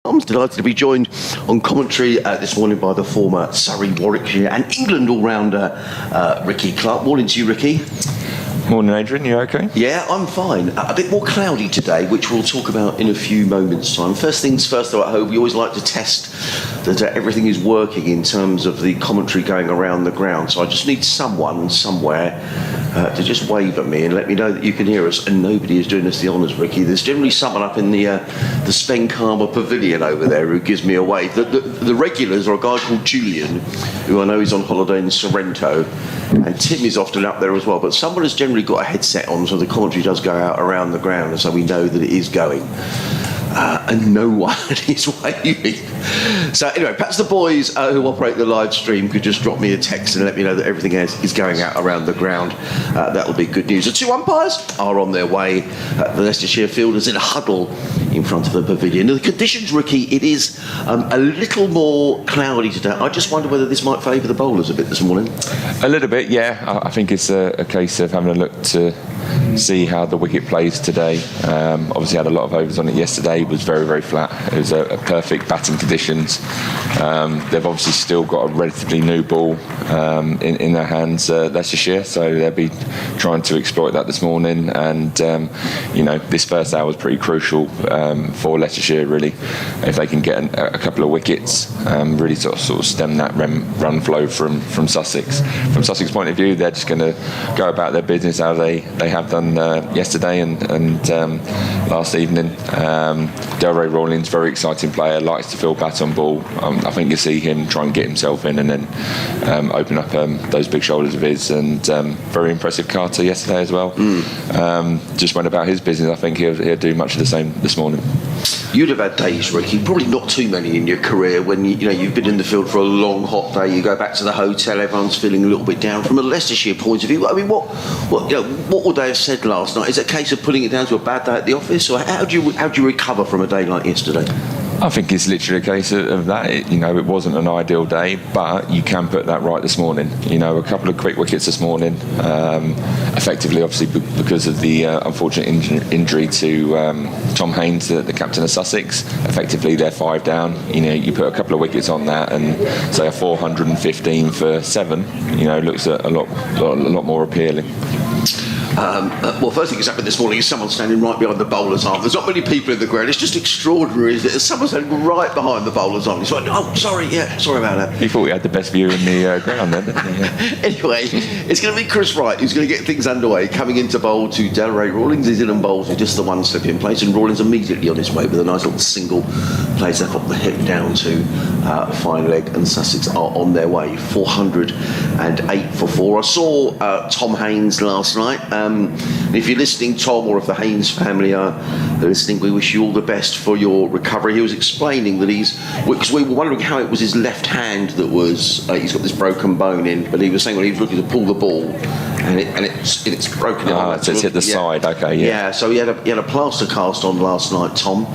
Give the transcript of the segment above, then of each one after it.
I'm delighted to be joined on commentary this morning by the former Surrey, Warwickshire and England all-rounder Ricky Clark. Morning to you, Ricky. Morning, Adrian. You okay? Yeah, I'm fine. A bit more cloudy today, which we'll talk about in a few moments' time. First things first, though, at Hove, we always like to test that everything is working in terms of the commentary going around the ground. So I just need someone somewhere to just wave at me and let me know that you can hear us. And nobody is doing us the honours, Ricky. There's generally someone up in the Spenkama Pavilion over there who gives me a wave. The regulars are a guy called Julian, who I know is on holiday in Sorrento, and Tim is often up there as well. But someone has generally got a headset on, so the commentary does go out around the ground, and so we know that it is going. And no one is waving. So anyway, perhaps the boys who operate the live stream could just drop me a text and let me know that everything is going out around the ground. That'll be good news. The two umpires are on their way. The Leicestershire fielders in a huddle in front of the pavilion. The conditions, Ricky, it is a little more cloudy today. I just wonder whether this might favour the bowlers a bit this morning. A little bit, yeah. I think it's a case of having a look to see how the wicket plays today. Obviously had a lot of overs on it yesterday. It was very, very flat. It was a perfect batting conditions. They've obviously still got a relatively new ball in their hands, Leicestershire, so they'll be trying to exploit that this morning. And this first hour was pretty crucial for Leicestershire, really. If they can get a couple of wickets, really sort of stem that run flow from Sussex. From Sussex point of view, they're just going to go about their business how they have done yesterday and last evening. Delray Rawlings, very exciting player, likes to field bat on ball. I think you see him try and get himself in and then open up those big shoulders of his. And very impressive Carter yesterday as well. Just went about his business. I think he'll do much of the same this morning. You'd have had days, Ricky, probably not too many in your career, when you've been in the field for a long, hot day. You go back to the hotel, everyone's feeling a little bit down. From a Leicestershire point of view, I mean, what would they have said last night? Is it a case of putting it down to a bad day at the office, or how do you recover from a day like yesterday? I think it's literally a case of that. It wasn't an ideal day, but you can put that right this morning. A couple of quick wickets this morning, effectively, obviously, because of the unfortunate injury to Tom Haynes, the captain of Sussex. Effectively, they're 5 down. You put a couple of wickets on that, and say a 415 for 7. Looks a lot more appealing. Well, first thing that's happened this morning is someone standing right behind the bowler's arm. There's not many people in the ground. It's just extraordinary. There's someone standing right behind the bowler's arm. He's like, oh, sorry about that. He thought he had the best view in the ground then, didn't he? Yeah. Anyway, it's going to be Chris Wright who's going to get things underway, coming into bowl to Delray Rawlings. He's in bowls with just the one slip in place, and Rawlings immediately on his way with a nice little single, plays that up the hip down to fine leg, and Sussex are on their way. 408 for 4. I saw Tom Haynes last night. If you're listening, Tom, or if the Haynes family are listening, we wish you all the best for your recovery. He was explaining that because we were wondering how it was his left hand that was, he's got this broken bone in, but he was saying when he was looking to pull the ball, and it's broken. So it's hit the side, okay, yeah. Yeah, so he had a plaster cast on last night, Tom.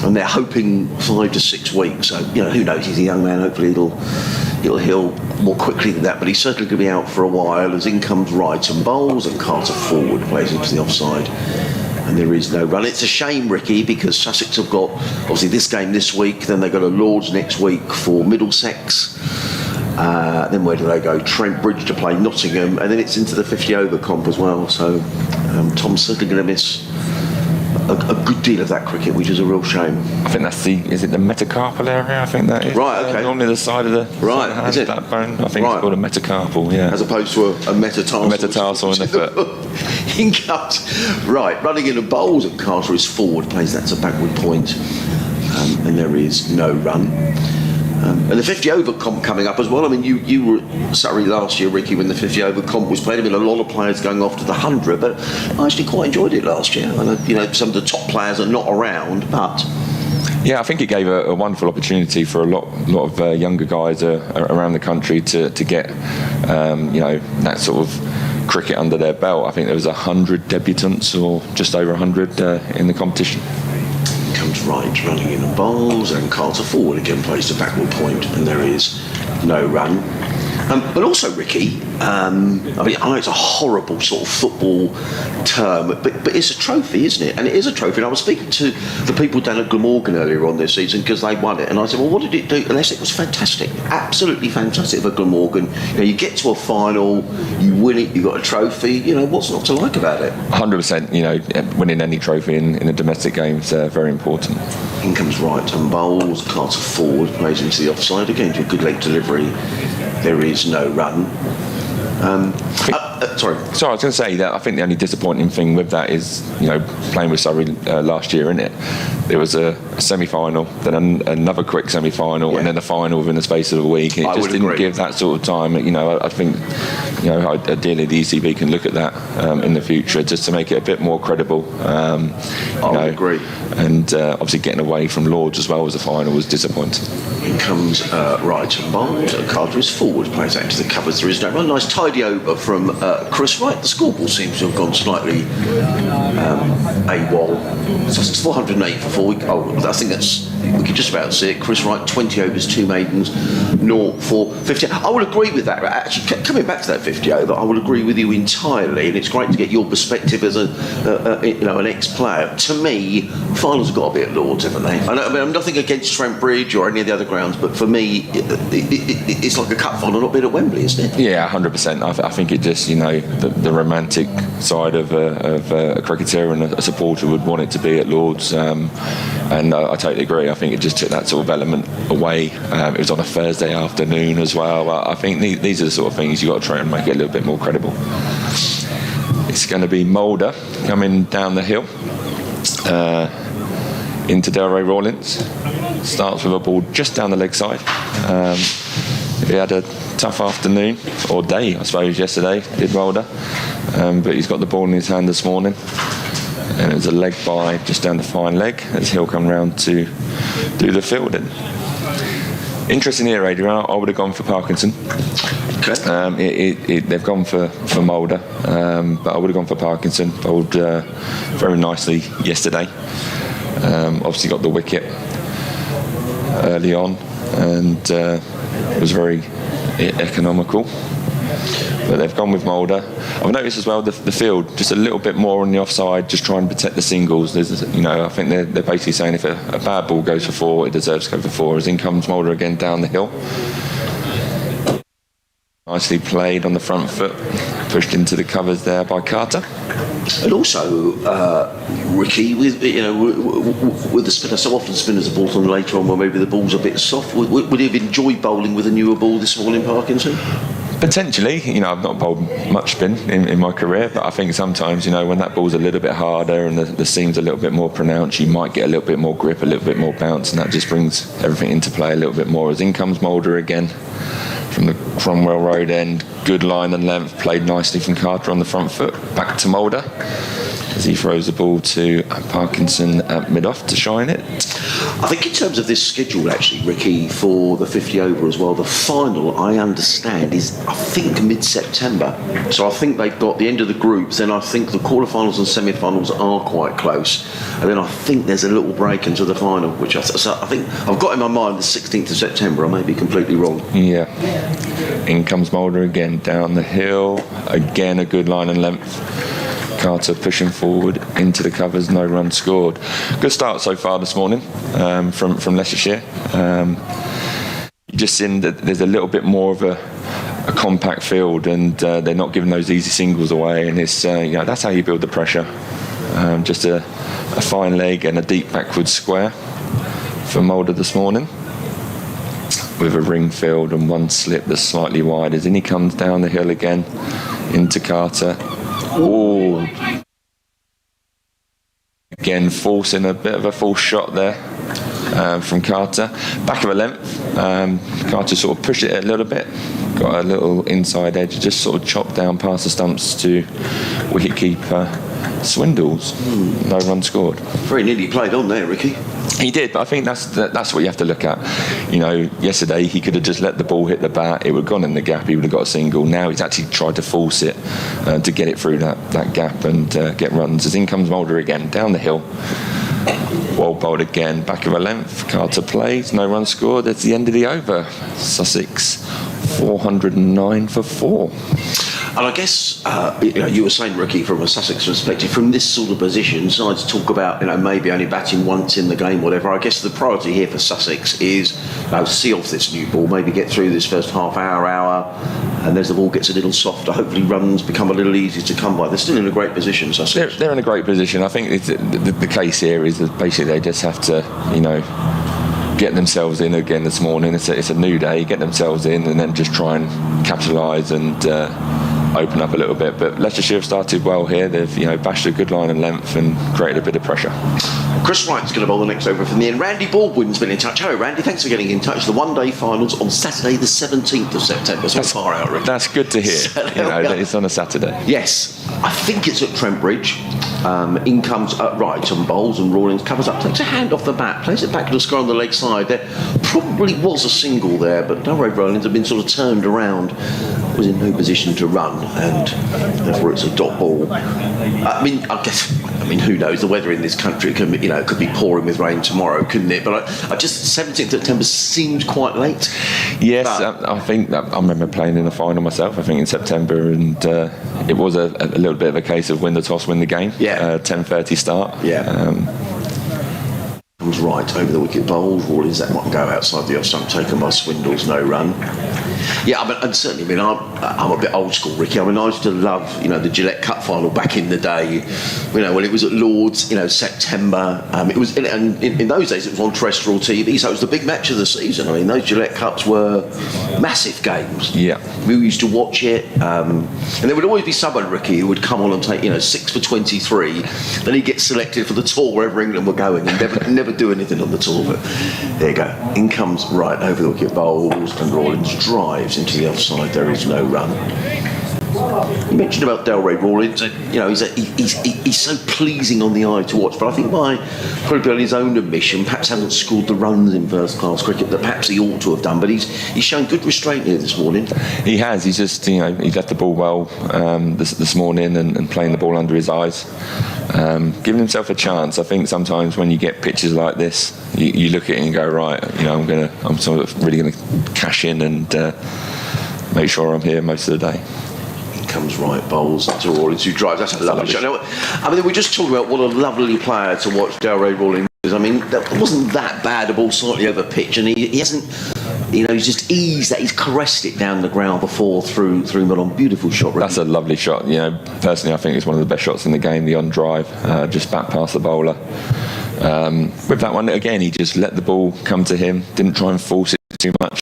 And they're hoping 5 to 6 weeks. So who knows? He's a young man. Hopefully he'll heal more quickly than that. But he's certainly going to be out for a while. As in comes Wright and bowls, and Carter forward plays into the offside, and there is no run. It's a shame, Ricky, because Sussex have got obviously this game this week. Then they go to Lords next week for Middlesex. Then where do they go? Trent Bridge to play Nottingham, and then it's into the 50 over comp as well. So Tom's certainly going to miss a good deal of that cricket, which is a real shame. I think that's is it the metacarpal area? I think that is. Right, okay. Normally the side of the hand, is it? That bone. I think it's called a metacarpal, yeah. As opposed to a metatarsal. A metatarsal in the foot. In cut. Right, running in a bowls at Carter is forward, plays that to backward point, and there is no run. And the 50 over comp coming up as well. I mean, you were at Surrey last year, Ricky, when the 50 over comp was played. I mean, a lot of players going off to the 100, but I actually quite enjoyed it last year. I know, some of the top players are not around, but yeah, I think it gave a wonderful opportunity for a lot of younger guys around the country to get that sort of cricket under their belt. I think there was 100 debutants, or just over 100 in the competition. Comes Wright running in the bowls, and Carter forward again plays to backward point, and there is no run. But also, Ricky, I mean, I know it's a horrible sort of football term, but it's a trophy, isn't it? And it is a trophy. And I was speaking to the people down at Glamorgan earlier on this season because they won it, and I said, well, what did it do? And they said it was fantastic, absolutely fantastic for Glamorgan. You know, you get to a final, you win it, you got a trophy. You know, what's not to like about it? 100%. You know, winning any trophy in a domestic game is very important. In comes right and bowls, Carter forward, plays into the offside again to a good leg delivery. There is no run. Sorry. So I was going to say that I think the only disappointing thing with that is, you know, playing with Surrey last year, innit? There was a semi-final, then another quick semi-final, and then a final within the space of a week. It just didn't give that sort of time. You know, I think, you know, ideally the ECB can look at that in the future just to make it a bit more credible. I would agree. And obviously getting away from Lords as well as the final was disappointing. In comes right and bold. Carter is forward, plays out into the covers. There is no run. Nice tidy over from Chris Wright. The scoreboard seems to have gone slightly AWOL. Sussex 408 for 4 weeks. Oh, I think that's, we could just about see it. Chris Wright, 20 overs, 2 maidens, 0 for 50. I would agree with that. Actually, coming back to that 50 over, I would agree with you entirely, and it's great to get your perspective as an ex-player. To me, finals have got to be at Lords, haven't they? I mean, I'm nothing against Trent Bridge or any of the other grounds, but for me, it's like a cup final not being at Wembley, isn't it? Yeah, 100%. I think it just, you know, the romantic side of a cricketer and a supporter would want it to be at Lords, and I totally agree. I think it just took that sort of element away. It was on a Thursday afternoon as well. I think these are the sort of things you've got to try and make it a little bit more credible. It's going to be Mulder coming down the hill into Delray Rawlins. Starts with a ball just down the leg side. He had a tough afternoon, or day I suppose, yesterday, did Mulder, but he's got the ball in his hand this morning, and it was a leg by just down the fine leg as he'll come round to do the fielding. Interesting here, Adrian. I would have gone for Parkinson. Okay. They've gone for Mulder, but I would have gone for Parkinson. Bowled very nicely yesterday. Obviously got the wicket early on, and was very economical. But they've gone with Mulder. I've noticed as well the field just a little bit more on the offside, just trying to protect the singles. There's, you know, I think they're basically saying if a bad ball goes for 4, it deserves to go for 4. As in comes Mulder again down the hill. Nicely played on the front foot, pushed into the covers there by Carter. And also, Ricky, with the spinner, so often spinners are brought on later on when maybe the ball's a bit soft. Would you have enjoyed bowling with a newer ball this morning, Parkinson? Potentially, you know, I've not bowled much spin in my career, but I think sometimes, you know, when that ball's a little bit harder and the seam's a little bit more pronounced, you might get a little bit more grip, a little bit more bounce, and that just brings everything into play a little bit more. As in comes Mulder again from the Cromwell Road end, good line and length, played nicely from Carter on the front foot, back to Mulder as he throws the ball to Parkinson at mid-off to shine it. I think in terms of this schedule, actually, Ricky, for the 50 over as well, the final, I understand, is, I think, mid-September. So I think they've got the end of the groups, then I think the quarterfinals and semi-finals are quite close. And then I think there's a little break into the final, which I think I've got in my mind the 16th of September. I may be completely wrong. Yeah. In comes Mulder again, down the hill. Again, a good line and length. Carter pushing forward into the covers, no run scored. Good start so far this morning from Leicestershire. You just seen that there's a little bit more of a compact field, and they're not giving those easy singles away, and it's that's how you build the pressure. Just a fine leg and a deep backward square for Mulder this morning, with a ring field and one slip that's slightly wide. As in he comes down the hill again into Carter. Oh, again forcing a bit of a false shot there from Carter. Back of a length, Carter sort of pushed it a little bit, got a little inside edge, just sort of chopped down past the stumps to wicketkeeper Swindles. No run scored. Very nearly played on there, Ricky. He did, but I think that's what you have to look at. You know, yesterday he could have just let the ball hit the bat, it would have gone in the gap, he would have got a single. Now he's actually tried to force it to get it through that gap and get runs. As in comes Mulder again, down the hill. Well bowled again, back of a length. Carter plays, no run scored. That's the end of the over. Sussex 409 for 4. And I guess, you were saying, Ricky, from a Sussex perspective, from this sort of position, sides talk about, maybe only batting once in the game, whatever. I guess the priority here for Sussex is see off this new ball, maybe get through this first half hour, and as the ball gets a little softer, hopefully runs become a little easier to come by. They're still in a great position, Sussex. They're in a great position. I think the case here is that basically they just have to, get themselves in again this morning. It's a new day, get themselves in and then just try and capitalise and open up a little bit. But Leicestershire have started well here. They've bashed a good line and length and created a bit of pressure. Chris Wright's going to bowl the next over from the end. Randy Baldwin's been in touch. Hello, Randy. Thanks for getting in touch. The one-day finals on Saturday, the 17th of September. So far out, Rick. That's good to hear. That it's on a Saturday. Yes, I think it's at Trent Bridge. In comes Wright and bowls and Rawlings covers up, takes a hand off the bat, plays it back to the square on the leg side. There probably was a single there, but Delray Rollins had been sort of turned around, was in no position to run, and therefore it's a dot ball. I mean, who knows? The weather in this country it could be pouring with rain tomorrow, couldn't it? But I just 17th September seemed quite late. Yes, I think I remember playing in the final myself. I think in September, and it was a little bit of a case of win the toss, win the game. Yeah. 10:30 start. Yeah. Comes right over the wicket bowls. Rawlings, that might go outside the off stump, taken by Swindles, no run. Yeah, I'm a bit old school, Ricky. I used to love, the Gillette Cup final back in the day. When it was at Lord's, September. It was, and in those days it was on terrestrial TV, so it was the big match of the season. Those Gillette Cups were massive games. Yeah, we used to watch it, and there would always be someone, Ricky, who would come on and take, 6 for 23. Then he'd get selected for the tour wherever England were going, and never do anything on the tour. But there you go. In comes right over the wicket bowls, and Rawlins drives into the offside. There is no run. You mentioned about Delray Rawlins. He's so pleasing on the eye to watch, but I think probably on his own admission, perhaps hasn't scored the runs in first-class cricket that perhaps he ought to have done. But he's shown good restraint here this morning. He has. He's just he left the ball well this morning and playing the ball under his eyes, giving himself a chance. I think sometimes when you get pitches like this, you look at it and go, right, I'm sort of really going to cash in and make sure I'm here most of the day. Comes right, bowls to Rawlins, who drives. That's a lovely shot. We're just talking about what a lovely player to watch Delray Rawlins is. That wasn't that bad, a ball slightly over pitch, and he hasn't, he's just eased that. He's caressed it down the ground before through Melon. Beautiful shot, really. That's a lovely shot. Personally, I think it's one of the best shots in the game, the on drive, just back past the bowler. With that one, again, he just let the ball come to him, didn't try and force it too much.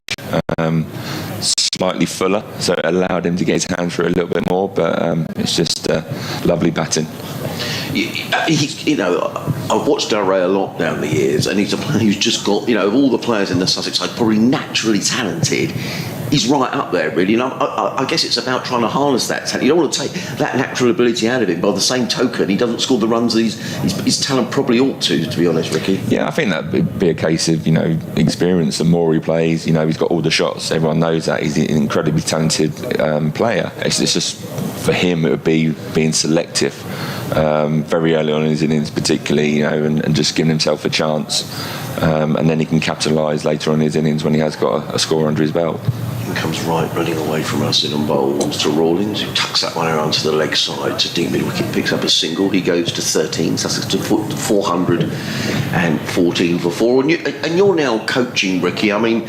Slightly fuller, so it allowed him to get his hands through a little bit more, but it's just lovely batting. I've watched Delray a lot down the years, and he's a player who's just got, of all the players in the Sussex side, probably naturally talented. He's right up there, really. And I guess it's about trying to harness that talent. You don't want to take that natural ability out of him. By the same token, he doesn't score the runs that his talent probably ought to be honest, Ricky. Yeah, I think that would be a case of, experience. The more he plays, he's got all the shots. Everyone knows that. He's an incredibly talented player. It's just, for him, it would be being selective very early on in his innings, particularly, and just giving himself a chance. And then he can capitalise later on in his innings when he has got a score under his belt. Comes right running away from us in on bowls to Rawlins, who tucks that one around to the leg side to deep mid wicket, picks up a single. He goes to 13, Sussex to 414 for 4. And you're now coaching, Ricky. In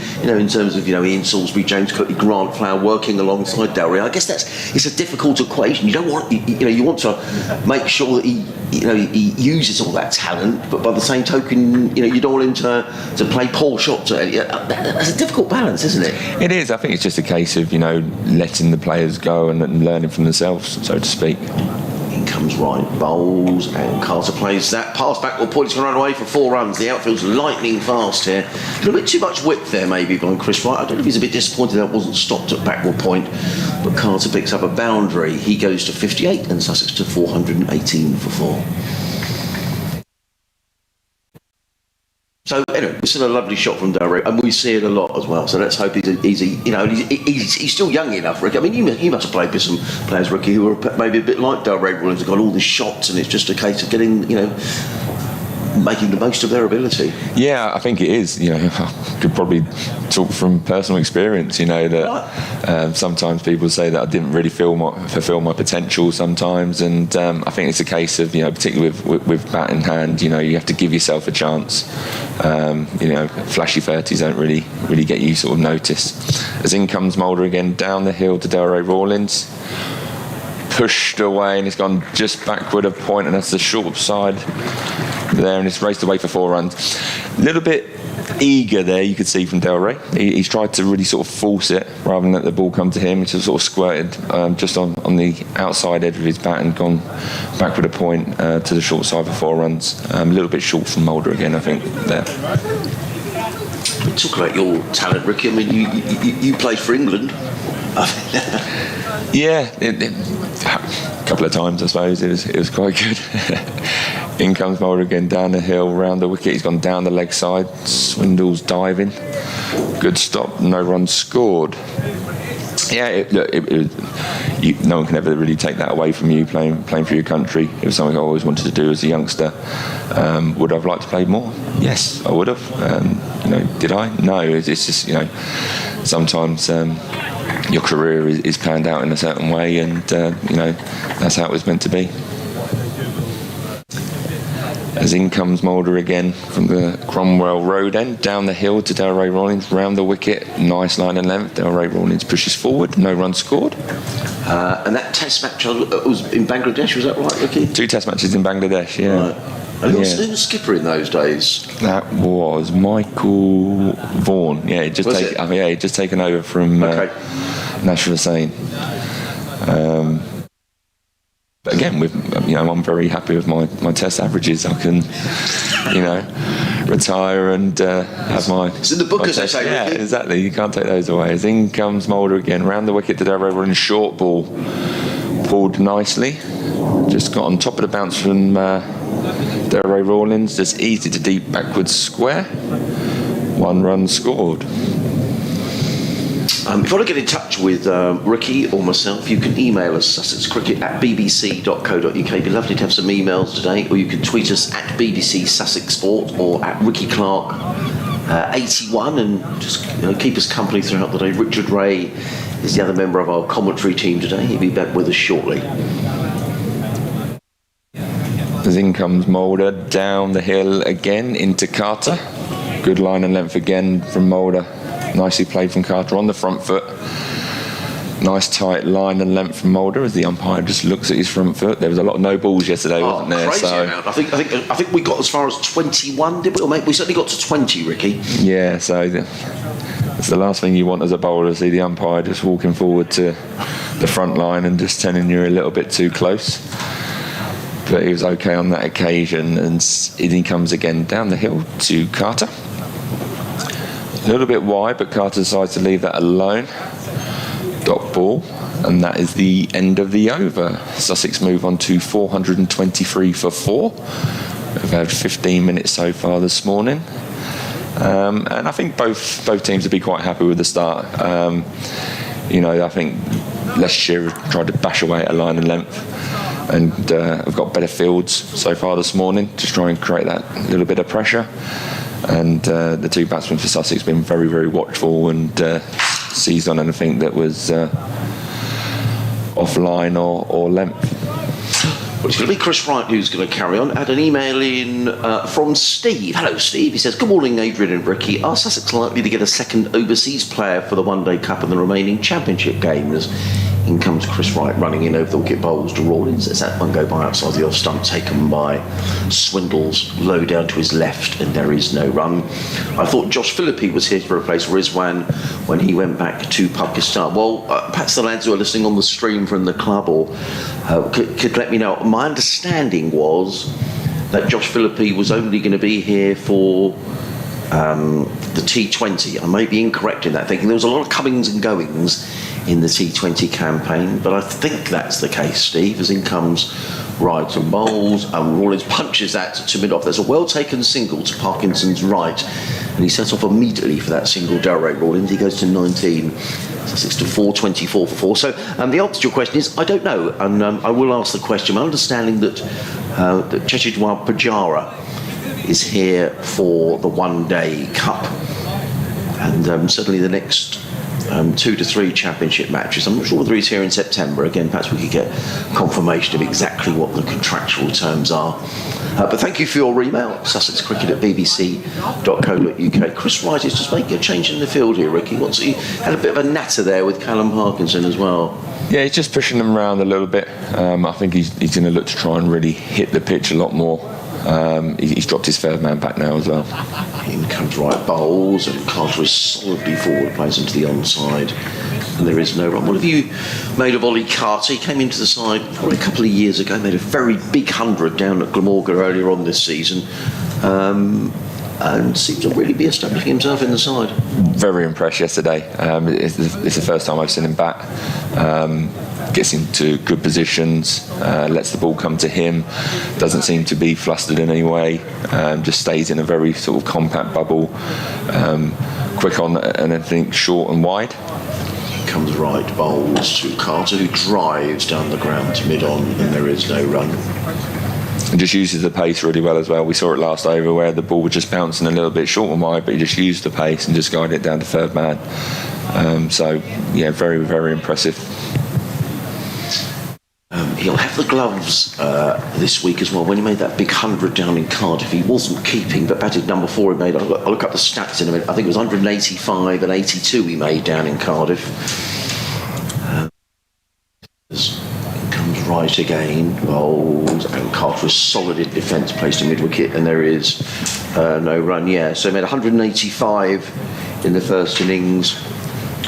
terms of Ian Salisbury, James Cookley, Grant Flower working alongside Delray. I guess it's a difficult equation. You don't want you want to make sure that he uses all that talent, but by the same token, you don't want him to play poor shots. That's a difficult balance, isn't it? It is. I think it's just a case of letting the players go and learning from themselves, so to speak. In comes right, bowls, and Carter plays that pass backward point. He's going to run away for 4 runs. The outfield's lightning fast here. A little bit too much whip there, maybe, by Chris Wright. I don't know if he's a bit disappointed that wasn't stopped at backward point, but Carter picks up a boundary. He goes to 58, and Sussex to 418 for 4. So anyway, we see a lovely shot from Delray, and we see it a lot as well. So let's hope he's still young enough, Ricky. You must have played with some players, Ricky, who are maybe a bit like Delray Rawlins, have got all the shots, and it's just a case of getting, making the most of their ability. Yeah, I think it is. I could probably talk from personal experience. That sometimes people say that I didn't really fulfil my potential sometimes, and I think it's a case of particularly with bat in hand, you have to give yourself a chance. Flashy 30s don't really get you sort of noticed. As in comes Mulder again down the hill to Delray Rawlins. Pushed away, and it's gone just backward a point, and that's the short side there, and it's raced away for 4 runs. A little bit eager there, you could see from Delray. He's tried to really sort of force it rather than let the ball come to him. It's just sort of squirted just on the outside edge of his bat and gone backward a point to the short side for 4 runs. A little bit short from Mulder again, I think, there. Talk about your talent, Ricky. I mean, you played for England. Yeah, a couple of times, I suppose. It was quite good. In comes Mulder again down the hill, round the wicket. He's gone down the leg side. Swindle's diving. Good stop. No runs scored. Yeah, no one can ever really take that away from you playing for your country. It was something I always wanted to do as a youngster. Would I have liked to play more? Yes, I would have. Did I? No. It's just sometimes. Your career is planned out in a certain way, and that's how it was meant to be. As in comes Mulder again from the Cromwell Road end, down the hill to Delray Rawlins, round the wicket, nice line and length. Delray Rawlins pushes forward, no run scored. And that test match was in Bangladesh, was that right, Ricky? 2 test matches in Bangladesh, yeah. Right. Who was skipper in those days? That was Michael Vaughan. Yeah, he'd just taken over from Nasser Hussain. But again, I'm very happy with my test averages. I can, retire and have my. It's in the book, as I say. Yeah, exactly. You can't take those away. As in comes Mulder again, round the wicket to Delray Rawlins, short ball, pulled nicely. Just got on top of the bounce from Delray Rawlins. Just easy to deep backwards square. 1 run scored. If you want to get in touch with Ricky or myself, you can email us, sussexcricket@bbc.co.uk. It'd be lovely to have some emails today, or you can tweet us at BBC Sussex Sport or at Ricky Clark 81, and just keep us company throughout the day. Richard Ray is the other member of our commentary team today. He'll be back with us shortly. As in comes Mulder down the hill again into Carter. Good line and length again from Mulder. Nicely played from Carter on the front foot. Nice tight line and length from Mulder as the umpire just looks at his front foot. There was a lot of no balls yesterday, wasn't there? Crazy amount. I think we got as far as 21, did we? Or maybe we certainly got to 20, Ricky. Yeah, so it's the last thing you want as a bowler, to see the umpire just walking forward to the front line and just telling you a little bit too close. But he was okay on that occasion, and in he comes again down the hill to Carter. A little bit wide, but Carter decides to leave that alone. Dot ball, and that is the end of the over. Sussex move on to 423 for 4. We've had 15 minutes so far this morning, and I think both teams will be quite happy with the start. I think Leicestershire tried to bash away at a line and length, and have got better fields so far this morning to try and create that little bit of pressure. And the 2 batsmen for Sussex have been very, very watchful and seized on anything that was offline or length. Well, it's going to be Chris Wright who's going to carry on. I had an email in from Steve. Hello, Steve. He says, good morning, Adrian and Ricky. Are Sussex likely to get a second overseas player for the One Day Cup and the remaining championship games? In comes Chris Wright running in over the wicket bowls to Rawlins. There's that one go by outside the off stump, taken by Swindles, low down to his left, and there is no run. I thought Josh Philippi was here to replace Rizwan when he went back to Pakistan. Well, perhaps the lads who are listening on the stream from the club or could let me know. My understanding was that Josh Philippi was only going to be here for the T20. I may be incorrect in that, thinking there was a lot of comings and goings in the T20 campaign, but I think that's the case, Steve, as in comes Wright and bowls, and Rawlins punches that to mid-off. There's a well-taken single to Parkinson's right, and he sets off immediately for that single. Delray Rawlins, he goes to 19, Sussex to 424 for 4. So the answer to your question is, I don't know, and I will ask the question. My understanding that Cheteshwar Pujara is here for the one-day cup, and certainly the next 2 to 3 championship matches. I'm not sure whether he's here in September. Again, perhaps we could get confirmation of exactly what the contractual terms are. But thank you for your email, sussexcricket@bbc.co.uk. Chris Wright is just making a change in the field here, Ricky. He had a bit of a natter there with Callum Parkinson as well. Yeah, he's just pushing them around a little bit. I think he's going to look to try and really hit the pitch a lot more. He's dropped his third man back now as well. In comes Wright bowls, and Carter is solidly forward, plays into the onside, and there is no run. What have you made of Ollie Carter? He came into the side probably a couple of years ago, made a very big 100 down at Glamorgan earlier on this season, and seems to really be establishing himself in the side. Very impressed yesterday. It's the first time I've seen him bat. Gets into good positions, lets the ball come to him, doesn't seem to be flustered in any way, just stays in a very sort of compact bubble, quick on anything short and wide. Comes right, bowls to Carter, who drives down the ground to mid-on, and there is no run. And just uses the pace really well as well. We saw it last over where the ball was just bouncing a little bit short and wide, but he just used the pace and just guided it down to third man. So, yeah, very, very impressive. He'll have the gloves this week as well. When he made that big 100 down in Cardiff, he wasn't keeping, but batted number 4 he made. I'll look up the stats in a minute. I think it was 185 and 82 he made down in Cardiff. Comes right again, bowls, and Carter is solid in defence, placed in mid-wicket, and there is no run. Yeah, so he made 185 in the first innings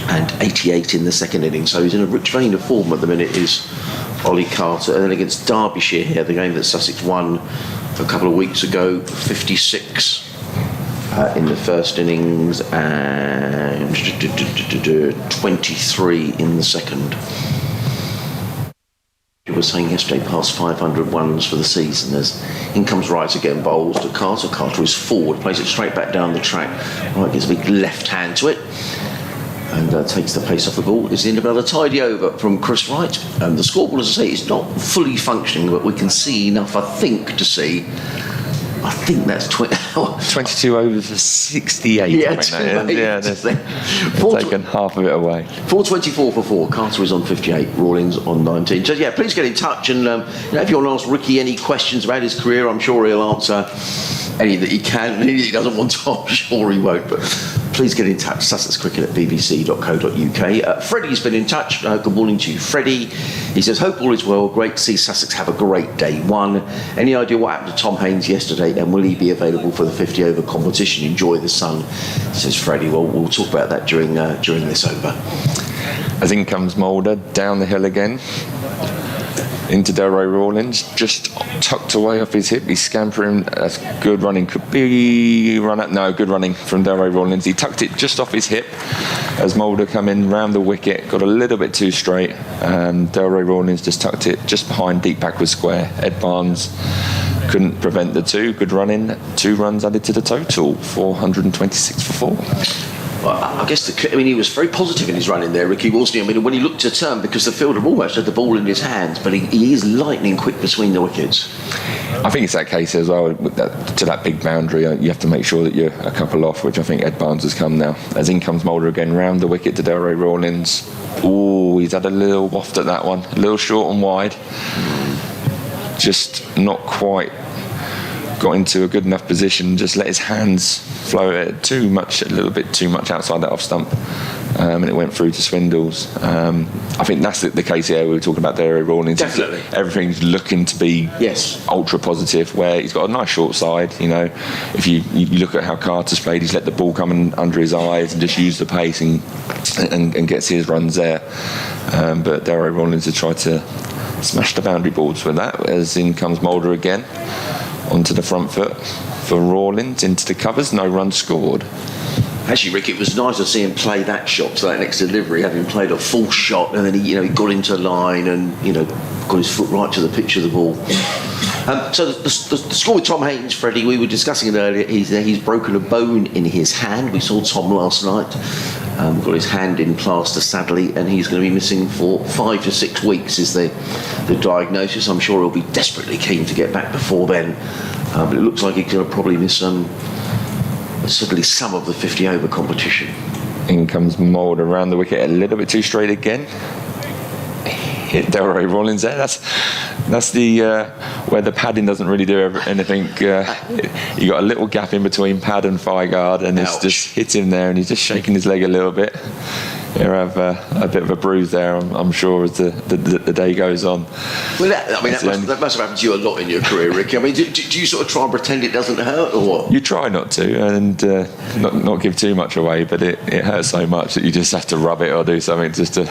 and 88 in the second innings. So he's in a rich vein of form at the minute, is Ollie Carter. And then against Derbyshire here, the game that Sussex won a couple of weeks ago, 56 in the first innings and 23 in the second. You were saying yesterday, past 500 ones for the season. As in comes Wright again, bowls to Carter. Carter is forward, plays it straight back down the track. Wright gets a big left hand to it and takes the pace off the ball. It's the end of another tidy over from Chris Wright. The scoreboard, as I say, is not fully functioning, but we can see enough, I think, to see. I think that's 22 overs for 68. Yeah, they've taken half of it away. 424 for 4. Carter is on 58. Rawlings on 19. So yeah, please get in touch, and if you want to ask Ricky any questions about his career, I'm sure he'll answer any that he can, and any that he doesn't want to, I'm sure he won't. But please get in touch. sussexcricket@bbc.co.uk. Freddie's been in touch. Good morning to you, Freddie. He says, hope all is well. Great to see Sussex have a great day one. Any idea what happened to Tom Haynes yesterday, and will he be available for the 50 over competition? Enjoy the sun, says Freddie. Well, we'll talk about that during this over. As in comes Mulder down the hill again into Delray Rawlings, just tucked away off his hip. He's scampering. That's good running. Could be run out. No, good running from Delray Rawlings. He tucked it just off his hip as Mulder come in round the wicket, got a little bit too straight. Delray Rawlings just tucked it just behind deep backward square. Ed Barnes couldn't prevent the 2. Good running. 2 runs added to the total. 426 for 4. Well, I guess he was very positive in his running there, Ricky, wasn't he? I mean, when he looked to turn, because the fielder almost had the ball in his hands, but he is lightning quick between the wickets. I think it's that case as well, to that big boundary. You have to make sure that you're a couple off, which I think Ed Barnes has come now. As in comes Mulder again, round the wicket to Delray Rawlings. Oh, he's had a little waft at that one, a little short and wide. Just not quite got into a good enough position, just let his hands flow a little bit too much outside that off stump, and it went through to Swindles. I think that's the case here. We were talking about Delray Rawlings. Definitely. Everything's looking to be ultra positive, where he's got a nice short side. If you look at how Carter's played, he's let the ball come in under his eyes and just use the pace and gets his runs there. But Delray Rawlings has tried to smash the boundary boards with that. As in comes Mulder again onto the front foot for Rawlings into the covers. No run scored. Actually, Rick, it was nice to see him play that shot to that next delivery, having played a full shot, and then he got into line and got his foot right to the pitch of the ball. So the score with Tom Haynes, Freddie, we were discussing it earlier. He's broken a bone in his hand. We saw Tom last night. Got his hand in plaster, sadly, and he's going to be missing for 5 to 6 weeks is the diagnosis. I'm sure he'll be desperately keen to get back before then. but it looks like he's going to probably miss certainly some of the 50 over competition. In comes Mould around the wicket a little bit too straight again. Hit Delray Rollins there. That's the where the padding doesn't really do anything. You got a little gap in between pad and fire guard, and it's just hit him there, and he's just shaking his leg a little bit. He'll have a bit of a bruise there, I'm sure, as the day goes on. Well, that must have happened to you a lot in your career, Ricky. I mean, do you sort of try and pretend it doesn't hurt, or what? You try not to, and not give too much away, but it hurts so much that you just have to rub it or do something just to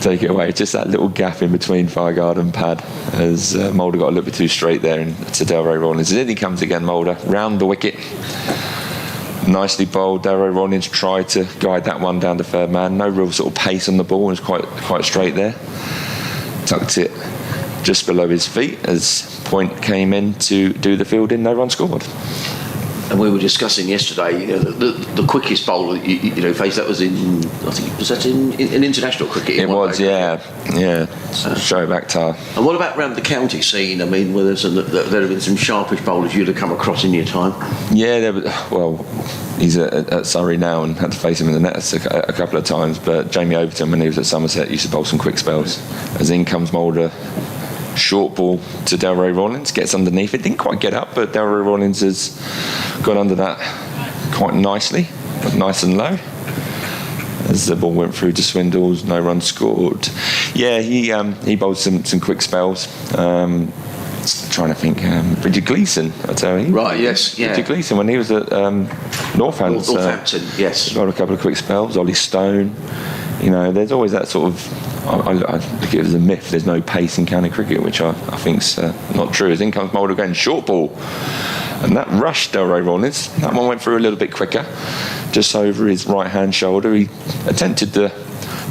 take it away. Just that little gap in between fireguard and pad, as Moulder got a little bit too straight there to Delray Rollins. And in he comes again, Moulder, round the wicket. Nicely bowled. Delray Rollins tried to guide that one down to third man. No real sort of pace on the ball. It was quite straight there. Tucked it just below his feet as Point came in to do the fielding. No run scored. And we were discussing yesterday, the quickest bowl faced, that was in, I think, was that in international cricket? It was, yeah. Shoaib Akhtar. And what about around the county scene? I mean, there have been some sharpish bowlers you'd have come across in your time? Yeah, he's at Surrey now and had to face him in the nets a couple of times, but Jamie Overton, when he was at Somerset, used to bowl some quick spells. As in comes Moulder. Short ball to Delray Rollins, gets underneath it, didn't quite get up, but Delray Rollins has got under that quite nicely, nice and low. As the ball went through to Swindles, no run scored. Yeah, he bowled some quick spells. Trying to think, Bridget Gleeson, I tell you. Right, yes, yeah. Bridget Gleeson, when he was at Northampton. Northampton, yes. Got a couple of quick spells. Ollie Stone. There's always that sort of. I look at it as a myth. There's no pace in county cricket, which I think's not true. As in comes Moulder again, short ball, and that rushed Delray Rollins. That one went through a little bit quicker, just over his right hand shoulder. He attempted the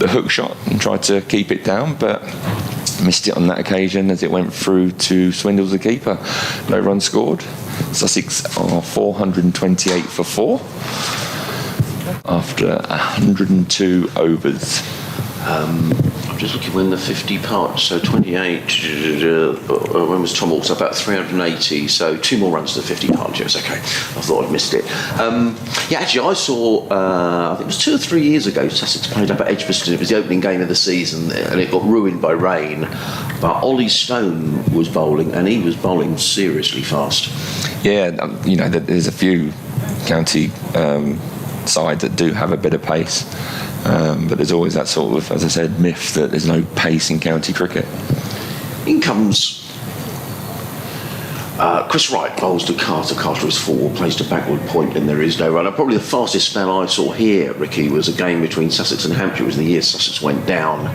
hook shot and tried to keep it down, but missed it on that occasion as it went through to Swindles, the keeper. No run scored. Sussex are 428 for 4 after 102 overs. I'm just looking when the 50 parts, so 28, when was Tom Waltz? About 380, so 2 more runs to the 50 parts. Yes, okay. I thought I'd missed it. Actually, I saw, I think it was 2 or 3 years ago, Sussex played up at Edgbaston. It was the opening game of the season, and it got ruined by rain. But Ollie Stone was bowling, and he was bowling seriously fast. Yeah, there's a few county side that do have a bit of pace. But there's always that sort of, as I said, myth that there's no pace in county cricket. In comes Chris Wright, bowls to Carter. Carter is forward, plays to backward point, and there is no runner. Probably the fastest spell I saw here, Ricky, was a game between Sussex and Hampshire. It was the year Sussex went down,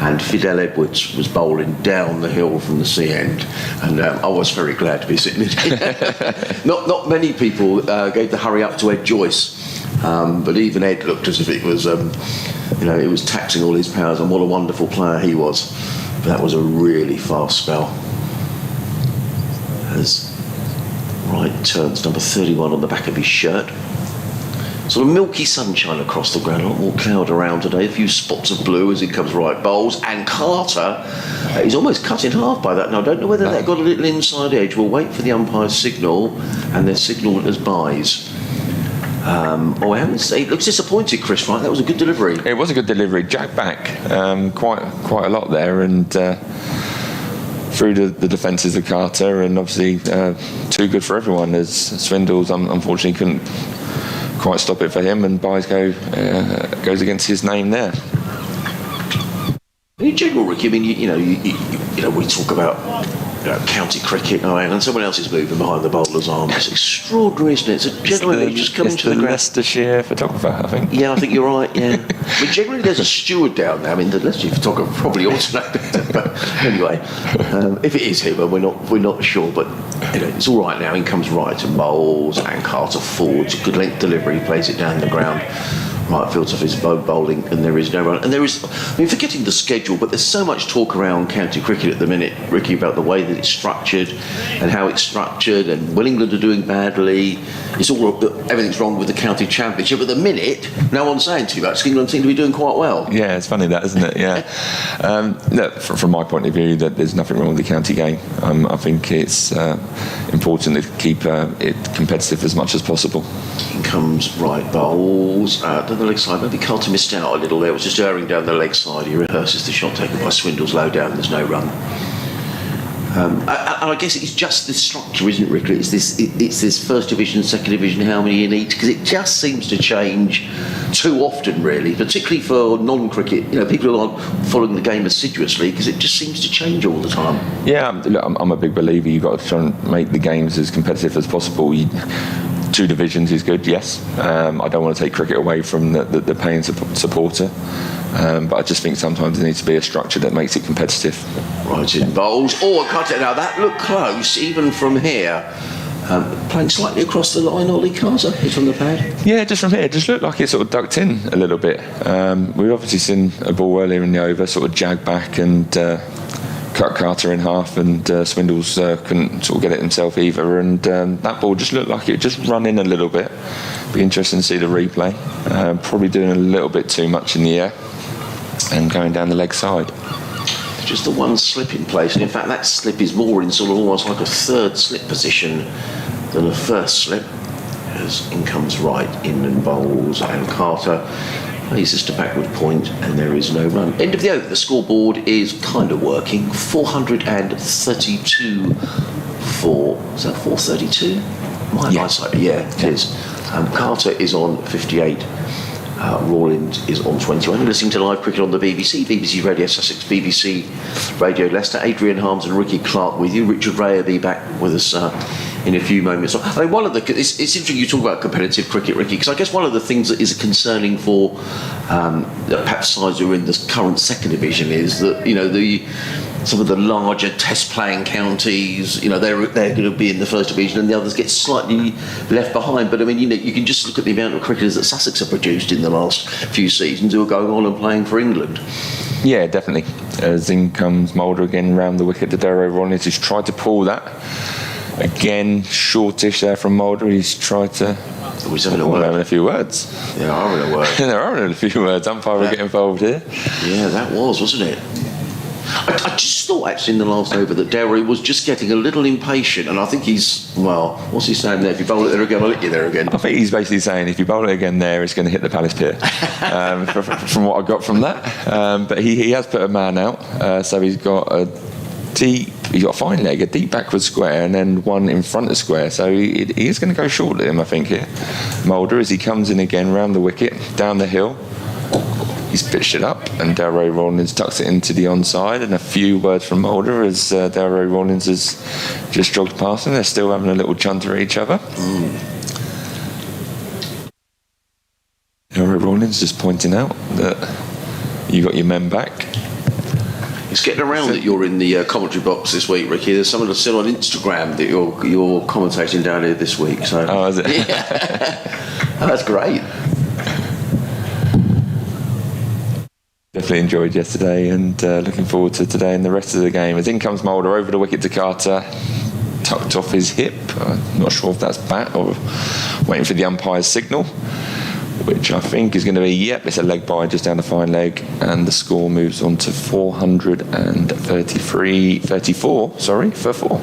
and Fidel Edwards was bowling down the hill from the sea end, and I was very glad to be sitting in. Not many people gave the hurry up to Ed Joyce. But even Ed looked as if it was, it was taxing all his powers, and what a wonderful player he was. But that was a really fast spell. As Wright turns number 31 on the back of his shirt. Sort of milky sunshine across the ground, a lot more cloud around today, a few spots of blue as it comes Wright bowls, and Carter is almost cut in half by that. Now I don't know whether that got a little inside edge. We'll wait for the umpire's signal, and they're signalled as byes. I haven't seen. It looks disappointed, Chris. Right, that was a good delivery. It was a good delivery. Jack back quite a lot there, and through the defences of Carter, and obviously too good for everyone. As Swindles unfortunately couldn't quite stop it for him, and byes goes against his name there. In general, Ricky, I mean, we talk about county cricket, and someone else is moving behind the bowler's arm. It's extraordinary, isn't it? It's generally they just come into the ground. Leicestershire photographer, I think. Yeah, I think you're right. Yeah, but generally there's a steward down there. I mean, the Leicestershire photographer probably ought to know better. But anyway, if it is him, we're not sure. But it's all right now. In comes Wright and bowls, and Carter forwards. A good length delivery, plays it down the ground. right field stuff is bowling, and there is no run. And there is, I mean, forgetting the schedule, but there's so much talk around county cricket at the minute, Ricky, about the way that it's structured and how it's structured, and Will England are doing badly. It's all everything's wrong with the county championship. At the minute, no one's saying too much. England seem to be doing quite well. Yeah, it's funny that, isn't it? Yeah. Look, from my point of view, that there's nothing wrong with the county game. I think it's important to keep it competitive as much as possible. In comes right bowls down the leg side. Maybe Carter missed out a little there. It was just erring down the leg side. He rehearses the shot taken by Swindles low down. There's no run. And I guess it's just this structure, isn't it, Rick? It's this first division, second division, how many in each? Because it just seems to change too often, really, particularly for non-cricket. You know, people who aren't following the game assiduously, because it just seems to change all the time. Yeah, I'm a big believer. You've got to try and make the games as competitive as possible. Two divisions is good, yes. I don't want to take cricket away from the paying supporter. But I just think sometimes there needs to be a structure that makes it competitive. Right in bowls. Oh, I cut it. Now that looked close, even from here. Playing slightly across the line, Ollie Carter, hit on the pad. Yeah, just from here. It just looked like it sort of ducked in a little bit. We've obviously seen a ball earlier in the over, sort of jag back and cut Carter in half, and Swindles couldn't sort of get it himself either. And that ball just looked like it just run in a little bit. Be interesting to see the replay. Probably doing a little bit too much in the air and going down the leg side. Just the one slip in place, and in fact that slip is more in sort of almost like a third slip position than a first slip, as in comes right in and bowls, and Carter places to backward point, and there is no run. End of the over. The scoreboard is kind of working. 432 for, is that 432? My eyesight, yeah, it is. Carter is on 58. Rawlins is on 21. You're listening to live cricket on the BBC, BBC Radio Sussex, BBC Radio Leicester. Adrian Harms and Ricky Clark with you. Richard Ray will be back with us in a few moments. I mean, it's interesting you talk about competitive cricket, Ricky, because I guess one of the things that is concerning for perhaps sides who are in the current second division is that, you know, some of the larger test-playing counties, you know, they're going to be in the first division, and the others get slightly left behind. But I mean, you know, you can just look at the amount of cricketers that Sussex have produced in the last few seasons who are going on and playing for England. Yeah, definitely. As in comes Mulder again round the wicket to Darrow Rollins. He's tried to pull that. Again, shortish there from Mulder. He's tried to... He's having a few words. There are a word. There are a few words. Umpire will get involved here. Yeah, that wasn't it? I just thought actually in the last over that Derry was just getting a little impatient, and I think he's, well, what's he saying there? If you bowl it there again, I'll hit you there again. I think he's basically saying if you bowl it again there, it's going to hit the Palace Pier. From what I got from that. But he has put a man out, so he's got a fine leg, a deep backward square, and then one in front of square. So he is going to go short at him, I think, here. Mulder, as he comes in again round the wicket, down the hill. He's pitched it up, and Darrow Rollins tucks it into the onside, and a few words from Mulder as Darrow Rollins has just jogged past him. They're still having a little chunter at each other. Darrow Rollins just pointing out that you got your men back. It's getting around that you're in the commentary box this week, Ricky. There's someone still on Instagram that you're commentating down here this week. So. Oh, is it? Yeah. That's great. Definitely enjoyed yesterday, and looking forward to today and the rest of the game. As in comes Mulder over the wicket to Carter, tucked off his hip. I'm not sure if that's bat or waiting for the umpire's signal, which I think is going to be, it's a leg by just down the fine leg, and the score moves on to 434 for 4.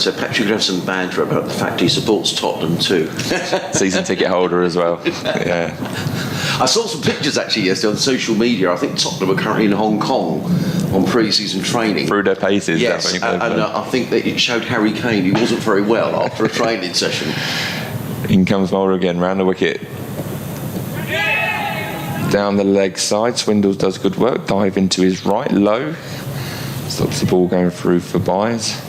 So Patrick could have some banter about the fact he supports Tottenham too. Season ticket holder as well. Yeah. I saw some pictures actually yesterday on social media. I think Tottenham are currently in Hong Kong on pre-season training. Through their paces. Yes, I think that it showed Harry Kane, who wasn't very well after a training session. In comes Mulder again, round the wicket. Down the leg side, Swindles does good work. Dive into his right, low. Stops the ball going through for byes.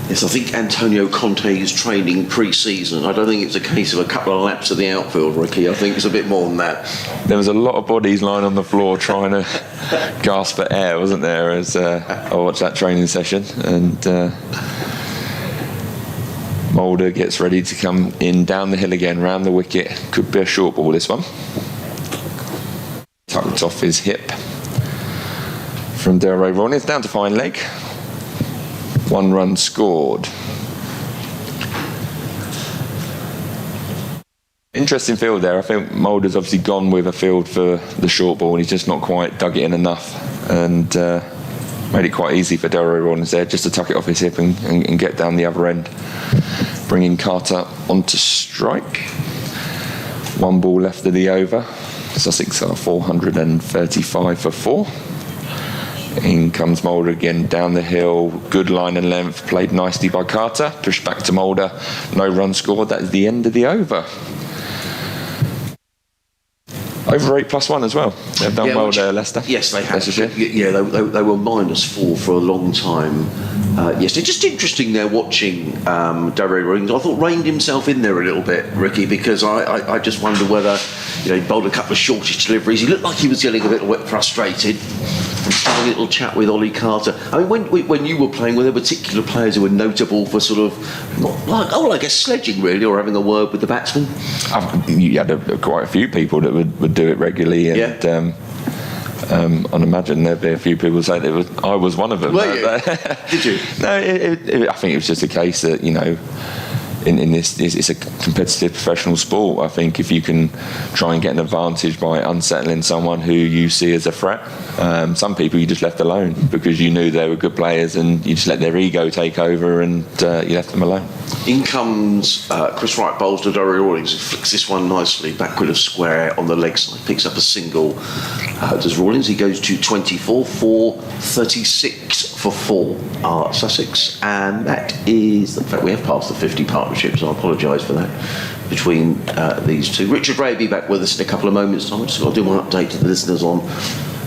Yes, I think Antonio Conte is training pre-season. I don't think it's a case of a couple of laps of the outfield, Ricky. I think it's a bit more than that. There was a lot of bodies lying on the floor trying to gasp for air, wasn't there, as I watched that training session. And Mulder gets ready to come in down the hill again, round the wicket. Could be a short ball, this one. Tucked off his hip from Delray Rawlings, down to fine leg. 1 run scored. Interesting field there. I think Mulder's obviously gone with a field for the short ball, and he's just not quite dug it in enough, and made it quite easy for Delray Rawlings there just to tuck it off his hip and get down the other end, bringing Carter onto strike. 1 ball left of the over. Sussex are 435 for 4. In comes Mulder again down the hill. Good line and length, played nicely by Carter. Pushed back to Mulder. No run scored. That is the end of the over. Over 8+1 as well. They've done well there, Leicester. Yes, they have. Leicestershire. Yeah, they were -4 for a long time. Yes, it's just interesting there watching Delray Rawlings. I thought reined himself in there a little bit, Ricky, because I just wonder whether, he bowled a couple of shortish deliveries. He looked like he was getting a bit frustrated. And having a little chat with Ollie Carter. I mean, when you were playing, were there particular players who were notable for sort of, I guess sledging really, or having a word with the batsman? You had quite a few people that would do it regularly, and I'd imagine there'd be a few people say I was one of them. Were you? Did you? No, I think it was just a case that, in this, it's a competitive professional sport. I think if you can try and get an advantage by unsettling someone who you see as a threat, some people you just left alone because you knew they were good players, and you just let their ego take over, and you left them alone. In comes Chris Wright, bowls to Delray Rawlings, who flicks this one nicely backward of square on the leg side, picks up a single. Does Rawlings? He goes to 24, 436 for 4 Sussex, and that is, in fact, we have passed the 50 partnership, so I apologise for that, between these two. Richard Ray will be back with us in a couple of moments' time. So I'll do my update to the listeners on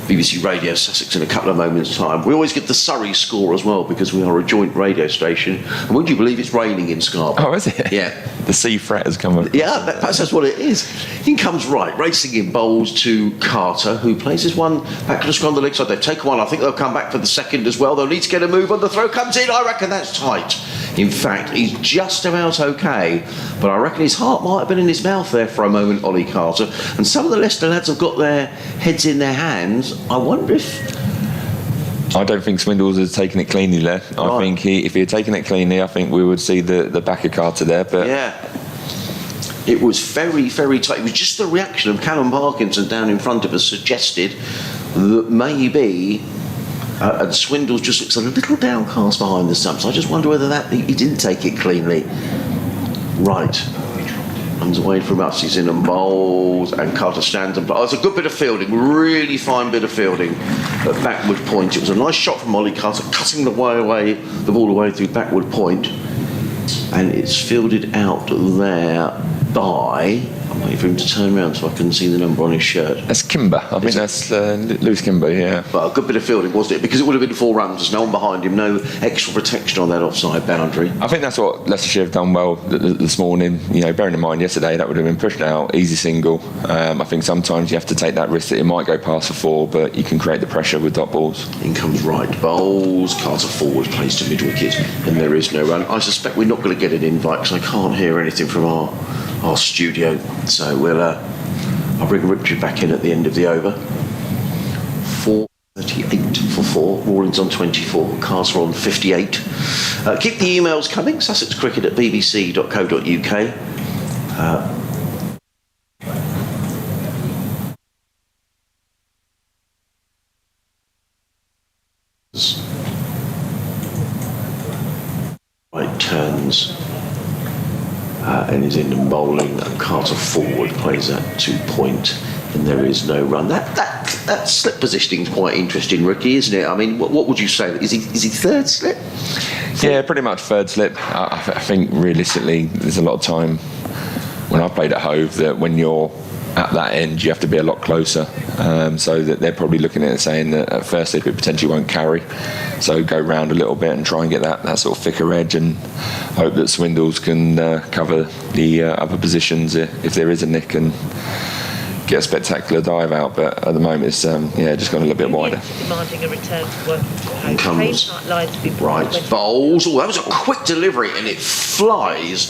BBC Radio Sussex in a couple of moments' time. We always give the Surrey score as well, because we are a joint radio station. And would you believe it's raining in Scarborough? Oh, is it? Yeah. The sea threat has come up. Yeah, that's what it is. In comes Wright, racing in bowls to Carter, who plays this one back to the square on the leg side. They've taken one. I think they'll come back for the second as well. They'll need to get a move on. The throw comes in. I reckon that's tight. In fact, he's just about okay, but I reckon his heart might have been in his mouth there for a moment, Ollie Carter. And some of the Leicester lads have got their heads in their hands. I wonder if... I don't think Swindles has taken it cleanly there. Right. I think if he had taken it cleanly, I think we would see the back of Carter there. But yeah, it was very, very tight. It was just the reaction of Callum Parkinson down in front of us suggested that maybe... and Swindles just looks a little downcast behind the stumps. I just wonder whether he didn't take it cleanly. Right. Runs away from us. He's in and bowls, and Carter stands and bowls. It's a good bit of fielding, really fine bit of fielding at backward point. It was a nice shot from Ollie Carter, cutting the ball away through backward point, and it's fielded out there by... I'm waiting for him to turn around so I can see the number on his shirt. That's Kimber. I think that's Lewis Kimber, yeah. But a good bit of fielding, wasn't it? Because it would have been 4 runs. There's no one behind him, no extra protection on that offside boundary. I think that's what Leicestershire have done well this morning. Bearing in mind yesterday that would have been pushed out, easy single. I think sometimes you have to take that risk that it might go past for 4, but you can create the pressure with dot balls. In comes Wright, bowls, Carter forward, plays to mid wicket, and there is no run. I suspect we're not going to get an invite because I can't hear anything from our studio, so I'll bring Richard back in at the end of the over. 4:38 for 4. Rawlings on 24. Carter on 58. Keep the emails coming. sussexcricket@bbc.co.uk. Right turns. And is in and bowling, and Carter forward plays that 2 point, and there is no run. That slip positioning is quite interesting, Ricky, isn't it? I mean, what would you say? Is he third slip? Yeah, pretty much third slip. I think realistically, there's a lot of time when I played at Hove that when you're at that end, you have to be a lot closer. So that they're probably looking at it saying that at first slip it potentially won't carry. So go round a little bit and try and get that sort of thicker edge, and hope that Swindles can cover the other positions if there is a nick and get a spectacular dive out, but at the moment it's just gone a little bit wider. Demanding a return to work. Comes right, bowls. Oh, that was a quick delivery, and it flies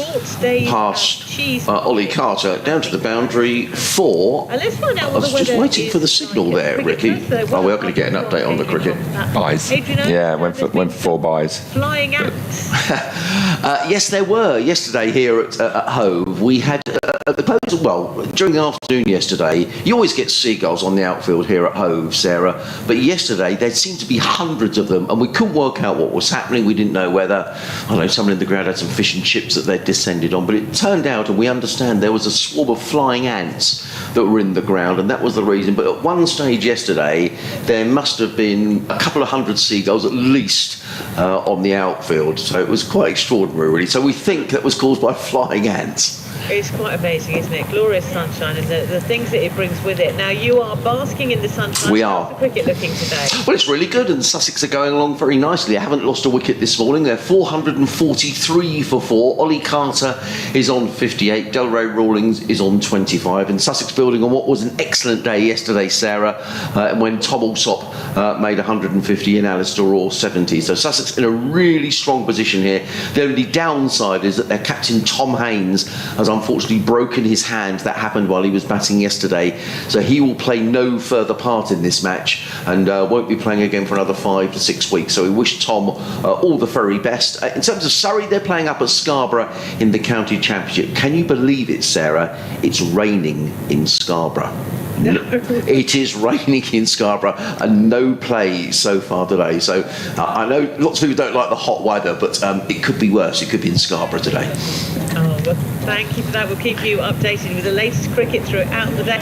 past Ollie Carter down to the boundary for. I was just waiting for the signal there, Ricky. Oh, we are going to get an update on the cricket. Buys. Yeah, went for 4 buys. Flying ants. Yes, there were. Yesterday here at Hove, we had during the afternoon yesterday, you always get seagulls on the outfield here at Hove, Sarah, but yesterday there seemed to be hundreds of them, and we couldn't work out what was happening. We didn't know whether, someone in the ground had some fish and chips that they'd descended on, but it turned out, and we understand, there was a swarm of flying ants that were in the ground, and that was the reason. But at one stage yesterday, there must have been a couple of hundred seagulls at least on the outfield, so it was quite extraordinary, really. So we think that was caused by flying ants. It's quite amazing, isn't it? Glorious sunshine and the things that it brings with it. Now, you are basking in the sunshine. We are. How's the cricket looking today? Well, it's really good, and Sussex are going along very nicely. I haven't lost a wicket this morning. They're 443 for 4. Ollie Carter is on 58. Delray Rawlings is on 25. And Sussex building on what was an excellent day yesterday, Sarah, when Tom Alsop made 150 and Alistair Orr 70. So Sussex in a really strong position here. The only downside is that their captain, Tom Haynes, has unfortunately broken his hand. That happened while he was batting yesterday, so he will play no further part in this match and won't be playing again for another 5 to 6 weeks. So we wish Tom all the very best. In terms of Surrey, they're playing up at Scarborough in the county championship. Can you believe it, Sarah? It's raining in Scarborough. No. It is raining in Scarborough and no play so far today. So I know lots of people don't like the hot weather, but it could be worse. It could be in Scarborough today. Oh, well, thank you for that. We'll keep you updated with the latest cricket throughout the day.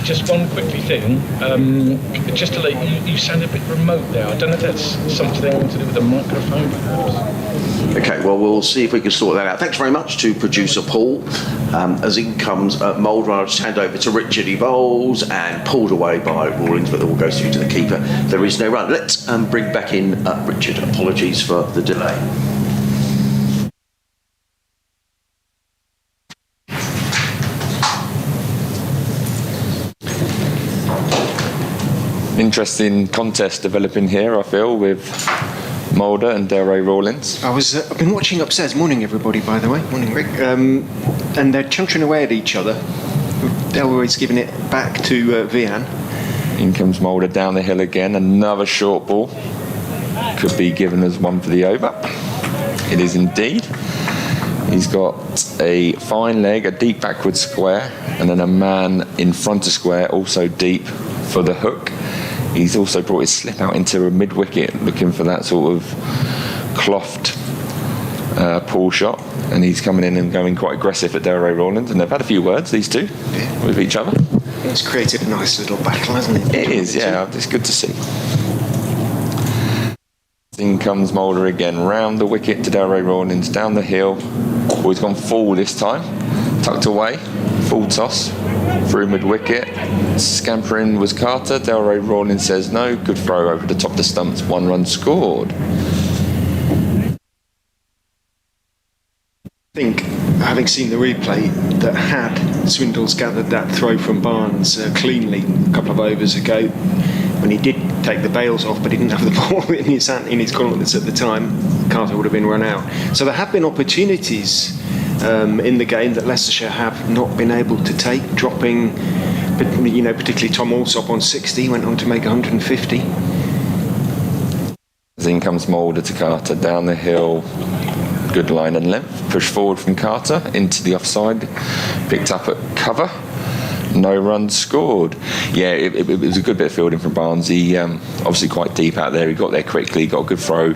Just one quickly thing, just to let you sound a bit remote there. I don't know if that's something to do with the microphone, perhaps. Okay, well, we'll see if we can sort that out. Thanks very much to producer Paul. As in comes Mulder, I'll just hand over to Richard. He bowls and pulled away by Rawlings, but the ball goes through to the keeper. There is no run. Let's bring back in Richard. Apologies for the delay. Interesting contest developing here, I feel, with Mulder and Delray Rawlings. I've been watching upstairs. Morning, everybody, by the way. Morning, Rick. And they're chuntering away at each other. Delray's giving it back to Vian. In comes Mulder down the hill again. Another short ball. Could be given as one for the over. It is indeed. He's got a fine leg, a deep backward square, and then a man in front of square, also deep for the hook. He's also brought his slip out into a mid-wicket, looking for that sort of clothed pull shot, and he's coming in and going quite aggressive at Delray Rawlings, and they've had a few words, these two, with each other. It's created a nice little battle, hasn't it? It is, yeah, it's good to see. In comes Mulder again, round the wicket to Delray Rawlings, down the hill. Oh, he's gone full this time, tucked away, full toss, through mid-wicket. Scampering was Carter. Delray Rawlings says no. Good throw over the top of the stumps. 1 run scored. I think, having seen the replay, that had Swindles gathered that throw from Barnes cleanly a couple of overs ago, when he did take the bails off, but he didn't have the ball in his gauntlets at the time, Carter would have been run out. So there have been opportunities in the game that Leicestershire have not been able to take, dropping, particularly Tom Alsop on 60, went on to make 150. In comes Mulder to Carter, down the hill, good line and length, push forward from Carter into the offside, picked up at cover, no runs scored. Yeah, it was a good bit of fielding from Barnes. He obviously quite deep out there, he got there quickly, got a good throw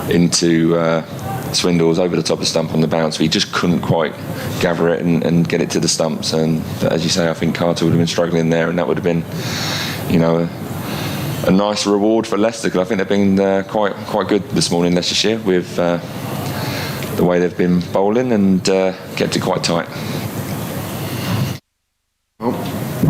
into Swindles over the top of the stump on the bounce, but he just couldn't quite gather it and get it to the stumps. And as you say, I think Carter would have been struggling there, and that would have been, a nice reward for Leicester, because I think they've been quite good this morning, Leicestershire, with the way they've been bowling and kept it quite tight. Well,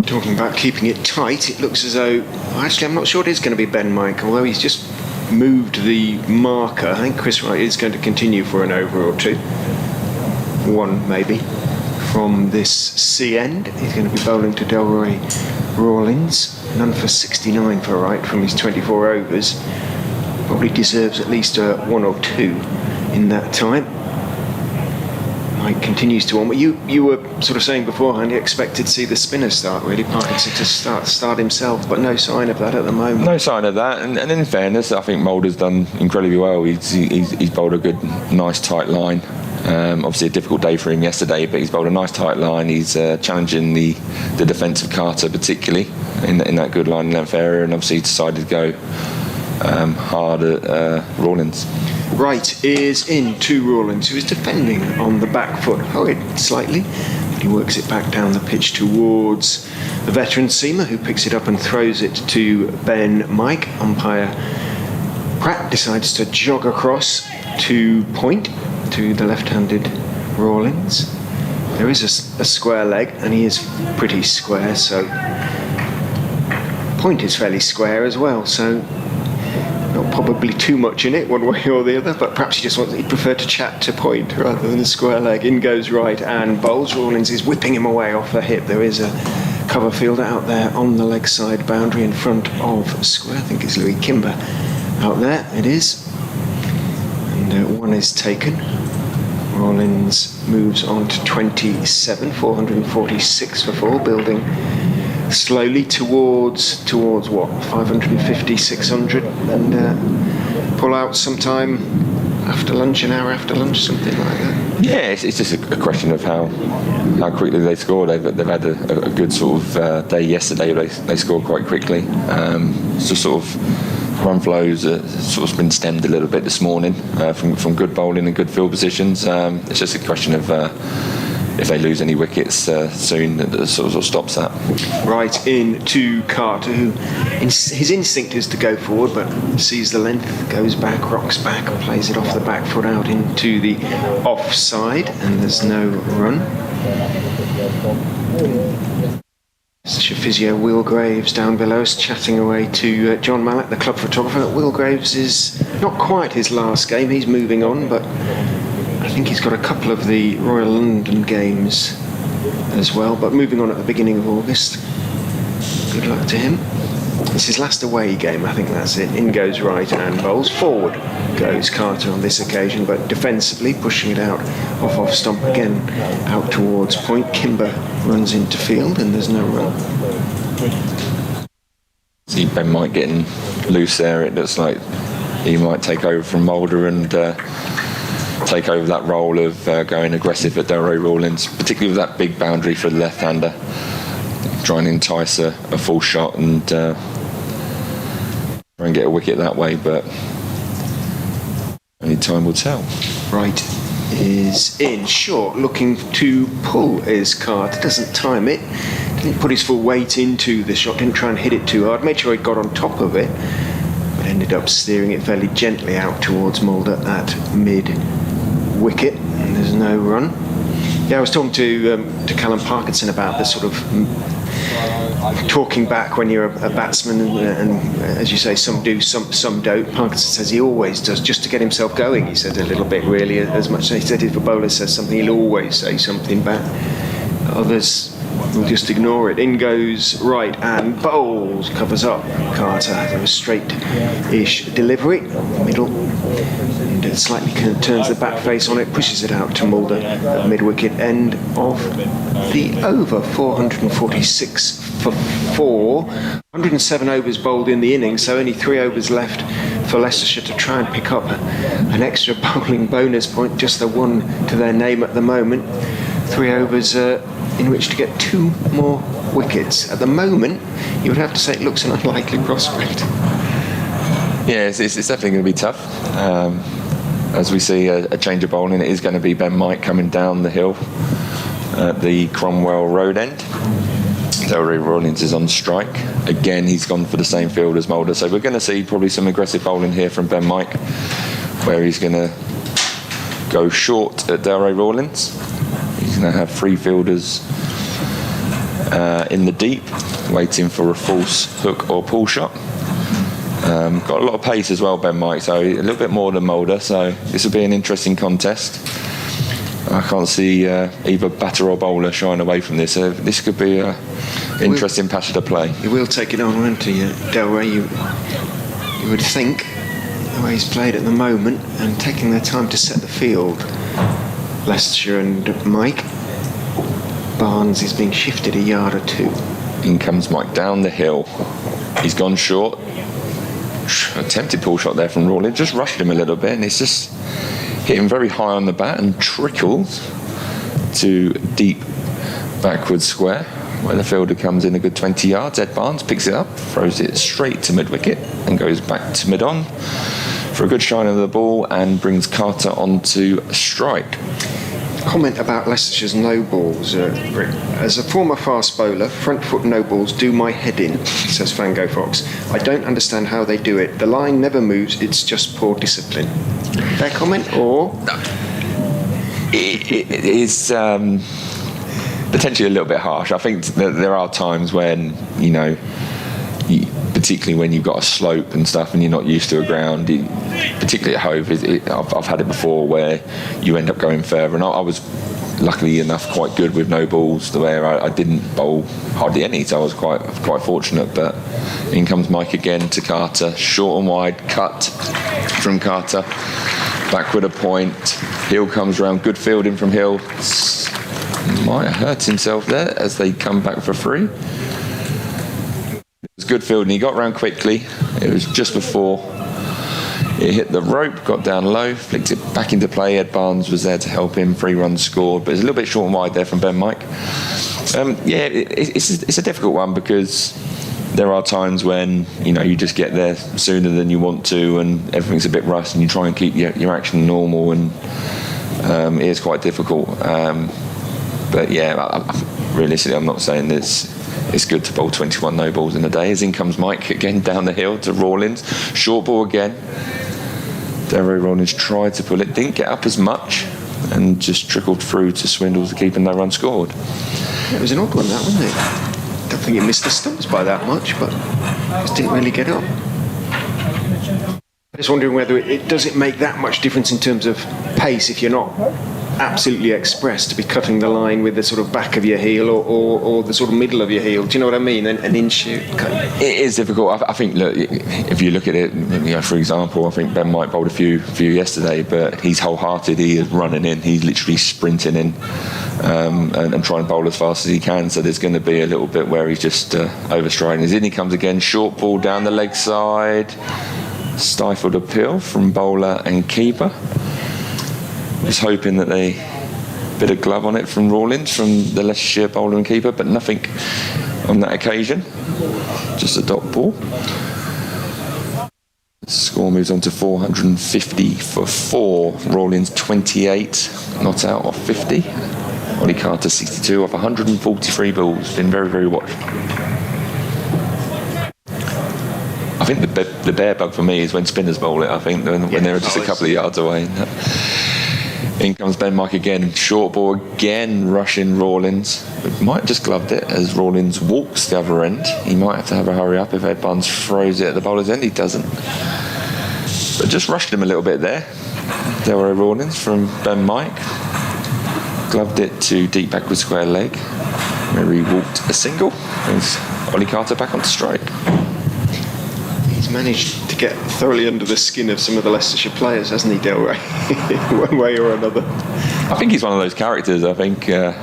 talking about keeping it tight, it looks as though, actually I'm not sure it is going to be Ben Mike, although he's just moved the marker. I think Chris Wright is going to continue for an over or two. 1 maybe. from this C end. He's going to be bowling to Delroy Rawlins. None for 69 for right from his 24 overs. Probably deserves at least a 1 or 2 in that time. Mike continues to on. But you were sort of saying beforehand you expected to see the spinner start, really, Parkinson to start himself, but no sign of that at the moment. No sign of that, and in fairness, I think Mulder's done incredibly well. He's bowled a good, nice tight line. Obviously a difficult day for him yesterday, but he's bowled a nice tight line. He's challenging the defensive Carter particularly in that good line length area, and obviously he decided to go hard at Rawlins. Right is in to Rawlins, who is defending on the back foot, hurried slightly. He works it back down the pitch towards the veteran seamer, who picks it up and throws it to Ben Mike. Umpire Pratt decides to jog across to point to the left-handed Rawlins. There is a square leg, and he is pretty square, so point is fairly square as well, so not probably too much in it one way or the other, but perhaps he'd prefer to chat to point rather than the square leg. In goes right and bowls. Rawlins is whipping him away off the hip. There is a cover fielder out there on the leg side boundary in front of square. I think it's Louis Kimber out there. It is. And one is taken. Rawlins moves on to 27, 446 for 4, building slowly towards what, 550, 600, and pull out sometime after lunch, an hour after lunch, something like that. Yeah, it's just a question of how quickly they score. They've had a good sort of day yesterday. They scored quite quickly. So sort of run flows sort of been stemmed a little bit this morning from good bowling and good field positions. It's just a question of if they lose any wickets soon, that sort of stops that. Right in to Carter, who his instinct is to go forward, but sees the length, goes back, rocks back, and plays it off the back foot out into the offside, and there's no run. Physio Will Graves down below us chatting away to John Mallett, the club photographer. Will Graves is not quite his last game, he's moving on, but I think he's got a couple of the Royal London games as well, but moving on at the beginning of August. Good luck to him. It's his last away game, I think that's it. In goes right and bowls. Forward goes Carter on this occasion, but defensively pushing it out off stump again, out towards point. Kimber runs into field and there's no run. See Ben Mike getting loose there. It looks like he might take over from Mulder and take over that role of going aggressive at Delroy Rawlins, particularly with that big boundary for the left-hander, trying to entice a full shot and try and get a wicket that way, but only time will tell. Right is in. Short, looking to pull is Carter, doesn't time it, didn't put his full weight into the shot, didn't try and hit it too hard, made sure he got on top of it, but ended up steering it fairly gently out towards Mulder at mid wicket, and there's no run. Yeah, I was talking to Callum Parkinson about the sort of talking back when you're a batsman, and as you say, some do, some don't. Parkinson says he always does, just to get himself going. He said a little bit, really, as much as he said if a bowler says something, he'll always say something back. Others will just ignore it. In goes right and bowls, covers up Carter. There was straight-ish delivery, middle, and it slightly turns the back face on it, pushes it out to Mulder at mid-wicket. End of the over. 446 for 4. 107 overs bowled in the innings, so only 3 overs left for Leicestershire to try and pick up an extra bowling bonus point, just the one to their name at the moment. 3 overs in which to get 2 more wickets. At the moment, you would have to say it looks an unlikely prospect. Yeah, it's definitely going to be tough. As we see a change of bowling, it is going to be Ben Mike coming down the hill at the Cromwell Road end. Delroy Rawlins is on strike. Again, he's gone for the same field as Mulder, so we're going to see probably some aggressive bowling here from Ben Mike, where he's going to go short at Delroy Rawlins. He's going to have 3 fielders in the deep, waiting for a false hook or pull shot. Got a lot of pace as well, Ben Mike, so a little bit more than Mulder, so this will be an interesting contest. I can't see either batter or bowler shying away from this. This could be an interesting passage to play. He will take it on, won't he, Delray? You would think, the way he's played at the moment, and taking their time to set the field. Leicestershire and Mike. Barnes is being shifted a yard or two. In comes Mike down the hill. He's gone short. Attempted pull shot there from Rawlins. Just rushed him a little bit, and it's just hit him very high on the bat and trickles to deep backward square, where the fielder comes in a good 20 yards. Ed Barnes picks it up, throws it straight to mid-wicket and goes back to mid-on for a good shine of the ball and brings Carter onto strike. Comment about Leicestershire's no balls, Rick. As a former fast bowler, front foot no balls do my head in, says Fango Fox. I don't understand how they do it. The line never moves, it's just poor discipline. Fair comment, or? It is potentially a little bit harsh. I think that there are times when, particularly when you've got a slope and stuff and you're not used to a ground, particularly at Hove, I've had it before where you end up going further, and I was luckily enough quite good with no balls, the way I didn't bowl hardly any, so I was quite fortunate. But in comes Mike again to Carter, short and wide, cut from Carter, backward a point, Hill comes round, good fielding from Hill, might have hurt himself there as they come back for free. It was good fielding, he got round quickly, it was just before it hit the rope, got down low, flicked it back into play. Ed Barnes was there to help him, 3 runs scored, but it's a little bit short and wide there from Ben Mike. It's a difficult one because there are times when you just get there sooner than you want to and everything's a bit rushed and you try and keep your action normal, and it is quite difficult. But realistically, I'm not saying this. It's good to bowl 21 no balls in a day. As in comes Mike again down the hill to Rawlins. Short ball again. Delray Rawlins tried to pull it, didn't get up as much, and just trickled through to Swindles to keep, and no run scored. It was an odd one, that, wasn't it? I don't think it missed the stumps by that much, but just didn't really get up. I was wondering whether does it make that much difference in terms of pace if you're not absolutely express to be cutting the line with the sort of back of your heel or the sort of middle of your heel. Do you know what I mean? An in-shoot. It is difficult. I think, look, if you look at it, for example, I think Ben Mike bowled a few yesterday, but he's wholehearted. He is running in. He's literally sprinting in and trying to bowl as fast as he can. So there's going to be a little bit where he's just overstriding. As in he comes again, short ball down the leg side. Stifled appeal from bowler and keeper. Was hoping that they bit of glove on it from Rawlins, from the Leicestershire bowler and keeper, but nothing on that occasion. Just a dot ball. The score moves on to 450 for 4. Rawlins 28, not out off 50. Ollie Carter 62 off 143 balls. Been very, very watched. I think the bear bug for me is when spinners bowl it. I think when they're just a couple of yards away. In comes Ben Mike again, short ball again, rushing Rawlins. Might have just gloved it as Rawlins walks the other end. He might have to have a hurry up if Ed Barnes throws it at the bowler's end. He doesn't. But just rushed him a little bit there. Delray Rawlins from Ben Mike. Gloved it to deep backward square leg, where he walked a single. Brings Ollie Carter back onto strike. He's managed to get thoroughly under the skin of some of the Leicestershire players, hasn't he, Delray? One way or another. I think he's one of those characters. I think, I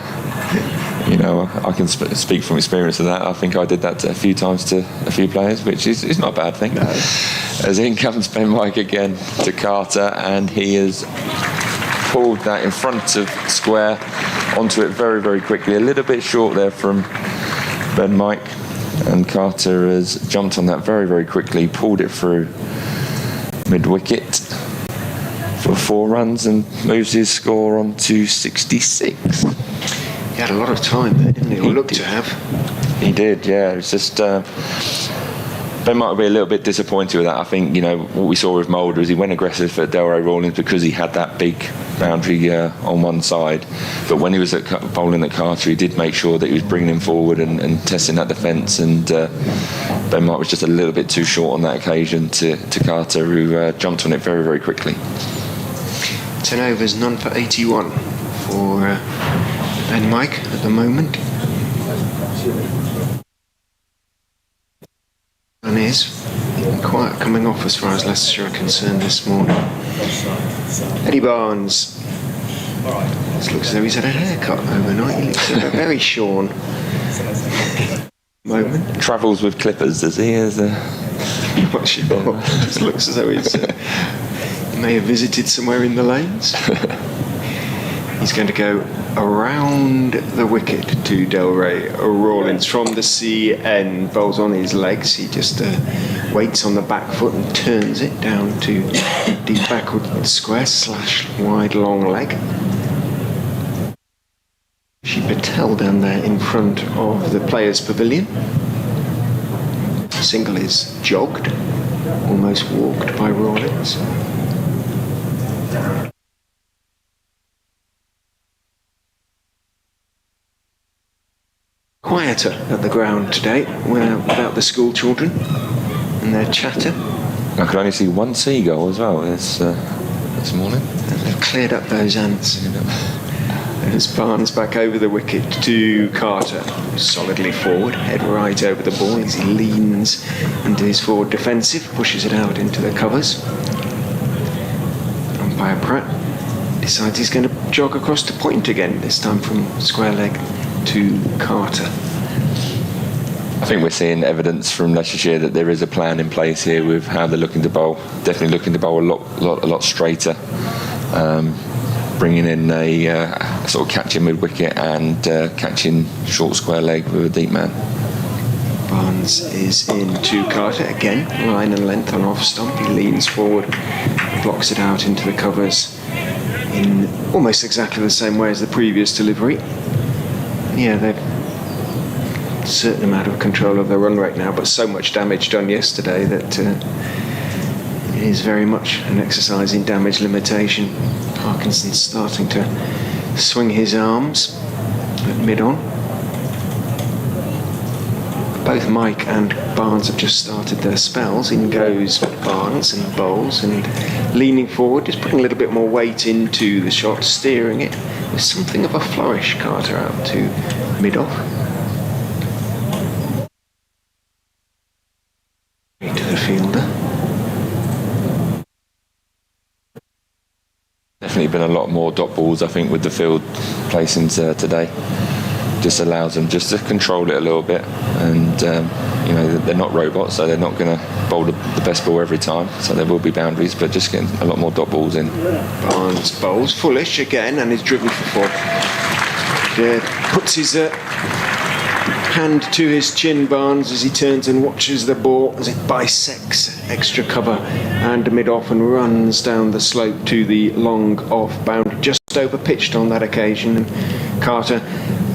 can speak from experience of that. I think I did that a few times to a few players, which is not a bad thing. No. As in comes Ben Mike again to Carter, and he has pulled that in front of square onto it very, very quickly. A little bit short there from Ben Mike. And Carter has jumped on that very, very quickly, pulled it through mid-wicket for 4 runs and moves his score on to 66. He had a lot of time there, didn't he? Or looked to have. He did, yeah. It's just Ben might be a little bit disappointed with that. I think, what we saw with Mulder is he went aggressive at Delray Rawlins because he had that big boundary on one side. But when he was bowling at Carter, he did make sure that he was bringing him forward and testing that defence. And Ben Mike was just a little bit too short on that occasion to Carter, who jumped on it very, very quickly. 10 overs, none for 81 for for Ben Mike at the moment. And is quiet coming off as far as Leicestershire are concerned this morning. Eddie Barnes. This looks as though he's had a haircut overnight. He looks very shorn. Moment. Travels with clippers, does he? I'm not sure. Just looks as though he's he may have visited somewhere in the lanes. He's going to go around the wicket to Delray Rawlins from the C end, bowls on his legs. He just waits on the back foot and turns it down to deep backward square / wide long leg. Patel down there in front of the Players' Pavilion. Single is jogged, almost walked by Rawlins. Quieter at the ground today, without the school children and their chatter. I could only see one seagull as well this morning. And they've cleared up those ants. As Barnes back over the wicket to Carter, solidly forward, head right over the ball as he leans into his forward defensive, pushes it out into the covers. Umpire Pratt decides he's going to jog across to point again, this time from square leg to Carter. I think we're seeing evidence from Leicestershire that there is a plan in place here with how they're looking to bowl. Definitely looking to bowl a lot straighter. Bringing in a sort of catching mid-wicket and catching short square leg with a deep man. Barnes is in to Carter again, line and length on off stump. He leans forward, blocks it out into the covers in almost exactly the same way as the previous delivery. Yeah, they've a certain amount of control of their run rate now, but so much damage done yesterday that it is very much an exercise in damage limitation. Parkinson's starting to swing his arms at mid-on. Both Mike and Barnes have just started their spells. In goes Barnes and bowls, and leaning forward, just putting a little bit more weight into the shot, steering it with something of a flourish. Carter out to mid-off. To the fielder. Definitely been a lot more dot balls, I think, with the field placings today. Just allows them just to control it a little bit, and they're not robots, so they're not going to bowl the best ball every time. So there will be boundaries, but just getting a lot more dot balls in. Barnes bowls fullish again and is driven for four. Puts his hand to his chin, Barnes, as he turns and watches the ball as it bisects extra cover and mid-off and runs down the slope to the long off boundary, just over pitched on that occasion. And Carter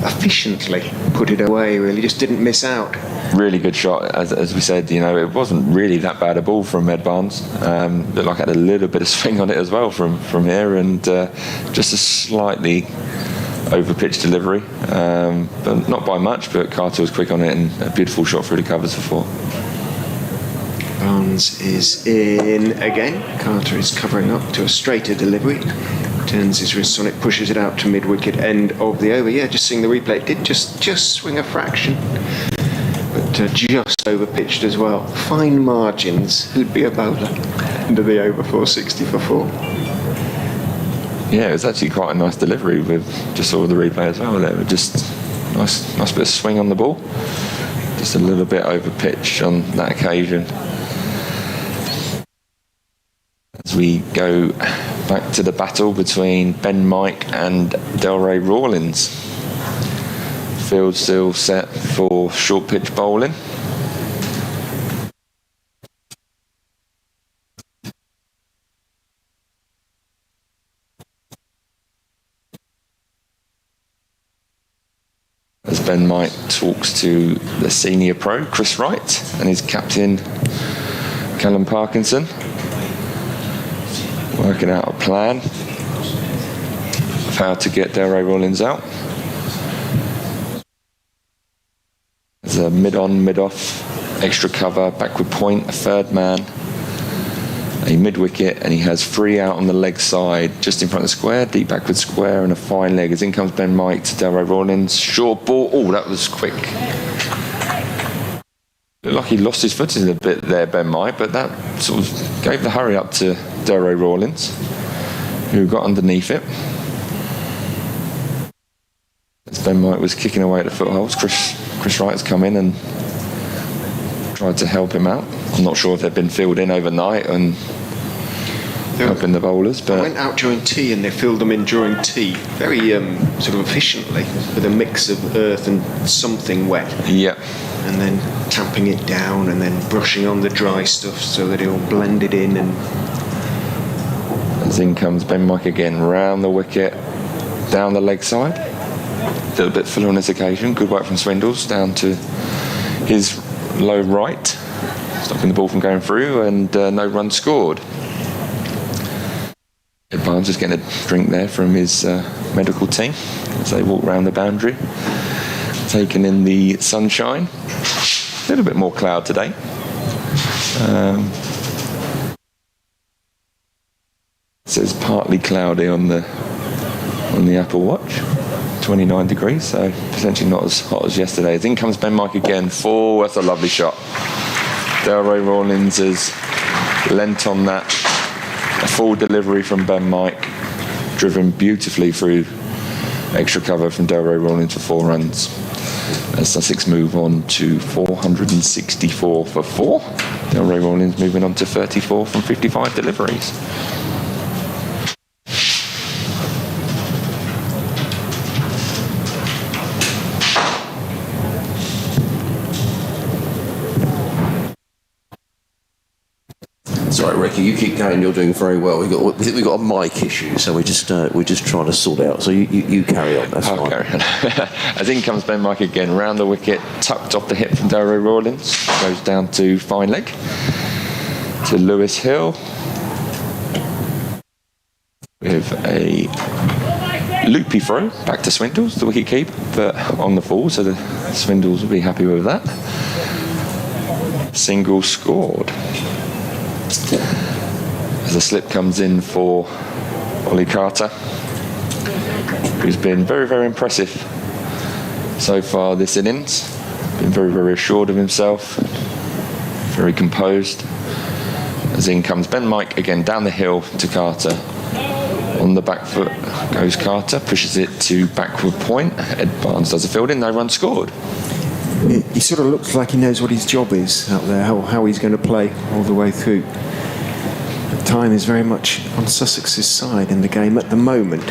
efficiently put it away, really, just didn't miss out. Really good shot, as we said. It wasn't really that bad a ball from Ed Barnes. Looked like it had a little bit of swing on it as well from here, and just a slightly over pitch delivery, but not by much. But Carter was quick on it, and a beautiful shot through the covers for 4. Barnes is in again. Carter is covering up to a straighter delivery. Turns his wrists on it, pushes it out to mid-wicket, end of the over. Yeah, just seeing the replay, it did just swing a fraction, but just over pitched as well. Fine margins. Who'd be a bowler? End of the over, 460 for 4. Yeah, it was actually quite a nice delivery. With just saw the replay as well. There, just nice bit of swing on the ball. Just a little bit over pitch on that occasion. As we go back to the battle between Ben Mike and Delray Rawlins. Field still set for short pitch bowling. As Ben Mike talks to the senior pro, Chris Wright, and his captain, Callum Parkinson, working out a plan of how to get Delray Rawlins out. There's a mid-on, mid-off, extra cover, backward point, a third man, a mid-wicket, and he has 3 out on the leg side, just in front of the square, deep backward square, and a fine leg. As in comes Ben Mike to Delroy Rawlins. Short ball. Oh, that was quick. Looked like he lost his footing a bit there, Ben Mike, but that sort of gave the hurry up to Delroy Rawlins, who got underneath it. As Ben Mike was kicking away at the footholds, Chris Wright has come in and tried to help him out. I'm not sure if they've been filled in overnight and helping the bowlers, but they went out during tea and they filled them in during tea very sort of efficiently with a mix of earth and something wet. Yeah. And then tamping it down and then brushing on the dry stuff so that it all blended in. And as in comes Ben Mike again, round the wicket, down the leg side. A little bit fuller on this occasion. Good work from Swindles down to his low right, stopping the ball from going through, and no run scored. Ed Barnes is getting a drink there from his medical team as they walk round the boundary, taking in the sunshine. A little bit more cloud today. It says partly cloudy on the Apple Watch. 29 degrees, so potentially not as hot as yesterday. As in comes Ben Mike again. That's a lovely shot. Delroy Rawlins has lent on that. A full delivery from Ben Mike, driven beautifully through extra cover from Delroy Rawlins for 4 runs. As Sussex move on to 464 for 4. Delroy Rawlins moving on to 34 from 55 deliveries. Sorry, Ricky, you keep going. You're doing very well. We got a mic issue, so we're just trying to sort it out. So you carry on. That's fine. Carry on. As in comes Ben Mike again, round the wicket, tucked off the hip from Delroy Rawlins, goes down to fine leg to Lewis Hill with a loopy throw back to Swindles, the wicket keeper, but on the fall, so the Swindles will be happy with that. Single scored. As a slip comes in for Ollie Carter, who's been very, very impressive so far this innings. Been very, very assured of himself, very composed. As in comes Ben Mike again down the hill to Carter. On the back foot goes Carter, pushes it to backward point. Ed Barnes does a fielding, no run scored. he sort of looks like he knows what his job is out there, how he's going to play all the way through. The time is very much on Sussex's side in the game at the moment.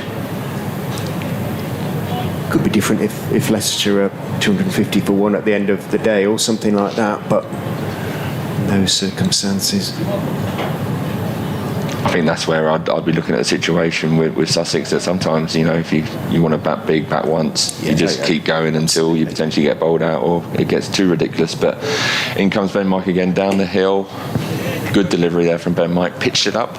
Could be different if Leicestershire are 250 for 1 at the end of the day or something like that, but in those circumstances, I think that's where I'd be looking at a situation with Sussex, that sometimes, if you want to bat big, bat once, you just keep going until you potentially get bowled out or it gets too ridiculous. But in comes Ben Mike again down the hill. Good delivery there from Ben Mike, pitched it up,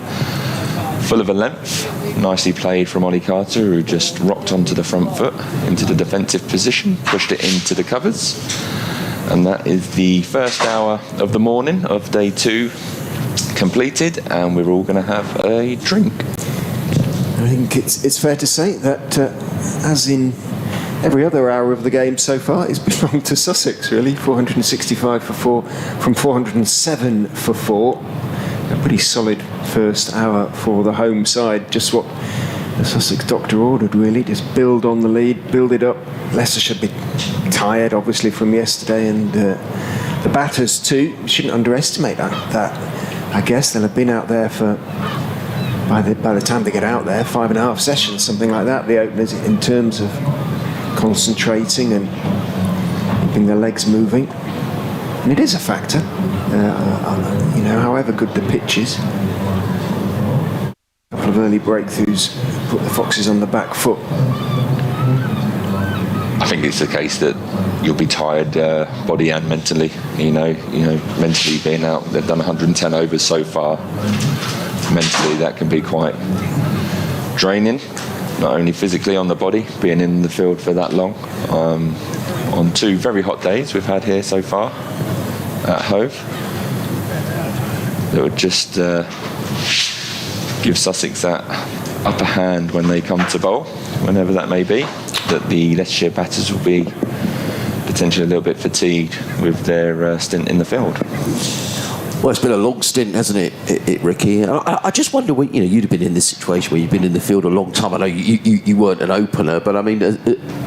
full of a length, nicely played from Ollie Carter, who just rocked onto the front foot into the defensive position, pushed it into the covers. And that is the first hour of the morning of day 2 completed, and we're all going to have a drink. I think it's fair to say that, as in every other hour of the game so far, it's belonged to Sussex, really. 465 for 4 from 407 for 4. A pretty solid first hour for the home side. Just what the Sussex doctor ordered, really. Just build on the lead, build it up. Leicester should be tired, obviously, from yesterday, and the batters too. You shouldn't underestimate that. I guess they'll have been out there for, by the time they get out there, 5.5 sessions, something like that, the openers, in terms of concentrating and keeping their legs moving. And it is a factor, however good the pitch is. A couple of early breakthroughs put the Foxes on the back foot. I think it's the case that you'll be tired, body and mentally. Mentally being out, they've done 110 overs so far. Mentally, that can be quite draining. Not only physically on the body, being in the field for that long. On 2 very hot days we've had here so far at Hove, that would just give Sussex that upper hand when they come to bowl, whenever that may be, that the Leicestershire batters will be potentially a little bit fatigued with their stint in the field. Well, it's been a long stint, hasn't it, Ricky? I just wonder, you'd have been in this situation where you've been in the field a long time. I know you weren't an opener, but I mean,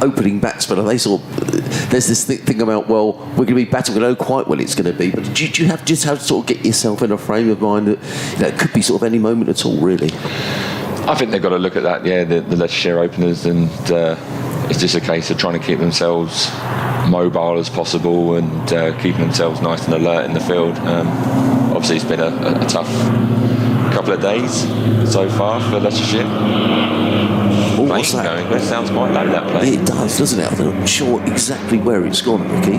opening batsmen, are they sort of, there's this thing about, well, we're going to be batting, we don't know quite when it's going to be, but do you have to sort of get yourself in a frame of mind that it could be sort of any moment at all, really? I think they've got to look at that, the Leicestershire openers, and it's just a case of trying to keep themselves mobile as possible and keeping themselves nice and alert in the field. Obviously, it's been a tough couple of days so far for Leicestershire. Oh, what's that? Going. It sounds quite low, that plane. It does, doesn't it? I'm not sure exactly where it's gone, Ricky.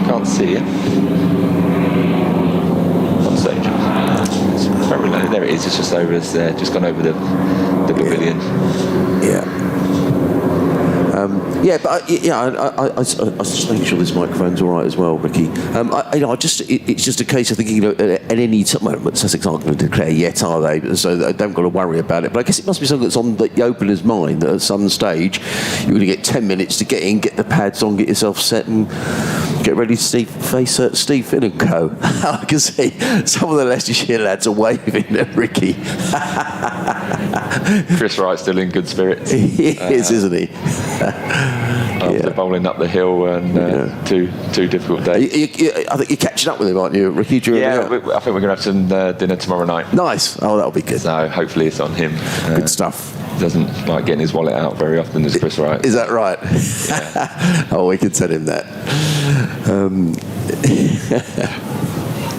Can't see it. One stage. It's very low. There it is. It's just over us there. Just gone over the pavilion. Yeah. But I was just making sure this microphone's all right as well, Ricky. It's just a case of thinking, at any time, well, Sussex aren't going to declare yet, are they? So they haven't got to worry about it. But I guess it must be something that's on the opener's mind, that at some stage you're going to get 10 minutes to get in, get the pads on, get yourself set, and get ready to face Steve Finn and co. I can see some of the Leicestershire lads are waving at Ricky. Chris Wright's still in good spirits. He is, isn't he? After bowling up the hill and two difficult days. I think you're catching up with him, aren't you, Ricky? I think we're going to have some dinner tomorrow night. Nice. Oh, that'll be good. So hopefully it's on him. Good stuff. Doesn't like getting his wallet out very often as Chris Wright. Is that right? Yeah. Oh, we can tell him that.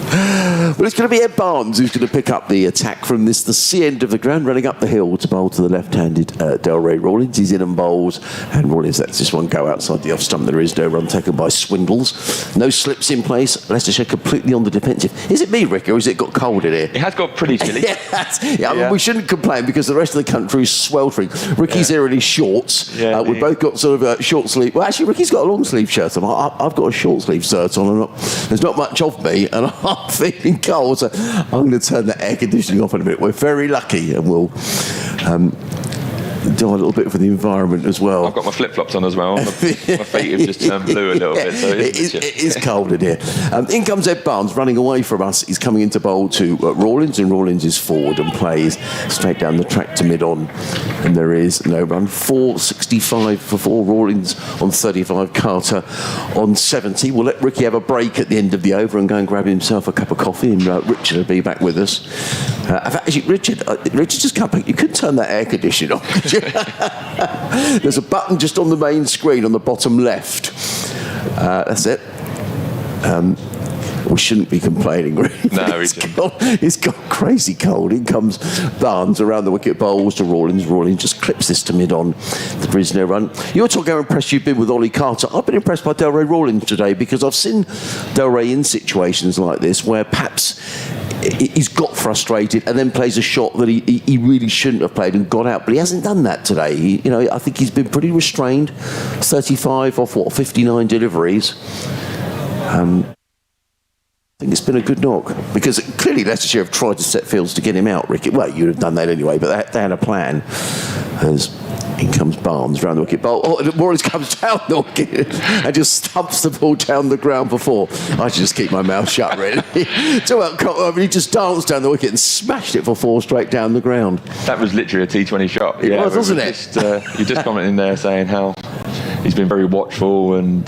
Well, it's going to be Ed Barnes who's going to pick up the attack from the C end of the ground, running up the hill to bowl to the left-handed Delray Rawlins. He's in and bowls, and Rawlins lets this one go outside the off stump. There is no run taken by Swindles. No slips in place. Leicestershire completely on the defensive. Is it me, Rick, or has it got cold in here? It has got pretty chilly. I mean, we shouldn't complain because the rest of the country is sweltering. Ricky's here in his shorts. We've both got sort of a short sleeve. Well, actually, Ricky's got a long sleeve shirt on. I've got a short sleeve shirt on. There's not much of me, and I'm feeling cold, so I'm going to turn the air conditioning off in a bit. We're very lucky, and we'll do a little bit for the environment as well. I've got my flip-flops on as well. My feet have just turned blue a little bit. So it is cold in here. In comes Ed Barnes, running away from us. He's coming into bowl to Rawlins, and Rawlins is forward and plays straight down the track to mid-on. And there is no run. 465 for 4. Rawlins on 35. Carter on 70. We'll let Ricky have a break at the end of the over and go and grab himself a cup of coffee, and Richard will be back with us. Actually, Richard just come back. You could turn that air conditioner on, could you? There's a button just on the main screen on the bottom left. That's it. We shouldn't be complaining, really. No, it's got crazy cold. In comes Barnes around the wicket, bowls to Rawlins. Rawlins just clips this to mid-on. There is no run. You're talking how impressed you've been with Ollie Carter. I've been impressed by Delray Rawlins today because I've seen Delray in situations like this where perhaps he's got frustrated and then plays a shot that he really shouldn't have played and got out, but he hasn't done that today. I think he's been pretty restrained. 35 off 59 deliveries. I think it's been a good knock because clearly Leicestershire have tried to set fields to get him out, Ricky. Well, you'd have done that anyway, but they had a plan. As in comes Barnes round the wicket. Rawlins comes down the wicket and just stumps the ball down the ground for 4. I should just keep my mouth shut, really. He just danced down the wicket and smashed it for 4 straight down the ground. That was literally a T20 shot. It was, wasn't it? You're just commenting there saying how he's been very watchful and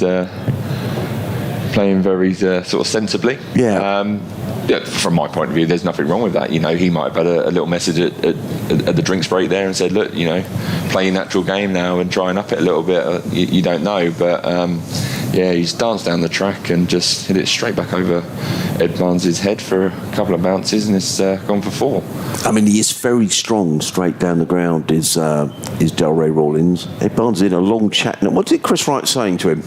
playing very sort of sensibly. From my point of view, there's nothing wrong with that. He might have had a little message at the drinks break there and said, look, play your natural game now and try and up it a little bit. You don't know, but he's danced down the track and just hit it straight back over Ed Barnes' head for a couple of bounces, and it's gone for 4. I mean, he is very strong straight down the ground, is Delray Rawlins. Ed Barnes in a long chat. What did Chris Wright saying to him?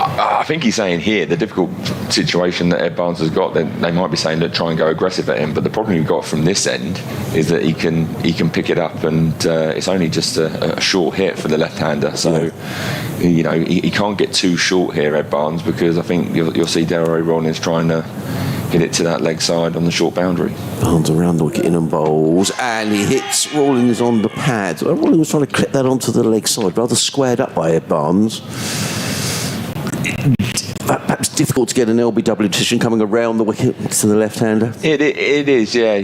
I think he's saying here the difficult situation that Ed Barnes has got. They might be saying that try and go aggressive at him, but the problem you've got from this end is that he can pick it up, and it's only just a short hit for the left-hander. So he can't get too short here, Ed Barnes, because I think you'll see Delray Rawlins trying to hit it to that leg side on the short boundary. Barnes around the wicket in and bowls, and he hits Rawlings on the pad. Rawlings was trying to clip that onto the leg side, rather squared up by Ed Barnes. Perhaps difficult to get an LBW decision coming around the wicket to the left-hander. It is, yeah.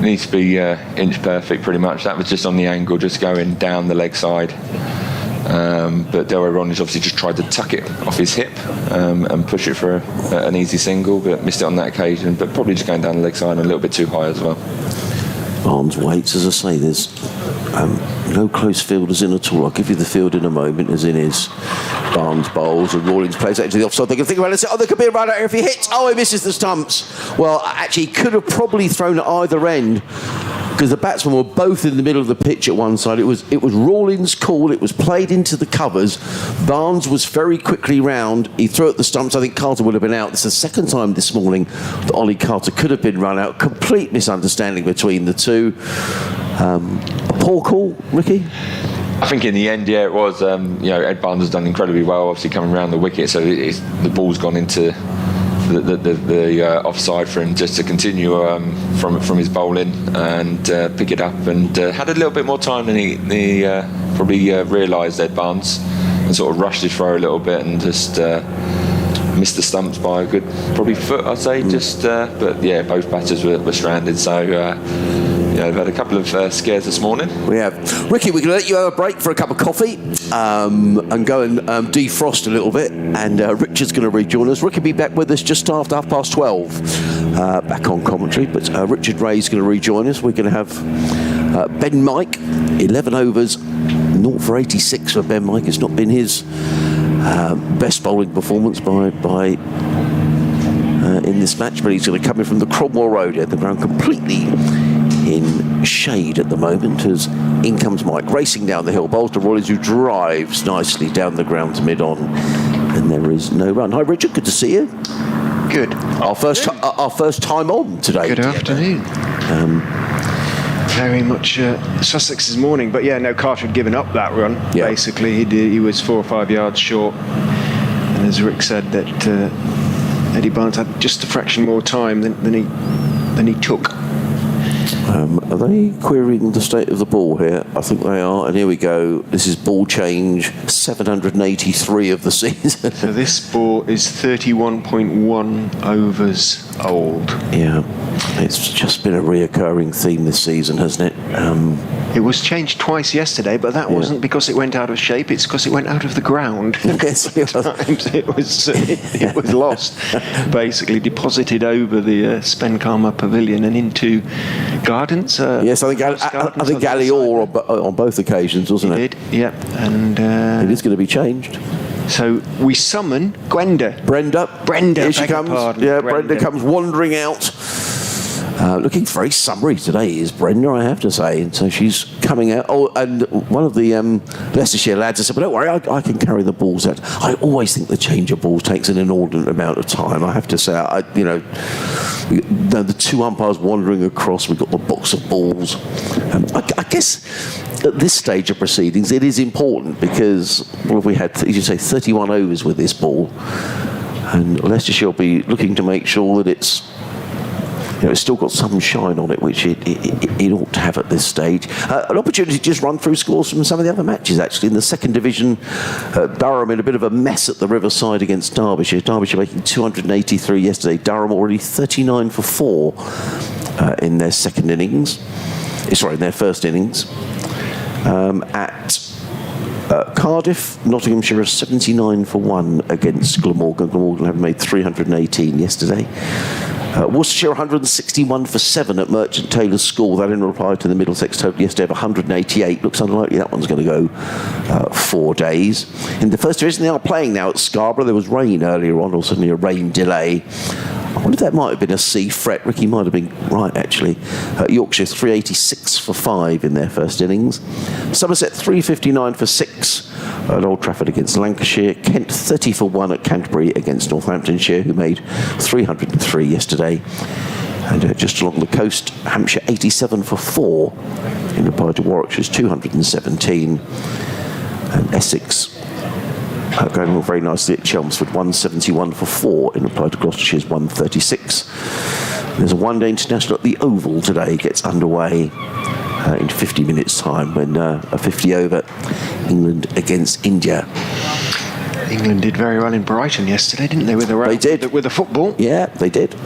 Needs to be inch perfect pretty much. That was just on the angle, just going down the leg side. But Delroy Rawlings obviously just tried to tuck it off his hip and push it for an easy single, but missed it on that occasion. But probably just going down the leg side and a little bit too high as well. Barnes waits, as I say, there's no close fielders in at all. I'll give you the field in a moment, as in is Barnes bowls and Rawlings plays out to the offside. They can think about it. Oh, there could be a run out here if he hits. Oh, he misses the stumps. Well, actually, he could have probably thrown at either end, because the batsmen were both in the middle of the pitch at one side. It was Rawlings' call. It was played into the covers. Barnes was very quickly round. He threw at the stumps. I think Carter would have been out. It's the second time this morning that Ollie Carter could have been run out. Complete misunderstanding between the two. A poor call, Ricky? I think in the end, yeah, it was. Ed Barnes has done incredibly well, obviously coming around the wicket, so the ball's gone into the offside for him just to continue from his bowling and pick it up, and had a little bit more time than he probably realised, Ed Barnes, and sort of rushed his throw a little bit and just missed the stumps by a good probably foot, I'd say. But yeah, both batters were stranded, so we've had a couple of scares this morning. We have. Ricky, we're going to let you have a break for a cup of coffee and go and defrost a little bit, and Richard's going to rejoin us. Ricky will be back with us just after 12:30 back on commentary, but Richard Ray's going to rejoin us. We're going to have Ben Mike, 11 overs, 0 for 86 for Ben Mike. It's not been his best bowling performance by in this match, but he's going to come in from the Cromwell Road at the ground, completely in shade at the moment, as in comes Mike racing down the hill. Bowls to Rawlings, who drives nicely down the ground to mid-on, and there is no run. Hi Richard, good to see you. Good. Our first time on today. Good afternoon. Very much Sussex's morning, but yeah, no, Carter had given up that run. Yeah. Basically, he was 4 or 5 yards short, and as Rick said, that Eddie Barnes had just a fraction more time than he took. Are they querying the state of the ball here? I think they are, and here we go. This is ball change 783 of the season. So this ball is 31.1 overs old. Yeah, it's just been a reoccurring theme this season, hasn't it? It was changed twice yesterday, but that wasn't because it went out of shape, it's because it went out of the ground. Yes, it was. Times it was lost, basically deposited over the Spenkarma Pavilion and into Gardens. Yes, I think Ali Orr on both occasions, wasn't it? He did, yeah. And it is going to be changed. So we summon Brenda. Here she comes. Brenda comes wandering out. Looking very summery today is Brenda, I have to say. And so she's coming out. Oh, and one of the Leicestershire lads said, "But don't worry, I can carry the balls out." I always think the change of balls takes an inordinate amount of time. I have to say, the two umpires wandering across. We've got the box of balls. I guess at this stage of proceedings, it is important because we had, as you say, 31 overs with this ball, and Leicestershire will be looking to make sure that it's still got some shine on it, which it ought to have at this stage. An opportunity to just run through scores from some of the other matches, actually. In the second division, Durham in a bit of a mess at the Riverside against Derbyshire. Derbyshire making 283 yesterday. Durham already 39 for 4 in their second innings. In their first innings. At Cardiff, Nottinghamshire are 79 for 1 against Glamorgan. Glamorgan have made 318 yesterday. Worcestershire 161 for 7 at Merchant Taylor's School. That in reply to the Middlesex total yesterday of 188. Looks unlikely that one's going to go 4 days. In the first division, they are playing now at Scarborough. There was rain earlier on, or suddenly a rain delay. I wonder if that might have been a C fret. Ricky might have been right, actually. Yorkshire 386 for 5 in their first innings. Somerset 359 for 6 at Old Trafford against Lancashire. Kent 30 for 1 at Canterbury against Northamptonshire, who made 303 yesterday. And just along the coast, Hampshire 87 for 4 in reply to Warwickshire's 217. And Essex Going on very nicely at Chelmsford, 171 for 4 in reply to Gloucestershire's 136. There's a one-day international at the Oval today, gets underway in 50 minutes' time when a 50 over England against India. England did very well in Brighton yesterday, didn't they? They did. With the football. Yeah, they did.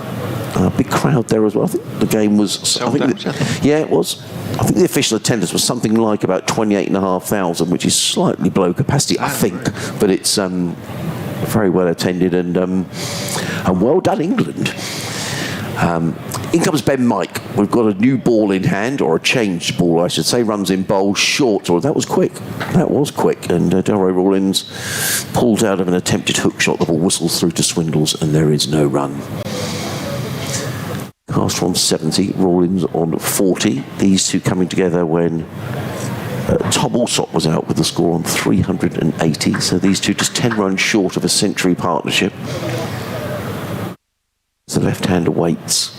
A big crowd there as well. I think the game was... Sold out, yeah, it was. I think the official attendance was something like about 28,500, which is slightly below capacity, I think. But it's very well attended and well done, England. In comes Ben Mike. We've got a new ball in hand, or a changed ball, I should say. Runs in bowl, short. Or that was quick. That was quick. And Delroy Rawlins pulled out of an attempted hook shot. The ball whistles through to Swindles, and there is no run. Cast on 70, Rawlins on 40. These two coming together when Tom Alsop was out with the score on 380. So these two just 10 runs short of a century partnership. The left-hander waits.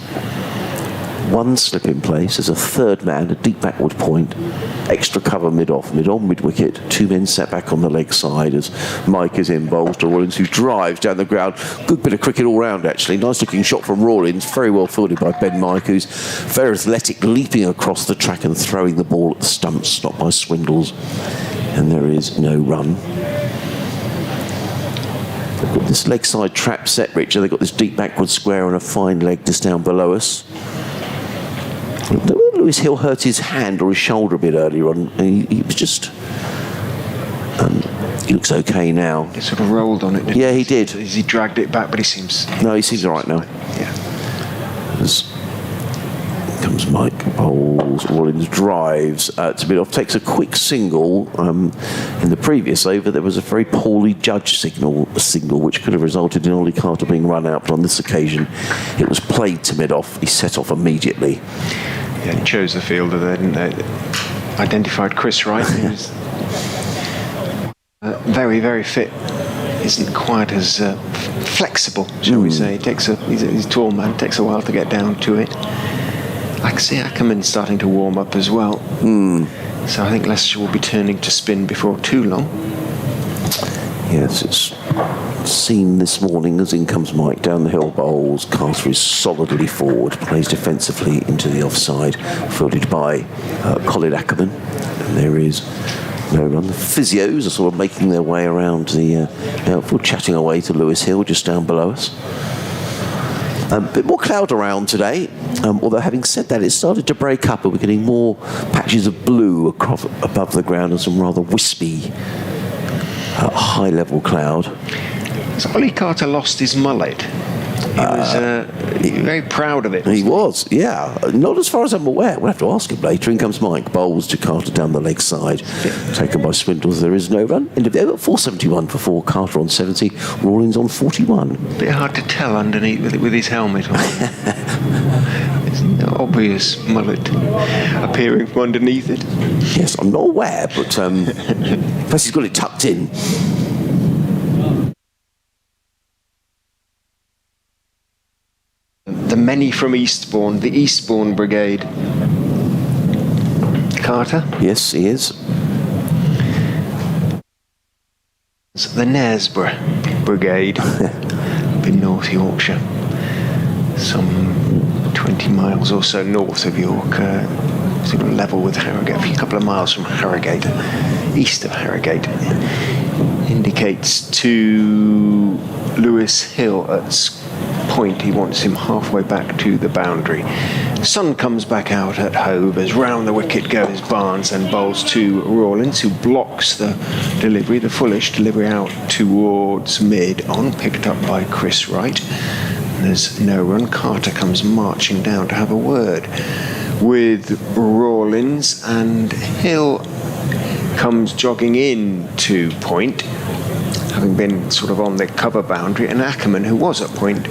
One slip in place. There's a third man, a deep backward point. Extra cover mid-off, mid-on, mid-wicket. 2 men sat back on the leg side as Mike is in bowls to Rawlins, who drives down the ground. Good bit of cricket all round, actually. Nice-looking shot from Rawlins. Very well fielded by Ben Mike, who's very athletic, leaping across the track and throwing the ball at the stumps, stopped by Swindles. And there is no run. They've got this leg side trap set, Richard. They've got this deep backward square and a fine leg just down below us. Lewis Hill hurt his hand or his shoulder a bit earlier on. He was just... he looks okay now. He sort of rolled on it, didn't he did. He dragged it back, but he seems... No, he seems all right now. Yeah. Comes Mike, bowls, Rawlins drives to mid-off, takes a quick single. In the previous over, there was a very poorly judged signal which could have resulted in Ollie Carter being run out, but on this occasion, it was played to mid-off. He set off immediately. Yeah, he chose the fielder there, didn't they? Identified Chris Wright. He was very, very fit. Isn't quite as flexible, shall we say. He's a tall man. Takes a while to get down to it. I can see Ackerman starting to warm up as well. So I think Leicestershire will be turning to spin before too long. Yes, it's seen this morning as in comes Mike down the hill bowls. Carter is solidly forward, plays defensively into the offside, fielded by Colin Ackerman. And there is no run. The physios are sort of making their way around the outfield, chatting away to Lewis Hill just down below us. A bit more cloud around today, although having said that, it started to break up and we're getting more patches of blue above the ground and some rather wispy high-level cloud. So Ollie Carter lost his mullet. He was very proud of it. He was, yeah. Not as far as I'm aware. We'll have to ask him later. In comes Mike. Bowls to Carter down the leg side. Taken by Swindles. There is no run. End of the over. 471 for 4. Carter on 70. Rawlins on 41. A bit hard to tell underneath with his helmet on. It's an obvious mullet appearing from underneath it. Yes, I'm not aware, but plus he's got it tucked in. The many from Eastbourne, the Eastbourne Brigade. Carter? Yes, he is. It's the Knaresborough Brigade up in North Yorkshire. Some 20 miles or so north of York, sort of level with Harrogate, a couple of miles from Harrogate, east of Harrogate. Indicates to Lewis Hill at point he wants him halfway back to the boundary. Sun comes back out at Hove as round the wicket goes Barnes and bowls to Rawlins, who blocks the delivery, the fullish delivery out towards mid on, picked up by Chris Wright. And there's no run. Carter comes marching down to have a word with Rawlins, and Hill comes jogging in to point, having been sort of on the cover boundary, and Ackerman, who was at point,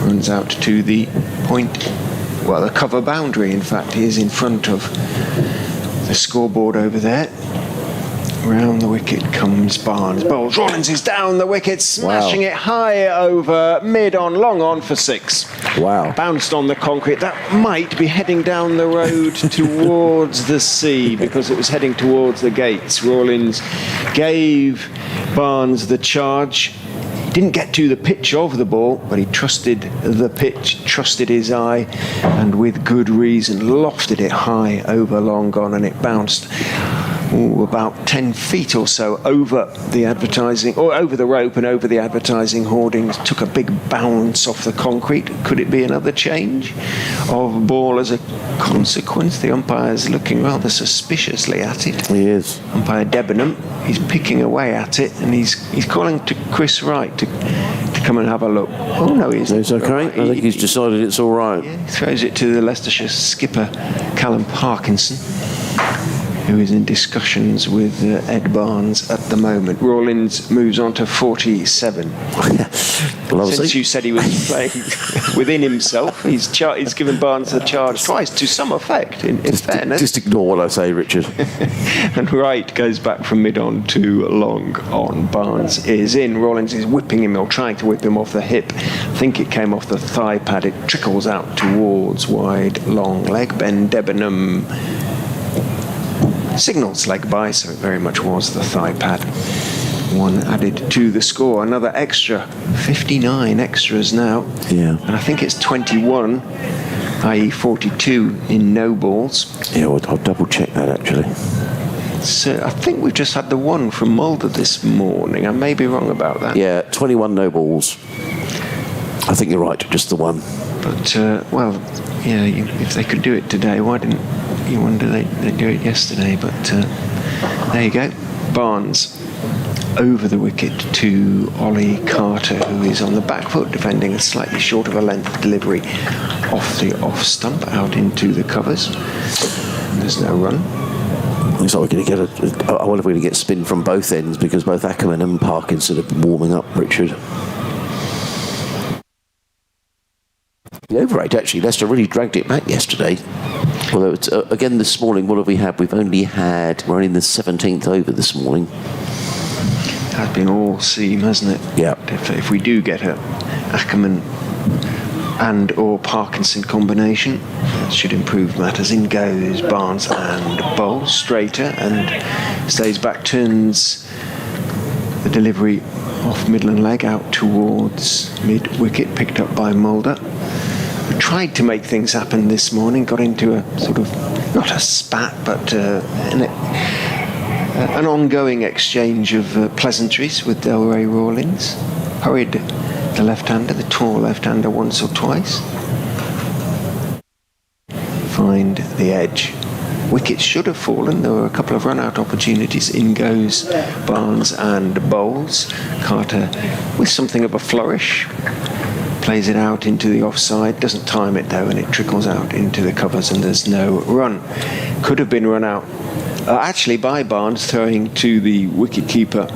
runs out to the point, well, the cover boundary, in fact. He is in front of the scoreboard over there. Round the wicket comes Barnes. Bowls. Rawlins is down the wicket, smashing it high over mid on, long on for 6. Wow. Bounced on the concrete. That might be heading down the road towards the sea because it was heading towards the gates. Rawlins gave Barnes the charge. Didn't get to the pitch of the ball, but he trusted the pitch, trusted his eye, and with good reason lofted it high over long on, and it bounced about 10 feet or so over the advertising, or over the rope and over the advertising hoardings. Took a big bounce off the concrete. Could it be another change of ball as a consequence? The umpire's looking rather suspiciously at it. He is. Umpire Debenham, he's picking away at it, and he's calling to Chris Wright to come and have a look. Oh no, he's okay. I think he's decided it's all right. Yeah, he throws it to the Leicestershire skipper, Callum Parkinson, who is in discussions with Ed Barnes at the moment. Rawlins moves on to 47. Since you said he was playing within himself, he's given Barnes the charge twice, to some effect, in fairness. Just ignore what I say, Richard. And Wright goes back from mid-on to long on. Barnes is in. Rawlins is whipping him, or trying to whip him off the hip. I think it came off the thigh pad. It trickles out towards wide long leg. Ben Debenham signals leg by, so it very much was the thigh pad. One added to the score. Another extra. 59 extras now. Yeah. And I think it's 21, i.e. 42 in no balls. Yeah, I'll double check that actually. So I think we've just had the one from Mulder this morning. I may be wrong about that. Yeah, 21 no balls. I think you're right, just the one. But, if they could do it today, why didn't you wonder they'd do it yesterday? But there you go. Barnes over the wicket to Ollie Carter, who is on the back foot, defending a slightly short of a length delivery off the off stump out into the covers. And there's no run. Looks like we're going to get I wonder if we're going to get spin from both ends, because both Ackerman and Parkinson have been warming up, Richard. The over rate, actually, Leicester really dragged it back yesterday. Although, it's, again, this morning, what have we had? We're only in the 17th over this morning. Has been all seam, hasn't it? Yeah. If we do get a Ackerman and or Parkinson combination, that should improve matters. In goes Barnes and bowls straighter and stays back, turns the delivery off Midland leg out towards mid wicket, picked up by Mulder. We tried to make things happen this morning, got into a sort of, not a spat, but an ongoing exchange of pleasantries with Delray Rawlins. Hurried the left-hander, the tall left-hander, once or twice. Find the edge. Wickets should have fallen. There were a couple of run-out opportunities. In goes Barnes and bowls. Carter with something of a flourish. Plays it out into the offside. Doesn't time it though, and it trickles out into the covers, and there's no run. Could have been run out actually by Barnes, throwing to the wicketkeeper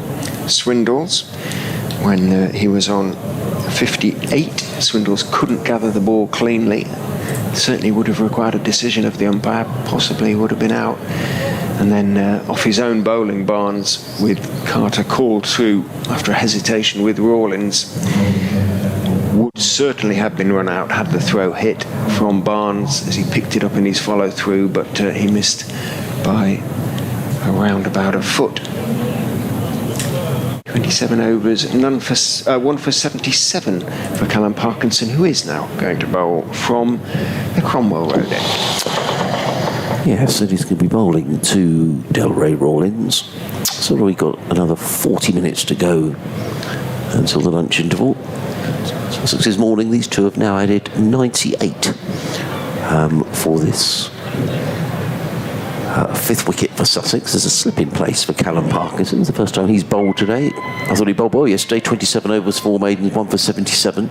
Swindles when he was on 58. Swindles couldn't gather the ball cleanly. Certainly would have required a decision of the umpire, possibly would have been out. And then off his own bowling, Barnes, with Carter called through after a hesitation with Rawlins, would certainly have been run out had the throw hit from Barnes as he picked it up in his follow through, but he missed by around about a foot. 27 overs, one for 77 for Callum Parkinson, who is now going to bowl from the Cromwell Road end. Yes, and he's going to be bowling to Delray Rawlins. So we've got another 40 minutes to go until the lunch interval. Sussex this morning, these two have now added 98 for this fifth wicket for Sussex. There's a slip in place for Callum Parkinson. It's the first time he's bowled today. I thought he bowled well yesterday. 27 overs, 4 maidens, 1 for 77.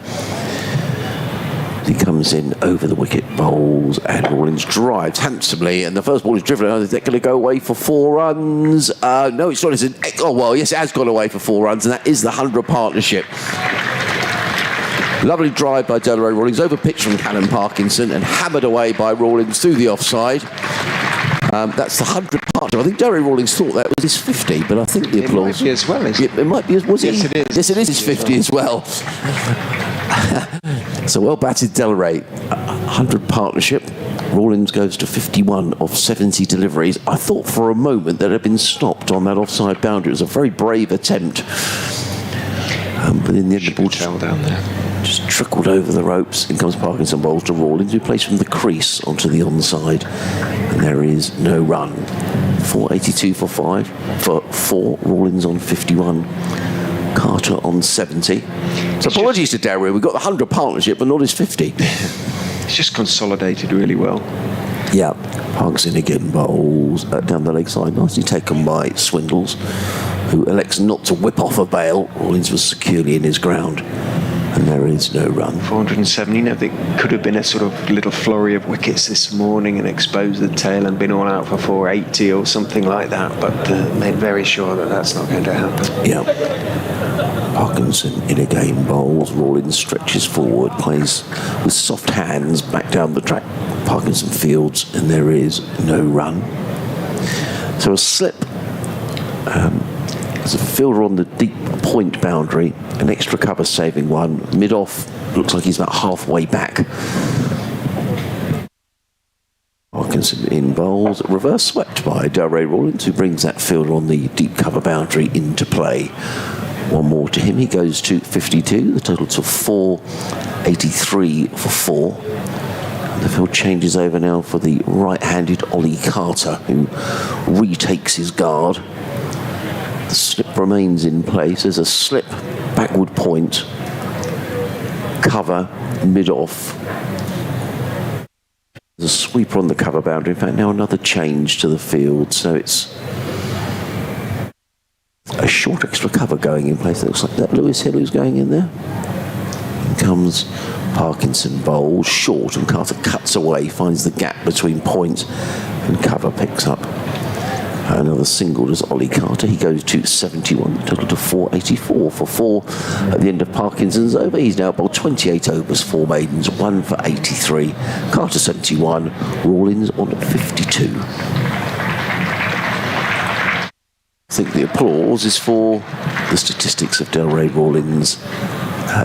He comes in over the wicket, bowls, and Rawlins drives handsomely, and the first ball is driven. Is that going to go away for 4 runs? No, it's not. Yes, it has gone away for 4 runs, and that is the 100 partnership. Lovely drive by Delray Rawlins, over pitch from Callum Parkinson, and hammered away by Rawlins through the offside. That's the 100 partner. I think Derry Rawlings thought that was his 50, but I think the applause... It might be as well, is it? It might be, was it? Yes, it is. Yes, it is his 50 as well. So well batted Delray. 100 partnership. Rawlings goes to 51 of 70 deliveries. I thought for a moment that it had been stopped on that offside boundary. It was a very brave attempt. But in the end, the ball fell down there. Just trickled over the ropes. In comes Parkinson Bowles to Rawlings, who plays from the crease onto the onside. And there is no run. 482 for 5. For 4, Rawlings on 51. Carter on 70. So apologies to Derry. We got the 100 partnership, but not his 50. It's just consolidated really well. Yeah, Parkinson again bowls down the leg side, nicely taken by Swindles, who elects not to whip off a bail. Rawlings was securely in his ground, and there is no run. 407, you know, there could have been a sort of little flurry of wickets this morning and exposed the tail and been all out for 480 or something like that, but made very sure that that's not going to happen. Yeah. Parkinson in again bowls. Rawlings stretches forward, plays with soft hands back down the track. Parkinson fields, and there is no run. So a slip. There's a fielder on the deep point boundary, an extra cover saving one. Mid-off looks like he's about halfway back. Parkinson in bowls, reverse swept by Delray Rawlings, who brings that fielder on the deep cover boundary into play. One more to him, he goes to 52, the total to 483 for 4. The field changes over now for the right-handed Ollie Carter, who retakes his guard. The slip remains in place. There's a slip, backward point, cover, mid-off. There's a sweeper on the cover boundary. In fact, now another change to the field, so it's a short extra cover going in place. It looks like that Lewis Hill who's going in there. In comes Parkinson bowls short, and Carter cuts away, finds the gap between point and cover, picks up another single. Does Ollie Carter. He goes to 71, total to 484 for 4 at the end of Parkinson's over. He's now bowled 28 overs, 4 maidens, 1 for 83. Carter 71, Rawlings on 52. I think the applause is for the statistics of Delray Rawlings'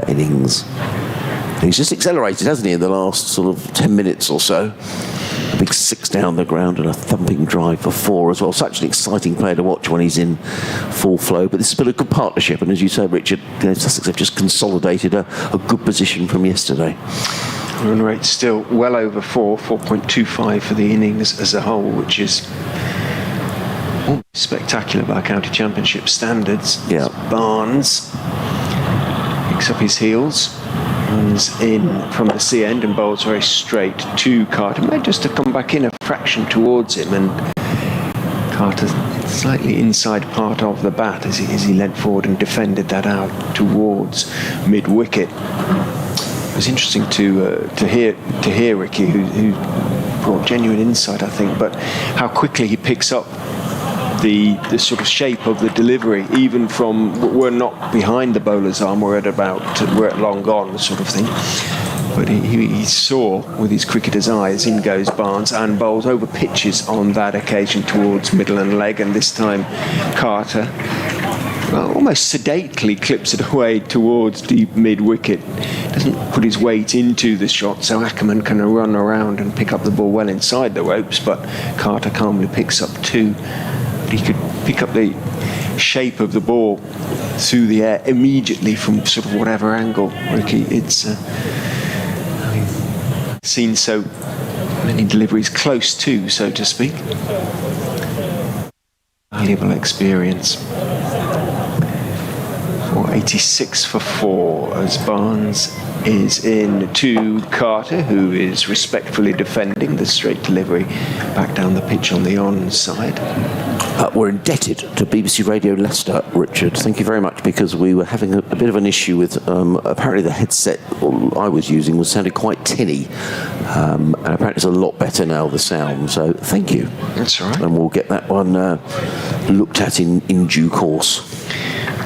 innings. And he's just accelerated, hasn't he, in the last sort of 10 minutes or so. A big 6 down the ground and a thumping drive for 4 as well. Such an exciting player to watch when he's in full flow. But this has been a good partnership, and as you say, Richard, Sussex have just consolidated a good position from yesterday. Run rate still well over 4.25 for the innings as a whole, which is spectacular by county championship standards. Yeah. Barnes picks up his heels, runs in from the sea end and bowls very straight to Carter. Made just to come back in a fraction towards him, and Carter slightly inside part of the bat as he leant forward and defended that out towards mid-wicket. It was interesting to hear Ricky, who brought genuine insight, I think, but how quickly he picks up the sort of shape of the delivery, even from we're not behind the bowler's arm, we're at long gone sort of thing. But he saw with his cricketer's eyes, in goes Barnes and bowls over pitches on that occasion towards middle and leg, and this time Carter almost sedately clips it away towards deep mid-wicket. Doesn't put his weight into the shot, so Ackerman can run around and pick up the ball well inside the ropes, but Carter calmly picks up 2. He could pick up the shape of the ball through the air immediately from sort of whatever angle. Ricky, it's seen so many deliveries close to, so to speak. Valuable experience. 486 for 4 as Barnes is in to Carter, who is respectfully defending the straight delivery back down the pitch on the onside. We're indebted to BBC Radio Leicester, Richard. Thank you very much, because we were having a bit of an issue with apparently the headset I was using was sounded quite tinny, and apparently it's a lot better now, the sound, so thank you. That's all right. And we'll get that one looked at in due course.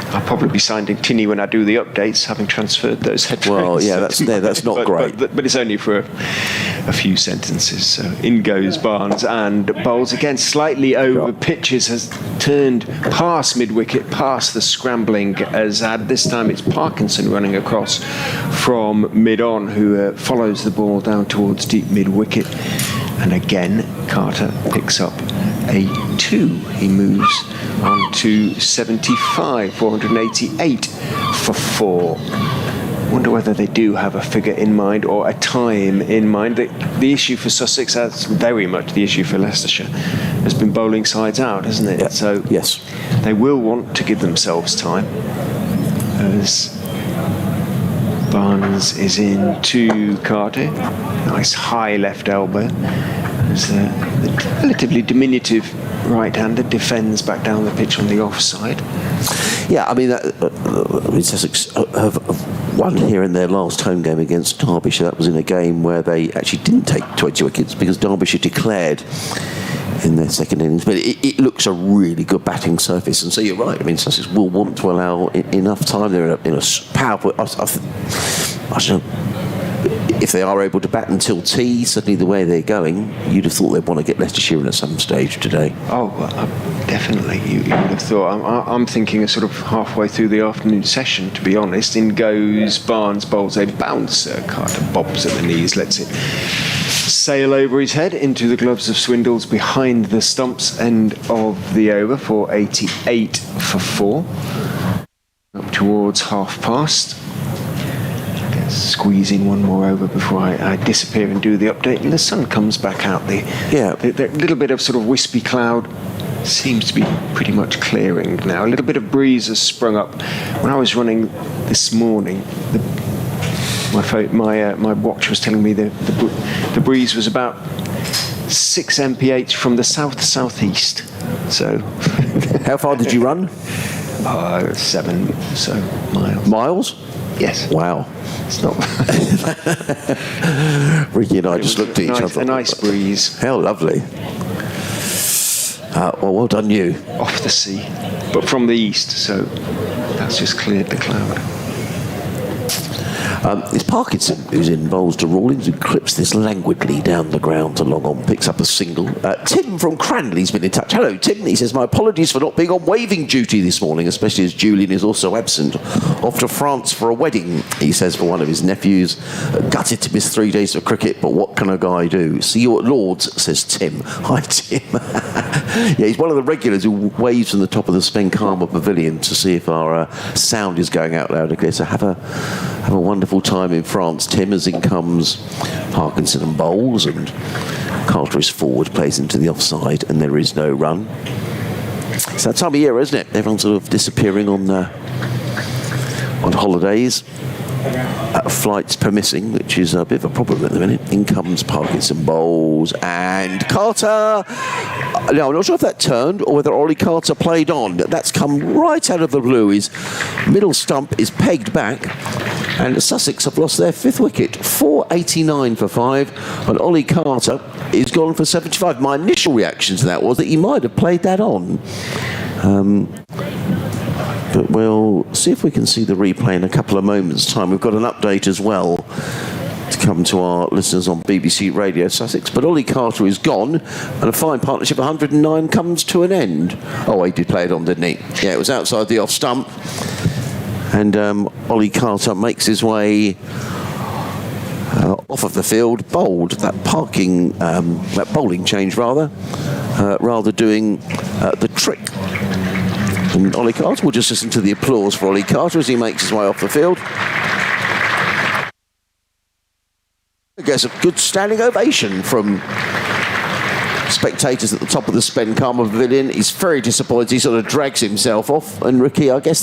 I'll probably be sounding tinny when I do the updates, having transferred those headphones. Well, yeah, that's not great. But it's only for a few sentences. So in goes Barnes, and bowls again slightly over pitches, has turned past mid-wicket, past the scrambling Azad. This time it's Parkinson running across from mid-on, who follows the ball down towards deep mid-wicket. And again, Carter picks up a 2. He moves on to 75, 488 for 4. Wonder whether they do have a figure in mind or a time in mind. The issue for Sussex, that's very much the issue for Leicestershire, has been bowling sides out, hasn't it? Yeah. So yes, they will want to give themselves time. As Barnes is in to Carter. Nice high left elbow. As the relatively diminutive right-hander defends back down the pitch on the offside. yeah. I mean, Sussex have won here in their last home game against Derbyshire. That was in a game where they actually didn't take 20 wickets because Derbyshire declared in their second innings. But it looks a really good batting surface, and so you're right. I mean, Sussex will want to allow enough time. They're in a powerful. I don't know. If they are able to bat until tea, certainly the way they're going, you'd have thought they'd want to get Leicestershire in at some stage today. Oh, well, definitely. You would have thought. I'm thinking a sort of halfway through the afternoon session, to be honest. In goes Barnes, bowls a bouncer. Carter bobs at the knees, lets it sail over his head into the gloves of Swindles behind the stumps. End of the over for 88 for 4. Up towards half past. Squeeze in one more over before I disappear and do the update, and the sun comes back out. The little bit of sort of wispy cloud seems to be pretty much clearing now. A little bit of breeze has sprung up. When I was running this morning, my watch was telling me the breeze was about 6 mph from the southeast. So, how far did you run? 7 so miles. Miles? Yes. Wow. It's not. Ricky and I just looked at each other. A nice breeze. How lovely. Well done you. Off the sea, but from the east, so that's just cleared the cloud. It's Parkinson who's in bowls to Rawlings, who clips this languidly down the ground to long on, picks up a single. Tim from Cranley's been in touch. Hello, Tim. He says, my apologies for not being on waving duty this morning, especially as Julian is also absent. Off to France for a wedding, he says, for one of his nephews. Gutted to miss 3 days of cricket, but what can a guy do? See you at Lord's, says Tim. Hi, Tim. Yeah, he's one of the regulars who waves from the top of the Spencama Pavilion to see if our sound is going out loud and clear. So have a wonderful time in France, Tim, as in comes Parkinson and bowls, and Carter is forward, plays into the offside, and there is no run. It's that time of year, isn't it? Everyone's sort of disappearing on holidays, flights permitting, which is a bit of a problem at the minute. In comes Parkinson, bowls, and Carter. Now, I'm not sure if that turned or whether Ollie Carter played on. That's come right out of the blue. His middle stump is pegged back, and Sussex have lost their 5th wicket. 489 for 5, and Ollie Carter is gone for 75. My initial reaction to that was that he might have played that on. But we'll see if we can see the replay in a couple of moments' time. We've got an update as well to come to our listeners on BBC Radio Sussex. But Ollie Carter is gone, and a fine partnership 109 comes to an end. Oh, he did play it on, didn't he? Yeah, it was outside the off stump. And Ollie Carter makes his way off of the field, bowled that bowling change rather doing the trick. And Ollie Carter, we'll just listen to the applause for Ollie Carter as he makes his way off the field. I guess a good standing ovation from spectators at the top of the Spencama Pavilion. He's very disappointed. He sort of drags himself off. And Ricky, I guess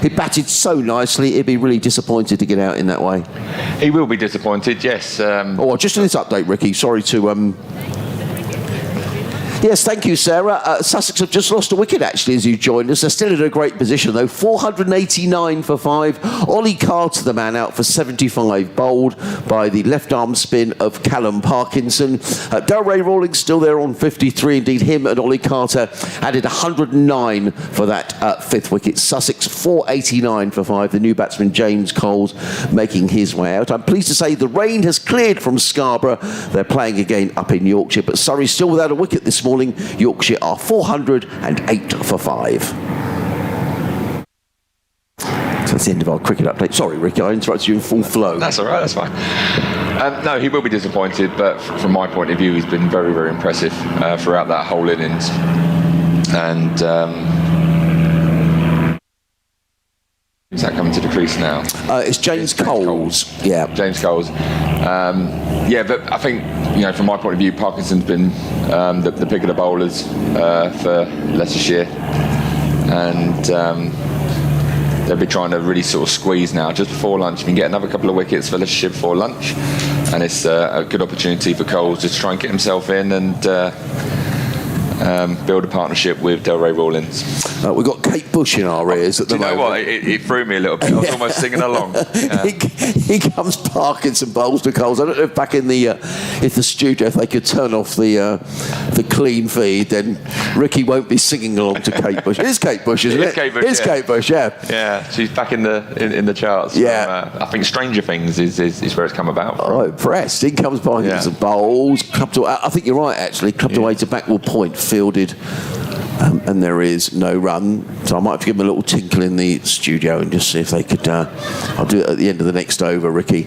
he batted so nicely, he'd be really disappointed to get out in that way. He will be disappointed, yes. Just in this update, Ricky, sorry to Yes, thank you, Sarah. Sussex have just lost a wicket, actually, as you joined us. They're still in a great position, though. 489 for 5. Ollie Carter, the man out for 75, bowled by the left-arm spin of Callum Parkinson. Delray Rawlings still there on 53. Indeed, him and Ollie Carter added 109 for that fifth wicket. Sussex 489 for 5. The new batsman, James Coles, making his way out. I'm pleased to say the rain has cleared from Scarborough. They're playing again up in Yorkshire, but Surrey still without a wicket this morning. Yorkshire are 408 for 5. So that's the end of our cricket update. Sorry, Ricky, I interrupted you in full flow. That's all right, that's fine. No, he will be disappointed, but from my point of view, he's been very, very impressive throughout that whole innings. And is that coming to the crease now? It's James Coles. Yeah, James Coles. Yeah, but I think, from my point of view, Parkinson's been the pick of the bowlers for Leicestershire, and they'll be trying to really sort of squeeze now just before lunch. You can get another couple of wickets for Leicestershire before lunch, and it's a good opportunity for Coles to try and get himself in and build a partnership with Delray Rawlings. We've got Kate Bush in our ears at the moment. Do you know what? It threw me a little bit. I was almost singing along. Yeah. Here comes Parkinson, bowls to Coles. I don't know if back in the studio, if they could turn off the clean feed, then Ricky won't be singing along to Kate Bush. It is Kate Bush, isn't it? Kate Bush, it is Kate Bush, yeah. Yeah, she's back in the charts. Yeah. I think Stranger Things is where it's come about. Oh, impressed. In comes Parkinson, bowls. I think you're right, actually. Clubbed away to backward point, fielded. And there is no run, so I might have to give them a little tinkle in the studio and just see if they could. I'll do it at the end of the next over, Ricky.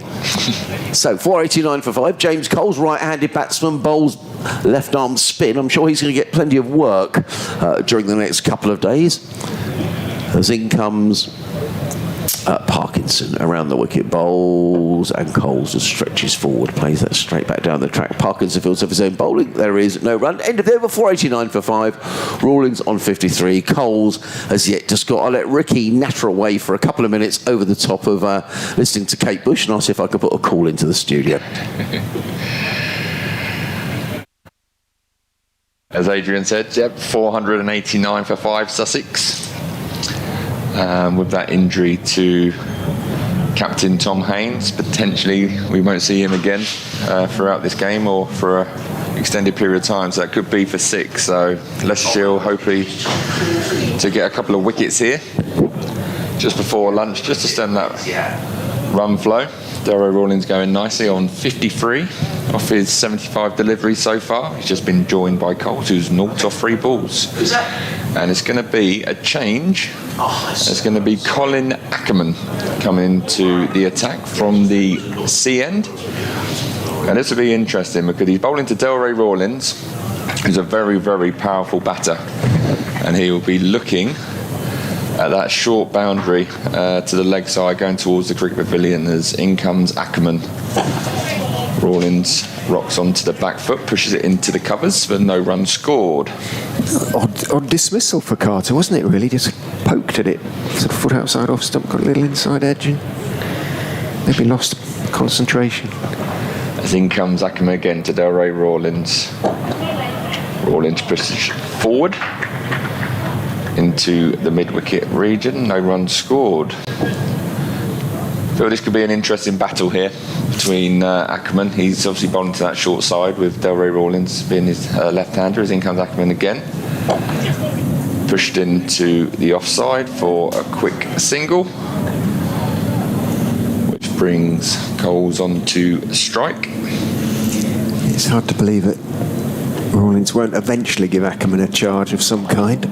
So 489 for 5. James Coles, right-handed batsman, bowls left-arm spin. I'm sure he's going to get plenty of work during the next couple of days. As in comes Parkinson around the wicket, bowls, and Coles just stretches forward, plays that straight back down the track. Parkinson fields of his own bowling. There is no run. End of the over, 489 for 5. Rawlings on 53. Coles has yet just got. I'll let Ricky natter away for a couple of minutes over the top of listening to Kate Bush, and I'll see if I could put a call into the studio. As Adrian said, 489 for 5, Sussex. With that injury to captain Tom Haynes, potentially we won't see him again throughout this game or for an extended period of time, so that could be for 6. So Leicestershire hopefully to get a couple of wickets here just before lunch, just to stem that run flow. Delray Rawlings going nicely on 53 off his 75 delivery so far. He's just been joined by Coles, who's 0 off 3 balls. And it's going to be a change. It's going to be Colin Ackerman coming into the attack from the C end. And this will be interesting because he's bowling to Delray Rawlings, who's a very, very powerful batter. And he will be looking at that short boundary to the leg side going towards the cricket pavilion as in comes Ackerman. Rawlings rocks onto the back foot, pushes it into the covers, but no run scored. Odd dismissal for Carter, wasn't it, really? Just poked at it, sort of foot outside off stump, got a little inside edge and maybe lost concentration. As in comes Ackerman again to Delray Rawlings. Rawlings pushes forward into the mid-wicket region, no run scored. I feel this could be an interesting battle here between Ackerman. He's obviously bowling to that short side with Delray Rawlings being his left-hander. As in comes Ackerman again. Pushed into the offside for a quick single, which brings Coles on to strike. It's hard to believe that Rawlings won't eventually give Ackerman a charge of some kind.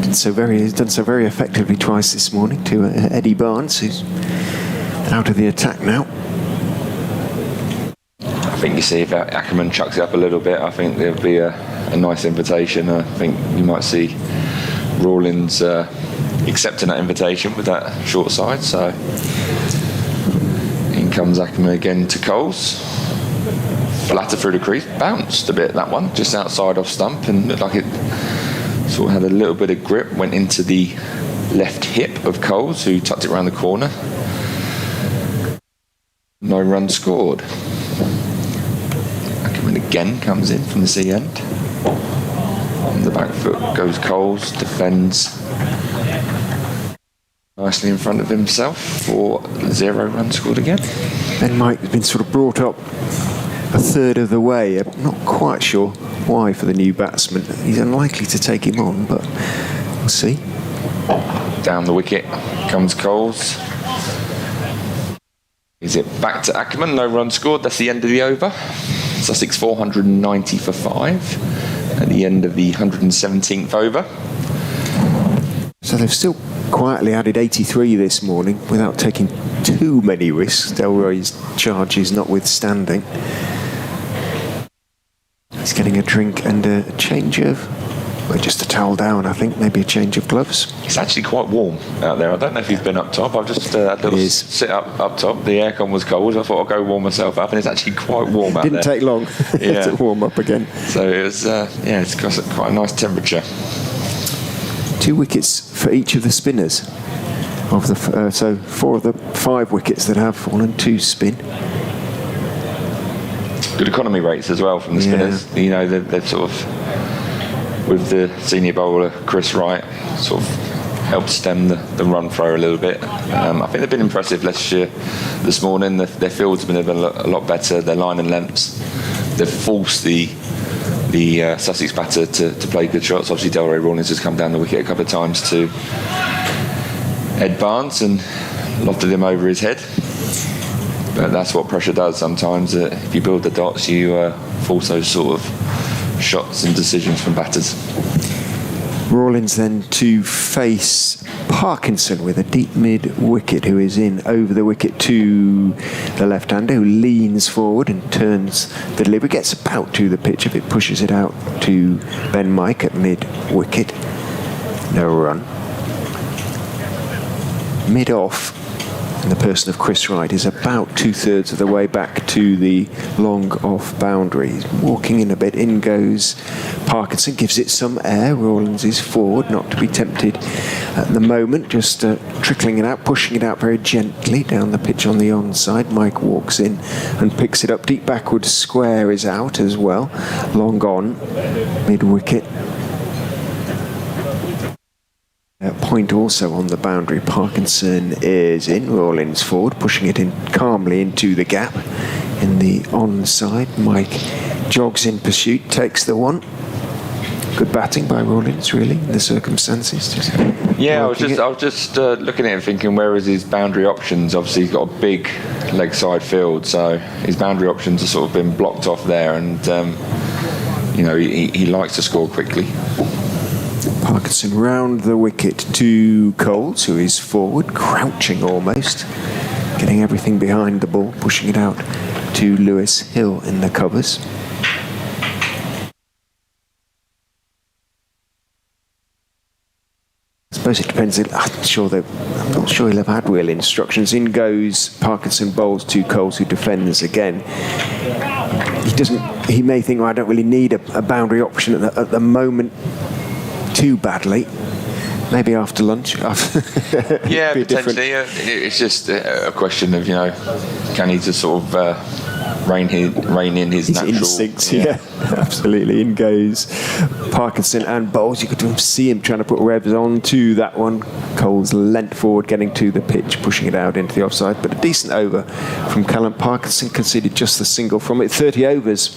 He's done so very effectively twice this morning to Eddie Barnes, who's out of the attack now. I think you see if Ackerman chucks it up a little bit, I think there'll be a nice invitation. I think you might see Rawlings accepting that invitation with that short side. So in comes Ackerman again to Coles. Flatter through the crease, bounced a bit that one, just outside off stump, and looked like it sort of had a little bit of grip, went into the left hip of Coles, who tucked it around the corner. No run scored. Ackerman again comes in from the C end. On the back foot goes Coles, defends nicely in front of himself for 0 runs scored again. Ben Mike has been sort of brought up a third of the way. I'm not quite sure why for the new batsman. He's unlikely to take him on, but we'll see. Down the wicket comes Coles. Is it back to Ackerman? No run scored. That's the end of the over. Sussex 490 for 5 at the end of the 117th over. So they've still quietly added 83 this morning without taking too many risks. Delroy's charges notwithstanding. He's getting a drink and a change of, well, just a towel down, I think, maybe a change of gloves. It's actually quite warm out there. I don't know if you've been up top. I've just had a little sit up top. The aircon was cold. I thought I'd go warm myself up, and it's actually quite warm out there. Didn't take long to warm up again. So it was, it's got quite a nice temperature. 2 wickets for each of the spinners. So 4 of the 5 wickets that have fallen, 2 spin. Good economy rates as well from the spinners. You know, they've sort of, with the senior bowler Chris Wright, sort of helped stem the run throw a little bit. I think they've been impressive Leicestershire this morning. Their fields have been a lot better. Their line and lengths. They've forced the Sussex batter to play good shots. Obviously, Delroy Rawlings has come down the wicket a couple of times to Ed Barnes and lofted him over his head. But that's what pressure does sometimes. If you build the dots, you force those sort of shots and decisions from batters. Rawlings then to face Parkinson with a deep mid wicket, who is in over the wicket to the left-hander, who leans forward and turns the delivery, gets about to the pitch if it pushes it out to Ben Mike at mid wicket. No run. Mid off, and the person of Chris Wright is about 2/3 of the way back to the long off boundary. He's walking in a bit. In goes Parkinson, gives it some air. Rawlings is forward, not to be tempted at the moment, just trickling it out, pushing it out very gently down the pitch on the onside. Mike walks in and picks it up. Deep backward square is out as well. Long on, mid wicket. Point also on the boundary. Parkinson is in. Rawlings forward, pushing it in calmly into the gap in the onside. Mike jogs in pursuit, takes the one. Good batting by Rawlings, really, in the circumstances. I was just looking at him, thinking, where is his boundary options? Obviously, he's got a big leg side field, so his boundary options have sort of been blocked off there, and he likes to score quickly. Parkinson round the wicket to Coles, who is forward, crouching almost, getting everything behind the ball, pushing it out to Lewis Hill in the covers. I suppose it depends. I'm not sure he'll have had real instructions. In goes Parkinson, bowls to Coles, who defends again. He may think, I don't really need a boundary option at the moment too badly. Maybe after lunch. Yeah, potentially. It's just a question of, can he just sort of rein in his natural instincts? Yeah, absolutely. In goes Parkinson and bowls. You could see him trying to put revs on to that one. Coles leant forward, getting to the pitch, pushing it out into the offside. But a decent over from Colin. Parkinson conceded just the single from it. 30 overs.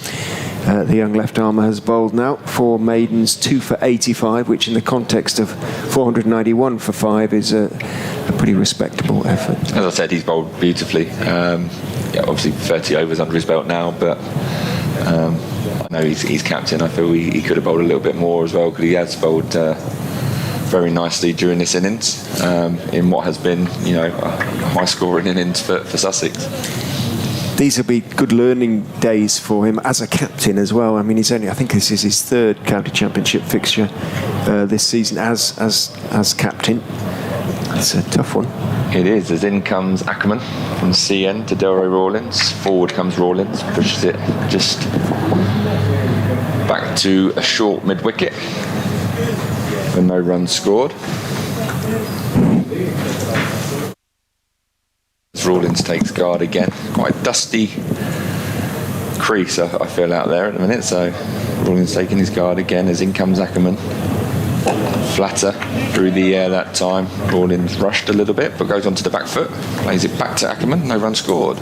The young left-armer has bowled now. 4 maidens, 2 for 85, which in the context of 491 for 5 is a pretty respectable effort. As I said, he's bowled beautifully. Obviously 30 overs under his belt now, but I know he's captain. I feel he could have bowled a little bit more as well, because he has bowled very nicely during this innings, in what has been, a high-scoring innings for Sussex. These will be good learning days for him as a captain as well. I mean, I think this is his 3rd county championship fixture this season as captain. It's a tough one. It is. As in comes Ackerman from CN to Delroy Rawlings. Forward comes Rawlings, pushes it just back to a short mid-wicket with no runs scored. Rawlings takes guard again. Quite dusty crease, I feel, out there at the minute, so Rawlins taking his guard again as in comes Ackerman. Flatter through the air that time. Rawlins rushed a little bit but goes onto the back foot. Plays it back to Ackerman. No run scored.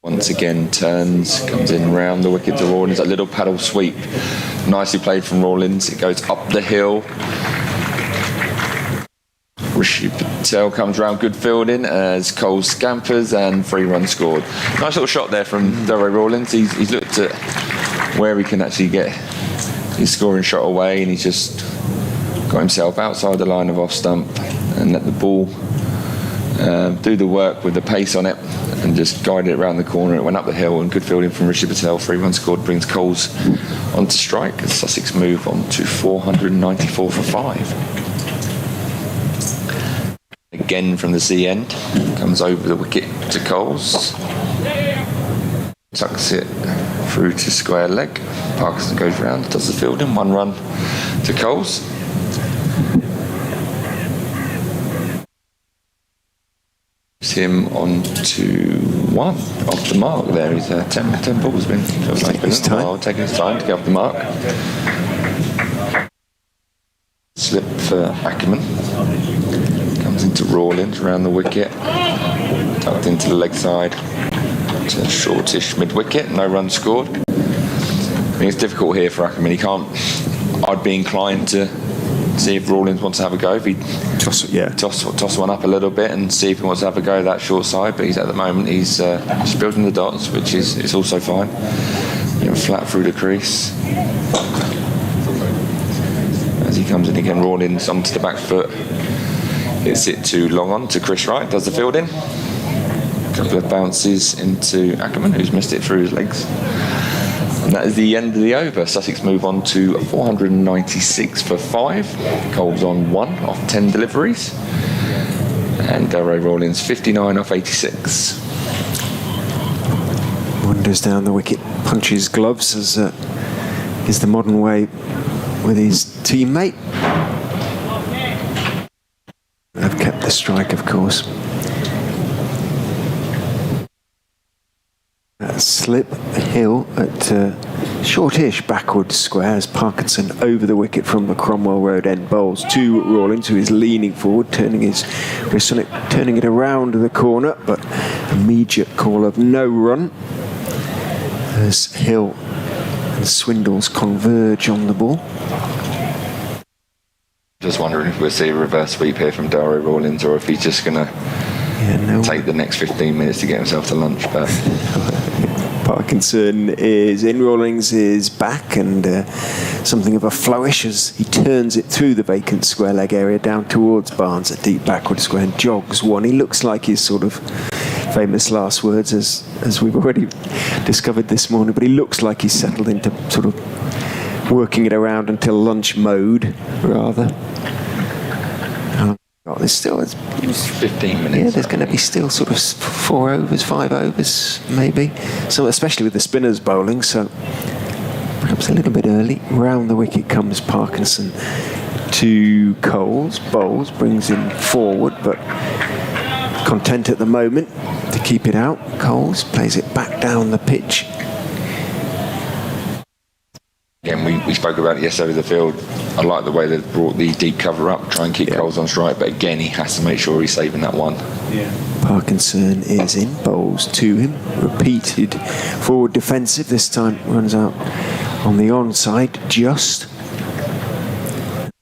Once again turns, comes in round the wicket to Rawlins. A little paddle sweep. Nicely played from Rawlins. It goes up the hill. Rishi Patel comes round, good fielding as Cole scampers and 3 runs scored. Nice little shot there from Delroy Rawlins. He's looked at where he can actually get his scoring shot away, and he's just got himself outside the line of off stump and let the ball do the work with the pace on it and just guided it around the corner. It went up the hill and good fielding from Rishi Patel. 3 runs scored brings Coles onto strike as Sussex move on to 494 for 5. Again from the C end, comes over the wicket to Coles, tucks it through to square leg. Parkinson goes round, does the fielding, 1 run to Coles. Him on to 1 off the mark there. He's 10 balls been taking his time to get off the mark. Slip for Ackerman. Comes into Rawlins around the wicket, tucked into the leg side, to shortish mid wicket, no run scored. I think it's difficult here for Ackerman. I'd be inclined to see if Rawlins wants to have a go. If he toss one up a little bit and see if he wants to have a go that short side. But at the moment he's just building the dots, which is also fine. Flat through the crease. As he comes in again, Rawlins onto the back foot. Hits it too long on to Chris Wright, does the fielding. A couple of bounces into Ackerman, who's missed it through his legs. And that is the end of the over. Sussex move on to 496 for 5. Coles on 1 off 10 deliveries. And Delroy Rawlins 59 off 86. Wanders down the wicket, punches gloves as is the modern way with his teammate. I've kept the strike, of course. Slip hill at shortish backward square as Parkinson over the wicket from the Cromwell Road end bowls to Rawlins, who is leaning forward, turning his wrist on it, turning it around the corner, but immediate call of no run as Hill and Swindles converge on the ball. Just wondering if we'll see a reverse sweep here from Delroy Rawlins, or if he's just going to take the next 15 minutes to get himself to lunch. But Parkinson is in, Rawlins is back, and something of a flourish as he turns it through the vacant square leg area down towards Barnes, a deep backward square, and jogs 1. He looks like his sort of famous last words, as we've already discovered this morning, but he looks like he's settled into sort of working it around until lunch mode, rather. There's still 15 minutes. Yeah, there's going to be still sort of 4 overs, 5 overs, maybe. So especially with the spinners bowling, so perhaps a little bit early. Round the wicket comes Parkinson to Coles. Bowles brings him forward, but content at the moment to keep it out. Coles plays it back down the pitch. Again, we spoke about it yesterday with the field. I like the way they've brought the deep cover up, try and keep Coles on strike, but again, he has to make sure he's saving that 1. Yeah. Parkinson is in, bowls to him, repeated forward defensive, this time runs out on the onside just.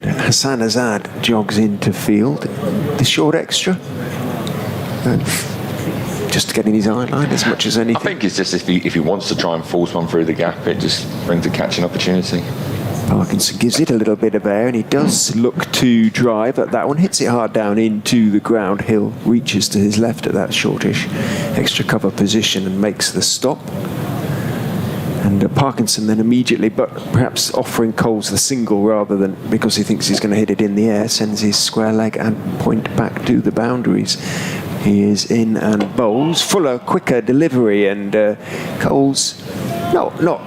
Hassan Azad jogs into field, the short extra. Just getting his eye line as much as anything. I think it's just if he wants to try and force one through the gap, it just brings a catching opportunity. Parkinson gives it a little bit of air, and he does look to drive at that one, hits it hard down into the ground. Hill reaches to his left at that shortish extra cover position and makes the stop. And Parkinson then immediately, but perhaps offering Coles the single rather than because he thinks he's going to hit it in the air, sends his square leg and point back to the boundaries. He is in and bowls. Fuller, quicker delivery, and Coles not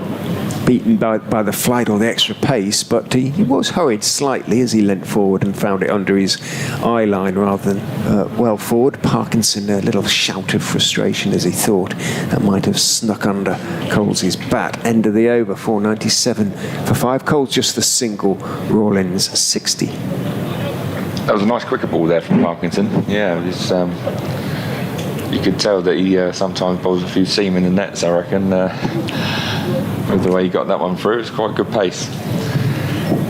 beaten by the flight or the extra pace, but he was hurried slightly as he leant forward and found it under his eye line rather than well forward. Parkinson, a little shout of frustration as he thought that might have snuck under Coles's bat. End of the over, 497 for 5. Coles just the single, Rawlins 60. That was a nice quicker ball there from Parkinson. Yeah, it was, you could tell that he sometimes bowls a few seam in the nets, I reckon. With the way he got that one through, it's quite good pace.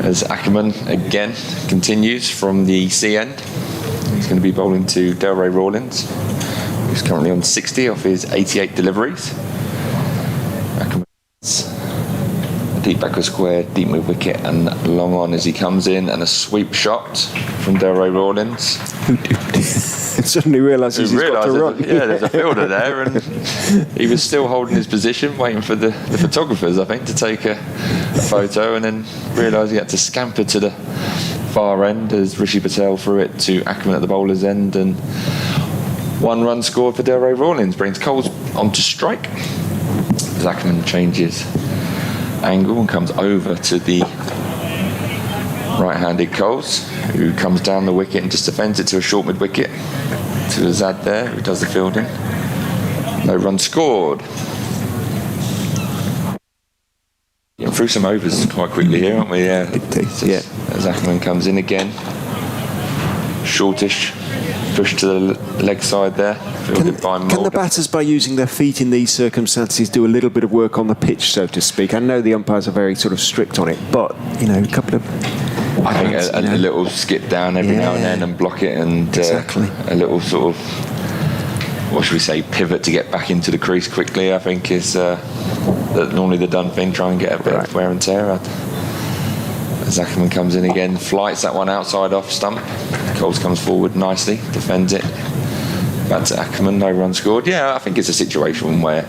As Ackerman again continues from the C end, he's going to be bowling to Delray Rawlins, who's currently on 60 off his 88 deliveries. Ackerman's deep backward square, deep mid wicket, and long on as he comes in, and a sweep shot from Delray Rawlins. And suddenly realises he's got to run. There's a fielder there, and he was still holding his position, waiting for the photographers, I think, to take a photo, and then realised he had to scamper to the far end as Rishi Patel threw it to Ackerman at the bowler's end, and 1 run scored for Delray Rawlins, brings Coles onto strike as Ackerman changes angle and comes over to the right-handed Coles, who comes down the wicket and just defends it to a short mid-wicket to Azad there, who does the fielding. No run scored. Getting through some overs quite quickly here, aren't we? Yeah. As Ackerman comes in again. Shortish push to the leg side there. Fielded by Mulder. Can the batters, by using their feet in these circumstances, do a little bit of work on the pitch, so to speak? I know the umpires are very sort of strict on it, but, a couple of... I think a little skip down every now and then and block it, and exactly. A little sort of, what should we say, pivot to get back into the crease quickly, I think is normally the done thing. Try and get a bit of wear and tear. As Ackerman comes in again, flights that one outside off stump. Coles comes forward nicely, defends it. Back to Ackerman, no run scored. Yeah, I think it's a situation where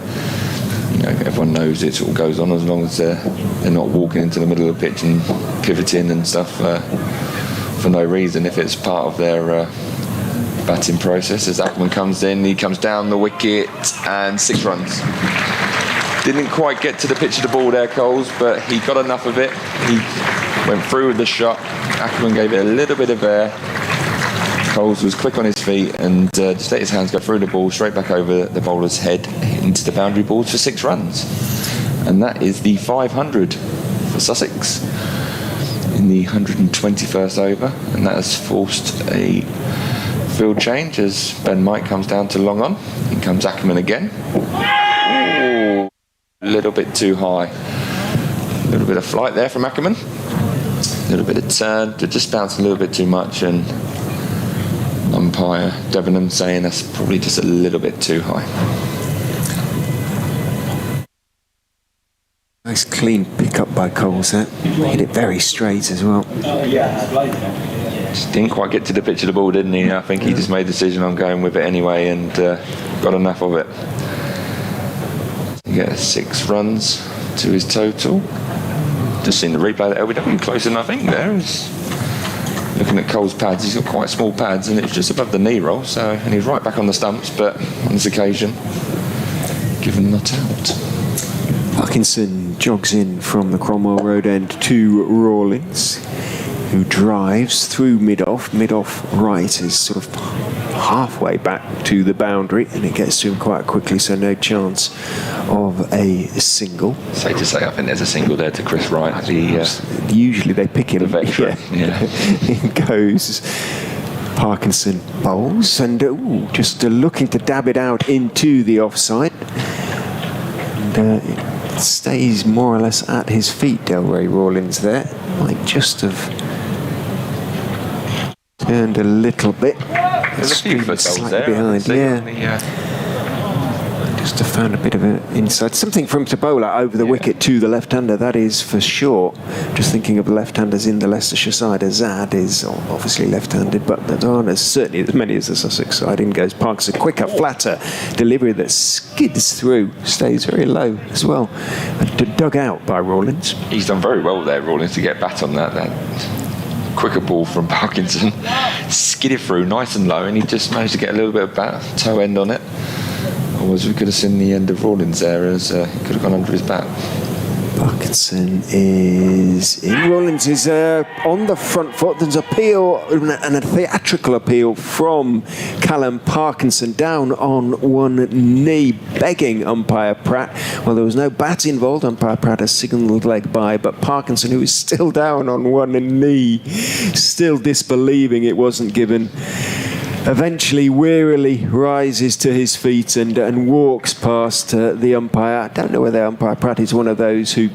everyone knows it sort of goes on as long as they're not walking into the middle of the pitch and pivoting and stuff for no reason. If it's part of their batting process, as Ackerman comes in, he comes down the wicket and 6 runs. Didn't quite get to the pitch of the ball there, Coles, but he got enough of it. He went through with the shot. Ackerman gave it a little bit of air. Coles was quick on his feet and just let his hands go through the ball, straight back over the bowler's head into the boundary boards for 6 runs. And that is the 500 for Sussex in the 121st over. And that has forced a field change as Ben Mike comes down to long on. In comes Ackerman again. Ooh, a little bit too high. A little bit of flight there from Ackerman. A little bit of turn, just bounced a little bit too much, and umpire Debenham saying that's probably just a little bit too high. Nice clean pick up by Coles there. Hit it very straight as well. Just didn't quite get to the pitch of the ball, didn't he? I think he just made a decision on going with it anyway and got enough of it. He gets 6 runs to his total. Just seen the replay that LBW close enough, I think there. Looking at Cole's pads, he's got quite small pads and it's just above the knee roll, and he's right back on the stumps, but on this occasion, given not out. Parkinson jogs in from the Cromwell Road end to Rawlins, who drives through mid-off right, is sort of halfway back to the boundary, and it gets to him quite quickly, so no chance of a single. Safe to say, I think there's a single there to Chris Wright. Usually they pick him. The veteran, yeah. In goes Parkinson bowls, and just looking to dab it out into the offside. And it stays more or less at his feet, Delray Rawlins there. Might just have turned a little bit. There's a few footholds there. Behind, Just have found a bit of an inside. Something from Tabola over the wicket to the left-hander, that is for sure. Just thinking of the left-handers in the Leicestershire side. Azad is obviously left-handed, but there aren't certainly as many as the Sussex side. In goes Parks, a quicker, flatter delivery that skids through, stays very low as well. Dug out by Rawlins. He's done very well there, Rawlins, to get bat on that quicker ball from Parkinson. Skidded through nice and low, and he just managed to get a little bit of bat, toe end on it. Otherwise we could have seen the end of Rawlins there, as he could have gone under his bat. Parkinson is in. Rollins is on the front foot. There's an appeal, and a theatrical appeal from Callum Parkinson down on one knee, begging umpire Pratt. Well, there was no bat involved. Umpire Pratt has signalled leg by, but Parkinson, who is still down on one knee, still disbelieving it wasn't given, eventually wearily rises to his feet and walks past the umpire. I don't know whether umpire Pratt is one of those who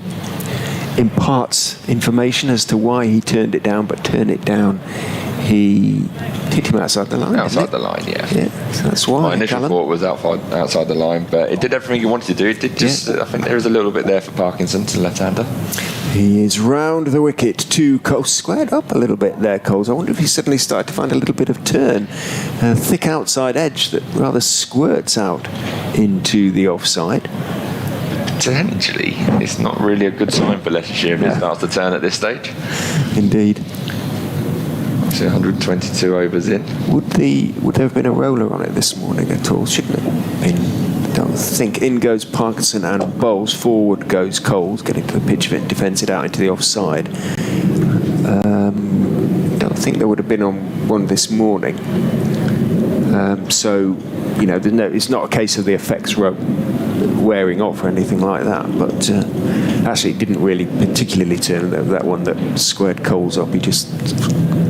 imparts information as to why he turned it down, but turned it down. He hit him outside the line. Outside the line, yeah. So that's why. My initial thought was outside the line, but it did everything you wanted to do. It did just. I think there is a little bit there for Parkinson to left-hander. He is round the wicket to Coles, squared up a little bit there, Coles. I wonder if he suddenly started to find a little bit of turn. A thick outside edge that rather squirts out into the offside. Potentially, it's not really a good sign for Leicestershire if it starts to turn at this stage. Indeed. So 122 overs in. Would there have been a roller on it this morning at all? Shouldn't it have been? I don't think. In goes Parkinson and bowls. Forward goes Coles, getting to the pitch of it, defends it out into the offside. Don't think there would have been on one this morning. So, you know, it's not a case of the effects wearing off or anything like that, but actually it didn't really particularly turn that one that squared Coles up. He just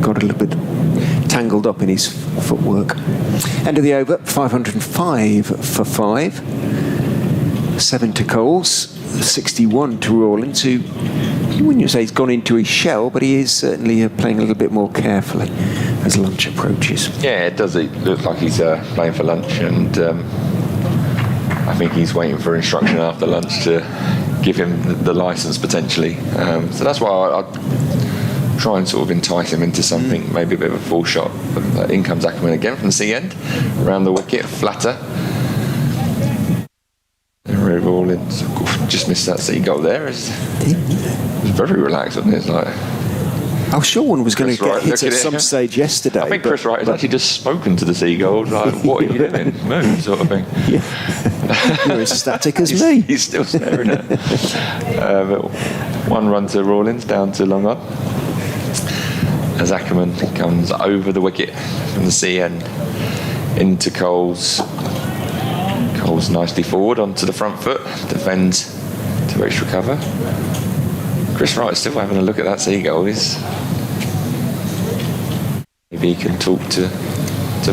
got a little bit tangled up in his footwork. End of the over, 505 for 5. 7 to Coles, 61 to Rawlins, who, you wouldn't say he's gone into his shell, but he is certainly playing a little bit more carefully as lunch approaches. Yeah, it does. It looks like he's playing for lunch, and I think he's waiting for instruction after lunch to give him the licence potentially. So that's why I try and sort of entice him into something, maybe a bit of a full shot. But in comes Ackerman again from the sea end, around the wicket, flatter. And Rawlins just missed that seagull there. It was very relaxed, wasn't it? It's like, I was sure one was going to get hit at some stage yesterday. I think Chris Wright has actually just spoken to the seagull, like, what are you doing? Move, sort of thing. Yeah. You're as static as me. He's still staring at it. One run to Rawlins, down to long on. As Ackerman comes over the wicket from the sea end into Coles. Coles nicely forward onto the front foot, defends to extra cover. Chris Wright's still having a look at that seagull. Maybe he can talk to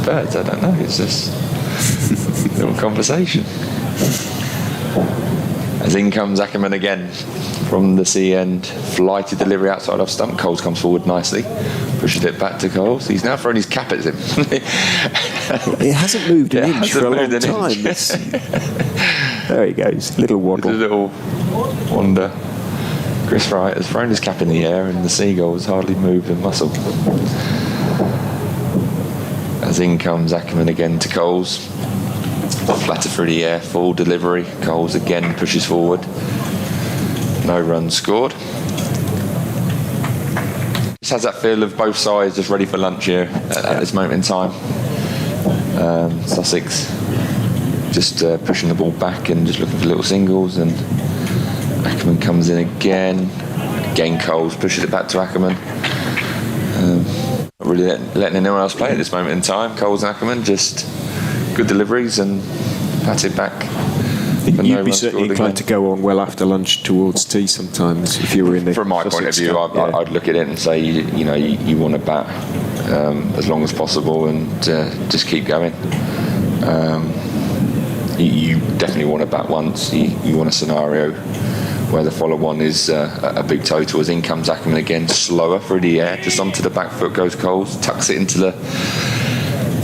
birds, I don't know. It's just a little conversation. As in comes Ackerman again from the sea end, flighted delivery outside off stump. Coles comes forward nicely, pushes it back to Coles. He's now throwing his cap at him. It hasn't moved an inch for a long time. There he goes, little waddle. It's a little wander. Chris Wright has thrown his cap in the air and the seagull has hardly moved a muscle. As in comes Ackerman again to Coles. Flatter through the air, full delivery. Coles again pushes forward. No runs scored. Just has that feel of both sides just ready for lunch here at this moment in time. Sussex just pushing the ball back and just looking for little singles, and Ackerman comes in again. Again Coles pushes it back to Ackerman. Not really letting anyone else play at this moment in time. Coles and Ackerman just good deliveries and patted back. You'd be certainly inclined to go on well after lunch towards tea sometimes if you were in the... From my point of view, I'd look at it and say, you want to bat as long as possible and just keep going. You definitely want to bat once. You want a scenario where the follow-on is a big total. As in comes Ackerman again, slower through the air, just onto the back foot goes Coles, tucks it into the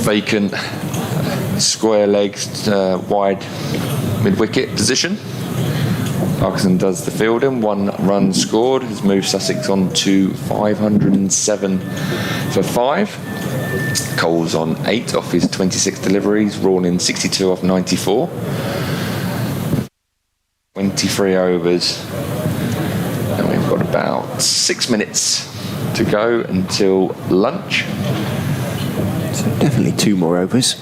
vacant square-legged wide mid-wicket position. Parkinson does the fielding, 1 run scored, has moved Sussex on to 507 for 5. Coles on 8 off his 26 deliveries, Rawlins 62 off 94. 23 overs, and we've got about 6 minutes to go until lunch. So definitely 2 more overs.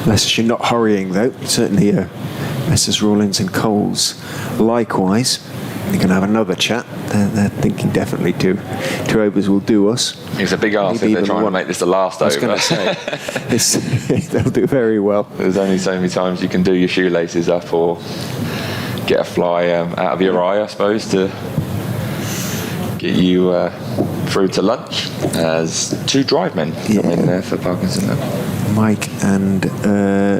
Leicestershire not hurrying though, certainly Messrs Rawlins and Coles likewise. They're going to have another chat. They're thinking definitely two overs will do us. It's a big ask if they're trying to make this the last I was over. going to say, they'll do very well. There's only so many times you can do your shoelaces up or get a fly out of your eye, I suppose, to get you through to lunch, as two drive men come in there for Parkinson now. Mike and I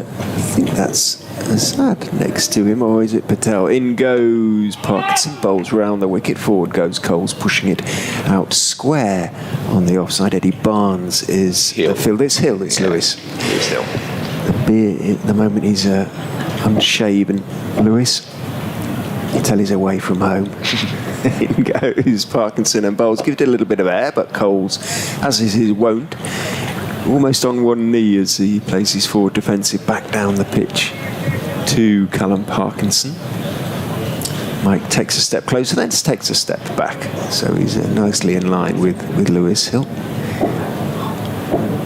think that's Azad next to him, or is it Patel? In goes Parkinson, bowls round the wicket, forward goes Coles, pushing it out square on the offside. Eddie Barnes is Hill. the field. It's Hill, it's Lewis. It's Hill. The beard, at the moment he's unshaven. Lewis, you tell he's away from home. In goes Parkinson and bowls. Give it a little bit of air, but Coles, as is his wont, almost on one knee as he plays his forward defensive back down the pitch to Callum Parkinson. Mike takes a step closer, then takes a step back, so he's nicely in line with Lewis Hill.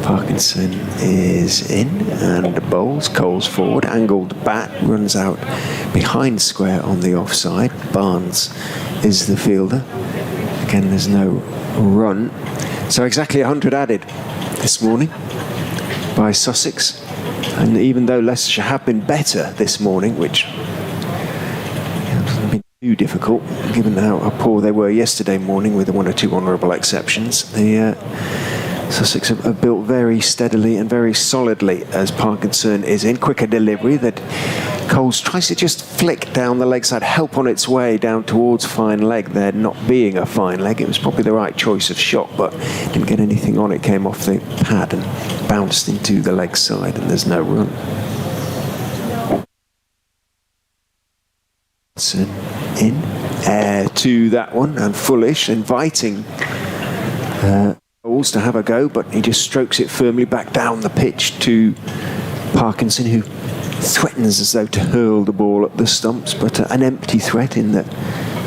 Parkinson is in and bowls. Coles forward, angled bat, runs out behind square on the offside. Barnes is the fielder. Again, there's no run. So exactly 100 added this morning by Sussex. And even though Leicestershire have been better this morning, which hasn't been too difficult, given how poor they were yesterday morning with the one or two honourable exceptions, the Sussex have built very steadily and very solidly as Parkinson is in. Quicker delivery that Coles tries to just flick down the leg side, help on its way down towards fine leg, there not being a fine leg. It was probably the right choice of shot, but didn't get anything on it. Came off the pad and bounced into the leg side, and there's no run. In air to that one, and Fullish inviting Coles to have a go, but he just strokes it firmly back down the pitch to Parkinson, who threatens as though to hurl the ball at the stumps, but an empty threat in that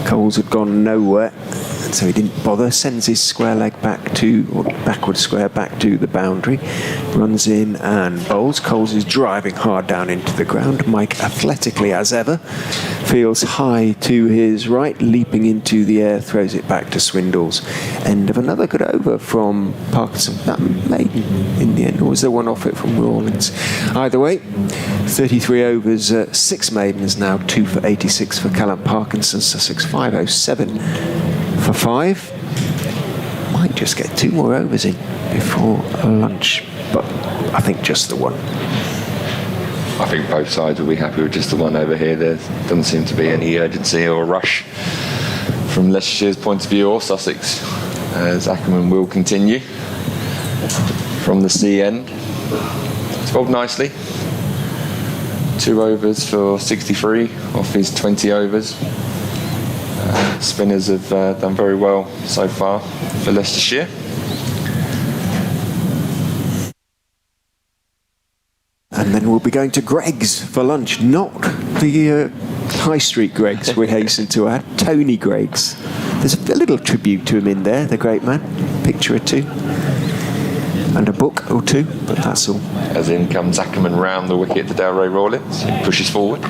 Coles had gone nowhere, and so he didn't bother. Sends his square leg back to, or backward square back to the boundary, runs in and bowls. Coles is driving hard down into the ground. Mike, athletically as ever, feels high to his right, leaping into the air, throws it back to Swindles. End of another good over from Parkinson. That maiden in the end, or was there one off it from Rawlins? Either way, 33 overs, 6 maidens now, 2 for 86 for Callum Parkinson. Sussex 507 for 5. Might just get 2 more overs in before lunch, but I think just the one. I think both sides will be happy with just the one over here. There doesn't seem to be any urgency or rush from Leicestershire's point of view or Sussex, as Ackerman will continue from the C end. It's bowled nicely. 2 overs for 63 off his 20 overs. Spinners have done very well so far for Leicestershire. And then we'll be going to Greg's for lunch, not the High Street Greg's, we hasten to add, Tony Greg's. There's a little tribute to him in there, the great man, picture or two, and a book or two, but that's all. As in comes Ackerman round the wicket to Delray Rawlins, he pushes forward.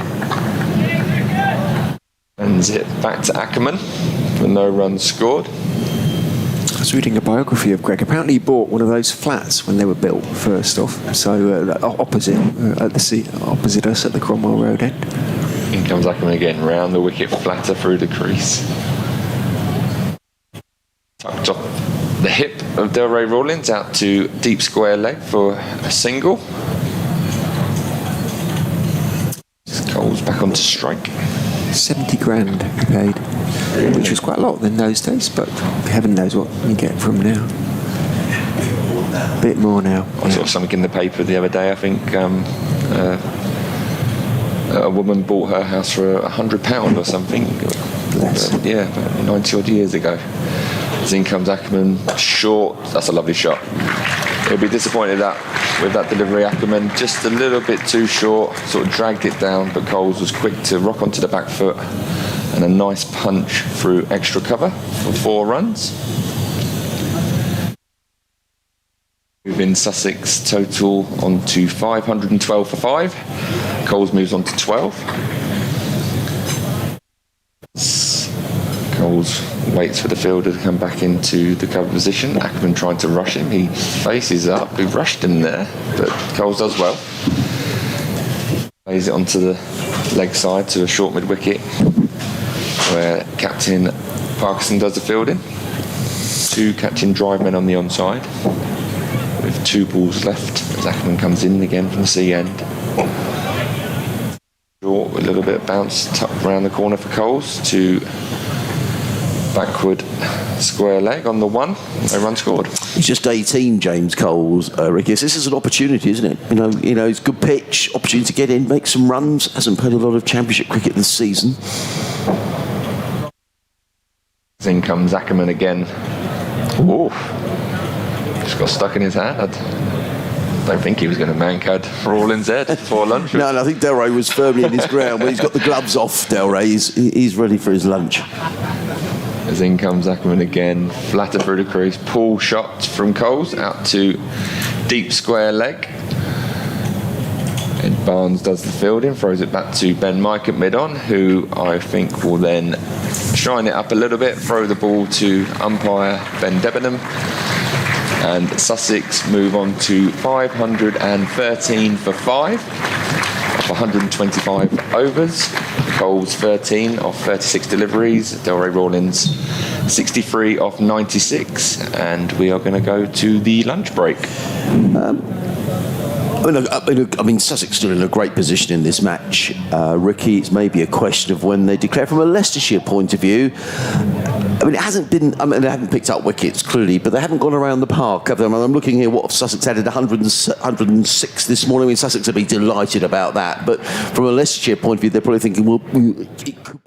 Sends it back to Ackerman for no runs scored. I was reading a biography of Greg. Apparently he bought one of those flats when they were built first off, so opposite us at the Cromwell Road end. In comes Ackerman again, round the wicket, flatter through the crease. Tucked off the hip of Delray Rawlins out to deep square leg for a single. Coles back onto strike. 70 grand he paid, which was quite a lot in those days, but heaven knows what you get from now. A bit more now. I saw something in the paper the other day. I think a woman bought her house for £100 or something. Less. Yeah, about 90 odd years ago. As in comes Ackerman, short. That's a lovely shot. He'll be disappointed with that delivery. Ackerman just a little bit too short, sort of dragged it down, but Coles was quick to rock onto the back foot and a nice punch through extra cover for 4 runs. Moving Sussex total on to 512 for 5. Coles moves on to 12. Coles waits for the fielder to come back into the cover position. Ackerman trying to rush him. He faces up. He rushed him there, but Coles does well. Plays it onto the leg side to a short mid-wicket where Captain Parkinson does the fielding. 2 catching drive men on the onside with 2 balls left as Ackerman comes in again from the sea end. Short, a little bit of bounce tucked around the corner for Coles to backward square leg on the 1. No run scored. He's just 18, James Coles, Ricky. This is an opportunity, isn't it? You know, it's a good pitch, opportunity to get in, make some runs. Hasn't played a lot of Championship cricket this season. In comes Ackerman again. Ooh. Just got stuck in his hand. I don't think he was going to mancad Rawlins there before lunch. No, I think Delray was firmly in his ground. When he's got the gloves off, Delray, he's ready for his lunch. As in comes Ackerman again, flatter through the crease, pull shot from Coles out to deep square leg. And Barnes does the fielding, throws it back to Ben Mike at mid-on, who I think will then shine it up a little bit, throw the ball to umpire Ben Debenham. And Sussex move on to 513 for 5 off 125 overs. Coles 13 off 36 deliveries. Delray Rawlins 63 off 96. And we are going to go to the lunch break. I mean, Sussex still in a great position in this match. Ricky, it's maybe a question of when they declare. From a Leicestershire point of view, I mean, it hasn't been. I mean, they haven't picked up wickets clearly, but they haven't gone around the park, have they? I mean, I'm looking here. What Sussex added 106 this morning. I mean, Sussex will be delighted about that. But from a Leicestershire point of view, they're probably thinking, well, it could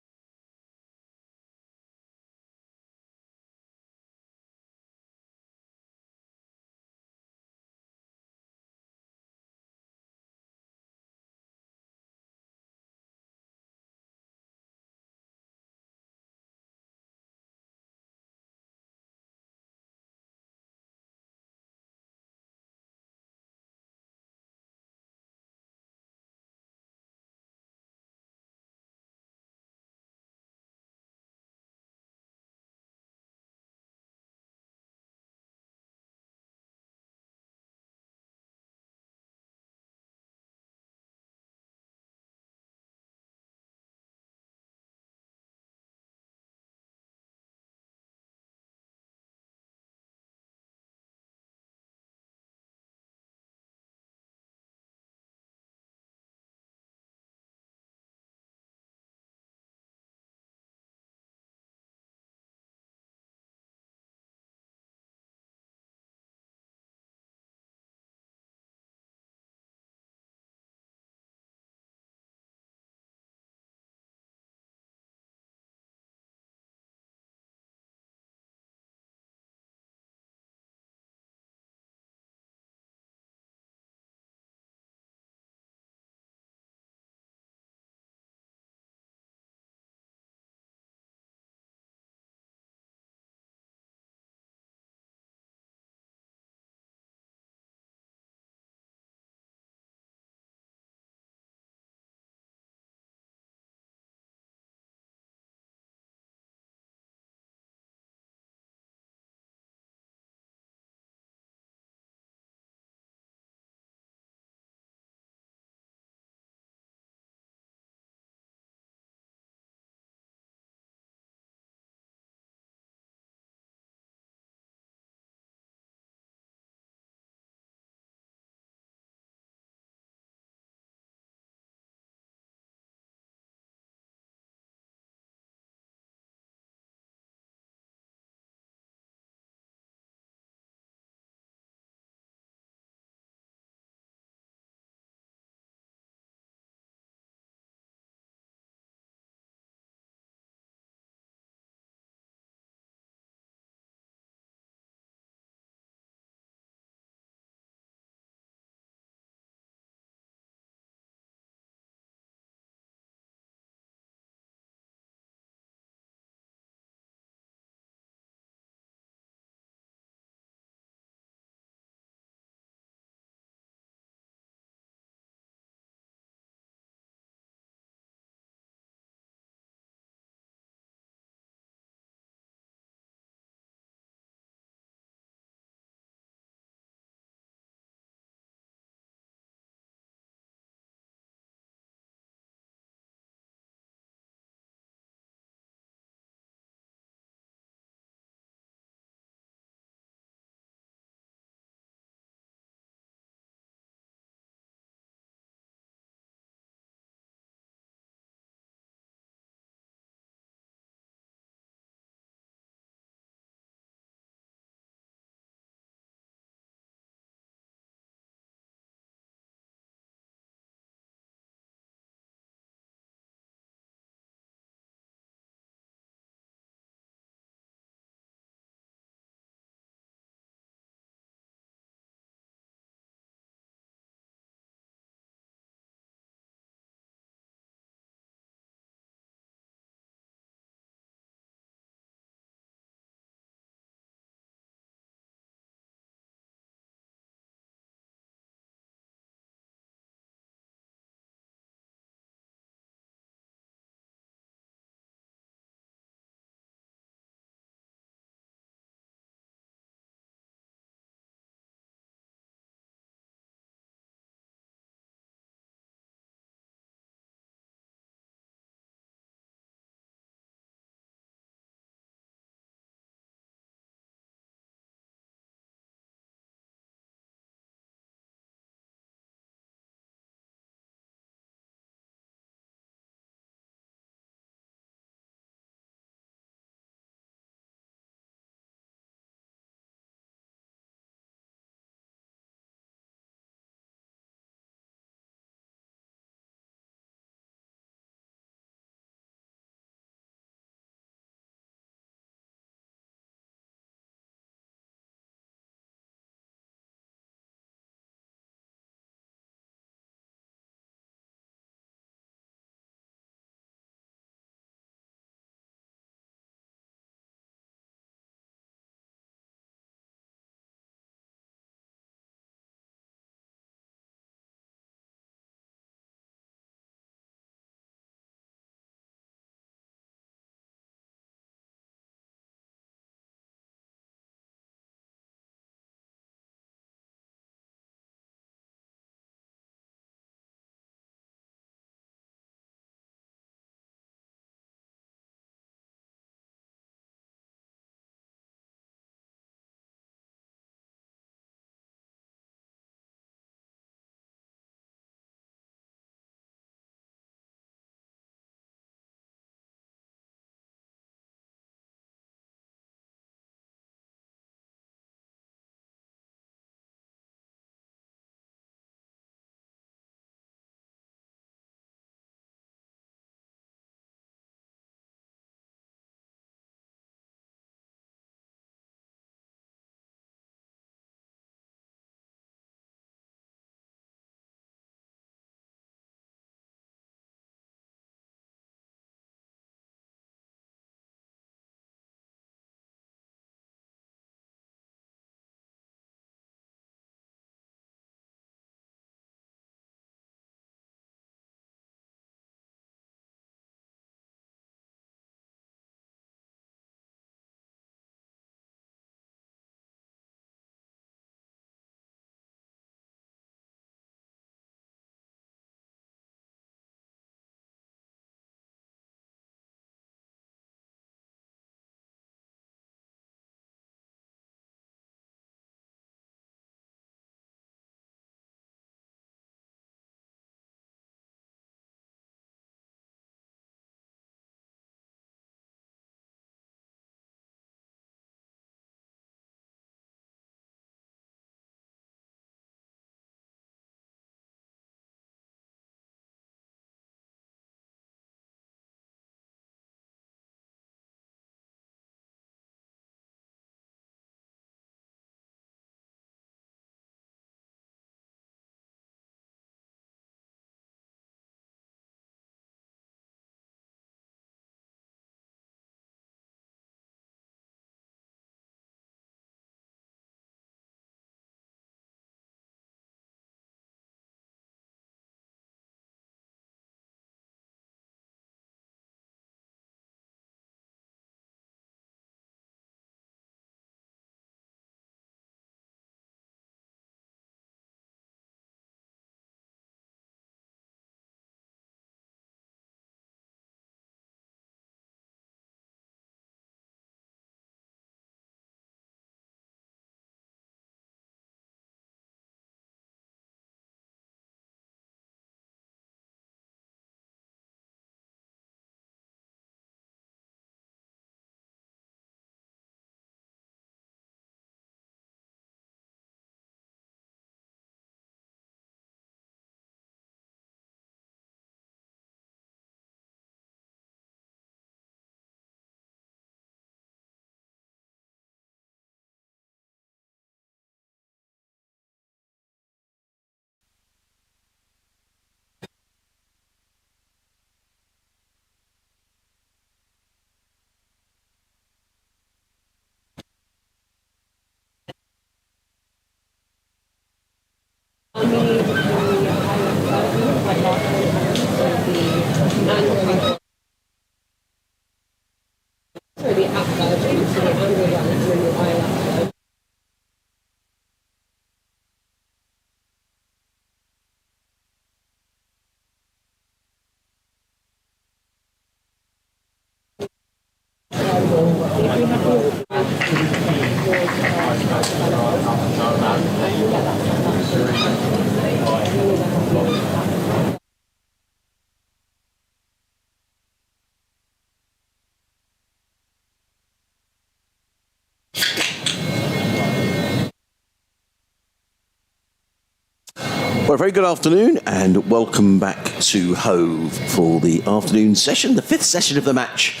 Well, a very good afternoon and welcome back to Hove for the afternoon session, the fifth session of the match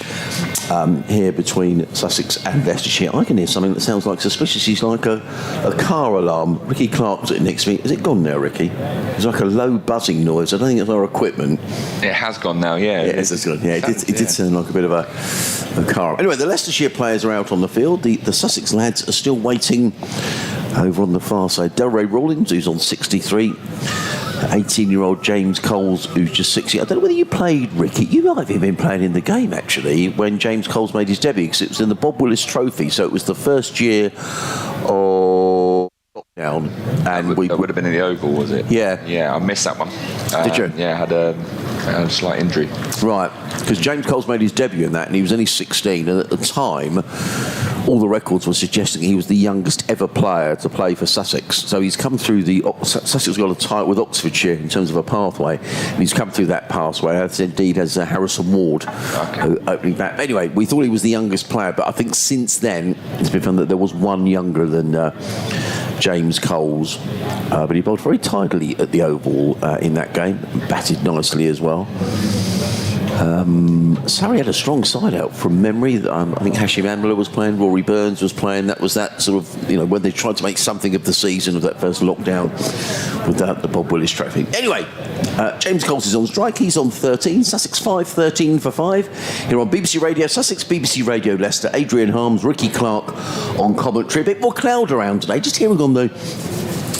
here between Sussex and Leicestershire. I can hear something that sounds like suspiciously like a car alarm. Ricky Clark's sitting next to me. Is it gone now, Ricky? It's like a low buzzing noise. I don't think it's our equipment. It has gone now, yeah. It's gone. Yeah, it did sound like a bit of a car. Anyway, the Leicestershire players are out on the field. The Sussex lads are still waiting over on the far side. Delray Rawlins, who's on 63. 18-year-old James Coles, who's just 60. I don't know whether you played, Ricky. You might have been playing in the game, actually, when James Coles made his debut, because it was in the Bob Willis Trophy, so it was the first year of lockdown. And That would have been in the Oval, was it? Yeah. Yeah, I missed that one. Did you? Yeah, I had a slight injury. Right, because James Coles made his debut in that, and he was only 16, and at the time, all the records were suggesting he was the youngest ever player to play for Sussex. So he's come through Sussex got a tie with Oxfordshire in terms of a pathway, and he's come through that pathway, as indeed as Harrison Ward, opening back. Anyway, we thought he was the youngest player, but I think since then, it's been found that there was one younger than James Coles, but he bowled very tidily at the Oval in that game, batted nicely as well. Surrey had a strong side out from memory. I think Hashim Amla was playing, Rory Burns was playing. That was that sort of, when they tried to make something of the season of that first lockdown with the Bob Willis Trophy. Anyway, James Coles is on strike. He's on 13. Sussex 5, 13 for 5. Here on BBC Radio Sussex, BBC Radio Leicester. Adrian Harms, Ricky Clark on commentary. A bit more cloud around today. Just hearing on the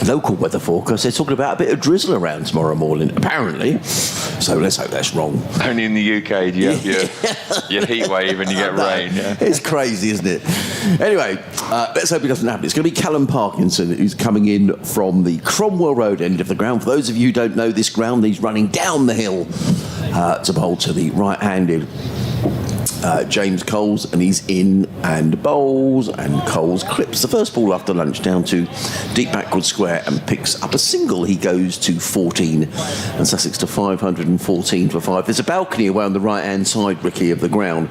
local weather forecast, they're talking about a bit of drizzle around tomorrow morning, apparently. So let's hope that's wrong. Only in the UK do you have your heat wave and you get rain. Yeah. It's crazy, isn't it? Anyway, let's hope it doesn't happen. It's going to be Callum Parkinson who's coming in from the Cromwell Road end of the ground. For those of you who don't know this ground, he's running down the hill to bowl to the right-handed James Coles, and he's in and bowls, and Coles clips the first ball after lunch down to deep backward square and picks up a single. He goes to 14 and Sussex to 514 for 5. There's a balcony around the right hand side, Ricky, of the ground,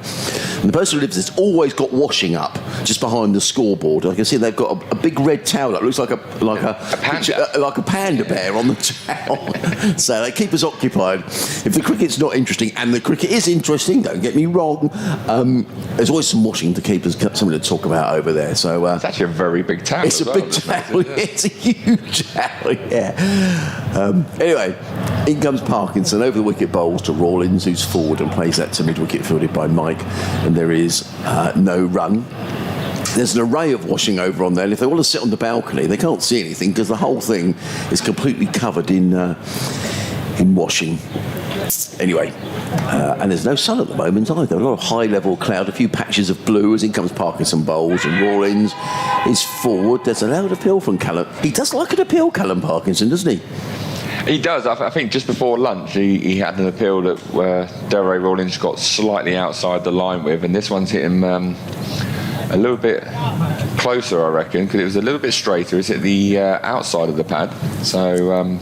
and the person who lives there's always got washing up just behind the scoreboard. I can see they've got a big red towel that looks like a panda. Like a panda bear on the towel. So they keep us occupied. If the cricket's not interesting, and the cricket is interesting, don't get me wrong, there's always some washing to keep us something to talk about over there. So it's actually a very big towel. It's a big towel. It's a huge towel. Yeah. Anyway, in comes Parkinson over the wicket, bowls to Rawlins, who's forward and plays that to mid wicket, fielded by Mike, and there is no run. There's an array of washing over on there, and if they want to sit on the balcony, they can't see anything because the whole thing is completely covered in washing. Anyway, and there's no sun at the moment either. A lot of high-level cloud, a few patches of blue as in comes Parkinson bowls, and Rawlins is forward. There's a loud appeal from Callum. He does like an appeal, Callum Parkinson, doesn't he? He does. I think just before lunch he had an appeal that Delray Rawlins got slightly outside the line with, and this one's hit him a little bit closer, I reckon, because it was a little bit straighter. It's hit the outside of the pad. So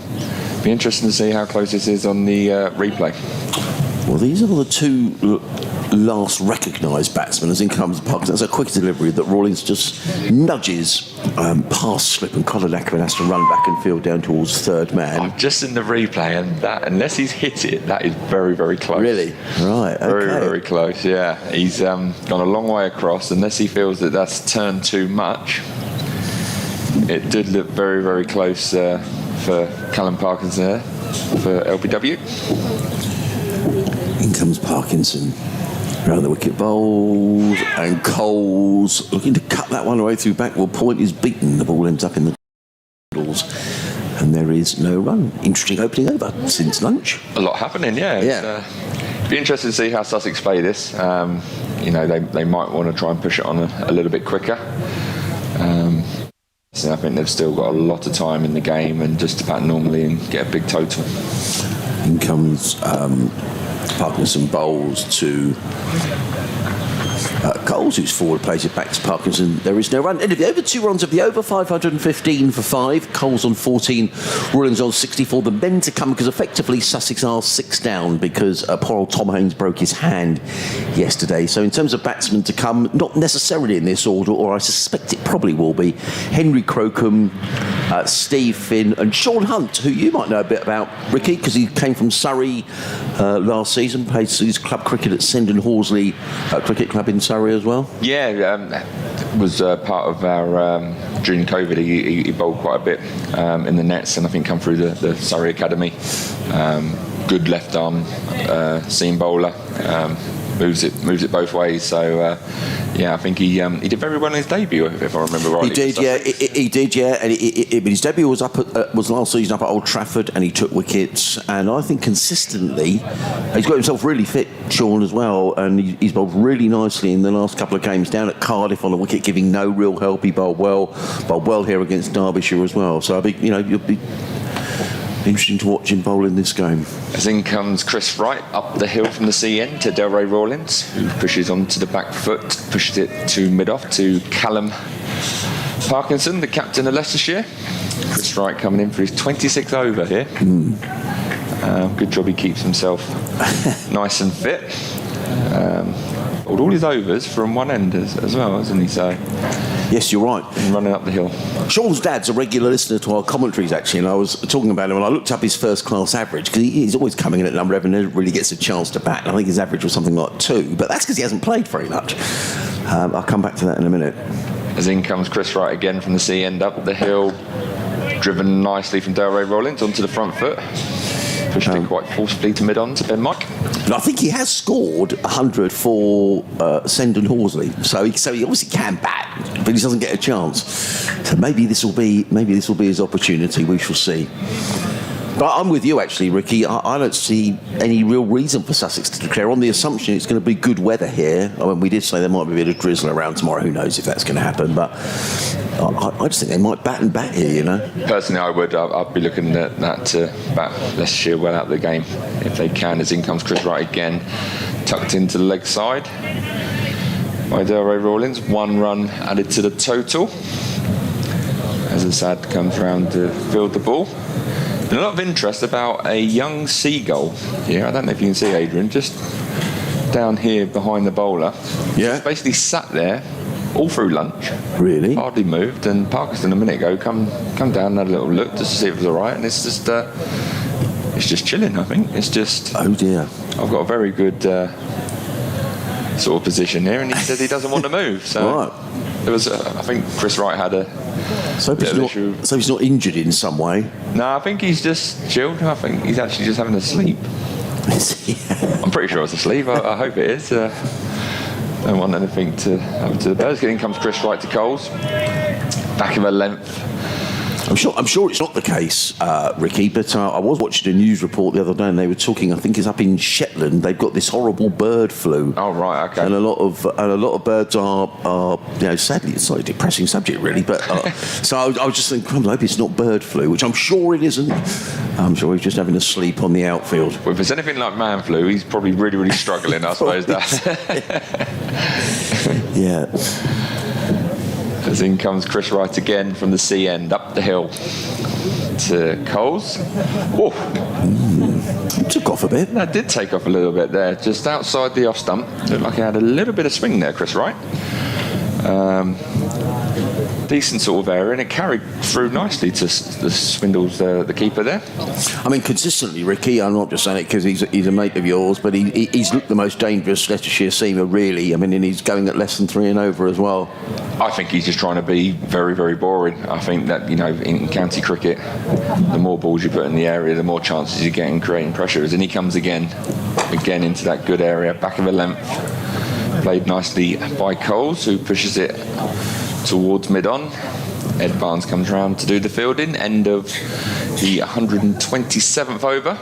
be interesting to see how close this is on the replay. Well, these are the two last recognised batsmen as in comes Parkinson. That's a quick delivery that Rawlins just nudges past slip, and Colin Ackerman has to run back and field down towards third man. I've just in the replay, and that, unless he's hit it, that is very, very close. Really? Right, okay. Very, very close, yeah. He's gone a long way across. Unless he feels that that's turned too much, it did look very, very close for Callum Parkinson there, for LBW. In comes Parkinson around the wicket, bowls, and Coles looking to cut that one away through backward point is beaten. The ball ends up in the middles, and there is no run. Interesting opening over since lunch. A lot happening, yeah. Yeah. Be interested to see how Sussex play this. They might want to try and push it on a little bit quicker. So I think they've still got a lot of time in the game and just to bat normally and get a big total. In comes Parkinson bowls to Coles, whose forward plays it back to Parkinson. There is no run. End of the over, 2 runs of the over, 515 for 5. Coles on 14, Rawlins on 64. The men to come, because effectively Sussex are 6 down because poor old Tom Haynes broke his hand yesterday. So in terms of batsmen to come, not necessarily in this order, or I suspect it probably will be, Henry Crocombe, Steve Finn and Sean Hunt, who you might know a bit about, Ricky, because he came from Surrey last season, played his club cricket at Sendon Horsley Cricket Club in Surrey as well. Yeah, was part of our during COVID. He bowled quite a bit in the nets, and I think come through the Surrey Academy. Good left arm seam bowler. Moves it both ways. So I think he did very well in his debut, if I remember rightly. He did, yeah. And his debut was was last season up at Old Trafford, and he took wickets. And I think consistently, he's got himself really fit, Sean, as well. And he's bowled really nicely in the last couple of games down at Cardiff on a wicket, giving no real help. He bowled well here against Derbyshire as well. So I think you'll be interesting to watch him bowl in this game. As in comes Chris Wright up the hill from the sea end to Delray Rawlins, who pushes onto the back foot, pushes it to mid-off to Callum Parkinson, the captain of Leicestershire. Chris Wright coming in for his 26th over here. Good job he keeps himself nice and fit. All his overs from one end as well, hasn't he? So yes, you're right. And running up the hill. Sean's dad's a regular listener to our commentaries, actually, and I was talking about him, and I looked up his first-class average, because he's always coming in at number 11 and never really gets a chance to bat. I think his average was something like 2, but that's because he hasn't played very much. I'll come back to that in a minute. As in comes Chris Wright again from the sea end up the hill, driven nicely from Delray Rawlins onto the front foot. Pushed it quite forcefully to mid-on to Ben Mike. And I think he has scored 100 for Sendon Horsley, so he obviously can bat, but he doesn't get a chance. So maybe this will be his opportunity. We shall see. But I'm with you, actually, Ricky. I don't see any real reason for Sussex to declare, on the assumption it's going to be good weather here. I mean, we did say there might be a bit of drizzle around tomorrow. Who knows if that's going to happen? But I just think they might bat and bat here, Personally, I would. I'd be looking at that to bat Leicestershire well out of the game if they can. As in comes Chris Wright again, tucked into the leg side by Delray Rawlins. 1 run added to the total as Assad comes round to field the ball. And a lot of interest about a young seagull here. I don't know if you can see Adrian, just down here behind the bowler. Yeah. Just basically sat there all through lunch. Really? Hardly moved. And Parkinson a minute ago come down and had a little look just to see if it was all right. And it's just chilling, I think. It's just... Oh, dear. I've got a very good sort of position here, and he said he doesn't want to move. So Right. There was, I think Chris Wright had a... So he's not injured in some way? No, I think he's just chilled. I think he's actually just having a sleep. I'm pretty sure it's a sleep. I hope it is. Don't want anything to happen to the birds. In comes Chris Wright to Coles. Back of a length. I'm sure it's not the case, Ricky, but I was watching a news report the other day, and they were talking, I think it's up in Shetland, they've got this horrible bird flu. Oh, right, okay. And a lot of birds are sadly, it's like a depressing subject, really, but so I was just thinking, I hope it's not bird flu, which I'm sure it isn't. I'm sure he's just having a sleep on the outfield. Well, if it's anything like man flu, he's probably really, really struggling, I suppose. Yeah. As in comes Chris Wright again from the sea end, up the hill to Coles. Whoa. Took off a bit. That did take off a little bit there, just outside the off stump. Looked like he had a little bit of swing there, Chris Wright. Decent sort of area, and it carried through nicely to the Swindles, the keeper there. I mean, consistently, Ricky, I'm not just saying it because he's a mate of yours, but he's looked the most dangerous Leicestershire seamer, really. I mean, and he's going at less than 3 and over as well. I think he's just trying to be very, very boring. I think that, in county cricket, the more balls you put in the area, the more chances you get in creating pressures. And he comes again into that good area, back of a length. Played nicely by Coles, who pushes it towards mid-on. Ed Barnes comes round to do the fielding. End of the 127th over.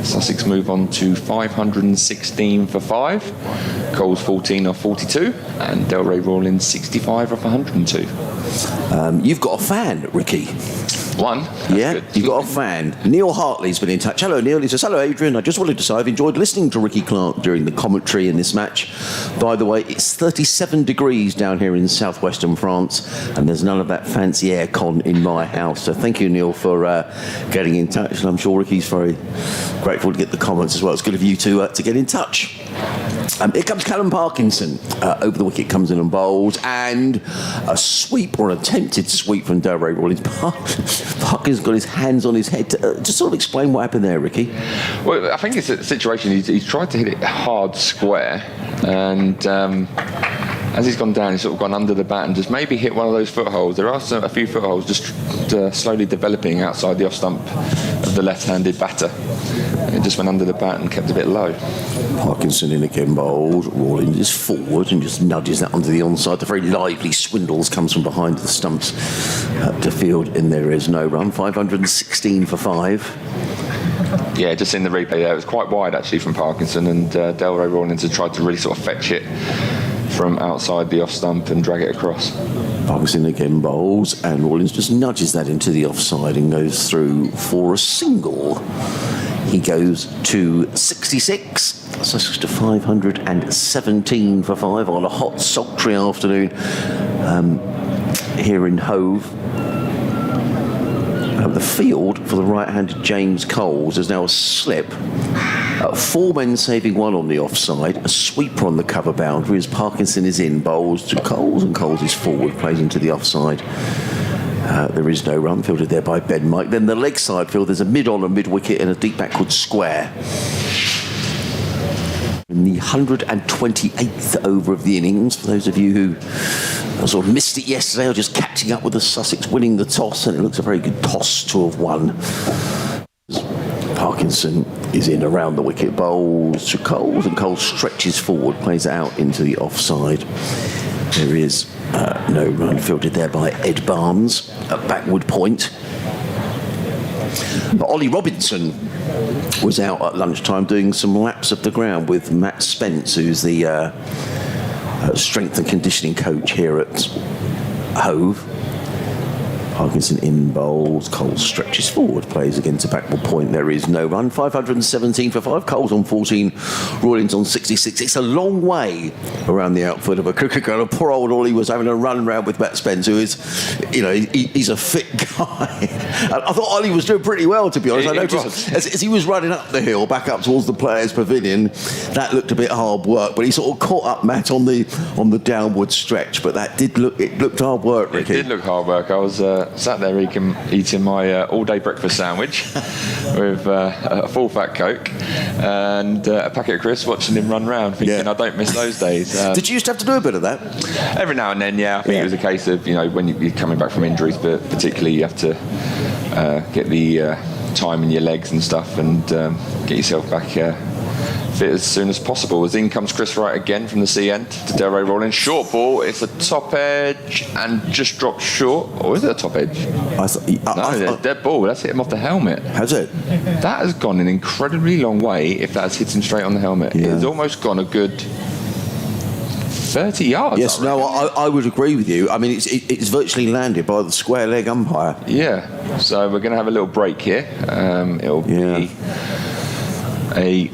Sussex move on to 516 for 5. Coles 14 off 42. And Delray Rawlins 65 off 102. You've got a fan, Ricky. One. Yeah, Good. you've got a fan. Neil Hartley's been in touch. Hello, Neil. He says, hello, Adrian. I just wanted to say I've enjoyed listening to Ricky Clark during the commentary in this match. By the way, it's 37 degrees down here in southwestern France, and there's none of that fancy aircon in my house. So thank you, Neil, for getting in touch. And I'm sure Ricky's very grateful to get the comments as well. It's good of you to get in touch. Here comes Callum Parkinson. Over the wicket comes in and bowls, and a sweep or an attempted sweep from Delray Rawlings. Parkinson's got his hands on his head. Just sort of explain what happened there, Ricky. Well, I think it's a situation. He's tried to hit it hard square, and as he's gone down, he's sort of gone under the bat and just maybe hit one of those footholds. There are a few footholds just slowly developing outside the off stump of the left-handed batter. It just went under the bat and kept a bit low. Parkinson in again bowled. Rawlings is forward and just nudges that under the onside. The very lively Swindles comes from behind the stumps to field, and there is no run. 516 for 5. Yeah, just in the replay there, it was quite wide actually from Parkinson, and Delray Rawlings had tried to really sort of fetch it from outside the off stump and drag it across. Parkinson again bowls, and Rawlings just nudges that into the offside and goes through for a single. He goes to 66, Sussex to 517 for 5 on a hot, sultry afternoon here in Hove. The field for the right-handed James Coles is now a slip. 4 men saving 1 on the offside, a sweeper on the cover boundary as Parkinson is in, bowls to Coles, and Coles is forward, plays into the offside. There is no run, fielded there by Ben Mike. Then the leg side field, there's a mid-on, a mid-wicket and a deep backward square. In the 128th over of the innings, for those of you who sort of missed it yesterday or just catching up with the Sussex winning the toss, and it looks a very good toss to have won. Parkinson is in around the wicket, bowls to Coles, and Coles stretches forward, plays it out into the offside. There is no run, fielded there by Ed Barnes at backward point. But Ollie Robinson was out at lunchtime doing some laps of the ground with Matt Spence, who's the strength and conditioning coach here at Hove. Parkinson in bowls, Coles stretches forward, plays again to backward point. There is no run. 517 for 5. Coles on 14, Rawlings on 66. It's a long way around the outfield of a cricket ground. Poor old Ollie was having a run round with Matt Spence, who is, he's a fit guy. I thought Ollie was doing pretty well, to be honest. I noticed as he was running up the hill, back up towards the players' pavilion, that looked a bit hard work. But he sort of caught up Matt on the downward stretch. But it looked hard work, Ricky. It did look hard work. I was sat there eating my all-day breakfast sandwich with a full fat Coke and a packet of crisps, watching him run round, thinking I don't miss those days. Did you used to have to do a bit of that? Every now and then, yeah. I think it was a case of, when you're coming back from injuries, but particularly you have to get the time in your legs and stuff and get yourself back fit as soon as possible. As in comes Chris Wright again from the C end to Delray Rawlings. Short ball, it's a top edge and just dropped short. Or is it a top edge? Dead ball. That's hit him off the helmet. Has it? That has gone an incredibly long way if that's hit him straight on the helmet. Yeah. It's almost gone a good 30 yards. Yes, I would agree with you. I mean, it's virtually landed by the square leg umpire. Yeah, so we're going to have a little break here. It'll be a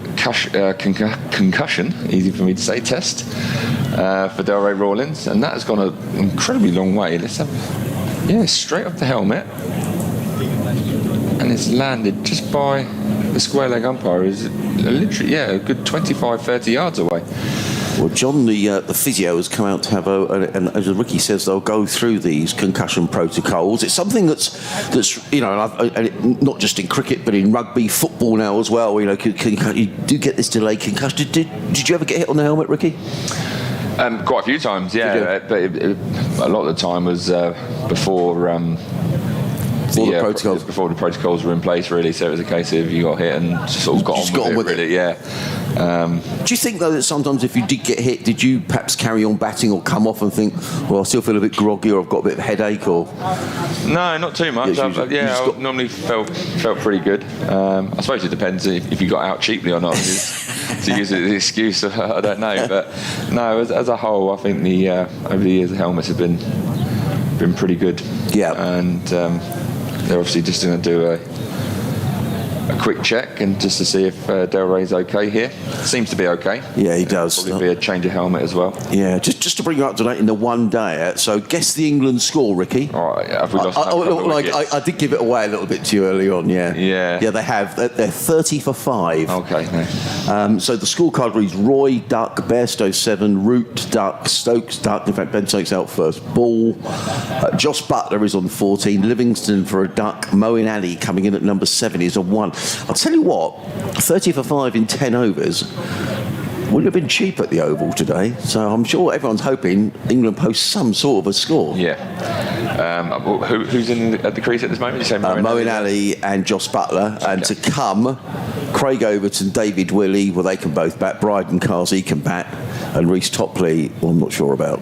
concussion, easy for me to say, test for Delray Rawlings, and that has gone an incredibly long way. Let's have, straight off the helmet, and it's landed just by the square leg umpire. Is literally a good 25-30 yards away. Well, John, the physio, has come out to have and as Ricky says, they'll go through these concussion protocols. It's something that's not just in cricket, but in rugby, football now as well. You do get this delayed concussion. Did you ever get hit on the helmet, Ricky? Quite a few times, yeah. But a lot of the time was before the protocols were in place, really. So it was a case of you got hit and sort of got on with it, really. Yeah. Do you think though that sometimes if you did get hit, did you perhaps carry on batting or come off and think, well, I still feel a bit groggy or I've got a bit of a headache? Or no, not too much. I normally felt pretty good. I suppose it depends if you got out cheaply or not. To use it as an excuse, I don't know. But no, as a whole, I think over the years the helmets have been been pretty good. Yeah. And they're obviously just going to do a quick check and just to see if Del Rey's okay here. Seems to be okay. Yeah, he does. Probably be a change of helmet as well. Yeah, just to bring you up to date in the one day. So guess the England score, Ricky. All right, have we lost I did give it away a little bit to you early on. Yeah. Yeah. Yeah, they have. They're 30 for 5. Okay. No. So the scorecard reads: Roy Duck, Bairstow 7, Root Duck, Stokes Duck. In fact, Ben Stokes out first. Ball. Josh Butler is on 14. Livingston for a duck. Moeen Ali coming in at number 7 is on 1. I'll tell you what, 30 for 5 in 10 overs wouldn't have been cheap at the Oval today. So I'm sure everyone's hoping England posts some sort of a score. Yeah. Who's at the crease at this moment? You say Moeen Ali and Josh Butler, and to come, Craig Overton, David Willey. Well, they can both bat. Bryden Kazi can bat, and Reece Topley. Well, I'm not sure about.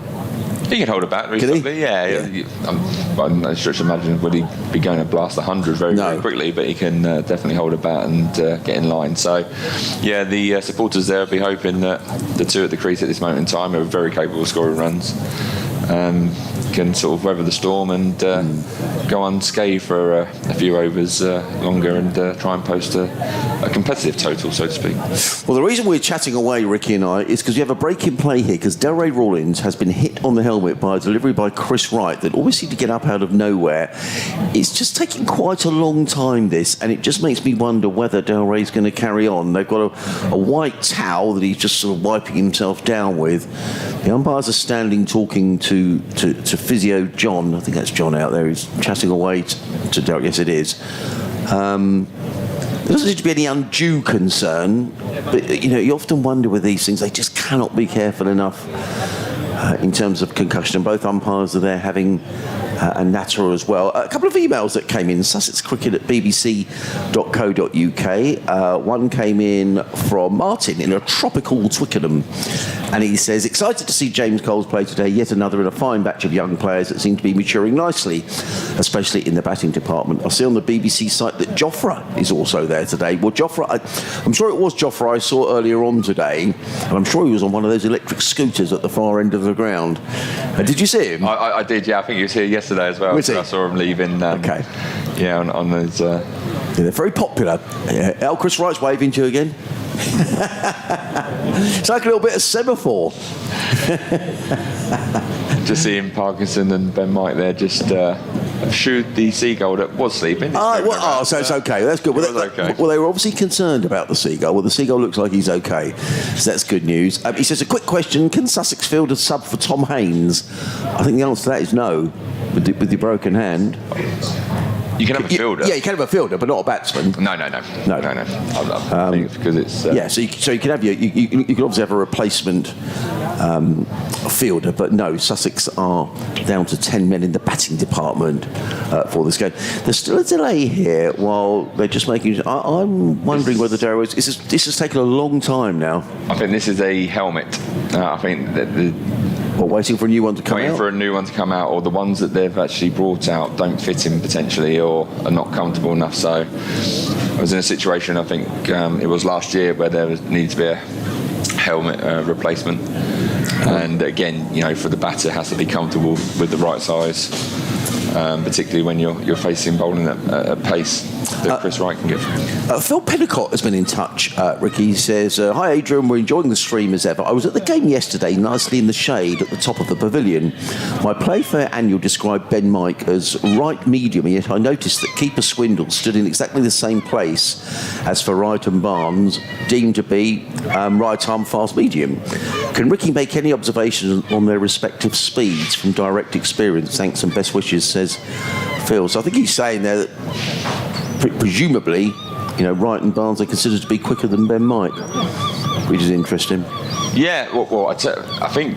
He can hold a bat reasonably, yeah. I'm not sure to imagine would he be going to blast 100 very quickly, but he can definitely hold a bat and get in line. So, yeah, the supporters there will be hoping that the two at the crease at this moment in time are very capable of scoring runs. Can sort of weather the storm and go unscathed for a few overs longer and try and post a competitive total, so to speak. Well, the reason we're chatting away, Ricky and I, is because we have a break in play here, because Delray Rawlins has been hit on the helmet by a delivery by Chris Wright that always seemed to get up out of nowhere. It's just taking quite a long time, this, and it just makes me wonder whether Delray's going to carry on. They've got a white towel that he's just sort of wiping himself down with. The umpires are standing talking to physio John. I think that's John out there. He's chatting away to Derek. Yes, it is. There doesn't seem to be any undue concern, but you often wonder with these things, they just cannot be careful enough in terms of concussion. Both umpires are there having a natter as well. A couple of emails that came in: Sussex Cricket at bbc.co.uk. One came in from Martin in a tropical Twickenham, and he says, excited to see James Coles play today, yet another in a fine batch of young players that seem to be maturing nicely, especially in the batting department. I see on the BBC site that Jofra is also there today. Well, Jofra, I'm sure it was Jofra I saw earlier on today, and I'm sure he was on one of those electric scooters at the far end of the ground. Did you see him? I did, yeah. I think he was here yesterday as well. So I saw him leaving. Okay. Yeah, on his... Yeah, they're very popular. Yeah. Chris Wright's waving to you again. It's like a little bit of semaphore. Just seeing Parkinson and Ben Mike there just shoot the seagull that was sleeping. So it's okay. That's good. Well, they were obviously concerned about the seagull. Well, the seagull looks like he's okay. So that's good news. He says, a quick question. Can Sussex field a sub for Tom Haynes? I think the answer to that is no, with the broken hand. You can have a fielder. Yeah, you can have a fielder, but not a batsman. No. I think it's because it's... So you can have you can obviously have a replacement fielder, but no, Sussex are down to 10 men in the batting department for this game. There's still a delay here while they're just making... I'm wondering whether Darrow this has taken a long time now. I think this is a helmet. I think that waiting for a new one to come out? Waiting for a new one to come out, or the ones that they've actually brought out don't fit him potentially, or are not comfortable enough. So I was in a situation, I think it was last year, where there needed to be a helmet replacement. And again, for the batter, it has to be comfortable with the right size, particularly when you're facing bowling at pace that Chris Wright can give. Phil Pennicott has been in touch, Ricky. He says, hi Adrian, we're enjoying the stream as ever. I was at the game yesterday, nicely in the shade at the top of the pavilion. My Playfair annual described Ben Mike as right medium, yet I noticed that keeper Swindle stood in exactly the same place as for Wright and Barnes, deemed to be right arm fast medium. Can Ricky make any observations on their respective speeds from direct experience? Thanks and best wishes, says Phil. So I think he's saying there that presumably, Wright and Barnes are considered to be quicker than Ben Mike, which is interesting. Yeah, well I think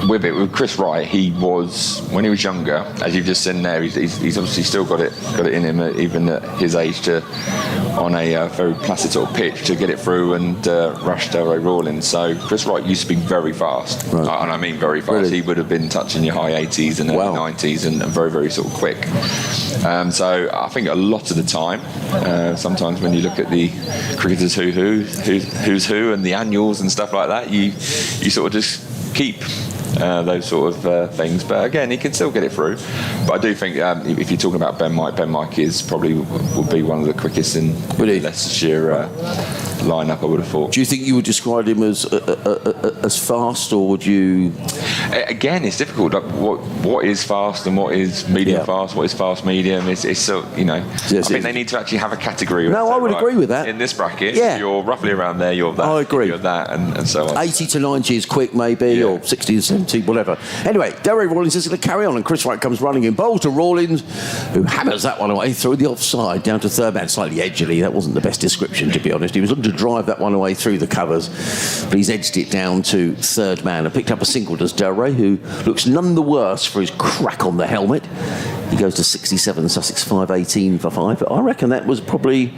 with Chris Wright, he was, when he was younger, as you've just seen there, he's obviously still got it in him, even at his age, on a very placid sort of pitch to get it through and rush Delray Rawlins. So Chris Wright used to be very fast, and I mean very fast. Really? He would have been touching your high 80s and early 90s and very, very sort of quick. So I think a lot of the time, sometimes when you look at the cricketers who's who and the annuals and stuff like that, you sort of just keep those sort of things. But again, he can still get it through. But I do think if you're talking about Ben Mike is probably would be one of the quickest in the Leicestershire lineup, I would have thought. Do you think you would describe him as fast, or would you? Again, it's difficult. Like, what is fast and what is medium fast? What is fast medium? It's so, you know. I think they need to actually have a category. No, I would agree with that. In this bracket, yeah. You're roughly around there. You're that. I agree. You're that, and so on. 80 to 90 is quick, maybe, or 60 to 70, whatever. Anyway, Derry Rawlins is going to carry on, and Chris Wright comes running in. Bowl to Rawlins, who hammers that one away through the offside down to third man, slightly edgily. That wasn't the best description, to be honest. He was looking to drive that one away through the covers, but he's edged it down to third man and picked up a single, does Derry, who looks none the worse for his crack on the helmet. He goes to 67, Sussex 5.18 for 5. But I reckon that was probably,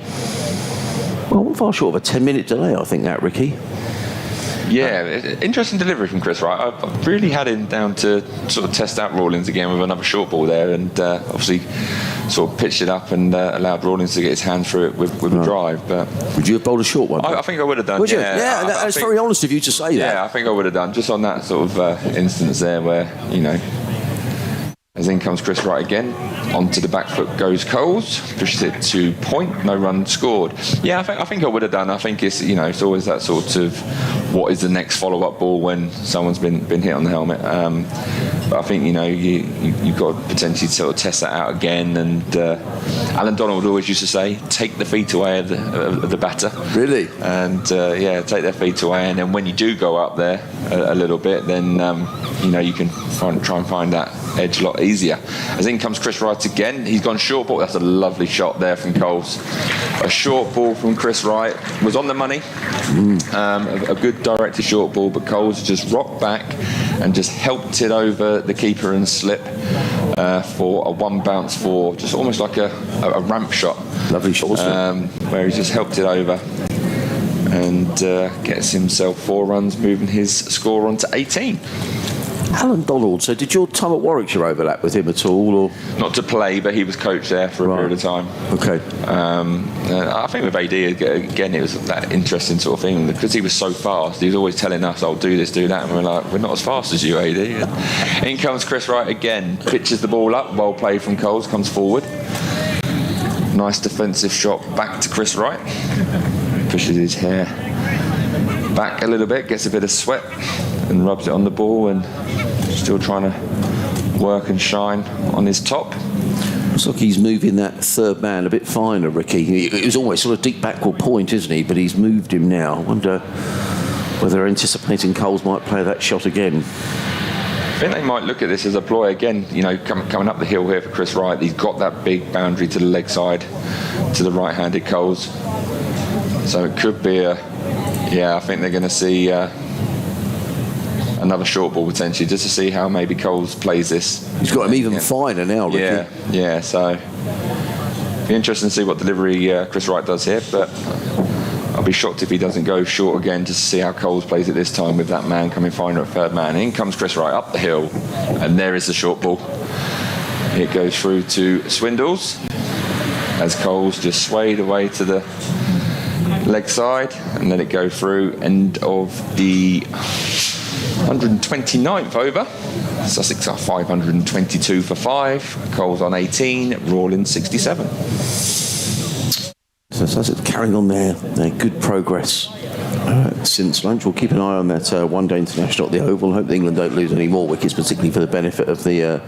well, far short of a 10-minute delay, I think, that, Ricky. Yeah, interesting delivery from Chris Wright. I've really had him down to sort of test out Rawlins again with another short ball there, and obviously sort of pitched it up and allowed Rawlins to get his hand through it with a drive. But would you have bowled a short one? I think I would have done. Would you? Yeah, That's very honest of you to say that. Yeah, I think I would have done, just on that sort of instance there where, you know, as in comes Chris Wright again. Onto the back foot goes Coles, pushes it to point, no run scored. Yeah, I think I would have done. I think it's, you know, it's always that sort of what is the next follow-up ball when someone's been hit on the helmet. But I think, you know, you've got to potentially sort of test that out again. And Alan Donald always used to say, take the feet away of the batter. Really? And take their feet away. And then when you do go up there a little bit, then you know, you can try and find that edge a lot easier. As in comes Chris Wright again. He's gone short ball. That's a lovely shot there from Coles. A short ball from Chris Wright was on the money. A good directed short ball, but Coles just rocked back and just helped it over the keeper and slip for a one bounce for just almost like a ramp shot. Lovely shot, wasn't it? Where he just helped it over and gets himself 4 runs, moving his score on to 18. Alan Donald, so did your time at Warwickshire overlap with him at all? Or? Not to play, but he was coach there for a period of time. Okay. I think with AD, again, it was that interesting sort of thing, because he was so fast. He was always telling us, I'll do this, do that, and we're like, we're not as fast as you, AD. And in comes Chris Wright again, pitches the ball up, well played from Coles, comes forward. Nice defensive shot back to Chris Wright. Pushes his hair back a little bit, gets a bit of sweat, and rubs it on the ball, and still trying to work and shine on his top. Looks like he's moving that third man a bit finer, Ricky. It was always sort of deep backward point, isn't he? But he's moved him now. I wonder whether they're anticipating Coles might play that shot again. I think they might look at this as a ploy again, you know, coming up the hill here for Chris Wright. He's got that big boundary to the leg side, to the right-handed Coles. So it could be I think they're going to see another short ball potentially, just to see how maybe Coles plays this. He's got him even finer now, Ricky. Yeah, so be interesting to see what delivery Chris Wright does here, but I'll be shocked if he doesn't go short again, just to see how Coles plays it this time with that man coming finer at third man. In comes Chris Wright up the hill, and there is the short ball. It goes through to Swindles as Coles just swayed away to the leg side and let it go through. End of the 129th over. Sussex are 522 for 5. Coles on 18. Rawlins 67. So Sussex carrying on their good progress since lunch. We'll keep an eye on that one-day international at the Oval. Hope England don't lose any more wickets, particularly for the benefit of the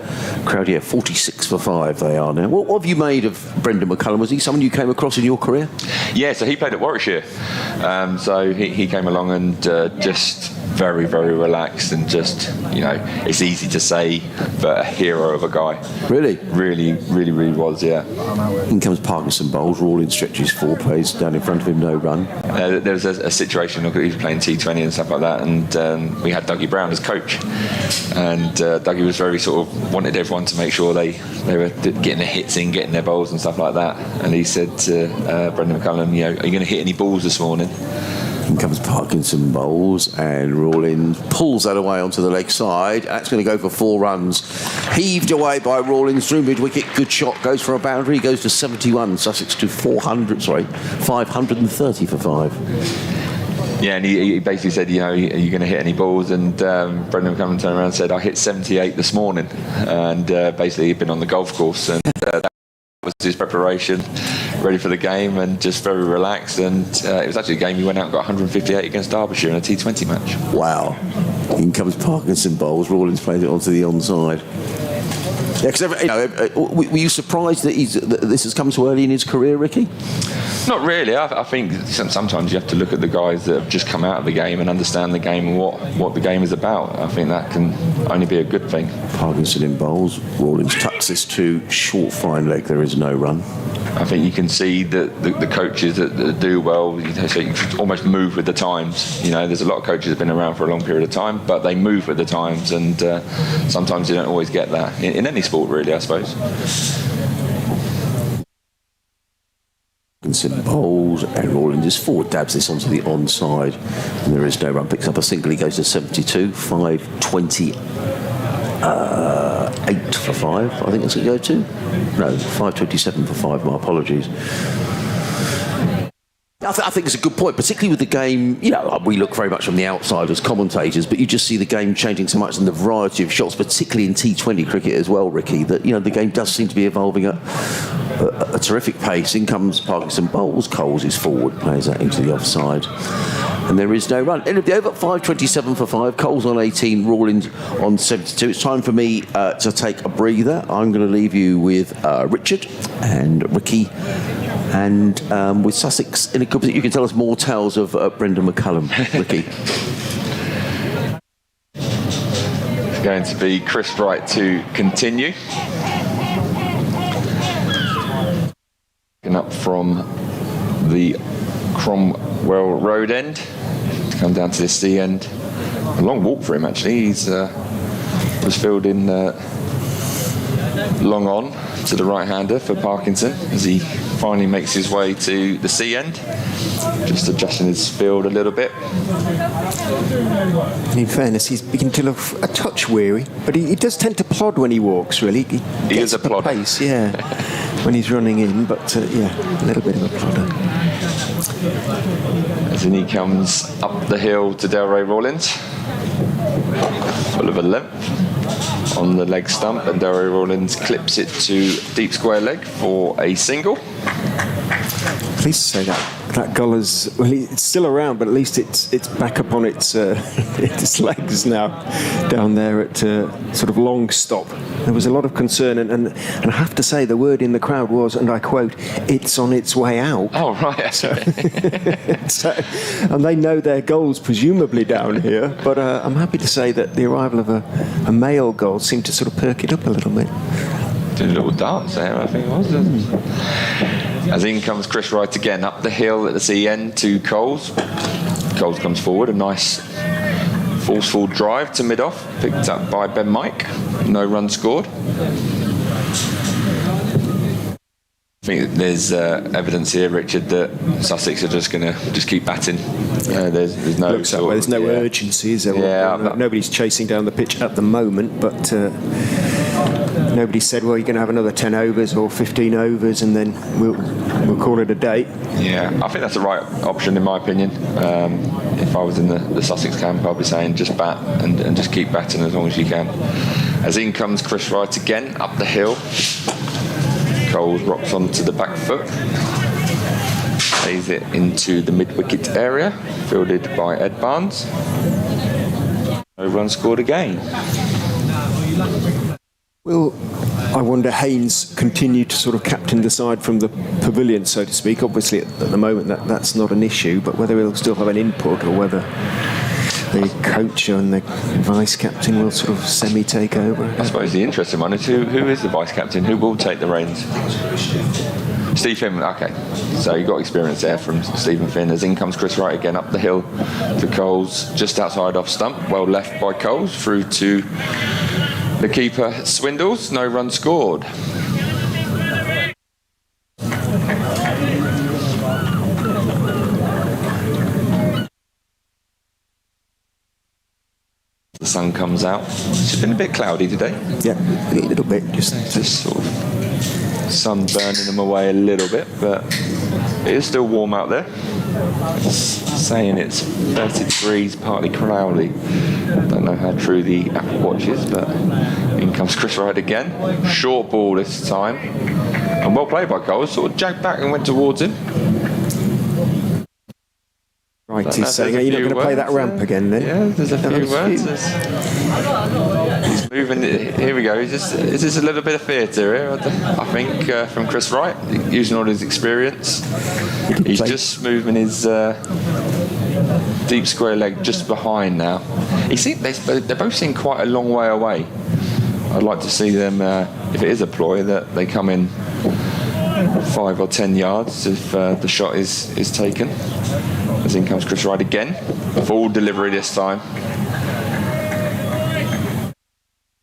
crowd here. 46 for 5 they are now. What have you made of Brendan McCullum? Was he someone you came across in your career? Yeah, so he played at Warwickshire. So he came along and just very, very relaxed, and just, you know, it's easy to say, but a hero of a guy. Really? Really was, yeah. In comes Parkinson bowls. Rawlins stretches 4 plays down in front of him, no run. There was a situation, look, he was playing T20 and stuff like that, and we had Dougie Brown as coach, and Dougie was very sort of wanted everyone to make sure they were getting their hits in, getting their bowls and stuff like that, and he said to Brendan McCullum, you know, are you going to hit any balls this morning? In comes Parkinson bowls, and Rawlins pulls that away onto the leg side. That's going to go for 4 runs. Heaved away by Rawlins through mid-wicket. Good shot, goes for a boundary, goes to 71. Sussex to 530 for 5. Yeah, and he basically said, you know, are you going to hit any balls? And Brendan McCullum turned around and said, I hit 78 this morning. And basically he'd been on the golf course, and that was his preparation, ready for the game, and just very relaxed. And it was actually a game he went out and got 158 against Derbyshire in a T20 match. Wow. In comes Parkinson bowls. Rawlins plays it onto the onside. Yeah, because were you surprised that this has come so early in his career, Ricky? Not really. I think sometimes you have to look at the guys that have just come out of the game and understand the game and what the game is about. I think that can only be a good thing. Parkinson in bowls. Rawlins tucks this to short fine leg. There is no run. I think you can see that the coaches that do well, so you can almost move with the times. You know, there's a lot of coaches that have been around for a long period of time, but they move with the times, and sometimes you don't always get that in any sport, really, I suppose. Parkinson bowls, and Rawlins just forward dabs this onto the onside, and there is no run. Picks up a single, he goes to 72, 5.28 for 5, I think that's going to go to. No, 5.27 for 5, my apologies. I think it's a good point, particularly with the game. You know, we look very much from the outside as commentators, but you just see the game changing so much and the variety of shots, particularly in T20 cricket as well, Ricky, that, you know, the game does seem to be evolving at a terrific pace. In comes Parkinson bowls, Coles is forward, plays that into the offside, and there is no run. End of the over, 5.27 for 5, Coles on 18, Rawlins on 72. It's time for me to take a breather. I'm going to leave you with Richard and Ricky, and with Sussex in a good position. You can tell us more tales of Brendan McCullum, Ricky. It's going to be Chris Wright to continue. Up from the Cromwell Road end to come down to the sea end. A long walk for him, actually. He's was fielding long on to the right-hander for Parkinson as he finally makes his way to the sea end, just adjusting his field a little bit. And in fairness, he's beginning to look a touch weary, but he does tend to plod when he walks, really. He is a plodder. Pace, yeah, when he's running in, but yeah, a little bit of a plodder. As in he comes up the hill to Delray Rawlins, full of a length on the leg stump, and Delray Rawlins clips it to deep square leg for a single. Pleased to say that gull is, well, it's still around, but at least it's back up on its its legs now, down there at sort of long stop. There was a lot of concern, and I have to say the word in the crowd was, and I quote, "It's on its way out." Oh, right. So, and they know their goals presumably down here, but I'm happy to say that the arrival of a male gull seemed to sort of perk it up a little bit. Did a little dance there, I think it was. As in comes Chris Wright again, up the hill at the sea end to Coles. Coles comes forward, a nice forceful drive to mid-off, picked up by Ben Mike. No run scored. I think there's evidence here, Richard, that Sussex are just going to just keep batting. There's no Looks that way. There's no urgency, is there? Yeah, nobody's chasing down the pitch at the moment, but nobody said, well, you're going to have another 10 overs or 15 overs and then we'll call it a day. Yeah, I think that's the right option in my opinion. If I was in the Sussex camp, I'd be saying just bat and just keep batting as long as you can. As in comes Chris Wright again, up the hill. Coles rocks onto the back foot. Plays it into the mid-wicket area, fielded by Ed Barnes. No run scored again. Will, I wonder, Haynes continue to sort of captain the side from the pavilion, so to speak? Obviously, at the moment, that's not an issue, but whether he'll still have an input or whether the coach and the vice captain will sort of semi-take over. I suppose the interesting one is who is the vice captain? Who will take the reins? Steve Finn, okay. So you got experience there from Stephen Finn. As in comes Chris Wright again up the hill to Coles, just outside off stump. Well left by Coles, through to the keeper Swindles. No run scored. The sun comes out. It's been a bit cloudy today. Yeah, a little bit. Just sort of sun burning them away a little bit, but it is still warm out there. saying it's 30 degrees, partly cloudy. Don't know how true the Apple Watch is, but in comes Chris Wright again. Short ball this time. And well played by Cole. Sort of jagged back and went towards him. Right, he's saying, are you not going to play that ramp again then? Yeah, there's a few words. He's moving. Here we go. Is this a little bit of theatre here? I think from Chris Wright, using all his experience. He's just moving his deep square leg just behind now. You see, they're both seem quite a long way away. I'd like to see them, if it is a ploy, that they come in 5 or 10 yards if the shot is taken. As in comes Chris Wright again. Full delivery this time.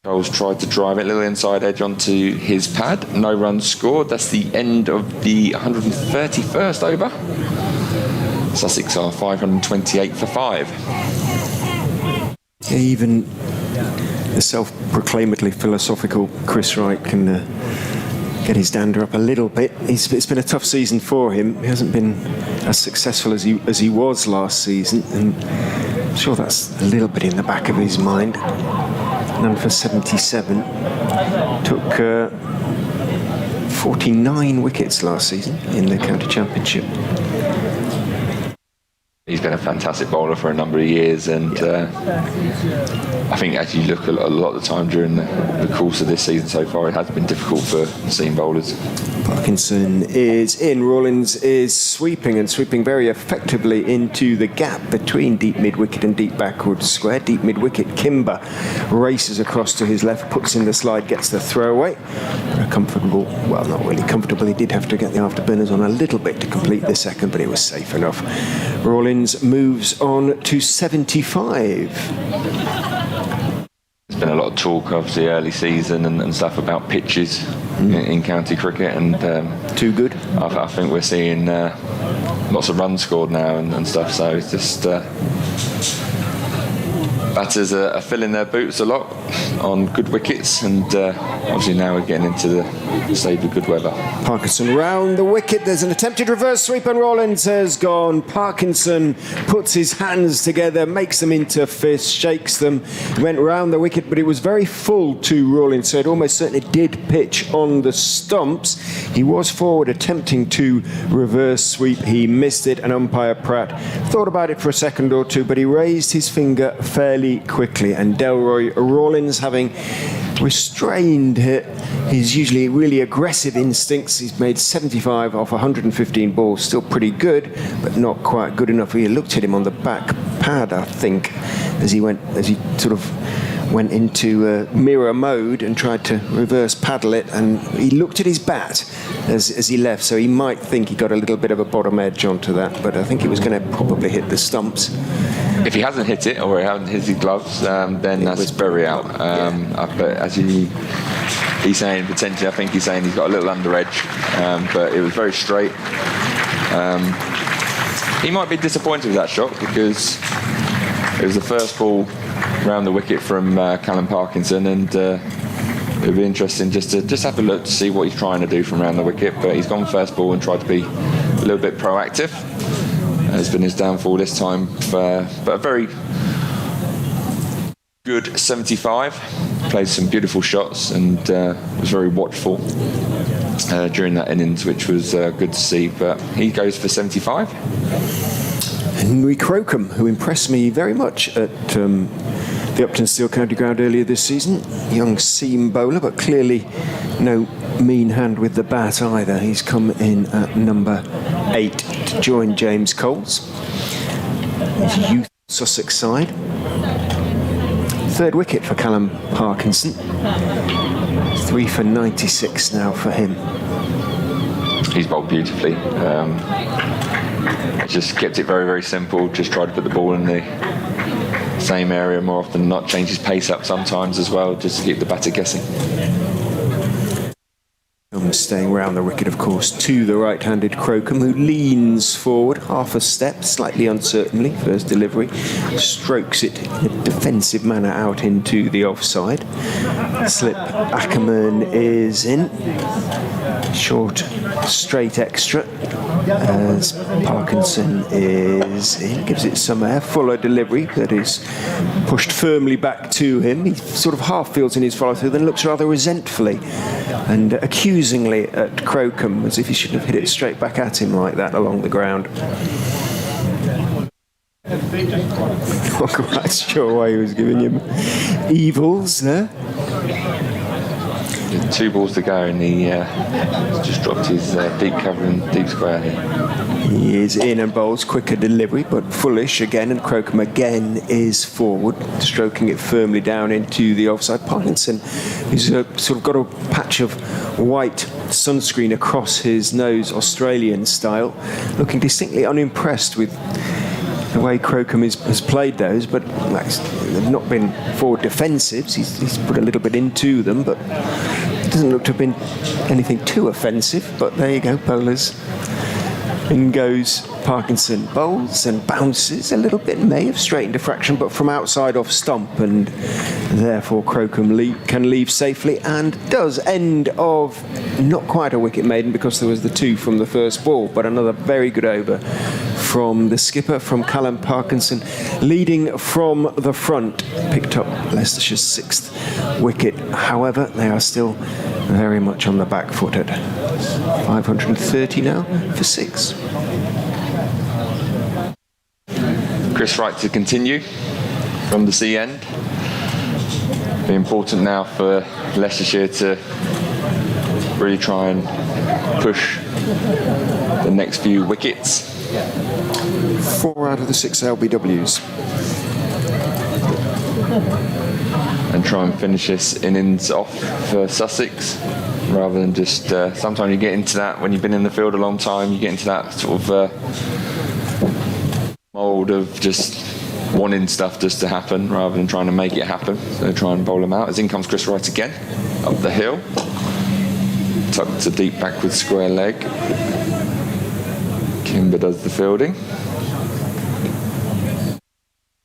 Cole's tried to drive it, a little inside edge onto his pad. No runs scored. That's the end of the 131st over. Sussex are 528 for 5. Even the self-proclaimedly philosophical Chris Wright can get his dander up a little bit. It's been a tough season for him. He hasn't been as successful as he was last season, and I'm sure that's a little bit in the back of his mind. None for 77. Took 49 wickets last season in the county championship. He's been a fantastic bowler for a number of years, and I think as you look a lot of the time during the course of this season so far, it has been difficult for seam bowlers. Parkinson is in. Rawlins is sweeping very effectively into the gap between deep mid-wicket and deep backward square. Deep mid-wicket, Kimber races across to his left, puts in the slide, gets the throwaway. A comfortable, well, not really comfortable. He did have to get the afterburners on a little bit to complete the second, but it was safe enough. Rawlins moves on to 75. There's been a lot of talk, obviously, early season and stuff about pitches in county cricket, and too good. I think we're seeing lots of runs scored now and stuff. So it's just batters are filling their boots a lot on good wickets, and obviously now we're getting into the stage of good weather. Parkinson round the wicket. There's an attempted reverse sweep and Rawlins has gone. Parkinson puts his hands together, makes them into fists, shakes them, went round the wicket, but it was very full to Rawlins, so it almost certainly did pitch on the stumps. He was forward attempting to reverse sweep. He missed it, and umpire Pratt thought about it for a second or two, but he raised his finger fairly quickly, and Delroy Rawlins, having restrained his usually really aggressive instincts, he's made 75 off 115 balls. Still pretty good, but not quite good enough. He looked at him on the back pad, I think, as he sort of went into mirror mode and tried to reverse paddle it, and he looked at his bat as he left, so he might think he got a little bit of a bottom edge onto that, but I think he was going to probably hit the stumps. If he hasn't hit it, or he hasn't hit his gloves, then that's very out. But as he's saying, potentially, I think he's saying he's got a little under edge, but it was very straight. He might be disappointed with that shot, because it was the first ball round the wicket from Colin Parkinson, and it would be interesting just to have a look to see what he's trying to do from round the wicket. But he's gone first ball and tried to be a little bit proactive. It's been his downfall this time, but a very good 75. Played some beautiful shots and was very watchful during that innings, which was good to see. But he goes for 75. Henry Crocombe, who impressed me very much at the Upton Steel County Ground earlier this season. Young seam bowler, but clearly no mean hand with the bat either. He's come in at number 8 to join James Coles, his youth Sussex side. Third wicket for Callum Parkinson. 3 for 96 now for him. He's bowled beautifully. Just kept it very, very simple. Just tried to put the ball in the same area more often than not. Change his pace up sometimes as well, just to keep the batter guessing. staying round the wicket, of course, to the right-handed Crocombe, who leans forward half a step, slightly uncertainly, first delivery, strokes it in a defensive manner out into the offside. Slip Ackerman is in. Short, straight extra, as Parkinson is in, gives it some air. Fuller delivery that is pushed firmly back to him. He sort of half feels in his follow-through, then looks rather resentfully and accusingly at Crocombe, as if he shouldn't have hit it straight back at him like that along the ground. Not quite sure why he was giving him evils there. 2 balls to go, and he just dropped his deep cover and deep square here. He is in and bowls quicker delivery, but fullish again, and Crocombe again is forward, stroking it firmly down into the offside. Parkinson, who's sort of got a patch of white sunscreen across his nose, Australian style, looking distinctly unimpressed with the way Crocombe has played those, but they've not been forward defensives. He's put a little bit into them, but it doesn't look to have been anything too offensive. But there you go, bowlers. In goes Parkinson, bowls and bounces a little bit, may have straightened a fraction, but from outside off stump, and therefore Crocombe can leave safely, and does end of not quite a wicket maiden because there was the 2 from the first ball, but another very good over from the skipper, from Colin Parkinson, leading from the front, picked up Leicestershire's 6th wicket. However, they are still very much on the back foot at 530 now for 6. Chris Wright to continue from the sea end. Be important now for Leicestershire to really try and push the next few wickets. 4 out of the 6 LBWs. And try and finish this innings off for Sussex, rather than just sometimes you get into that when you've been in the field a long time, you get into that sort of mould of just wanting stuff just to happen rather than trying to make it happen. So try and bowl them out. As in comes Chris Wright again, up the hill, tucked to deep backward square leg. Kimber does the fielding.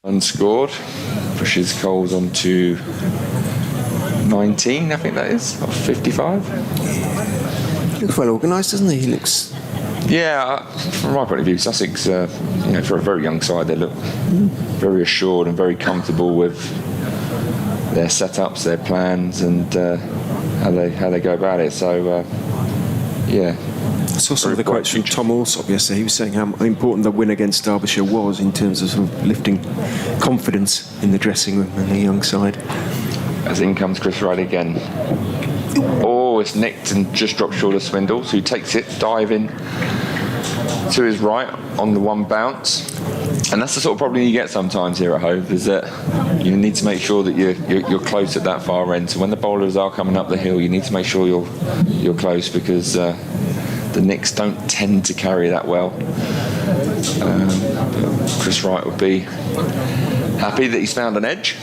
Unscored. Pushes Coles on to 19, I think that is, or 55. Looks well organised, doesn't he? He looks... Yeah, from my point of view, Sussex, for a very young side, they look very assured and very comfortable with their setups, their plans, and how they go about it. So, yeah. I saw some of the quotes from Tom Alsop yesterday. He was saying how important the win against Derbyshire was in terms of, sort of lifting confidence in the dressing room and the young side. As in comes Chris Wright again. Oh, it's nicked and just dropped short of Swindles, who takes it, diving to his right on the one bounce. And that's the sort of problem you get sometimes here at Hove, is that you need to make sure that you're close at that far end. So when the bowlers are coming up the hill, you need to make sure you're close, because the nicks don't tend to carry that well. Chris Wright would be happy that he's found an edge.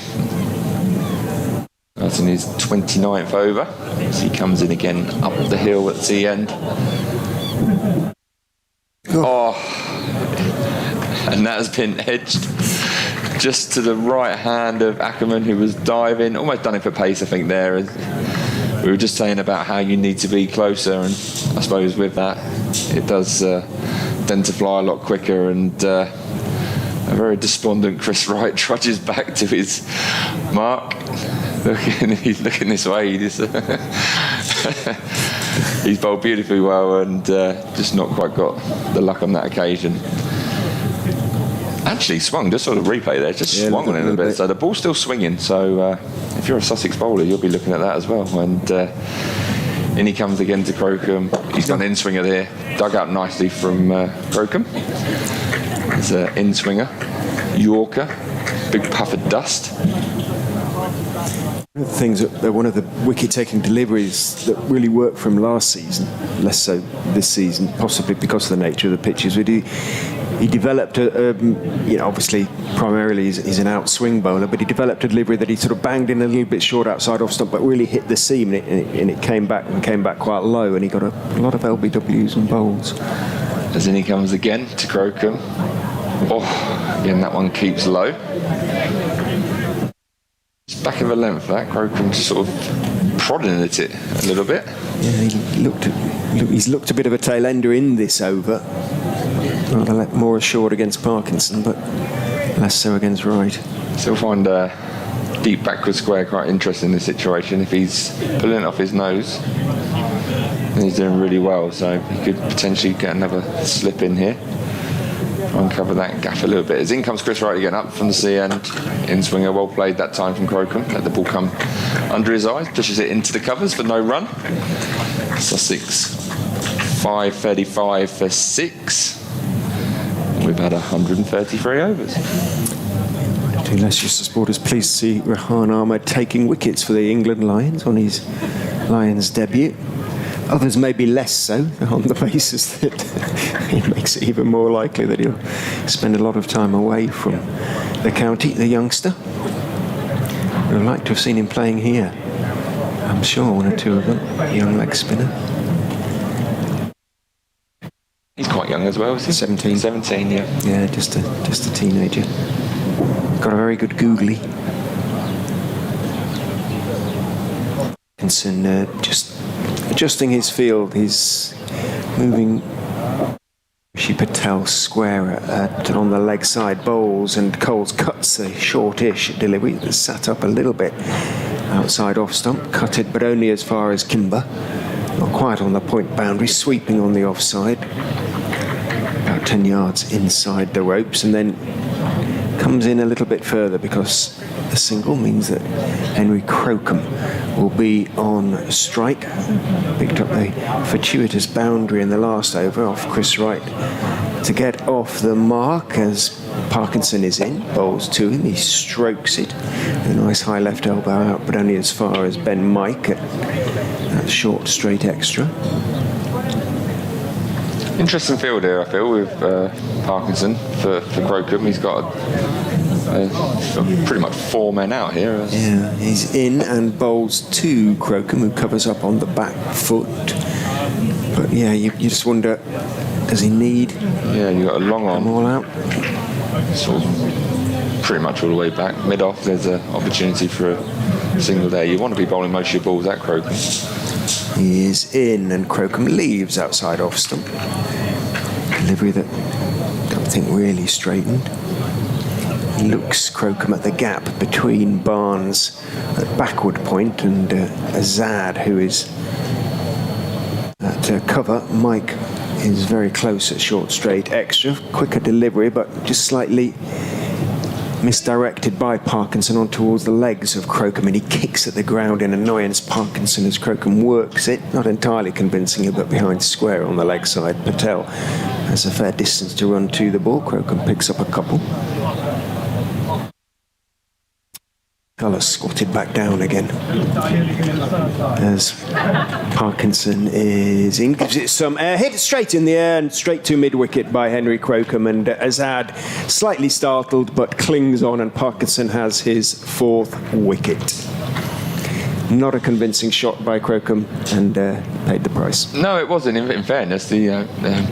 That's in his 29th over, as he comes in again up the hill at the end. Oh, and that has been edged just to the right hand of Ackerman, who was diving, almost done it for pace, I think, there. We were just saying about how you need to be closer, and I suppose with that it does tend to fly a lot quicker, and a very despondent Chris Wright trudges back to his mark. He's looking this way. He's bowled beautifully well, and just not quite got the luck on that occasion. Actually swung, just sort of replay there, just swung on it a bit. So the ball's still swinging, so if you're a Sussex bowler, you'll be looking at that as well. And in he comes again to Crocombe. He's got an in-swinger there, dug out nicely from Crocombe. There's an in-swinger, Yorker, big puff of dust. One of the things that one of the wicket-taking deliveries that really worked for him last season, less so this season, possibly because of the nature of the pitches, he he developed obviously primarily he's an outswing bowler, but he developed a delivery that he sort of banged in a little bit short outside off stump, but really hit the seam, and it came back quite low, and he got a lot of LBWs and bowls. As in he comes again to Crocombe. Oh, again that one keeps low. It's back of a length that. Crocombe just sort of prodding at it a little bit. Yeah, he's looked a bit of a tail ender in this over. Rather more assured against Parkinson, but less so against Wright. Still find deep backward square quite interesting in this situation. If he's pulling it off his nose, then he's doing really well, so he could potentially get another slip in here. Try and cover that gap a little bit. As in comes Chris Wright again up from the sea end. In swinger, well played that time from Crocombe. Let the ball come under his eyes, pushes it into the covers for no run. Sussex 5:35 for 6. We've had 133 overs. Two Leicestershire supporters pleased to see Rehan Ahmed taking wickets for the England Lions on his Lions debut. Others may be less so, on the basis that it makes it even more likely that he'll spend a lot of time away from the county, the youngster. I'd have liked to have seen him playing here. I'm sure one or two of them, young leg spinner. He's quite young as well, is he? 17. 17, yeah. Yeah, just a teenager. Got a very good googly. Parkinson just adjusting his field. He's moving Rishi Patel square on the leg side bowls, and Coles cuts a shortish delivery that sat up a little bit outside off stump, cut it but only as far as Kimber, not quite on the point boundary, sweeping on the offside, about 10 yards inside the ropes, and then comes in a little bit further because the single means that Henry Crocombe will be on strike. Picked up a fortuitous boundary in the last over off Chris Wright to get off the mark as Parkinson is in, bowls to him, he strokes it, a nice high left elbow out, but only as far as Ben Mike at that short straight extra. Interesting field here, I feel, with Parkinson for Crocombe. He's got pretty much 4 men out here. Yeah, he's in and bowls to Crocombe, who covers up on the back foot. But yeah, you just wonder, does he need? Yeah, you got a long them all out. Sort of pretty much all the way back. Mid-off, there's an opportunity for a single there. You want to be bowling most of your balls at Crocombe. He is in and Crocombe leaves outside off stump. Delivery that I don't think really straightened. He looks Crocombe at the gap between Barnes at backward point and Azad, who is at cover. Mike is very close at short straight extra. Quicker delivery, but just slightly misdirected by Parkinson on towards the legs of Crocombe, and he kicks at the ground in annoyance. Parkinson, as Crocombe works it, not entirely convincingly, but behind square on the leg side. Patel has a fair distance to run to the ball. Crocombe picks up a couple. Colour squatted back down again as Parkinson is in, gives it some air, hit straight in the air and straight to mid-wicket by Henry Crocombe, and Azad slightly startled but clings on, and Parkinson has his 4th wicket. Not a convincing shot by Crocombe, and paid the price. No, it wasn't. In fairness,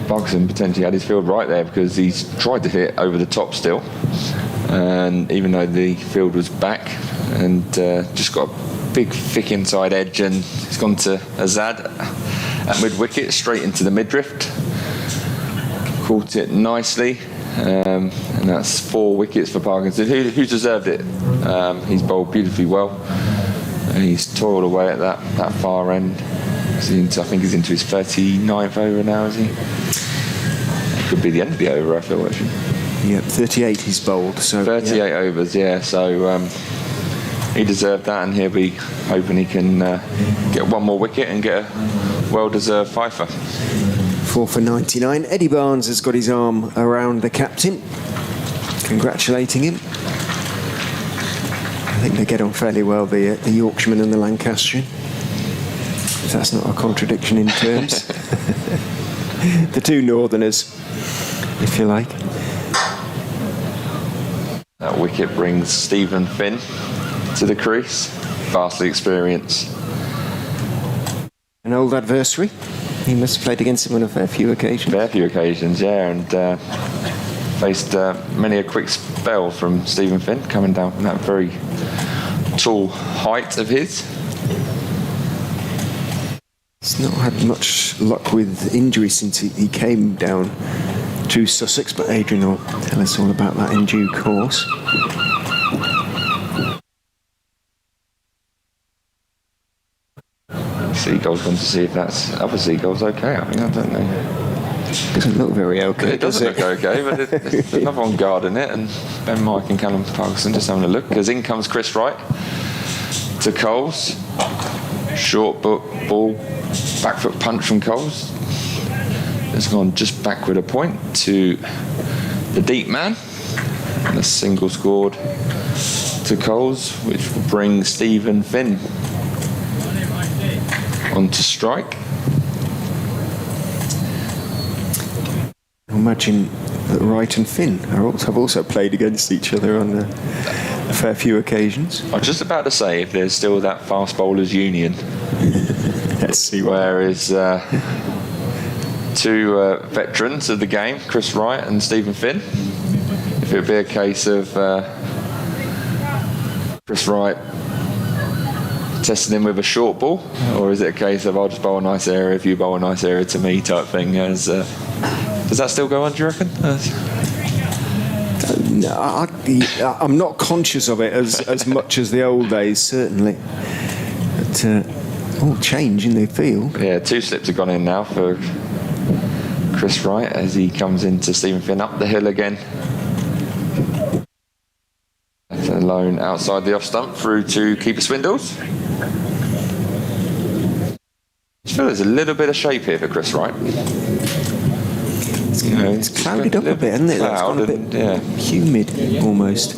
Parkinson potentially had his field right there because he's tried to hit over the top still, and even though the field was back, and just got a big thick inside edge, and he's gone to Azad at mid-wicket, straight into the mid-drift. Caught it nicely, and that's 4 wickets for Parkinson, who's deserved it. He's bowled beautifully well. He's toiled away at that far end. I think he's into his 39th over now, is he? It could be the end of the over, I feel, actually. Yeah, 38 he's bowled. So 38 overs, yeah. So he deserved that, and he'll be hoping he can get 1 more wicket and get a well-deserved fifer. 4 for 99. Eddie Barnes has got his arm around the captain, congratulating him. I think they get on fairly well, the Yorkshireman and the Lancastrian, if that's not a contradiction in terms. The two Northerners, if you like. That wicket brings Stephen Finn to the crease. Vastly experienced. An old adversary. He must have played against him on a fair few occasions. Fair few occasions, yeah, and faced many a quick spell from Stephen Finn coming down from that very tall height of his. He's not had much luck with injury since he came down to Sussex, but Adrian will tell us all about that in due course. Seagull's gone to see if that's other seagull's okay. I don't know. Doesn't look very okay. It doesn't look okay, but there's another on guard in it, and Ben Mike and Callum Parkinson just having a look, because in comes Chris Wright to Coles. Short ball, back foot punch from Coles. It's gone just backward a point to the deep man, and a single scored to Coles, which will bring Stephen Finn onto strike. I imagine that Wright and Finn have also played against each other on a fair few occasions. I was just about to say, if there's still that fast bowlers union. Let's see what. Whereas two veterans of the game, Chris Wright and Stephen Finn, if it would be a case of Chris Wright testing him with a short ball, or is it a case of I'll just bowl a nice area if you bowl a nice area to me type thing? Does that still go on, do you reckon? No, I'm not conscious of it as much as the old days, certainly. But all change in the field. Yeah, 2 slips have gone in now for Chris Wright as he comes into Stephen Finn up the hill again. Left alone outside the off stump through to keeper Swindles. I feel there's a little bit of shape here for Chris Wright. It's clouded up a bit, hasn't it? It's gone a bit humid almost.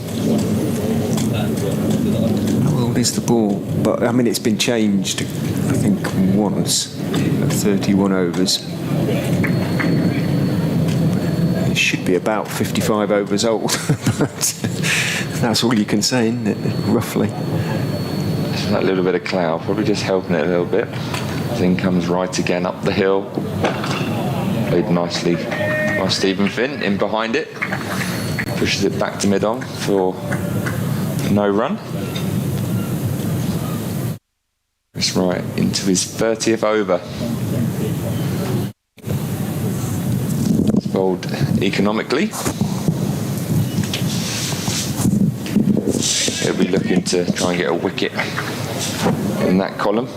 How old is the ball? But I mean, it's been changed, I think, once at 31 overs. It should be about 55 overs old, but that's all you can say, isn't it? Roughly. That little bit of cloud probably just helping it a little bit. Then comes Wright again up the hill. Played nicely by Stephen Finn in behind it. Pushes it back to mid-on for no run. Chris Wright into his 30th over. It's bowled economically. He'll be looking to try and get a wicket in that column.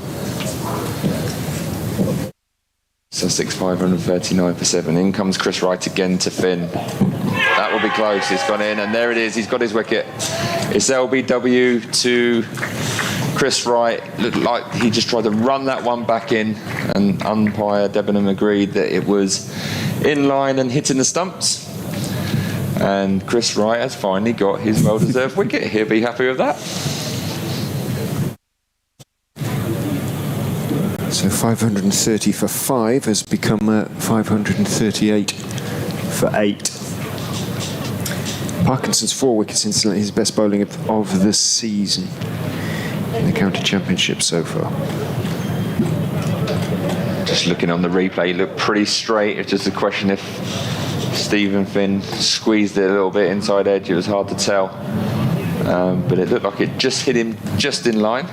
Sussex 539 for 7. In comes Chris Wright again to Finn. That will be close. It's gone in, and there it is. He's got his wicket. It's LBW to Chris Wright. Looked like he just tried to run that one back in, and umpire Debenham agreed that it was in line and hitting the stumps. And Chris Wright has finally got his well-deserved wicket. He'll be happy with that. So 530 for 5 has become 538 for 8. Parkinson's 4 wickets, incidentally, his best bowling of the season in the county championship so far. Just looking on the replay, he looked pretty straight. It's just a question if Stephen Finn squeezed it a little bit inside edge. It was hard to tell, but it looked like it just hit him just in line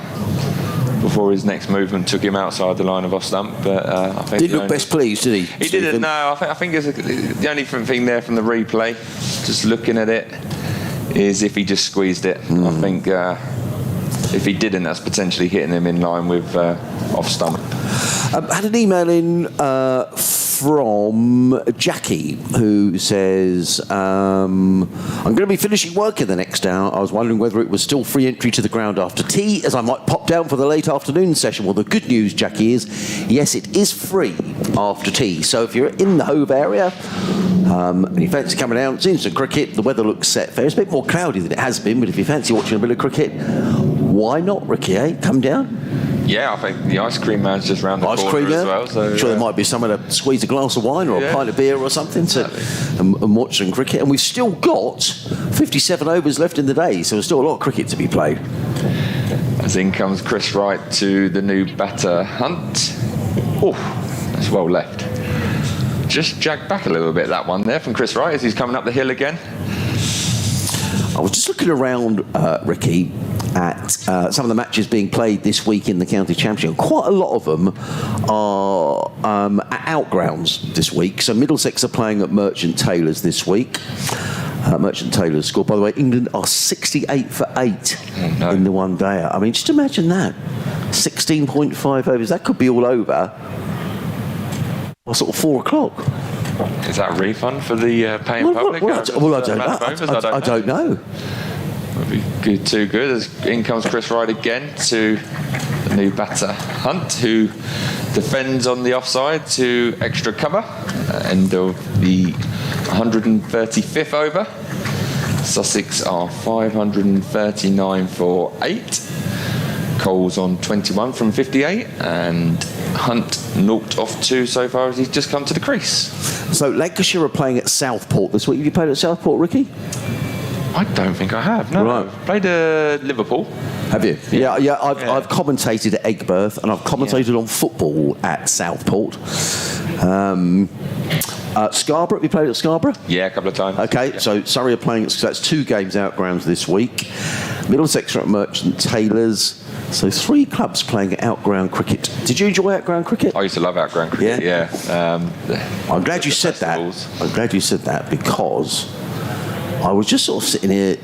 before his next movement took him outside the line of off stump. But I think didn't look best pleased, did he? He didn't. No, I think it's the only thing there from the replay, just looking at it, is if he just squeezed it. I think if he didn't, that's potentially hitting him in line with off stump. Had an email in from Jackie, who says, I'm going to be finishing work in the next hour. I was wondering whether it was still free entry to the ground after tea, as I might pop down for the late afternoon session. Well, the good news, Jackie, is yes, it is free after tea. So if you're in the Hove area and you fancy coming out, seeing some cricket, the weather looks set fair. It's a bit more cloudy than it has been, but if you fancy watching a bit of cricket, why not, Ricky, eh? Come down. Yeah, I think the ice cream man's just round the corner as well. So, I'm sure there might be someone to squeeze a glass of wine or a pint of beer or something to, and watch some cricket. And we've still got 57 overs left in the day, so there's still a lot of cricket to be played. As in comes Chris Wright to the new batter, Hunt. Oh, that's well left. Just jagged back a little bit, that one there from Chris Wright as he's coming up the hill again. I was just looking around, Ricky, at some of the matches being played this week in the county championship. Quite a lot of them are at outgrounds this week. So Middlesex are playing at Merchant Taylors this week. Merchant Taylors scored. By the way, England are 68 for 8 in the one day. I mean, just imagine that. 16.5 overs. That could be all over. Or sort of 4 o'clock. Is that a refund for the paying public? I don't know. Would be good, too good. As in comes Chris Wright again to the new batter Hunt, who defends on the offside to extra cover. End of the 135th over. Sussex are 539 for 8. Coles on 21 from 58, and Hunt 0 off 2 so far as he's just come to the crease. So Lancashire are playing at Southport this week. Have you played at Southport, Ricky? I don't think I have. No, right. Played Liverpool. Have you? Yeah. I've commentated at Aigburth, and I've commentated on football at Southport. Scarborough, have you played at Scarborough? Yeah, a couple of times. Okay, so Surrey are playing, so that's 2 games out grounds this week. Middlesex are at Merchant Taylors. So 3 clubs playing outground cricket. Did you enjoy outground cricket? I used to love outground cricket, yeah. I'm glad you said festivals. that. I'm glad you said that because I was just sort of sitting here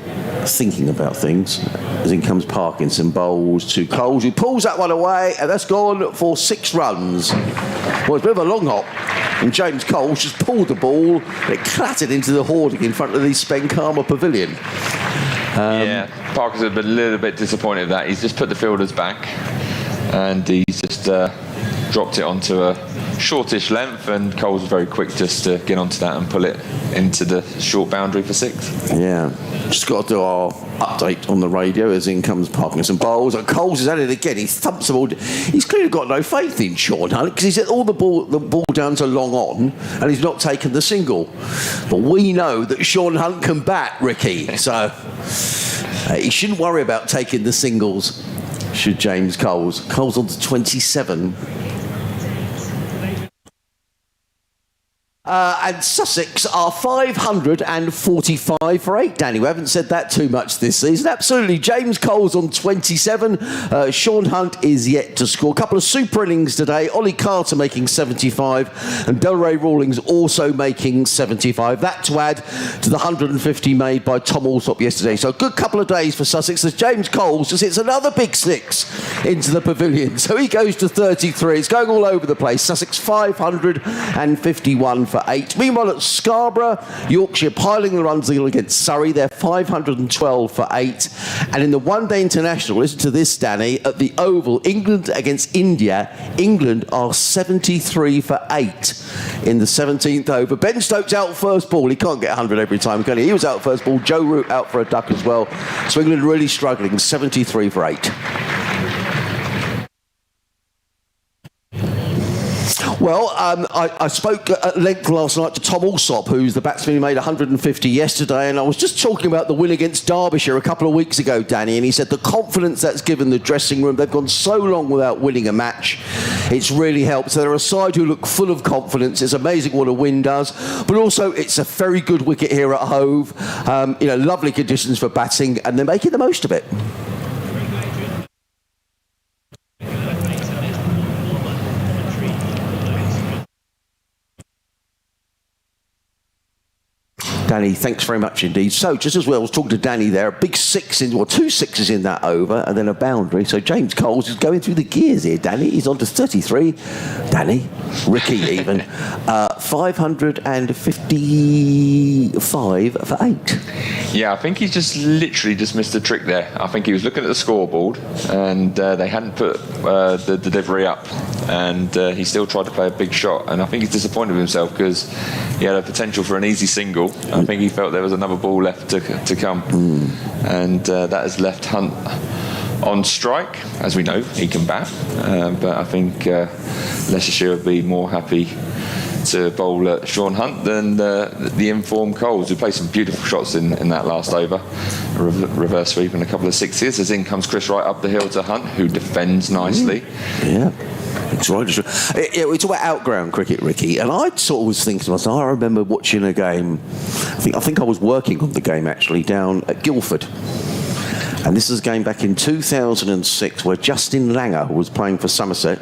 thinking about things. As in comes Parkinson, bowls to Coles, who pulls that one away, and that's gone for 6 runs. Well, it's a bit of a long hop. And James Coles just pulled the ball, and it clattered into the hoarding in front of the Spenkama Pavilion. Parker's a little bit disappointed with that. He's just put the fielders back and he's just dropped it onto a shortish length, and Coles was very quick just to get onto that and pull it into the short boundary for 6. Yeah, just got to do our update on the radio as in comes Parkinson bowls, and Coles is at it again. He thumps the ball. He's clearly got no faith in Sean Hunt because he's hit all the ball downs are long on, and he's not taken the single. But we know that Sean Hunt can bat, Ricky, so he shouldn't worry about taking the singles. Should James Coles on to 27. And Sussex are 545 for 8, Danny. We haven't said that too much this season. Absolutely. James Coles on 27. Sean Hunt is yet to score. A couple of super innings today. Ollie Carter making 75 and Delray Rawlings also making 75. That to add to the 150 made by Tom Alsop yesterday. So a good couple of days for Sussex as James Coles just hits another big 6 into the pavilion. So he goes to 33. It's going all over the place. Sussex 551 for 8. Meanwhile at Scarborough, Yorkshire piling the runs against Surrey. They're 512 for 8. And in the one-day international, listen to this, Danny, at the Oval, England against India, England are 73 for 8 in the 17th over. Ben Stokes out first ball. He can't get 100 every time, can he? He was out first ball. Joe Root out for a duck as well. So England really struggling, 73 for 8. Well, I spoke at length last night to Tom Alsop, who's the batsman who made 150 yesterday, and I was just talking about the win against Derbyshire a couple of weeks ago, Danny, and he said the confidence that's given the dressing room. They've gone so long without winning a match. It's really helped. So they're a side who look full of confidence. It's amazing what a win does, but also it's a very good wicket here at Hove. Lovely conditions for batting, and they're making the most of it. Danny, thanks very much indeed. So, just as well, I was talking to Danny there, a big 2 6s in that over, and then a boundary. So, James Coles is going through the gears here, Danny. He's on to 33. Danny, Ricky even. 555 for 8. Yeah, I think he's just literally just missed a trick there. I think he was looking at the scoreboard, and they hadn't put the delivery up, and he still tried to play a big shot. And I think he's disappointed with himself because he had a potential for an easy single. I think he felt there was another ball left to come, and that has left Hunt on strike. As we know, he can bat, but I think Leicestershire would be more happy to bowl at Sean Hunt than the informed Coles, who played some beautiful shots in that last over. A reverse sweep and a couple of sixes. As in comes Chris Wright up the hill to Hunt, who defends nicely. Yeah. It's right. We talk about outground cricket, Ricky, and I sort of was thinking to myself, I remember watching a game, I think I was working on the game actually, down at Guildford. And this is a game back in 2006 where Justin Langer was playing for Somerset,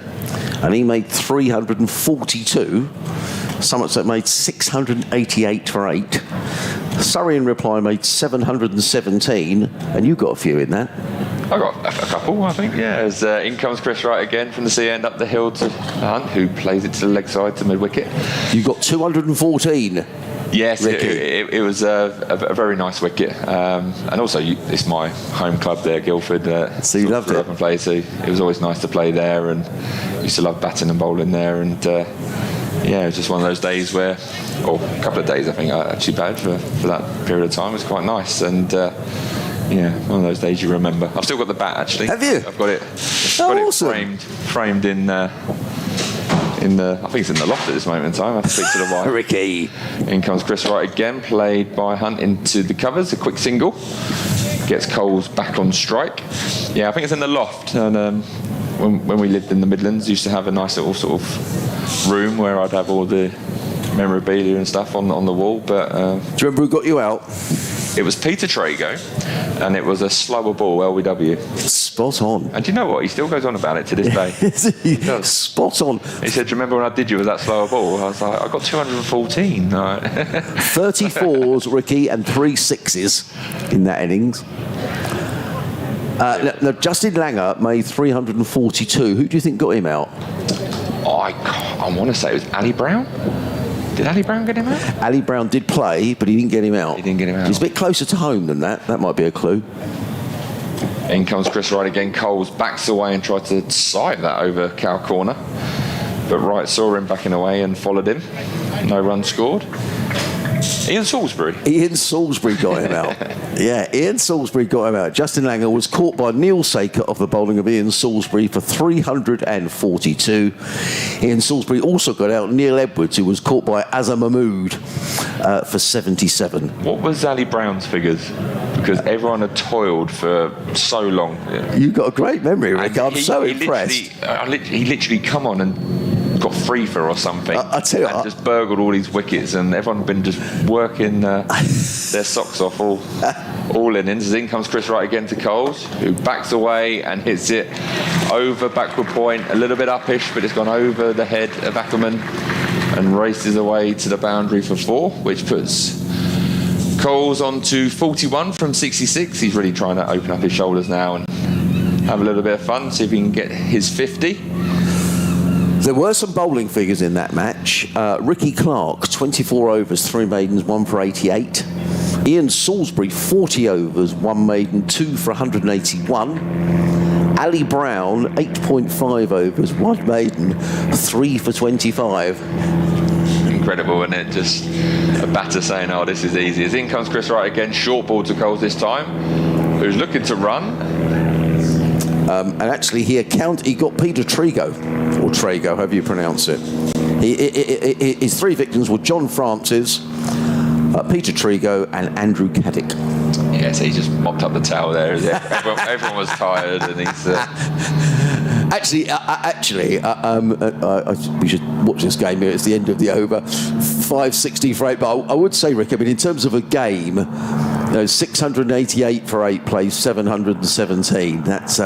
and he made 342. Somerset made 688 for 8. Surrey in reply made 717, and you got a few in that. I got a couple, I think, yeah. As in comes Chris Wright again from the sea end up the hill to Hunt, who plays it to the leg side to mid-wicket. You got 214. Yes, it was a very nice wicket. And also, it's my home club there, Guildford. So you loved it? And play, so it was always nice to play there, and used to love batting and bowling there. And yeah, it was just one of those days where, or a couple of days I think, I actually batted for that period of time. It was quite nice. And yeah, one of those days you remember. I've still got the bat actually. Have you? I've got it. Awesome. Framed in the. I think it's in the loft at this moment in time. I have to speak to the wife. Ricky. In comes Chris Wright again, played by Hunt into the covers. A quick single. Gets Coles back on strike. Yeah, I think it's in the loft. And when we lived in the Midlands, used to have a nice little sort of room where I'd have all the memorabilia and stuff on the wall. But do you remember who got you out? It was Peter Trago, and it was a slower ball, LBW. Spot on. And do you know what? He still goes on about it to this day. Spot on. He said, do you remember when I did you with that slower ball? I was like, I got 214. 34s, Ricky, and 3 sixes in that innings. Now, Justin Langer made 342. Who do you think got him out? I want to say it was Ali Brown. Did Ali Brown get him out? Ali Brown did play, but he didn't get him out. He didn't get him out. He's a bit closer to home than that. That might be a clue. In comes Chris Wright again. Coles backs away and tried to sight that over cow corner. But Wright saw him backing away and followed him. No run scored. Ian Salisbury got him out. Yeah, Ian Salisbury got him out. Justin Langer was caught by Neil Saker off the bowling of Ian Salisbury for 342. Ian Salisbury also got out Neil Edwards, who was caught by Azhar Mahmood for 77. What was Ali Brown's figures? Because everyone had toiled for so long. You got a great memory, Rick. I'm so impressed. He literally come on and got free for or something. I tell you, just burgled all these wickets, and everyone had been just working their socks off all innings. As in comes Chris Wright again to Coles, who backs away and hits it over backward point, a little bit uppish, but it's gone over the head of Ackerman and races away to the boundary for 4, which puts Coles on to 41 from 66. He's really trying to open up his shoulders now and have a little bit of fun, see if he can get his 50. There were some bowling figures in that match. Ricky Clark, 24 overs, 3 maidens, 1 for 88. Ian Salisbury, 40 overs, 1 maiden, 2 for 181. Ali Brown, 8.5 overs, 1 maiden, 3 for 25. Incredible, isn't it? Just a batter saying, oh, this is easy. As in comes Chris Wright again, short ball to Coles this time, who's looking to run. And actually, he got Peter Trago, or Trago, however you pronounce it. His 3 victims were John Francis, Peter Trago, and Andrew Caddick. Yeah, so he just mopped up the towel there. Everyone was tired, and he's. We should watch this game here. It's the end of the over, 560 for 8. But I would say, Rick, I mean, in terms of a game, 688 for 8 plays, 717. That's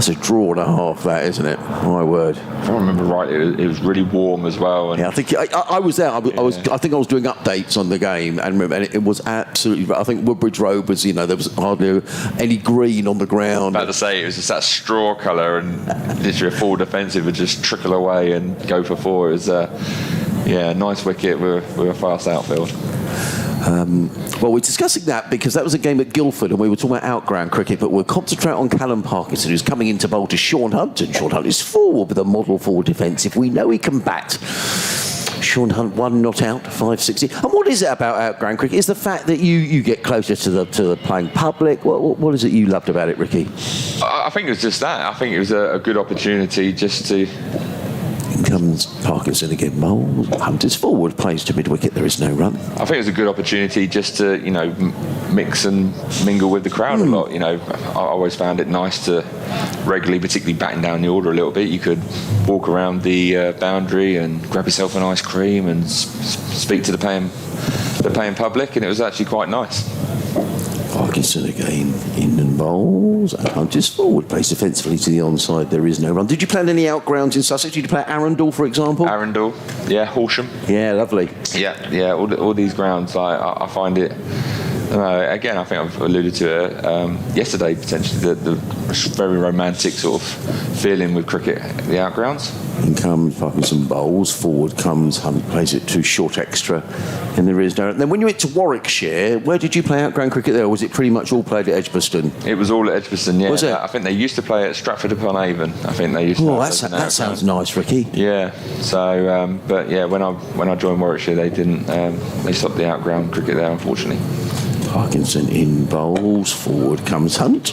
a draw and a half, that, isn't it? My word. If I remember right, it was really warm as well. And yeah, I think I was there. I think I was doing updates on the game, and it was absolutely. I think Woodbridge Road was, there was hardly any green on the ground. I was about to say, it was just that straw colour, and literally a full defensive would just trickle away and go for 4. It was, nice wicket. We were a fast outfield. Well, we're discussing that because that was a game at Guildford and we were talking about outground cricket, but we'll concentrate on Callum Parkinson, who's coming into bowl to Sean Hunt, and Sean Hunt is forward with a model forward defensive. We know he can bat. Sean Hunt, 1 not out, 560. And what is it about outground cricket? Is the fact that you get closer to the playing public? What is it you loved about it, Ricky? I think it was just that. I think it was a good opportunity just to Comes Parkinson again, bowls. Hunt is forward, plays to mid-wicket, there is no run. I think it was a good opportunity just to, mix and mingle with the crowd a lot. I always found it nice to regularly, particularly batten down the order a little bit. You could walk around the boundary and grab yourself an ice cream and speak to the paying public, and it was actually quite nice. Parkinson again, in and bowls, and Hunt is forward, plays defensively to the onside, there is no run. Did you play any outgrounds in Sussex? Did you play at Arundel, for example? Arundel, yeah, Horsham. Yeah, lovely. Yeah, all these grounds, I find it. Again, I think I've alluded to it yesterday, potentially, the very romantic sort of feeling with cricket at the outgrounds. In comes Parkinson, bowls, forward comes Hunt, plays it too short extra, and there is no... Then when you went to Warwickshire, where did you play outground cricket there, or was it pretty much all played at Edgbaston? It was all at Edgbaston, yeah. Was it? I think they used to play at Stratford-upon-Avon. I think they used to... Oh, that sounds nice, Ricky. Yeah, so, but yeah, when I joined Warwickshire, they didn't... they stopped the outground cricket there, unfortunately. Parkinson in bowls, forward comes Hunt.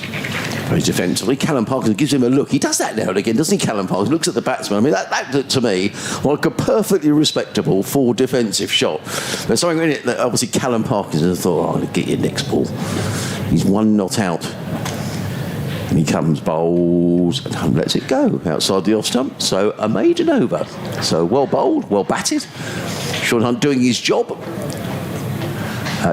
Plays defensively. Callum Parkinson gives him a look. He does that now and again, doesn't he, Callum Parkinson? Looks at the batsman. I mean, that looked to me like a perfectly respectable forward defensive shot. There's something in it that obviously Callum Parkinson thought, I'll get your next ball. He's one not out. And he comes, bowls, and Hunt lets it go outside the off stump. So a maiden over. So well bowled, well batted. Sean Hunt doing his job.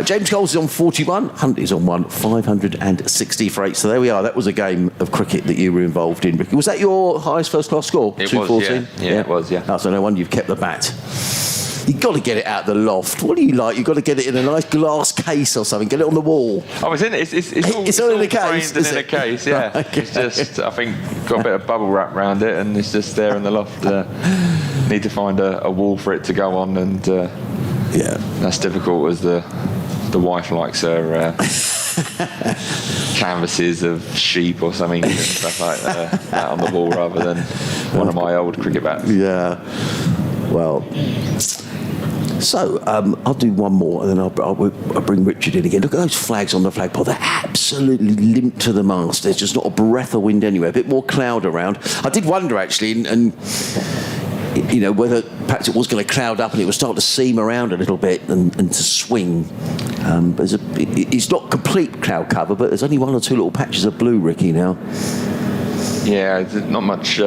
James Coles is on 41, Hunt is on 560 for 8. So there we are. That was a game of cricket that you were involved in, Ricky. Was that your highest first-class score? It 214? was, yeah. It was, yeah. Oh, so no wonder you've kept the bat. You've got to get it out of the loft. What do you like? You've got to get it in a nice glass case or something. Get it on the wall. Oh, it's in it. It's all in a case. framed and in a case, yeah. Okay. It's just, I think, got a bit of bubble wrap around it, and it's just there in the loft. Need to find a wall for it to go on, and yeah, that's difficult as the wife likes her canvases of sheep or something and stuff like that on the wall rather than one of my old cricket bats. Yeah. Well, so I'll do one more and then I'll bring Richard in again. Look at those flags on the flagpole. They're absolutely limp to the mast. There's just not a breath of wind anywhere. A bit more cloud around. I did wonder actually, and whether perhaps it was going to cloud up and it would start to seam around a little bit and to swing. But it's not complete cloud cover, but there's only one or two little patches of blue, Ricky, now. Yeah, there's not much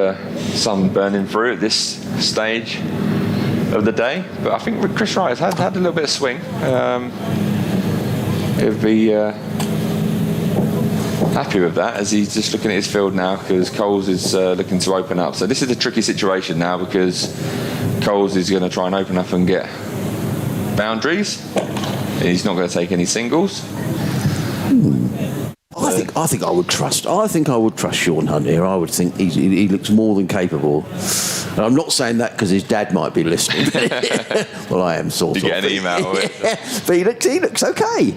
sun burning through at this stage of the day, but I think Chris Wright has had a little bit of swing. He'll be happy with that as he's just looking at his field now because Coles is looking to open up. So this is a tricky situation now because Coles is going to try and open up and get boundaries. He's not going to take any singles. I think I would trust Sean Hunt here. I would think he looks more than capable. And I'm not saying that because his dad might be listening. Well, I am sort of. You get an email with it. Yeah, but he looks okay.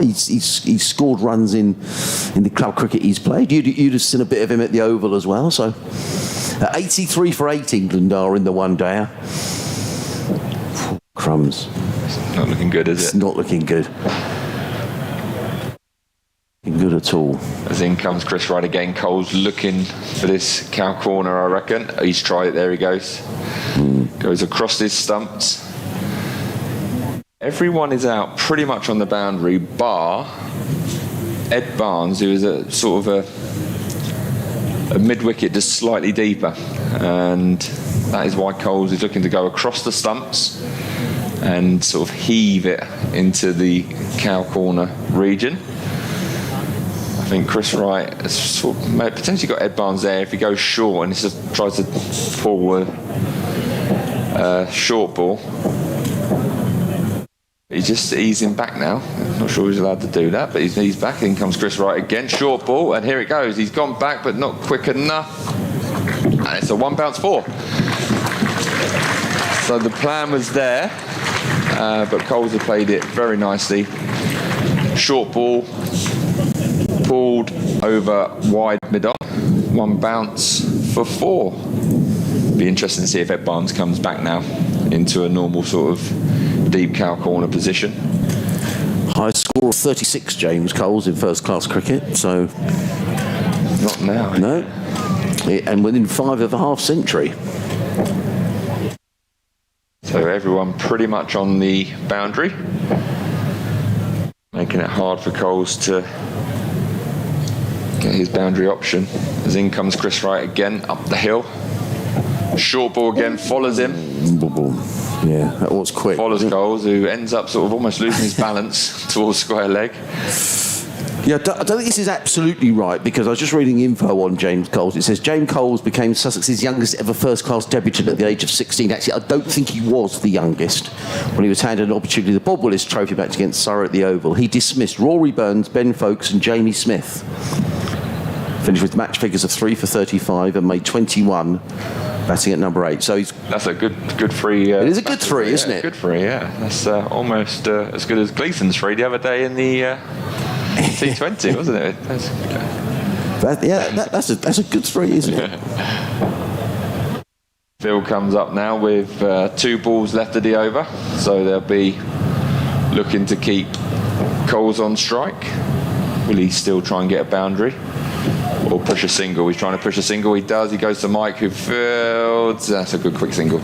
He's scored runs in the club cricket he's played. You'd have seen a bit of him at the Oval as well. So 83 for 8 England are in the one-dayer. Crumbs. It's not looking good, is it? It's not looking good. Good at all. As in comes Chris Wright again. Cole's looking for this cow corner, I reckon. He's tried it. There he goes. Goes across his stumps. Everyone is out pretty much on the boundary, bar Ed Barnes, who is a sort of a mid-wicket, just slightly deeper. And that is why Coles is looking to go across the stumps and sort of heave it into the cow corner region. I think Chris Wright has sort of potentially got Ed Barnes there if he goes short and he just tries to pull a short ball. He's just easing back now. I'm not sure he's allowed to do that, but he's back. In comes Chris Wright again, short ball, and here it goes. He's gone back, but not quick enough. And it's a 1 bounce 4. So the plan was there, but Coles had played it very nicely. Short ball, pulled over wide mid-on, 1 bounce for 4. Be interesting to see if Ed Barnes comes back now into a normal sort of deep cow corner position. High score of 36, James Coles in first-class cricket, so... Not now. No. And within 5 of a half century. So everyone pretty much on the boundary, making it hard for Coles to get his boundary option. As in comes Chris Wright again, up the hill. Short ball again, follows him. Yeah, that was quick. Follows Coles, who ends up sort of almost losing his balance towards square leg. Yeah, I don't think this is absolutely right, because I was just reading info on James Coles. It says James Coles became Sussex's youngest ever first-class debutant at the age of 16. Actually, I don't think he was the youngest when he was handed an opportunity. The Bob Willis Trophy match against Surrey at the Oval. He dismissed Rory Burns, Ben Folkes and Jamie Smith. Finished with match figures of 3 for 35 and made 21, batting at number 8. So that's a good free. It is a good three, isn't it? Good free, yeah. That's almost as good as Gleason's free the other day in the T20, wasn't it? That's a good three, isn't it? Phil comes up now with 2 balls left of the over, so they'll be looking to keep Coles on strike. Will he still try and get a boundary or push a single? He's trying to push a single. He does. He goes to Mike, who fields. That's a good quick single.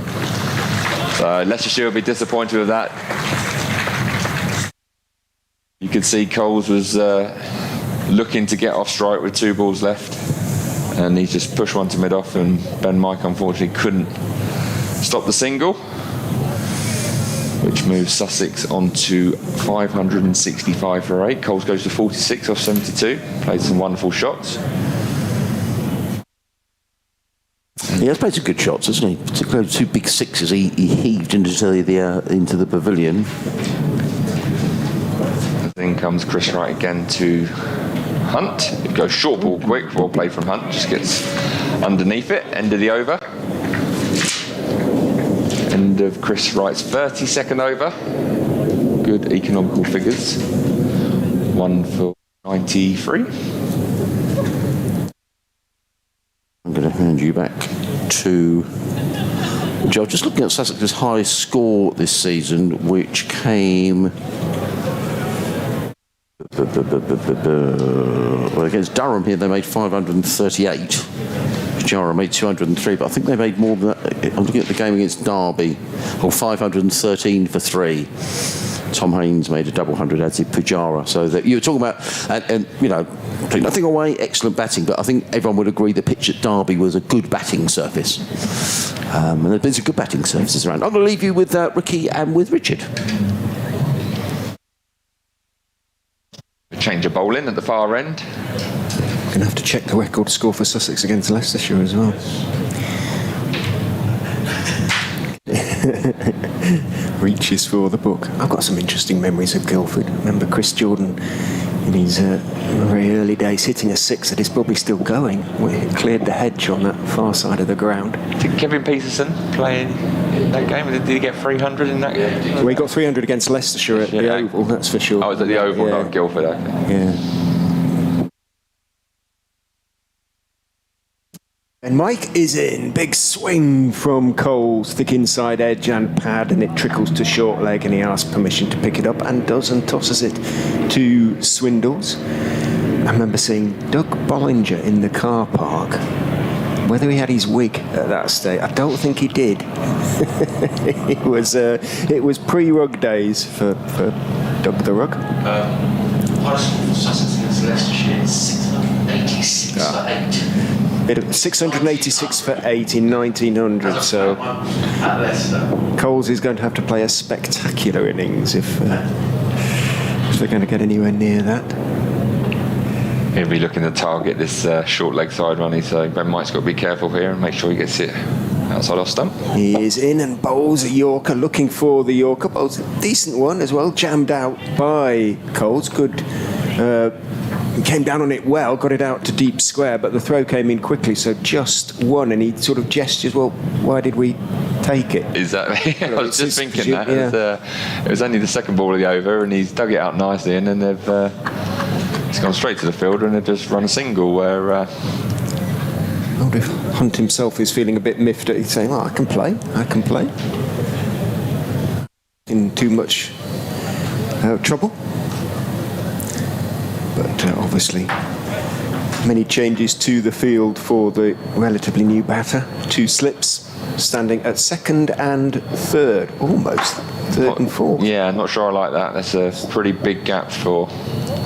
So Leicestershire will be disappointed with that. You could see Coles was looking to get off strike with 2 balls left, and he just pushed one to mid-off, and Ben Mike unfortunately couldn't stop the single, which moves Sussex on to 565 for 8. Coles goes to 46 off 72. Played some wonderful shots. He has played some good shots, hasn't he? Particularly 2 big sixes he heaved into the pavilion. Then comes Chris Wright again to Hunt. It goes short ball quick. Well played from Hunt. Just gets underneath it. End of the over. End of Chris Wright's 32nd over. Good economical figures. 1 for 93. I'm going to hand you back to Joe. Just looking at Sussex's highest score this season, which came well, against Durham here. They made 538. Pujara made 203, but I think they made more than that. I'm looking at the game against Derby, or 513 for 3. Tom Haynes made a double hundred, as did Pujara. So that you were talking about, and you know, take nothing away, excellent batting, but I think everyone would agree the pitch at Derby was a good batting surface. And there's been some good batting surfaces around. I'm going to leave you with Ricky and with Richard. Change of bowling at the far end. Going to have to check the record score for Sussex against Leicestershire as well. Reaches for the book. I've got some interesting memories of Guildford. I remember Chris Jordan in his very early days hitting a 6 that is probably still going. It cleared the hedge on that far side of the ground. Did Kevin Peterson play in that game? Did he get 300 in that game? Well, he got 300 against Leicestershire at the Oval, that's for sure. Oh, it was at the Oval, yeah. not Guildford, okay. Yeah. And Mike is in. Big swing from Coles, thick inside edge and pad, and it trickles to short leg, and he asks permission to pick it up and does, and tosses it to Swindles. I remember seeing Doug Bollinger in the car park. Whether he had his wig at that stage, I don't think he did. It was pre-rug days for Doug the Rug. Highest score for Sussex against Leicestershire is 686 for 8. 686 for 8 in 1900, so Coles is going to have to play a spectacular innings if they're going to get anywhere near that. He'll be looking to target this short leg side run, so Ben Mike's got to be careful here and make sure he gets it outside off stump. He is in and bowls a Yorker, looking for the Yorker. Bowls a decent one as well, jammed out by Coles. Good. Came down on it well, got it out to deep square, but the throw came in quickly, so just one, and he sort of gestures, well, why did we take it? Exactly. I was just thinking that. Yeah. It was only the second ball of the over, and he's dug it out nicely, and then it's gone straight to the fielder, and they've just run a single where... I wonder if Hunt himself is feeling a bit miffed at it, saying, well, I can play. In too much trouble. But obviously many changes to the field for the relatively new batter. 2 slips standing at second and third, almost third and fourth. Yeah, not sure I like that. That's a pretty big gap for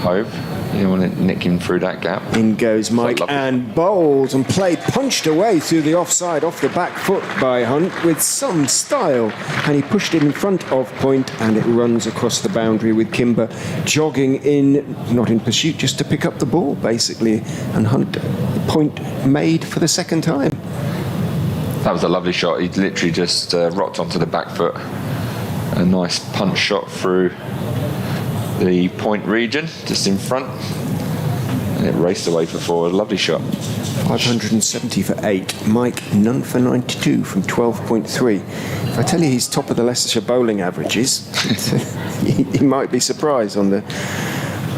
Hove. You don't want to nick him through that gap. In goes Mike Lovely. and bowls, and play punched away through the offside off the back foot by Hunt with some style, and he pushed it in front of point, and it runs across the boundary with Kimber jogging in, not in pursuit, just to pick up the ball basically, and Hunt point made for the second time. That was a lovely shot. He literally just rocked onto the back foot. A nice punch shot through the point region, just in front, and it raced away for 4. A lovely shot. 570 for 8. Mike, none for 92 from 12.3. If I tell you he's top of the Leicestershire bowling averages, you might be surprised on the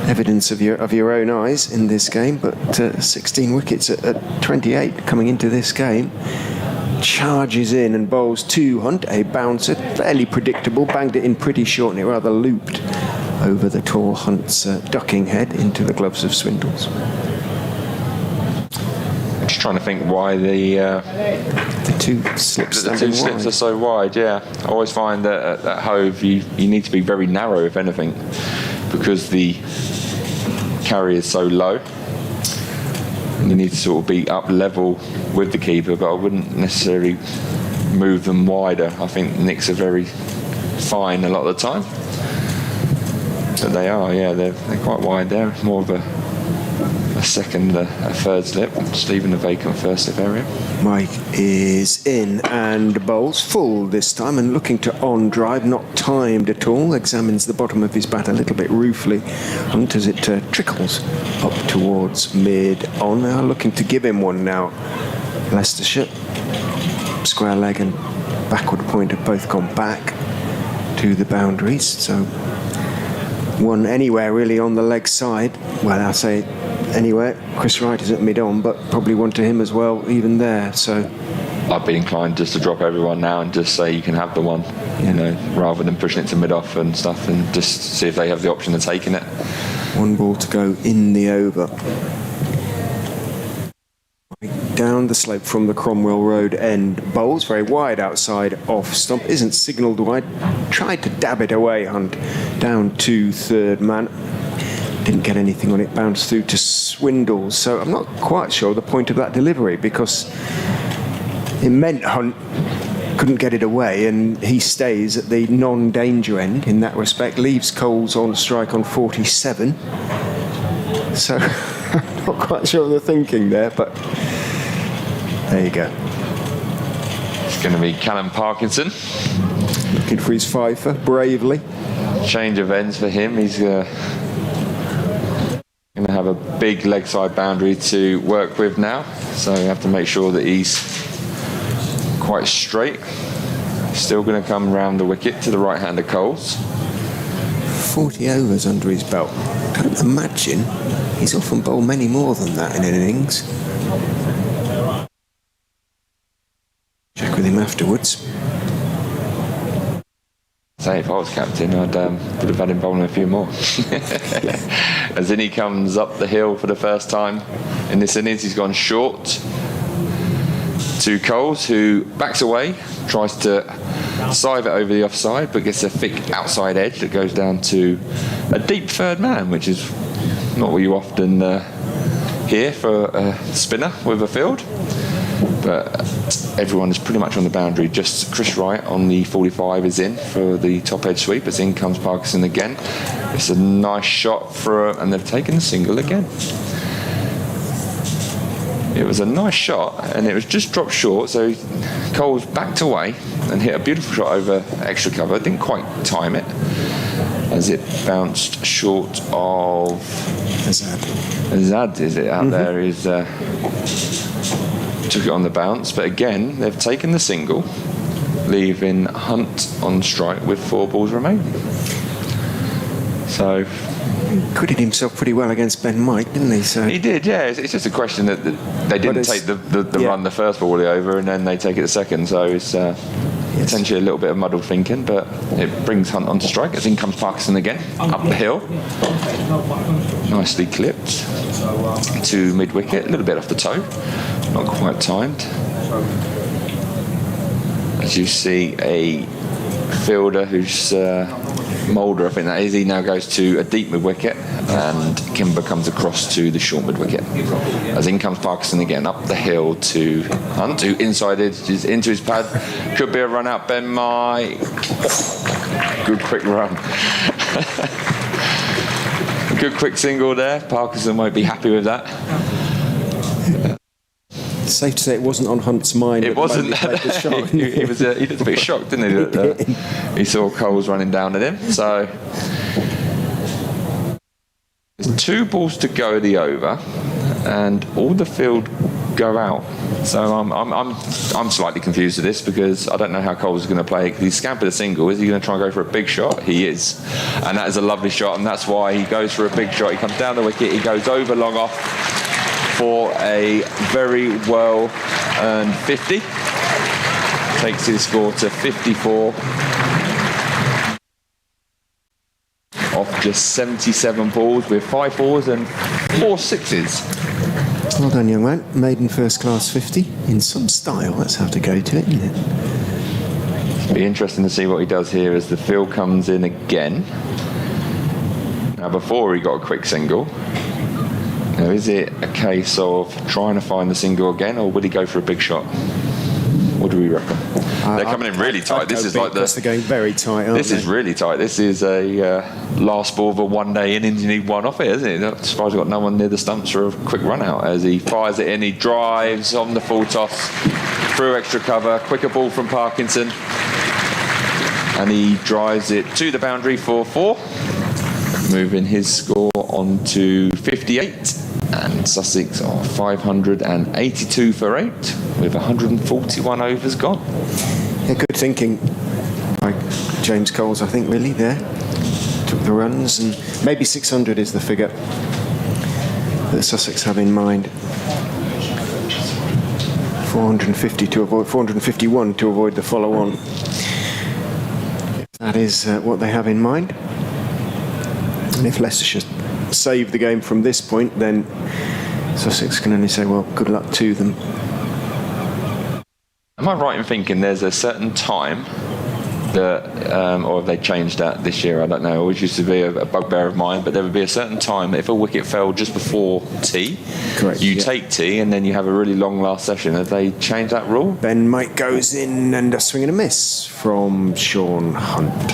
evidence of your own eyes in this game, but 16 wickets at 28 coming into this game. Charges in and bowls to Hunt, a bouncer, fairly predictable, banged it in pretty short, and it rather looped over the tall Hunt's ducking head into the gloves of Swindles. Just trying to think why the two slips are so wide. Yeah, I always find that at Hove you need to be very narrow, if anything, because the carry is so low. You need to sort of be up level with the keeper, but I wouldn't necessarily move them wider. I think nicks are very fine a lot of the time. But they are, yeah, they're quite wide there. More of a second, a third slip, just leaving the vacant first slip area. Mike is in and bowls full this time and looking to on drive, not timed at all. Examines the bottom of his bat a little bit ruefully. Hunt as it trickles up towards mid on. Now looking to give him one now. Leicestershire, square leg and backward point have both gone back to the boundaries. So one anywhere really on the leg side. Well, I'll say anywhere. Chris Wright is at mid-on, but probably one to him as well, even there. So I'd be inclined just to drop everyone now and just say you can have the one, you know, rather than pushing it to mid-off and stuff, and just see if they have the option of taking it. One ball to go in the over. Down the slope from the Cromwell Road end. Bowls very wide outside off stump. Isn't signalled wide. Tried to dab it away, Hunt. Down to third man. Didn't get anything on it. Bounced through to Swindles. So I'm not quite sure the point of that delivery, because it meant Hunt couldn't get it away, and he stays at the non-danger end in that respect. Leaves Coles on strike on 47. So I'm not quite sure of the thinking there, but there you go. It's going to be Callum Parkinson. Looking for his fifer, bravely. Change of ends for him. He's going to have a big leg side boundary to work with now, so you have to make sure that he's quite straight. Still going to come round the wicket to the right hand of Coles. 40 overs under his belt. Can't imagine he's often bowled many more than that in an innings. Check with him afterwards. Say, if I was captain, I'd would have had him bowling a few more. As in he comes up the hill for the first time in this innings, he's gone short to Coles, who backs away, tries to sieve it over the offside, but gets a thick outside edge that goes down to a deep third man, which is not what you often hear for a spinner with a field. But everyone is pretty much on the boundary. Just Chris Wright on the 45 is in for the top edge sweep, as in comes Parkinson again. It's a nice shot and they've taken the single again. It was a nice shot and it was just dropped short, so Coles backed away and hit a beautiful shot over extra cover. Didn't quite time it as it bounced short of Azad, is it out there? Is took it on the bounce, but again they've taken the single, leaving Hunt on strike with 4 balls remaining. So Acquitted himself pretty well against Ben Mike, didn't he? So he did, yeah. It's just a question that they didn't take the run the first ball over, and then they take it the second. So it's potentially a little bit of muddled thinking, but it brings Hunt onto strike. As in comes Parkinson again, up the hill. Nicely clipped to mid-wicket, a little bit off the toe. Not quite timed. as you see a fielder who's Mulder, I think that is, he now goes to a deep mid wicket, and Kimber comes across to the short mid wicket. As in comes Parkinson again, up the hill to Hunt, who inside edges into his pad. Could be a run out, Ben Mai. Good quick run. Good quick single there. Parkinson won't be happy with that. It's safe to say it wasn't on Hunt's mind. It wasn't. he was a bit shocked, didn't he? That he saw Coles running down at him. So there's 2 balls to go of the over, and all the field go out. So I'm slightly confused with this, because I don't know how Coles is going to play. He's scampered a single. Is he going to try and go for a big shot? He is, and that is a lovely shot, and that's why he goes for a big shot. He comes down the wicket. He goes over long off for a very well earned 50. Takes his score to 54 off just 77 balls, with 5 fours and 4 sixes. Well done, young man. Maiden first class 50 in some style. That's how to go to it, isn't it? Be interesting to see what he does here as the field comes in again. Now, before he got a quick single. Now, is it a case of trying to find the single again, or would he go for a big shot? What do we reckon? They're coming in really tight. This is like they're going very tight, aren't This is really tight. This is a last ball of a one-day innings. You need one off it, isn't it? I'm surprised we've got no one near the stumps for a quick run out. As he fires it in, he drives on the full toss through extra cover. Quicker ball from Parkinson, and he drives it to the boundary for 4, moving his score on to 58. And Sussex are 582 for 8, with 141 overs gone. Yeah, good thinking by James Coles, I think, really, there. Took the runs, and maybe 600 is the figure that Sussex have in mind. 450 to avoid, 451 to avoid the follow-on. That is what they have in mind. And if Leicestershire save the game from this point, then Sussex can only say, well, good luck to them. Am I right in thinking there's a certain time that, or have they changed that this year? I don't know. It always used to be a bugbear of mine, but there would be a certain time if a wicket fell just before tea. Correct. You take tea, and then you have a really long last session. Have they changed that rule? Ben Mike goes in, and a swing and a miss from Sean Hunt.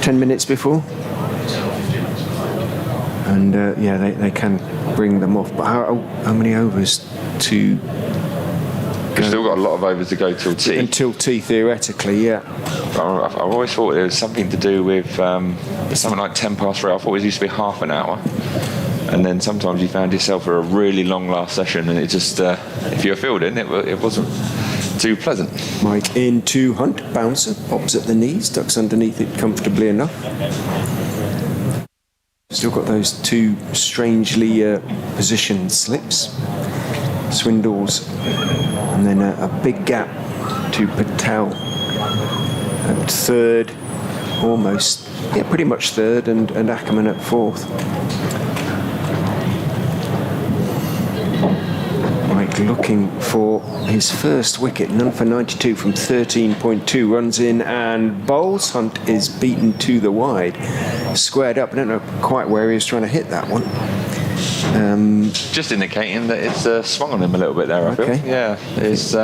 10 minutes before, and yeah, they can bring them off. But how many overs to go? We've still got a lot of overs to go till tea. Until tea, theoretically, yeah. I've always thought it was something to do with something like 10 past 3. I thought it used to be half an hour, and then sometimes you found yourself for a really long last session, and it just if you were fielding, it wasn't too pleasant. Mike into Hunt, bouncer, pops at the knees, ducks underneath it comfortably enough. Still got those 2 strangely positioned slips. Swindles, and then a big gap to Patel at 3rd, almost, yeah, pretty much 3rd, and Ackerman at 4th. Looking for his first wicket, none for 92 from 13.2, runs in and bowls. Hunt is beaten to the wide, squared up. I don't know quite where he was trying to hit that one. Just indicating that it's swung on him a little bit there, I feel. Yeah, it's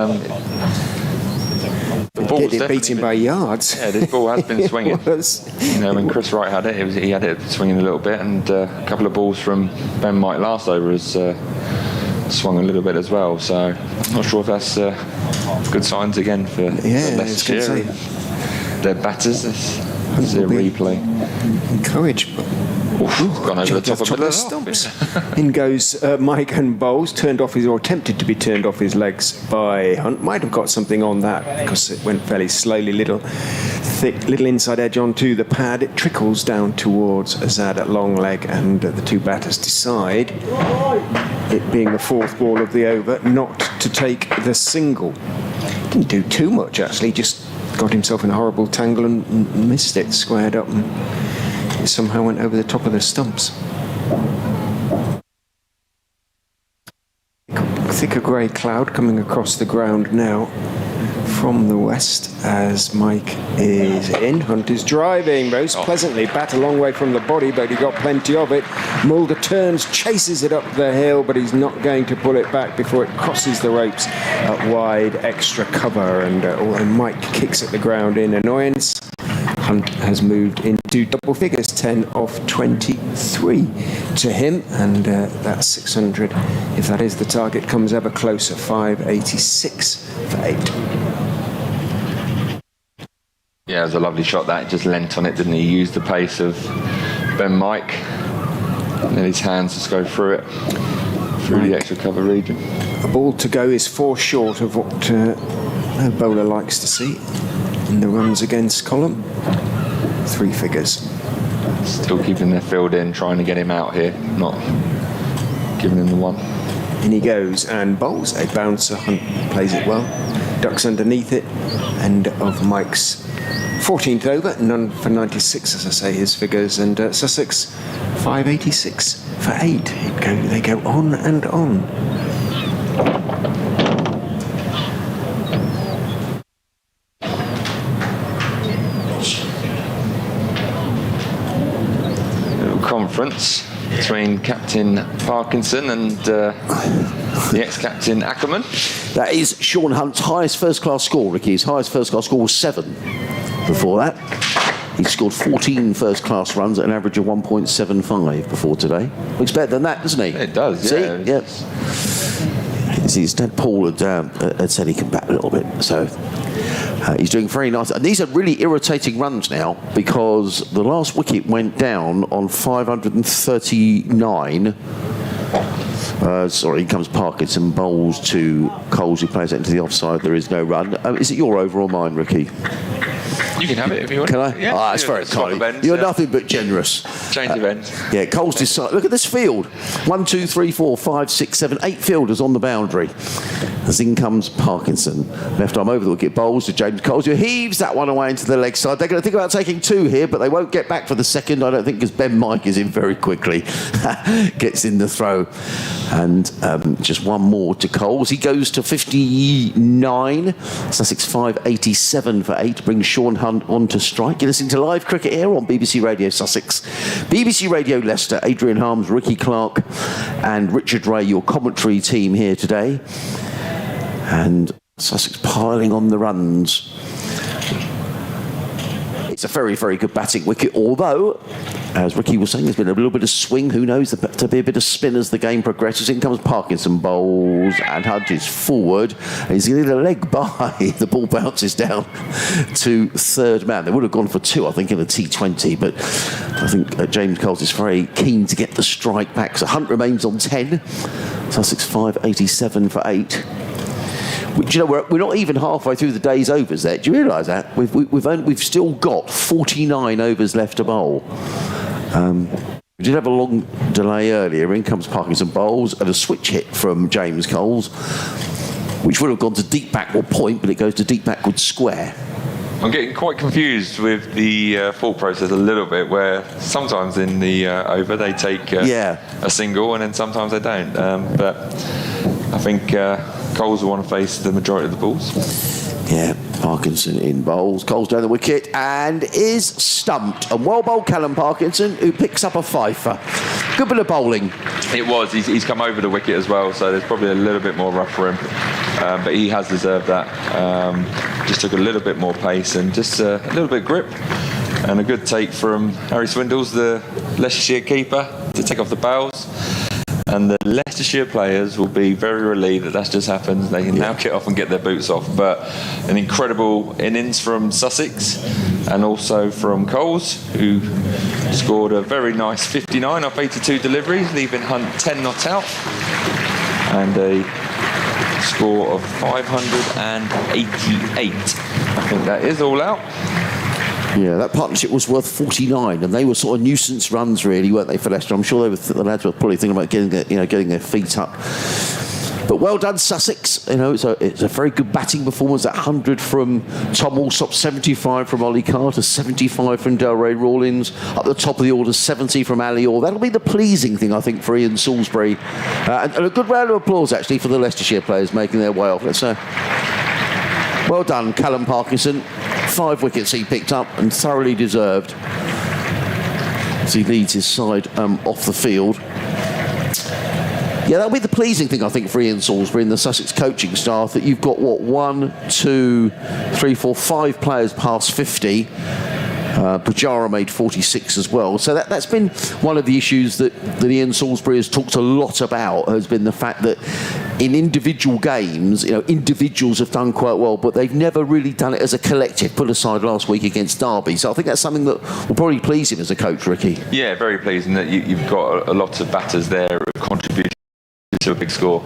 it beat him by yards. Yeah, this ball has been swinging. You know, when Chris Wright had it, he had it swinging a little bit, and a couple of balls from Ben Mike last over has swung a little bit as well. So I'm not sure if that's good signs again for Leicestershire. Their batters. It's a replay. Encouraged, but gone over the top of the stumps. In goes Mike and bowls, turned off his, or attempted to be turned off his legs by Hunt. Might have got something on that because it went fairly slowly, little inside edge onto the pad. It trickles down towards Azad at long leg, and the 2 batters decide, it being the 4th ball of the over, not to take the single. Didn't do too much actually, just got himself in a horrible tangle and missed it, squared up, and it somehow went over the top of the stumps. thicker grey cloud coming across the ground now from the west as Mike is in. Hunt is driving most pleasantly, bat a long way from the body, but he got plenty of it. Mulder turns, chases it up the hill, but he's not going to pull it back before it crosses the ropes at wide extra cover, and Mike kicks at the ground in annoyance. Hunt has moved into double figures, 10 off 23 to him, and that 600, if that is the target, comes ever closer, 586 for 8. Yeah, it was a lovely shot that. Just leant on it, didn't he? Used the pace of Ben Mike. And then his hands just go through it, through the extra cover region. A ball to go is 4 short of what a bowler likes to see in the runs against Colin. 3 figures. Still keeping their field in, trying to get him out here, not giving him the one. In he goes and bowls a bouncer. Hunt plays it well, ducks underneath it. End of Mike's 14th over, none for 96, as I say, his figures, and Sussex 586 for 8. They go on and on. Little conference between Captain Parkinson and the ex-captain Ackerman. That is Sean Hunt's highest first-class score, Ricky. His highest first-class score was 7 before that. He scored 14 first-class runs at an average of 1.75 before today. Looks better than that, doesn't he? It does, See? yeah. Yes. See, his dad Paul had said he can bat a little bit, so he's doing very nice. And these are really irritating runs now because the last wicket went down on 539. Sorry, in comes Parkinson, bowls to Coles, who plays it into the offside. There is no run. Is it your over or mine, Ricky? You can have it if you want. Can I? Yeah. That's very kind. You're nothing but generous. Change of ends. Yeah, Coles decided. Look at this field. 1, 2, 3, 4, 5, 6, 7, 8 fielders on the boundary. As in comes Parkinson. Left arm over the wicket, bowls to James Coles, who heaves that one away into the leg side. They're going to think about taking 2 here, but they won't get back for the second, I don't think, because Ben Mike is in very quickly. Gets in the throw. And just one more to Coles. He goes to 59. Sussex 587 for 8. Brings Sean Hunt on to strike. You're listening to live cricket here on BBC Radio Sussex, BBC Radio Leicester. Adrian Harms, Ricky Clark and Richard Ray, your commentary team here today. And Sussex piling on the runs. It's a very, very good batting wicket, although, as Ricky was saying, there's been a little bit of swing. Who knows? To be a bit of spin as the game progresses. In comes Parkinson, bowls, and Hunt is forward. And he's getting a leg by. The ball bounces down to third man. They would have gone for 2, I think, in the T20, but I think James Coles is very keen to get the strike back. So Hunt remains on 10. Sussex 587 for 8. Do you know, we're not even halfway through the day's overs there. Do you realise that? We've still got 49 overs left to bowl. We did have a long delay earlier. In comes Parkinson, bowls, and a switch hit from James Coles, which would have gone to deep backward point, but it goes to deep backward square. I'm getting quite confused with the thought process a little bit, where sometimes in the over they take a single and then sometimes they don't. But I think Coles will want to face the majority of the balls. Yeah, Parkinson in bowls. Coles down the wicket and is stumped. And well bowled Callum Parkinson, who picks up a fifer. Good bit of bowling. It was. He's come over the wicket as well, so there's probably a little bit more rough for him. But he has deserved that. Just took a little bit more pace and just a little bit of grip. And a good take from Harry Swindles, the Leicestershire keeper, to take off the bails. And the Leicestershire players will be very relieved that that's just happened. They can now get off and get their boots off. But an incredible innings from Sussex and also from Coles, who scored a very nice 59 off 82 deliveries, leaving Hunt 10 not out. And a score of 588. I think that is all out. Yeah, that partnership was worth 49, and they were sort of nuisance runs, really, weren't they, for Leicester? I'm sure the lads were probably thinking about getting their feet up But well done, Sussex. You know, it's a very good batting performance. That 100 from Tom Alsop, 75 from Ollie Carter, 75 from Delray Rawlins. Up the top of the order, 70 from Ali Orr. That'll be the pleasing thing, I think, for Ian Salisbury. And a good round of applause, actually, for the Leicestershire players making their way off. Let's well done, Callum Parkinson. 5 wickets he picked up and thoroughly deserved as he leads his side off the field. Yeah, that'll be the pleasing thing, I think, for Ian Salisbury and the Sussex coaching staff, that you've got, 1, 2, 3, 4, 5 players past 50. Pujara made 46 as well. So that's been one of the issues that Ian Salisbury has talked a lot about, has been the fact that in individual games, individuals have done quite well, but they've never really done it as a collective, put aside last week against Derby. So I think that's something that will probably please him as a coach, Ricky. Yeah, very pleasing that you've got a lot of batters there contributing to a big score.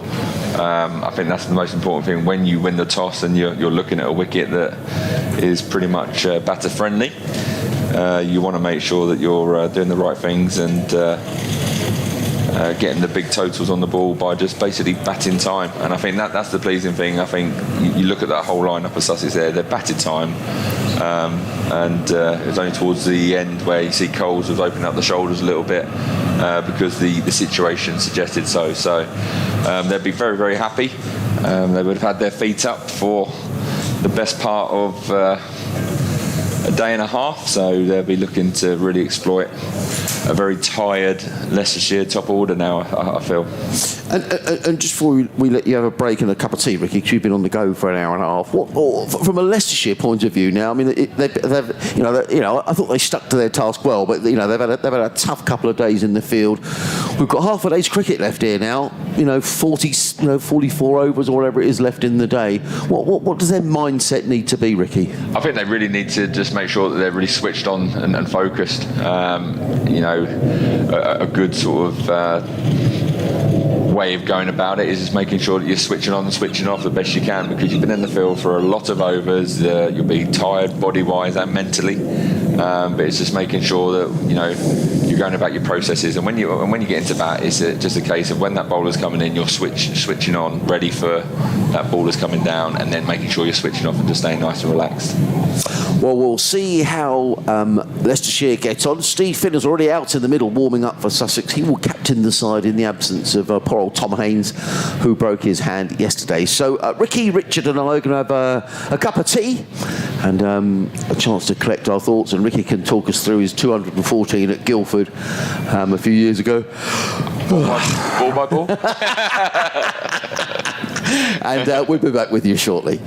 I think that's the most important thing when you win the toss and you're looking at a wicket that is pretty much batter friendly. You want to make sure that you're doing the right things and getting the big totals on the ball by just basically batting time. And I think that's the pleasing thing. I think you look at that whole lineup of Sussex there, they're batted time. And it was only towards the end where you see Coles was opening up the shoulders a little bit because the situation suggested so. So they'd be very, very happy. They would have had their feet up for the best part of a day and a half, so they'll be looking to really exploit a very tired Leicestershire top order now, I feel. And just before we let you have a break and a cup of tea, Ricky, because you've been on the go for an hour and a half. From a Leicestershire point of view now, I mean, I thought they stuck to their task well, but they've had a tough couple of days in the field. We've got half a day's cricket left here now. 44 overs or whatever it is left in the day. What does their mindset need to be, Ricky? I think they really need to just make sure that they're really switched on and focused. A good sort of way of going about it is just making sure that you're switching on and switching off the best you can, because you've been in the field for a lot of overs. You'll be tired body-wise and mentally, but it's just making sure that you're going about your processes. And when you get into bat, it's just a case of when that bowler's coming in, you're switching on, ready for that bowler's coming down, and then making sure you're switching off and just staying nice and relaxed. Well, we'll see how Leicestershire get on. Steve Finner's already out in the middle warming up for Sussex. He will captain the side in the absence of poor old Tom Haynes, who broke his hand yesterday. So Ricky, Richard and I are going to have a cup of tea and a chance to collect our thoughts, and Ricky can talk us through his 214 at Guildford a few years ago. Ball by ball. And we'll be back with you shortly.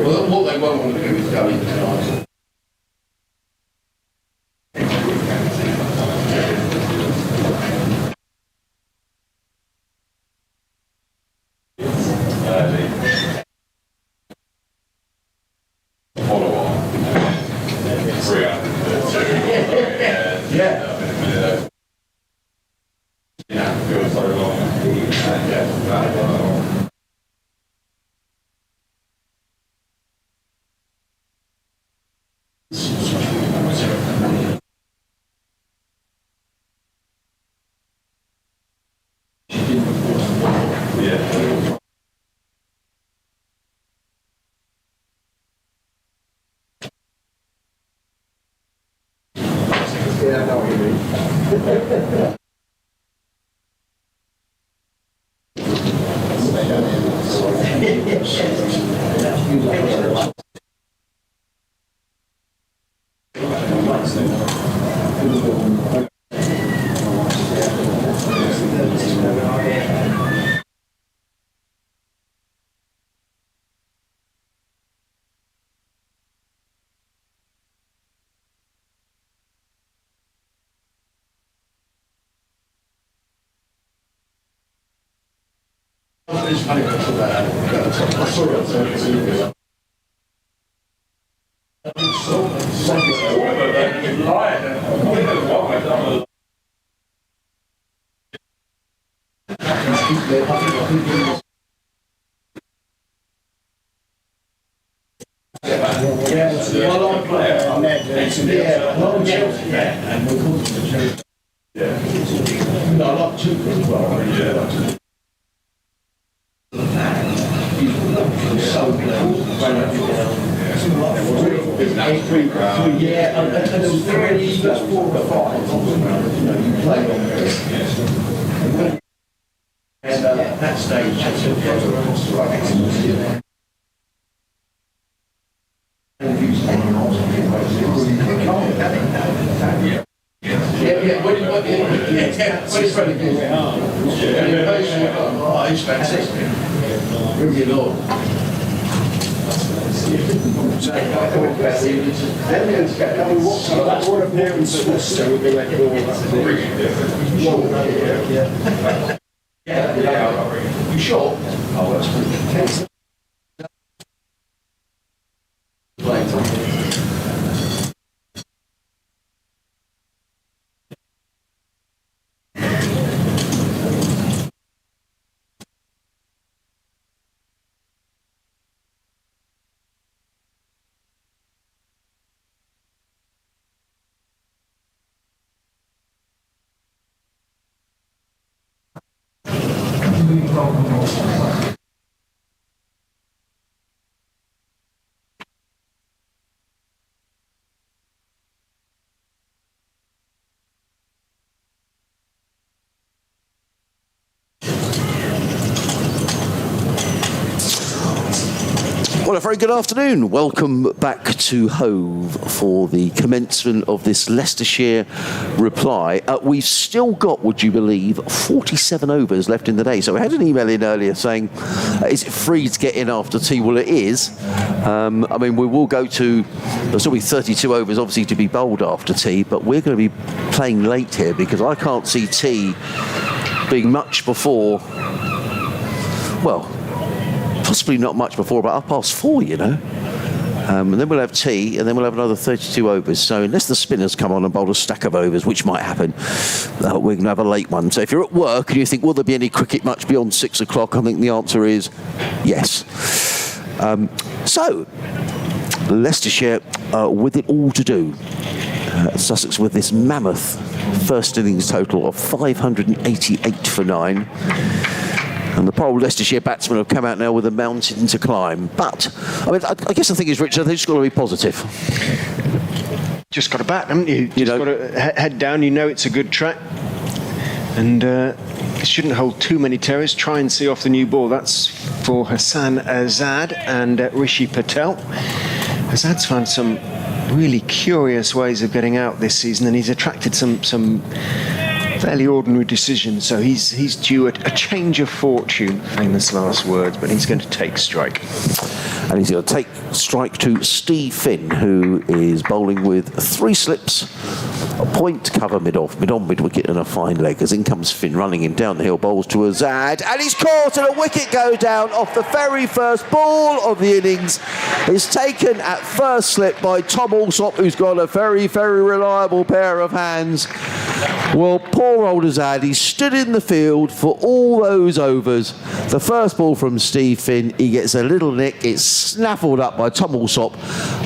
Well, what they won't want to do is go into tonight. Follow on. 302. Yeah. Yeah, feels so long. Yeah. Yeah, I know what you mean. It's funny I saw it. And at that stage, it's very good. It's fantastic. Really Lord. What appearance of Worcester would be like Yeah. You sure? Oh, that's pretty. Well, a very good afternoon. Welcome back to Hove for the commencement of this Leicestershire reply. We've still got, would you believe, 47 overs left in the day. So we had an email in earlier saying, is it free to get in after tea? Well, it is. I mean, we will go to, there'll still be 32 overs, obviously, to be bowled after tea, but we're going to be playing late here because I can't see tea being much before, well, possibly not much before about 4:30, you know. And then we'll have tea, and then we'll have another 32 overs. So unless the spinners come on and bowl a stack of overs, which might happen, we're going to have a late one. So if you're at work and you think, will there be any cricket much beyond 6 o'clock? I think the answer is yes. So Leicestershire with it all to do. Sussex with this mammoth first innings total of 588 for 9. And the poor old Leicestershire batsmen have come out now with a mountain to climb. But, I guess the thing is, Richard, they've just got to be positive. Just got to bat, haven't you? Just got to head down. You know it's a good track. And it shouldn't hold too many terrors. Try and see off the new ball. That's for Hassan Azad and Rishi Patel. Azad's found some really curious ways of getting out this season, and he's attracted some fairly ordinary decisions. So he's due a change of fortune, famous last words, but he's going to take strike. And he's going to take strike to Steve Finn, who is bowling with 3 slips, a point, cover, mid-off, mid-on, mid-wicket and a fine leg. As in comes Finn running him down the hill, bowls to Azad, and he's caught and a wicket go down off the very first ball of the innings. It's taken at first slip by Tom Alsop, who's got a very, very reliable pair of hands. Well, poor old Azad, he stood in the field for all those overs. The first ball from Steve Finn, he gets a little nick, it's snaffled up by Tom Alsop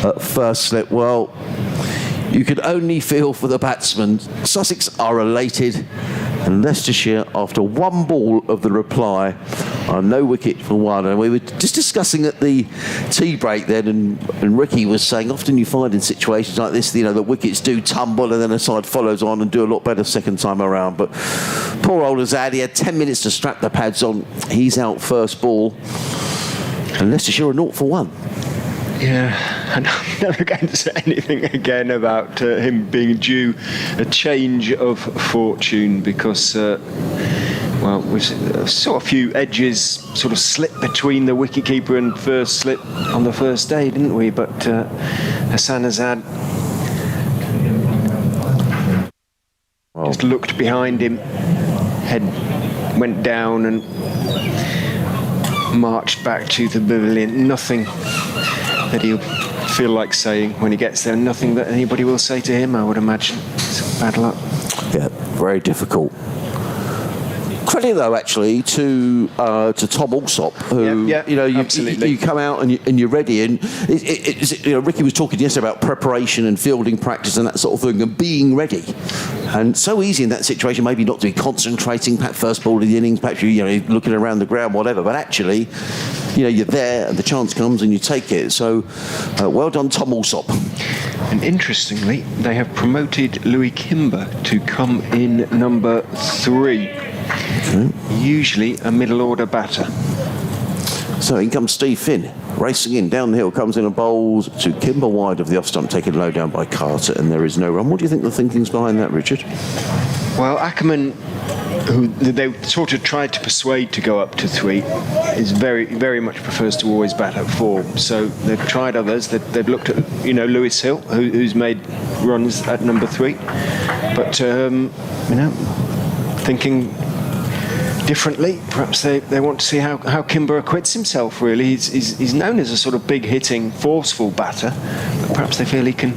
at first slip. Well, you can only feel for the batsmen. Sussex are elated, and Leicestershire, after 1 ball of the reply, are no wicket for 1. And we were just discussing at the tea break then, and Ricky was saying often you find in situations like this, the wickets do tumble and then a side follows on and do a lot better second time around. But poor old Azad, he had 10 minutes to strap the pads on. He's out first ball, and Leicestershire are 0 for 1. Yeah, and I'm never going to say anything again about him being due a change of fortune, because, we saw a few edges sort of slip between the wicketkeeper and first slip on the first day, didn't we? But Hassan Azad just looked behind him, head went down and marched back to the pavilion. Nothing that he'll feel like saying when he gets there. Nothing that anybody will say to him, I would imagine. It's bad luck. Yeah, very difficult. Credit though, actually, to Tom Alsop, who absolutely. You come out and you're ready, and Ricky was talking yesterday about preparation and fielding practice and that sort of thing, and being ready. And so easy in that situation, maybe not to be concentrating, perhaps first ball of the innings, perhaps you're looking around the ground, whatever. But actually, you're there, and the chance comes, and you take it. So, well done, Tom Alsop. And interestingly, they have promoted Louis Kimber to come in number 3. Okay. Usually a middle order batter. So in comes Steve Finn, racing in down the hill, comes in and bowls to Kimber wide of the off stump, taken low down by Carter, and there is no run. What do you think the thinking's behind that, Richard? Well, Ackerman, who they sort of tried to persuade to go up to 3, is very, very much prefers to always bat at 4. So they've tried others. They've looked at, Lewis Hill, who's made runs at number 3, but thinking differently. Perhaps they want to see how Kimber acquits himself, really. He's known as a sort of big-hitting, forceful batter, but perhaps they feel he can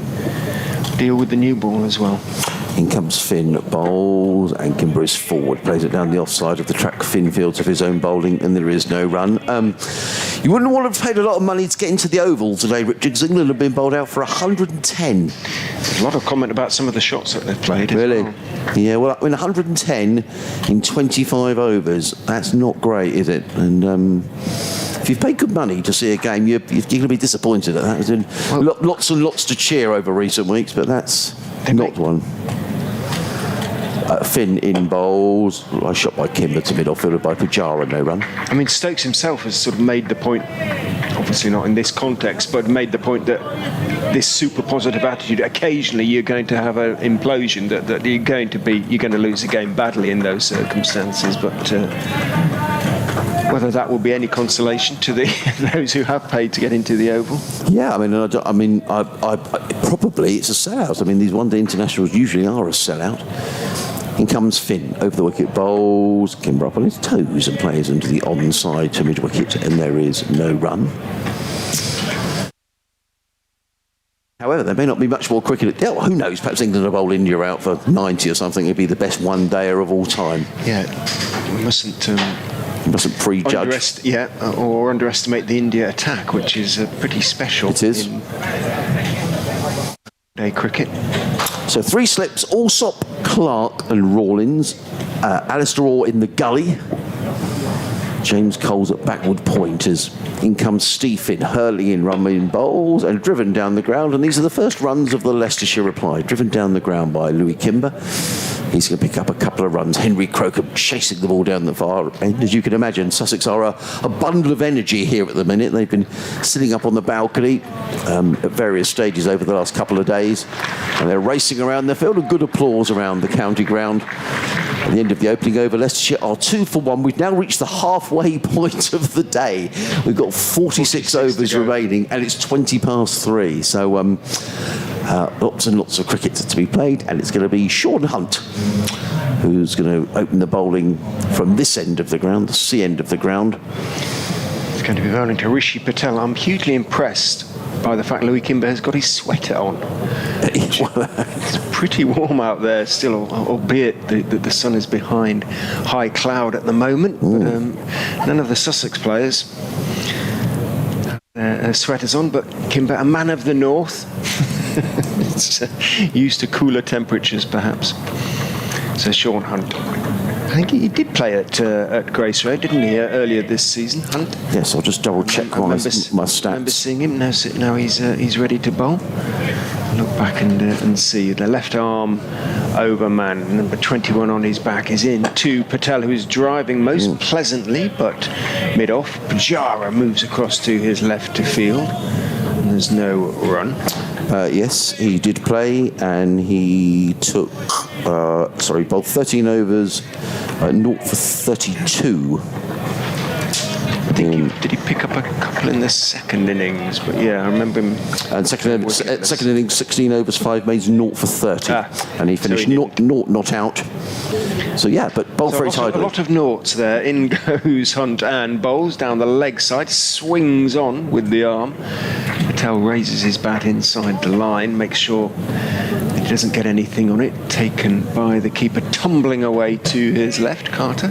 deal with the new ball as well. In comes Finn, bowls, and Kimber is forward, plays it down the offside of the track. Finn fields of his own bowling, and there is no run. You wouldn't want to have paid a lot of money to get into the Oval today, Richard, because England have been bowled out for 110. There's a lot of comment about some of the shots that they've played. Really? Well. Yeah, well, 110 in 25 overs, that's not great, is it? And if you've paid good money to see a game, you're going to be disappointed at that. There's been lots and lots to cheer over recent weeks, but that's not one. Finn in bowls, a shot by Kimber to mid-off, fielded by Pujara, no run. I mean, Stokes himself has sort of made the point, obviously not in this context, but made the point that this super positive attitude, occasionally you're going to have an implosion, that you're going to lose a game badly in those circumstances, but whether that will be any consolation to those who have paid to get into the Oval. Yeah, I probably it's a sellout. I mean, these one-day internationals usually are a sellout. In comes Finn, over the wicket, bowls, Kimber up on his toes and plays into the onside to mid-wicket, and there is no run. However, there may not be much more cricket. Who knows, perhaps England will bowl India out for 90 or something. It'd be the best one-dayer of all time. Yeah, we mustn't prejudge. Or underestimate the India attack, which is pretty special. It is. In day cricket. So 3 slips, Allsop, Clark and Rawlins. Alistair Orr in the gully. James Coles at backward pointers. In comes Stephen, hurling in, running bowls and driven down the ground. And these are the first runs of the Leicestershire reply. Driven down the ground by Louis Kimber. He's going to pick up a couple of runs. Henry Croker chasing the ball down the far end. As you can imagine, Sussex are a bundle of energy here at the minute. They've been sitting up on the balcony at various stages over the last couple of days. And they're racing around the field, and good applause around the county ground. At the end of the opening over, Leicestershire are 2 for 1. We've now reached the halfway point of the day. We've got 46 overs remaining, and it's 20 past 3. So lots and lots of cricket to be played, and it's going to be Sean Hunt who's going to open the bowling from this end of the ground, the C end of the ground. It's going to be bowling to Rishi Patel. I'm hugely impressed by the fact Louis Kimber has got his sweater on. It's pretty warm out there still, albeit the sun is behind high cloud at the moment. But, none of the Sussex players sweaters on, but Kimber, a man of the north, it's, used to cooler temperatures perhaps. So Sean Hunt, I think he did play at Grace Road, didn't he, earlier this season, Hunt? Yes, I'll just double check my stats. I remember seeing him. Now he's ready to bowl. Look back and see the left arm over man, number 21 on his back, is in to Patel, who's driving most pleasantly, but mid-off. Pujara moves across to his left to field, and there's no run. Yes, he did play, and he took, bowled 13 overs, 0 for 32. Did he pick up a couple in the second innings? But yeah, I remember him. And second innings, 16 overs, 5 made, 0 for 30. And he finished not out. So yeah, but bowled very tidily. A lot of noughts there. In goes Hunt and bowls down the leg side, swings on with the arm. Patel raises his bat inside the line, makes sure he doesn't get anything on it. Taken by the keeper, tumbling away to his left, Carter.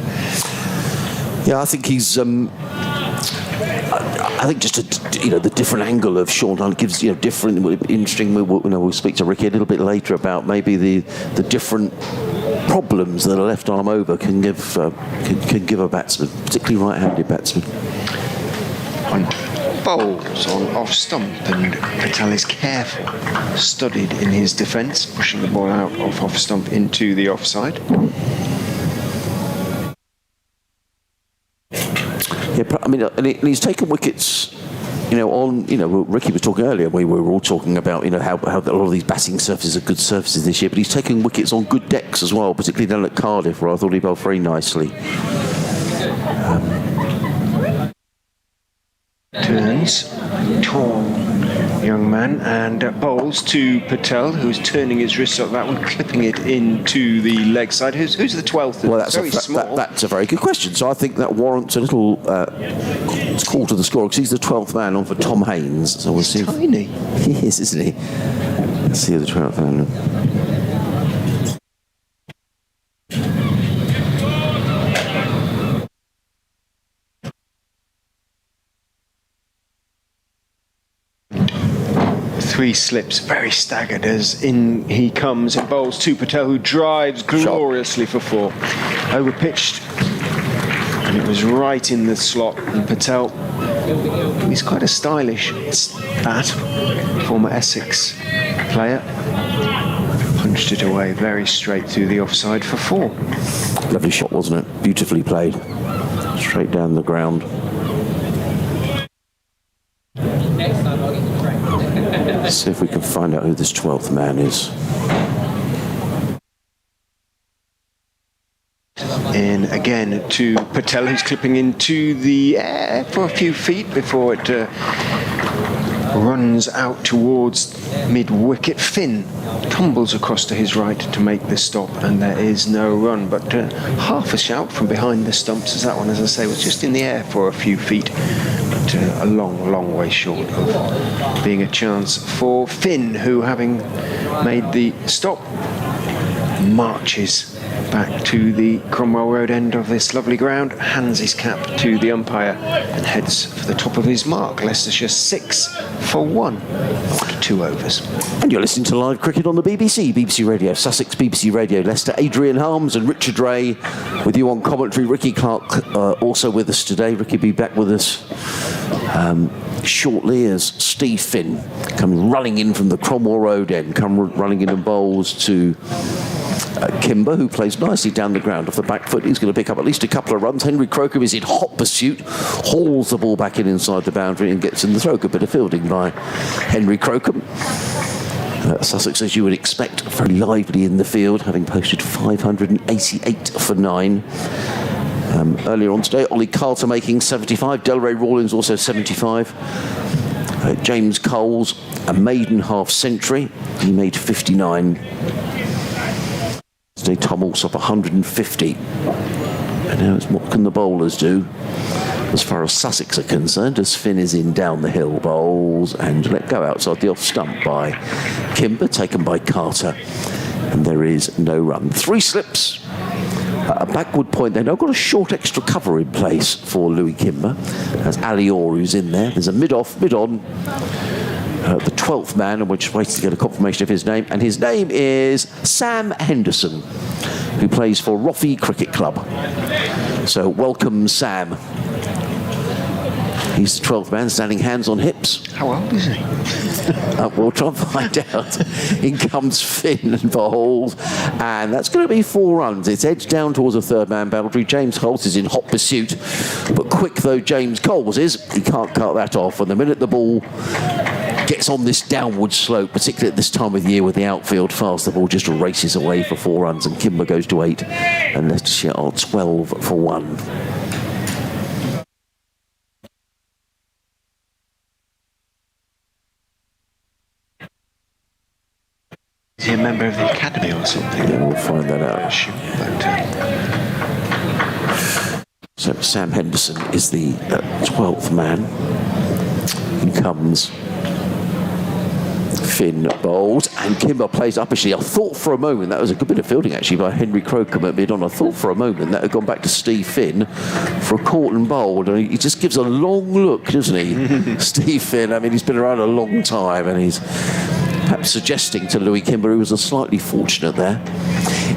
Yeah, I think he's. I think just the different angle of Sean Hunt gives different, interesting. We'll speak to Ricky a little bit later about maybe the different problems that a left arm over can give a batsman, particularly right-handed batsman. Bowls on off stump, and Patel is careful, studied in his defence, pushing the ball out off stump into the offside. Yeah, I mean, and he's taken wickets. Ricky was talking earlier. We were all talking about how a lot of these batting surfaces are good surfaces this year, but he's taken wickets on good decks as well, particularly down at Cardiff, where I thought he bowled very nicely. Turns, tall young man, and bowls to Patel, who's turning his wrist up that one, clipping it into the leg side. Who's the 12th? Well, that's a very good question. So I think that warrants a little call to the score, because he's the 12th man on for Tom Haynes. So we'll see. Tiny. He is, isn't he? Let's see the 12th man. Three slips, very staggered as in he comes and bowls to Patel, who drives gloriously for 4. Overpitched, and it was right in the slot. And Patel, he's quite a stylish bat, former Essex player, punched it away very straight through the offside for 4. Lovely shot, wasn't it? Beautifully played, straight down the ground. Let's see if we can find out who this 12th man is. In again to Patel, who's clipping into the air for a few feet before it runs out towards mid-wicket. Finn tumbles across to his right to make the stop, and there is no run, but half a shout from behind the stumps, as that one, as I say, was just in the air for a few feet, but a long way short of being a chance for Finn, who, having made the stop, marches back to the Cromwell Road end of this lovely ground, hands his cap to the umpire and heads for the top of his mark. Leicestershire 6 for 1 after 2 overs. And you're listening to live cricket on the BBC, BBC Radio Sussex, BBC Radio Leicester. Adrian Harms and Richard Ray with you on commentary. Ricky Clark also with us today. Ricky will be back with us shortly as Steve Finn comes running in from the Cromwell Road end, running in and bowls to Kimber, who plays nicely down the ground off the back foot. He's going to pick up at least a couple of runs. Henry Crocombe is in hot pursuit, hauls the ball back in inside the boundary and gets in the throw. Good bit of fielding by Henry Crocombe. Sussex, as you would expect, very lively in the field, having posted 588 for 9. Earlier on today, Ollie Carter making 75, Delray Rawlins also 75. James Coles, a maiden half century, he made 59. Today, Tom Alsop 150. And now it's what can the bowlers do as far as Sussex are concerned, as Finn is in down the hill, bowls and let go outside the off stump by Kimber, taken by Carter, and there is no run. 3 slips, a backward point. They've now got a short extra cover in place for Louis Kimber. There's Ali Orr who's in there. There's a mid-off, mid-on. The 12th man, and we're just waiting to get a confirmation of his name, and his name is Sam Henderson, who plays for Roffey Cricket Club. So welcome, Sam. He's the 12th man, standing hands on hips. How old is he? We'll try and find out. In comes Finn and bowls, and that's going to be 4 runs. It's edged down towards the 3rd man boundary. James Holt is in hot pursuit, but quick though James Coles is, he can't cut that off. And the minute the ball gets on this downward slope, particularly at this time of the year with the outfield fast, the ball just races away for 4 runs, and Kimber goes to 8, and Leicestershire are 12 for 1. Is he a member of the academy or something? Yeah, we'll find that out. So Sam Henderson is the 12th man. In comes Finn, bowls, and Kimber plays up. Actually, I thought for a moment that was a good bit of fielding actually by Henry Crocombe at mid-on. I thought for a moment that had gone back to Steve Finn for a caught and bowled, and he just gives a long look, doesn't he? Steve Finn, I mean, he's been around a long time, and he's perhaps suggesting to Louis Kimber, who was slightly fortunate there.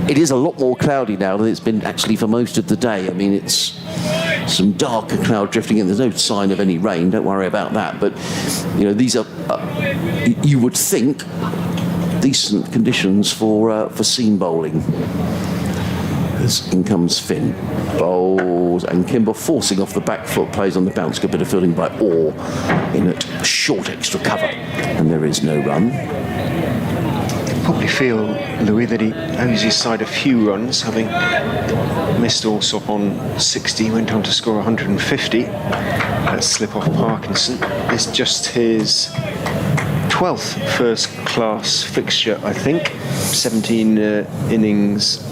It is a lot more cloudy now than it's been actually for most of the day. I mean, it's some darker cloud drifting in. There's no sign of any rain, don't worry about that. But, you know, these are, you would think, decent conditions for seam bowling. As in comes Finn, bowls, and Kimber forcing off the back foot, plays on the bounce. Good bit of fielding by Orr in a short extra cover, and there is no run. Probably feel, Louis, that he owes his side a few runs, having missed Alsop on 60, went on to score 150. That slip off Parkinson. It's just his 12th first-class fixture, I think. 17 innings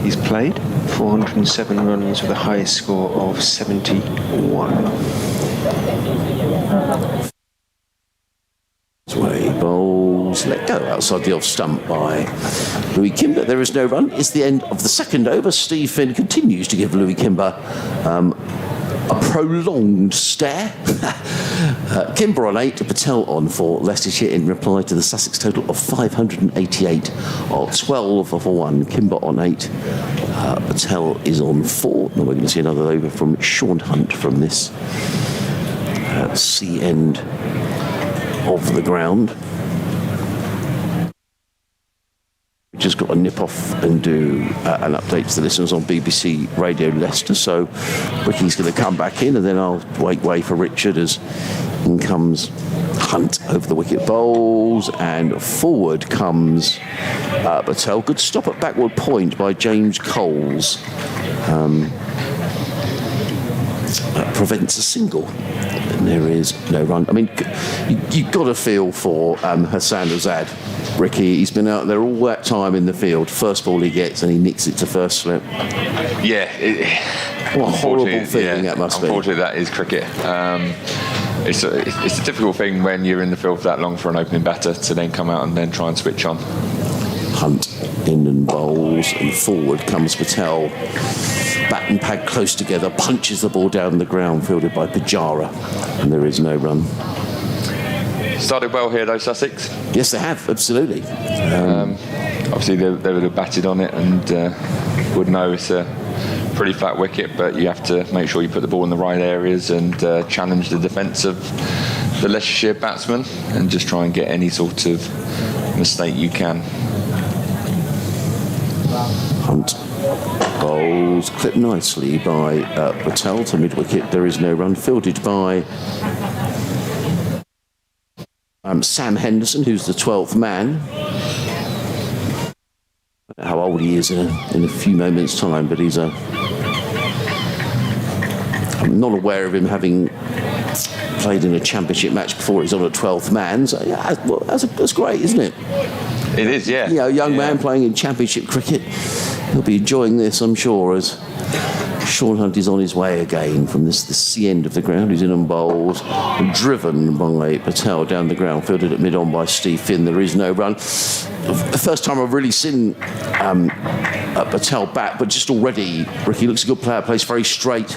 he's played, 407 runs with a highest score of 71. Sway bowls, let go outside the off stump by Louis Kimber. There is no run. It's the end of the 2nd over. Steve Finn continues to give Louis Kimber a prolonged stare. Kimber on 8, Patel on for Leicestershire in reply to the Sussex total of 588 or 12 for 1. Kimber on 8. Patel is on 4. Now we're going to see another over from Sean Hunt from this C end of the ground. We just got to nip off and do an update to the listeners on BBC Radio Leicester. So Ricky's going to come back in, and then I'll wait for Richard as in comes Hunt over the wicket, bowls, and forward comes Patel. Good stop at backward point by James Coles. Prevents a single, and there is no run. I mean, you've got to feel for Hassan Azad, Ricky. He's been out there all that time in the field. First ball he gets, and he nicks it to first slip. Yeah. What a horrible feeling that must be. Unfortunately, that is cricket. It's a difficult thing when you're in the field for that long for an opening batter to then come out and then try and switch on. Hunt in and bowls, and forward comes Patel. Bat and pad close together, punches the ball down the ground, fielded by Pujara, and there is no run. Started well here though, Sussex. Yes, they have, absolutely. Obviously they would have batted on it and would know it's a pretty flat wicket, but you have to make sure you put the ball in the right areas and challenge the defence of the Leicestershire batsman and just try and get any sort of mistake you can. Hunt bowls, clipped nicely by Patel to mid-wicket. There is no run, fielded by Sam Henderson, who's the 12th man. I don't know how old he is in a few moments' time, but I'm not aware of him having played in a championship match before. He's on a 12th man, so yeah, well, that's great, isn't it? It is, yeah. You know, a young man playing in championship cricket. He'll be enjoying this, I'm sure, as Sean Hunt is on his way again from the end of the ground. He's in and bowls, and driven by Patel down the ground, fielded at mid-on by Steve Finn. There is no run. The first time I've really seen Patel bat, but just already, Ricky looks a good player, plays very straight.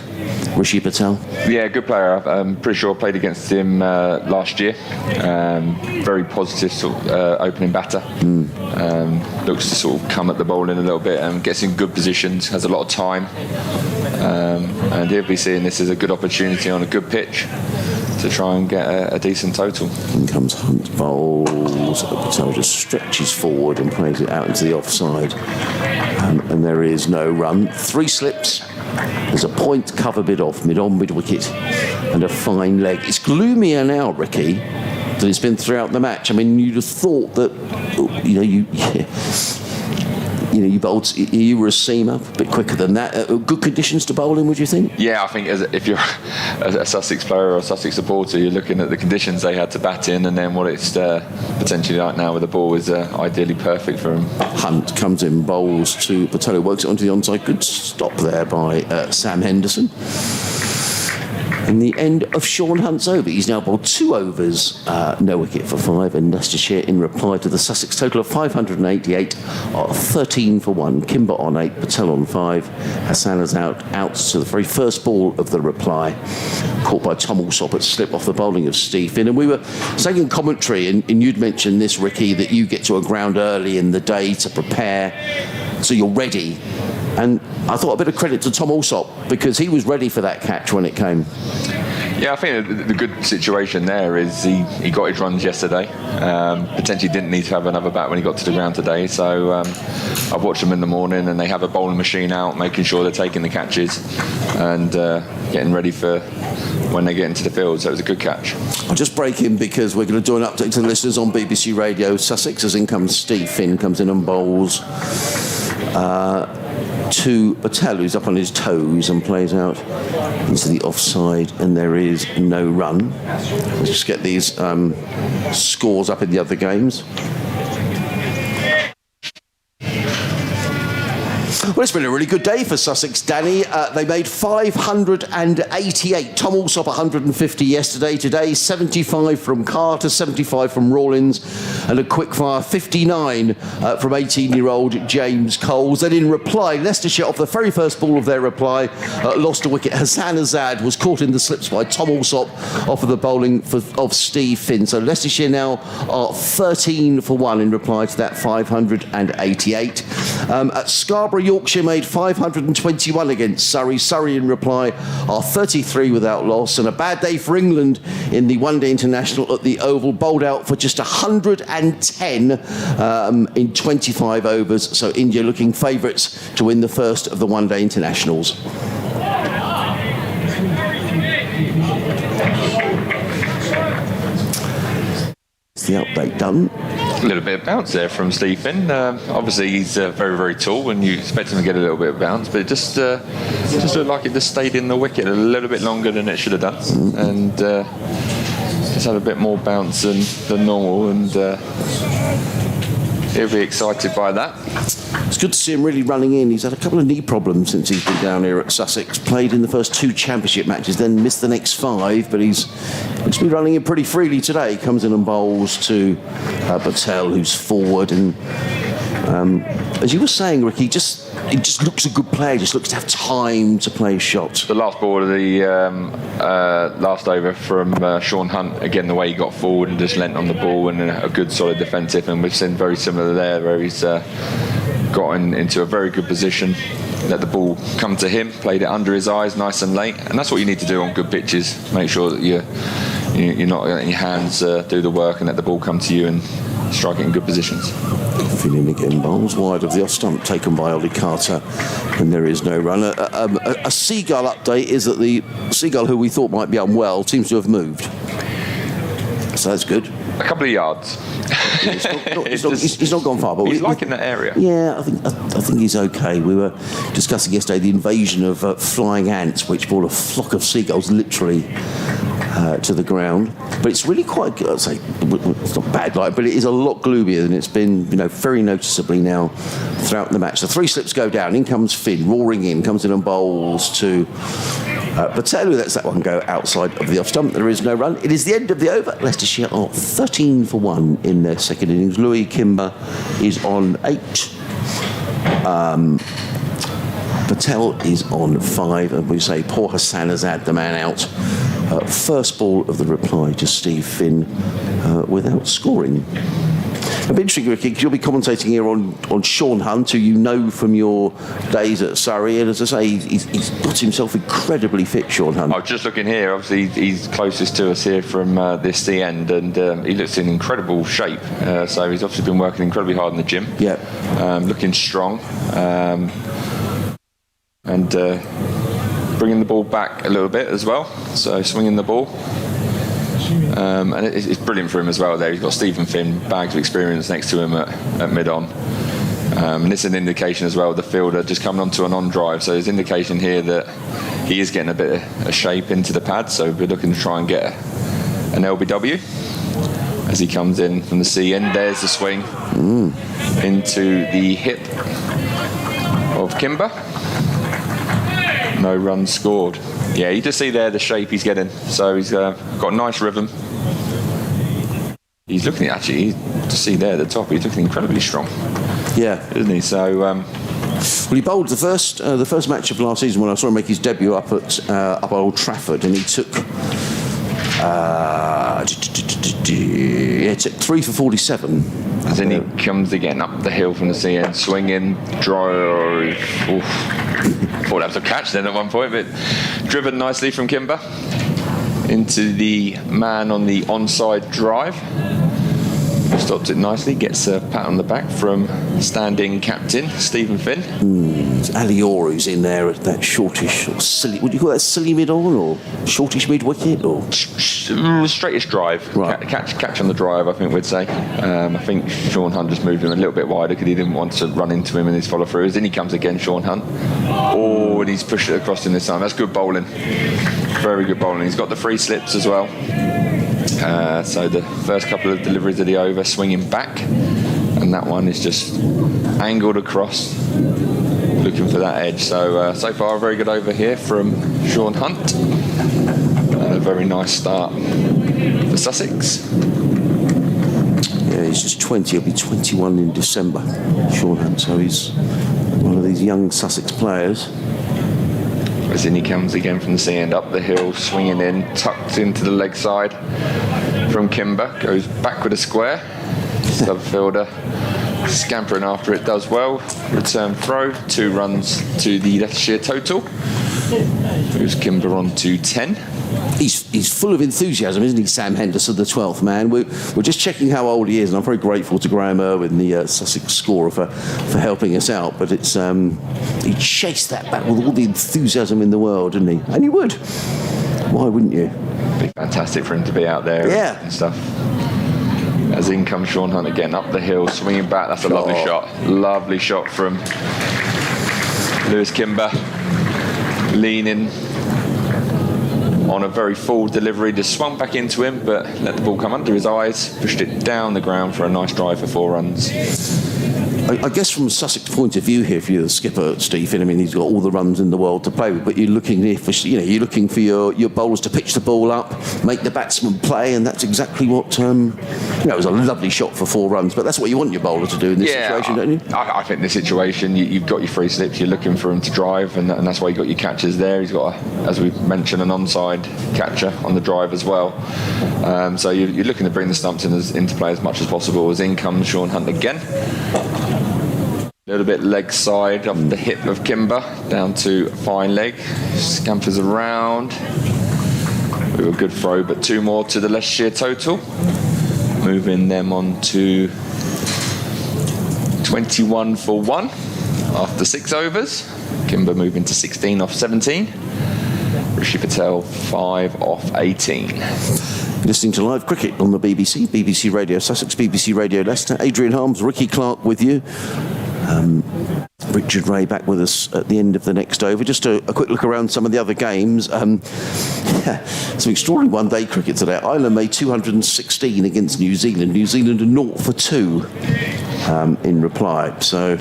Rishi Patel. Yeah, good player. I'm pretty sure I played against him last year. Very positive sort of, opening batter. Looks to sort of come at the bowling a little bit and gets in good positions, has a lot of time. And he'll be seeing this as a good opportunity on a good pitch to try and get a decent total. In comes Hunt, bowls. Patel just stretches forward and plays it out into the offside. And there is no run. 3 slips. There's a point cover bid off, mid-on, mid-wicket, and a fine leg. It's gloomier now, Ricky, than it's been throughout the match. I mean, you'd have thought that, you bowled, you were a seamer, a bit quicker than that. Good conditions to bowl in, would you think? Yeah, I think if you're a Sussex player or a Sussex supporter, you're looking at the conditions they had to bat in, and then what it's potentially like now with the ball is ideally perfect for him. Hunt comes in, bowls to Patel, works it onto the onside. Good stop there by Sam Henderson. And the end of Sean Hunt's over. He's now bowled 2 overs, no wicket for 5, and Leicestershire in reply to the Sussex total of 588 are 13 for 1. Kimber on 8, Patel on 5. Hassan is out to the very first ball of the reply. Caught by Tom Alsop at slip off the bowling of Steve Finn. And we were saying in commentary, and you'd mentioned this, Ricky, that you get to a ground early in the day to prepare, so you're ready. And I thought a bit of credit to Tom Alsop, because he was ready for that catch when it came. Yeah, I think the good situation there is he got his runs yesterday. Potentially didn't need to have another bat when he got to the ground today. So I've watched them in the morning, and they have a bowling machine out, making sure they're taking the catches and getting ready for when they get into the field. So it was a good catch. I'll just break in because we're going to do an update to the listeners on BBC Radio. Sussex, as in comes Steve Finn, comes in and bowls to Patel, who's up on his toes and plays out into the offside, and there is no run. Let's just get these scores up in the other games. Well, it's been a really good day for Sussex, Danny. They made 588. Tom Alsop 150 yesterday. Today, 75 from Carter, 75 from Rawlins, and a quickfire 59 from 18-year-old James Coles. Then in reply, Leicestershire, off the very first ball of their reply, lost a wicket. Hassan Azad was caught in the slips by Tom Alsop off of the bowling of Steve Finn. So Leicestershire now are 13 for 1 in reply to that 588. At Scarborough, Yorkshire made 521 against Surrey. Surrey in reply are 33 without loss, and a bad day for England in the one-day international at the Oval, bowled out for just 110 in 25 overs. So India looking favourites to win the first of the one-day internationals. Is the update done? A little bit of bounce there from Steve Finn. Obviously, he's very, very tall, and you expect him to get a little bit of bounce, but it just looked like it just stayed in the wicket a little bit longer than it should have done, and just had a bit more bounce than normal, and he'll be excited by that. It's good to see him really running in. He's had a couple of knee problems since he's been down here at Sussex. Played in the first 2 championship matches, then missed the next 5, but he's been running in pretty freely today. Comes in and bowls to Patel, who's forward, and As you were saying, Ricky, he just looks a good player. Just looks to have time to play his shots. The last ball of the last over from Sean Hunt, again, the way he got forward and just leant on the ball, and a good solid defensive, and we've seen very similar there, where he's gotten into a very good position, let the ball come to him, played it under his eyes nice and late, and that's what you need to do on good pitches. Make sure that you're not letting your hands do the work, and let the ball come to you and strike it in good positions. Feeling again, bowls wide of the off stump, taken by Ollie Carter, and there is no run. A Seagull update is that the Seagull, who we thought might be unwell, seems to have moved. So that's good. A couple of yards. He's not gone far, but he's liking that area. Yeah, I think he's okay. We were discussing yesterday the invasion of flying ants, which brought a flock of seagulls literally to the ground. But it's really quite good. I'd say it's not bad light, but it is a lot gloomier than it's been, very noticeably now throughout the match. The 3 slips go down. In comes Finn, roaring in, comes in and bowls to Patel, who lets that one go outside of the off stump. There is no run. It is the end of the over. Leicestershire are 13 for 1 in their second innings. Louis Kimber is on 8. Patel is on 5, and we say poor Hassan has had the man out. First ball of the reply to Steve Finn without scoring. A bit interesting, Ricky, because you'll be commentating here on Sean Hunt, who you know from your days at Surrey, and as I say, he's got himself incredibly fit, Sean Hunt. I was just looking here, obviously he's closest to us here from this sea end, and he looks in incredible shape, so he's obviously been working incredibly hard in the gym. Yeah. Looking strong, and bringing the ball back a little bit as well, so swinging the ball. And it's brilliant for him as well there. He's got Stephen Finn, bags of experience next to him at mid-on. And it's an indication as well, the fielder just coming onto an on-drive, so there's indication here that he is getting a bit of shape into the pad, so we're looking to try and get an LBW as he comes in from the sea end. There's the swing into the hip of Kimber. No runs scored. Yeah, you just see there the shape he's getting. So he's got a nice rhythm. He's looking actually, to see there at the top, he's looking incredibly strong. Yeah, isn't he? So well, he bowled the first match of last season when I saw him make his debut up at Old Trafford, and he took 3 for 47. And then he comes again up the hill from the sea end, swinging, drive. Thought that was a catch then at one point, but driven nicely from Kimber into the man on the onside drive. Stops it nicely, gets a pat on the back from standing captain Stephen Finn. It's Ali Orr who's in there at that shortish or silly, would you call that silly mid-on or shortish mid-wicket or? Straightest drive, right. Catch on the drive, I think we'd say. I think Sean Hunt just moved him a little bit wider because he didn't want to run into him in his follow-throughs. Then he comes again, Sean Hunt. Oh, and he's pushed it across him this time. That's good bowling. Very good bowling. He's got the 3 slips as well. So the first couple of deliveries of the over, swinging back, and that one is just angled across, looking for that edge. So far a very good over here from Sean Hunt, and a very nice start for Sussex. Yeah, he's just 20. He'll be 21 in December, Sean Hunt. So he's one of these young Sussex players. As in he comes again from the sea end, up the hill, swinging in, tucked into the leg side from Kimber, goes back with a square. Subfielder scampering after it, does well. Return throw, 2 runs to the Leicestershire total. Moves Kimber on to 10. He's full of enthusiasm, isn't he, Sam Henderson, the 12th man? We're just checking how old he is, and I'm very grateful to Graham Irwin, the Sussex scorer, for helping us out. But it's he chased that back with all the enthusiasm in the world, didn't he? And he would. Why wouldn't you? Be fantastic for him to be out there and stuff. As in comes Sean Hunt again, up the hill, swinging back. That's a lovely shot. Lovely shot from Lewis Kimber. Leaning on a very full delivery, just swung back into him, but let the ball come under his eyes, pushed it down the ground for a nice drive for 4 runs. I guess from a Sussex point of view here, if you're the skipper, Stephen, I mean, he's got all the runs in the world to play with, but you're looking for your bowlers to pitch the ball up, make the batsman play, and that's exactly what. It was a lovely shot for 4 runs, but that's what you want your bowler to do in this situation, don't you? I think this situation, you've got your free slips, you're looking for him to drive, and that's why you've got your catchers there. He's got, as we mentioned, an onside catcher on the drive as well. So you're looking to bring the stumps into play as much as possible. As in comes Sean Hunt again. A little bit leg side off the hip of Kimber, down to fine leg. Scampers around. We were a good throw, but 2 more to the Leicestershire total. Moving them on to 21 for 1 after 6 overs. Kimber moving to 16 off 17. Rishi Patel 5 off 18. Listening to live cricket on the BBC, BBC Radio Sussex, BBC Radio Leicester. Adrian Harms, Ricky Clark with you. Richard Ray back with us at the end of the next over. Just a quick look around some of the other games. Some extraordinary one-day cricket today. Ireland made 216 against New Zealand. New Zealand are 0 for 2 in reply. So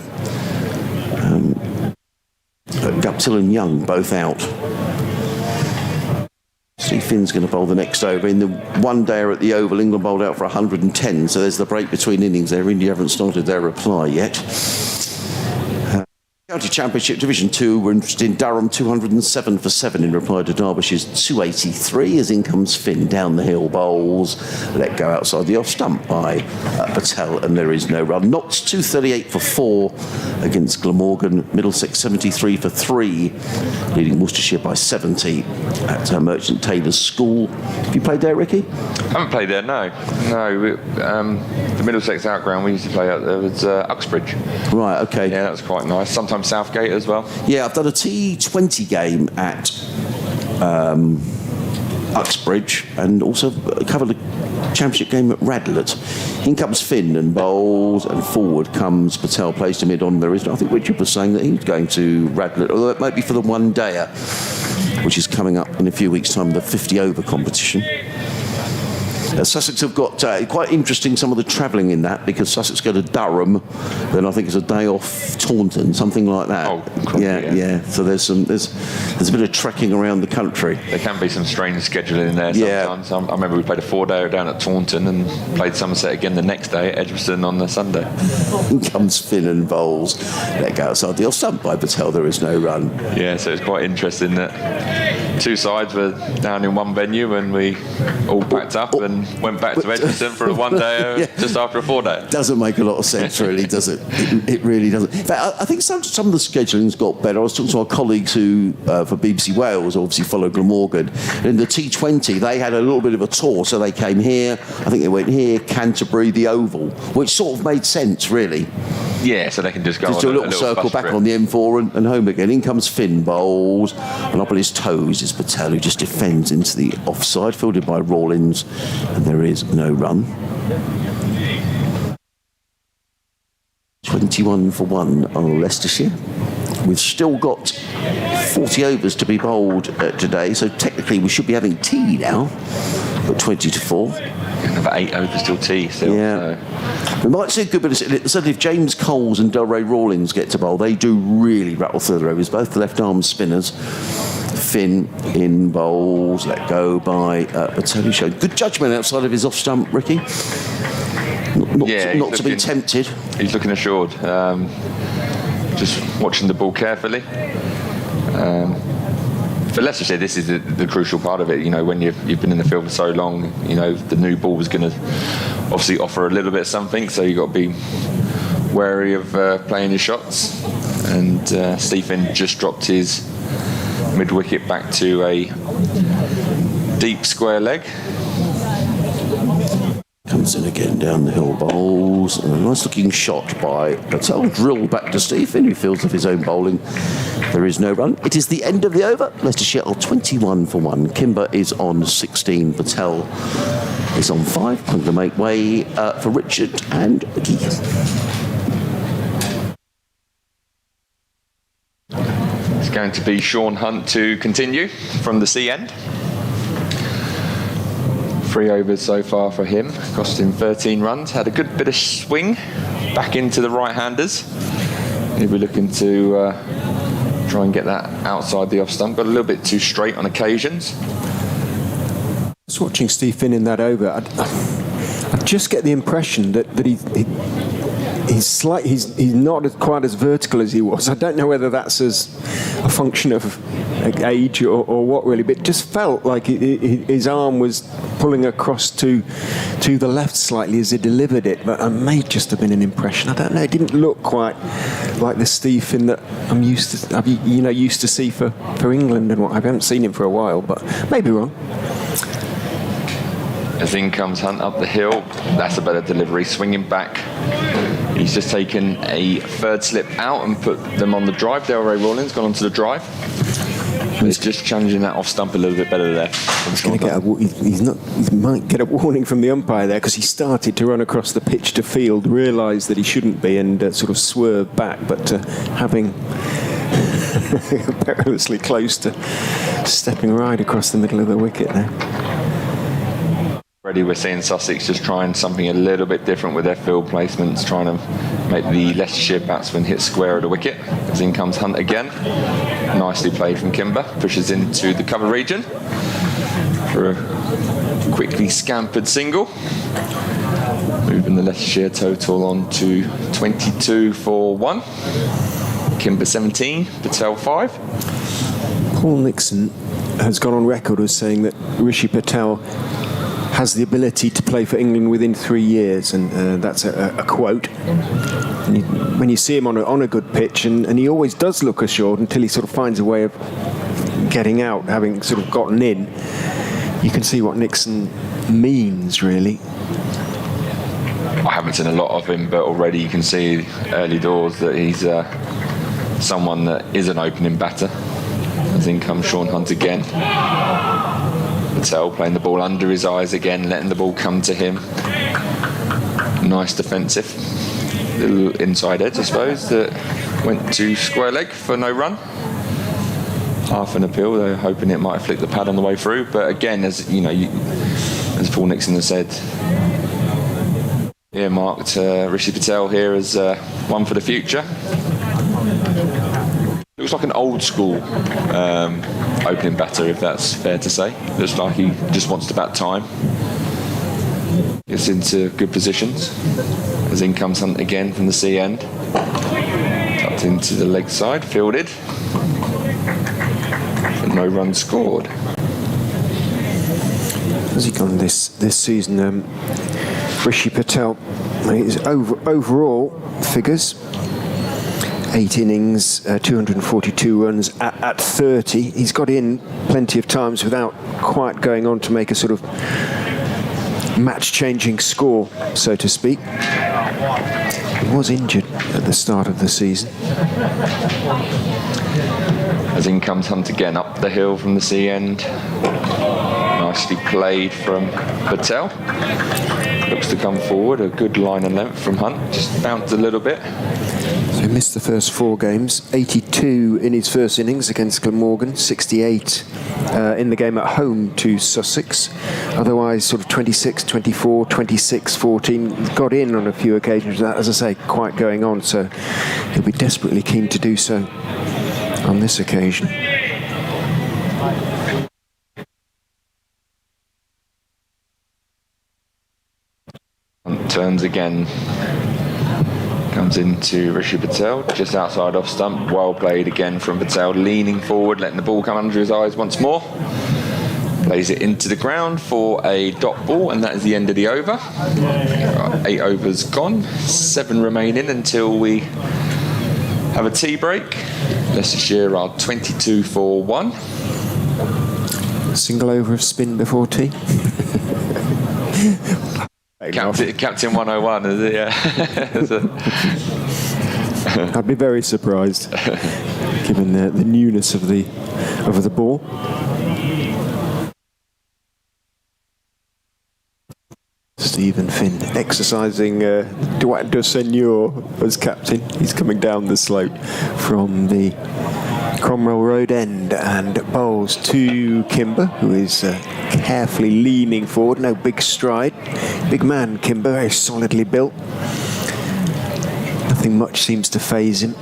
Guptill and Young both out. Steve Finn's going to bowl the next over. In the one-dayer at the Oval, England bowled out for 110, so there's the break between innings there. India haven't started their reply yet. County Championship Division 2, we're interested in Durham, 207 for 7 in reply to Derbyshire's 283. As in comes Finn, down the hill, bowls, let go outside the off stump by Patel, and there is no run. Notts, 238 for 4 against Glamorgan. Middlesex, 73 for 3, leading Worcestershire by 70 at Merchant Taylor's School. Have you played there, Ricky? I haven't played there, no. The Middlesex outground we used to play at there was Uxbridge. Right, okay. Yeah, that was quite nice. Sometimes Southgate as well. Yeah, I've done a T20 game at Uxbridge and also covered a championship game at Radlett. In comes Finn and bowls, and forward comes Patel, plays to mid-on. There is, I think Richard was saying that he's going to Radlett, although it might be for the one-dayer, which is coming up in a few weeks' time, the 50-over competition. Sussex have got quite interesting some of the travelling in that, because Sussex go to Durham, then I think it's a day off Taunton, something like that. Oh, cool, yeah. So there's a bit of trekking around the country. There can be some strange scheduling in there sometimes. I remember we played a 4-dayer down at Taunton and played Somerset again the next day at Edgbaston on the Sunday. In comes Finn and bowls, let go outside the off stump by Patel, there is no run. Yeah, so it's quite interesting that 2 sides were down in one venue and we all packed up and went back to Edgbaston for a 1-dayer just after a 4-dayer. Doesn't make a lot of sense, really, does it? It really doesn't. In fact, I think some of the scheduling's got better. I was talking to our colleagues who, for BBC Wales, obviously follow Glamorgan. And in the T20, they had a little bit of a tour, so they came here. I think they went here, Canterbury, the Oval, which sort of made sense, really. Yeah, so they can just go do a little circle back on the M4 and home again. In comes Finn, bowls, and up on his toes is Patel, who just defends into the offside, fielded by Rawlins, and there is no run. 21 for 1 on Leicestershire. We've still got 40 overs to be bowled today, so technically we should be having tea now, but 20 to 4. Another 8 overs till tea still. Yeah. So. We might see a good bit of... Certainly if James Coles and Delray Rawlins get to bowl, they do really rattle through their overs, both the left-arm spinners. Finn in bowls, let go by Patel. Showed good judgment outside of his off-stump, Ricky. Not to be tempted. He's looking assured. Just watching the ball carefully. For Leicestershire, this is the crucial part of it. You know, when you've been in the field for so long, you know, the new ball was going to obviously offer a little bit of something, so you've got to be wary of playing your shots. And Stephen just dropped his mid-wicket back to a deep square leg. Comes in again down the hill, bowls, and a nice looking shot by Patel. Drill back to Stephen, who fields of his own bowling. There is no run. It is the end of the over. Leicestershire are 21 for 1. Kimber is on 16. Patel is on 5. I'm going to make way for Richard and Ricky. It's going to be Sean Hunt to continue from the C end. 3 overs so far for him, cost him 13 runs. Had a good bit of swing back into the right-handers. He'll be looking to try and get that outside the off stump. Got a little bit too straight on occasions. Just watching Steve Finn in that over, I just get the impression that he's not quite as vertical as he was. I don't know whether that's as a function of age or what really, but it just felt like his arm was pulling across to the left slightly as he delivered it, but it may just have been an impression. I don't know. It didn't look quite like the Steve Finn that I'm used to see for England and what. I haven't seen him for a while, but maybe wrong. As in comes Hunt up the hill. That's a better delivery, swinging back. He's just taken a third slip out and put them on the drive. Delray Rawlins gone onto the drive. He's just challenging that off stump a little bit better there. He might get a warning from the umpire there, because he started to run across the pitch to field, realised that he shouldn't be, and sort of swerved back, but having perilously close to stepping right across the middle of the wicket there. Already we're seeing Sussex just trying something a little bit different with their field placements, trying to make the Leicestershire batsman hit square of the wicket. As in comes Hunt again. Nicely played from Kimber. Pushes into the cover region for a quickly scampered single. Moving the Leicestershire total on to 22 for 1. Kimber 17, Patel 5. Paul Nixon has gone on record as saying that Rishi Patel has the ability to play for England within 3 years, and that's a quote. And when you see him on a good pitch, and he always does look assured until he sort of finds a way of getting out, having sort of gotten in, you can see what Nixon means, really. I haven't seen a lot of him, but already you can see early doors that he's someone that is an opening batter. As in comes Sean Hunt again. Patel playing the ball under his eyes again, letting the ball come to him. Nice defensive. Little inside edge, I suppose, that went to square leg for no run. Half an appeal, they're hoping it might flick the pad on the way through. But again, as you know, as Paul Nixon has said, earmarked Rishi Patel here as one for the future. Looks like an old school opening batter, if that's fair to say. Looks like he just wants to bat time. Gets into good positions. As in comes Hunt again from the C end. Tucked into the leg side, fielded. And no run scored. Has he gone this season? Rishi Patel, his overall figures: 8 innings, 242 runs at 30. He's got in plenty of times without quite going on to make a sort of match-changing score, so to speak. He was injured at the start of the season. As in comes Hunt again up the hill from the C end. Nicely played from Patel. Looks to come forward, a good line and length from Hunt. Just bounced a little bit. So he missed the first 4 games. 82 in his first innings against Glamorgan, 68 in the game at home to Sussex. Otherwise, sort of 26, 24, 26, 14. Got in on a few occasions. That, as I say, quite going on. So he'll be desperately keen to do so on this occasion. Turns again. Comes into Rishi Patel, just outside off stump. Well played again from Patel, leaning forward, letting the ball come under his eyes once more. Plays it into the ground for a dot ball, and that is the end of the over. 8 overs gone, 7 remaining until we have a tea break. Leicestershire are 22 for 1. Single over of spin before tea. Captain 101, is it? Yeah. I'd be very surprised, given the newness of the ball. Stephen Finn exercising droit de seigneur as captain. He's coming down the slope from the Cromwell Road end and bowls to Kimber, who is carefully leaning forward. No big stride. Big man, Kimber, very solidly built. Nothing much seems to faze him.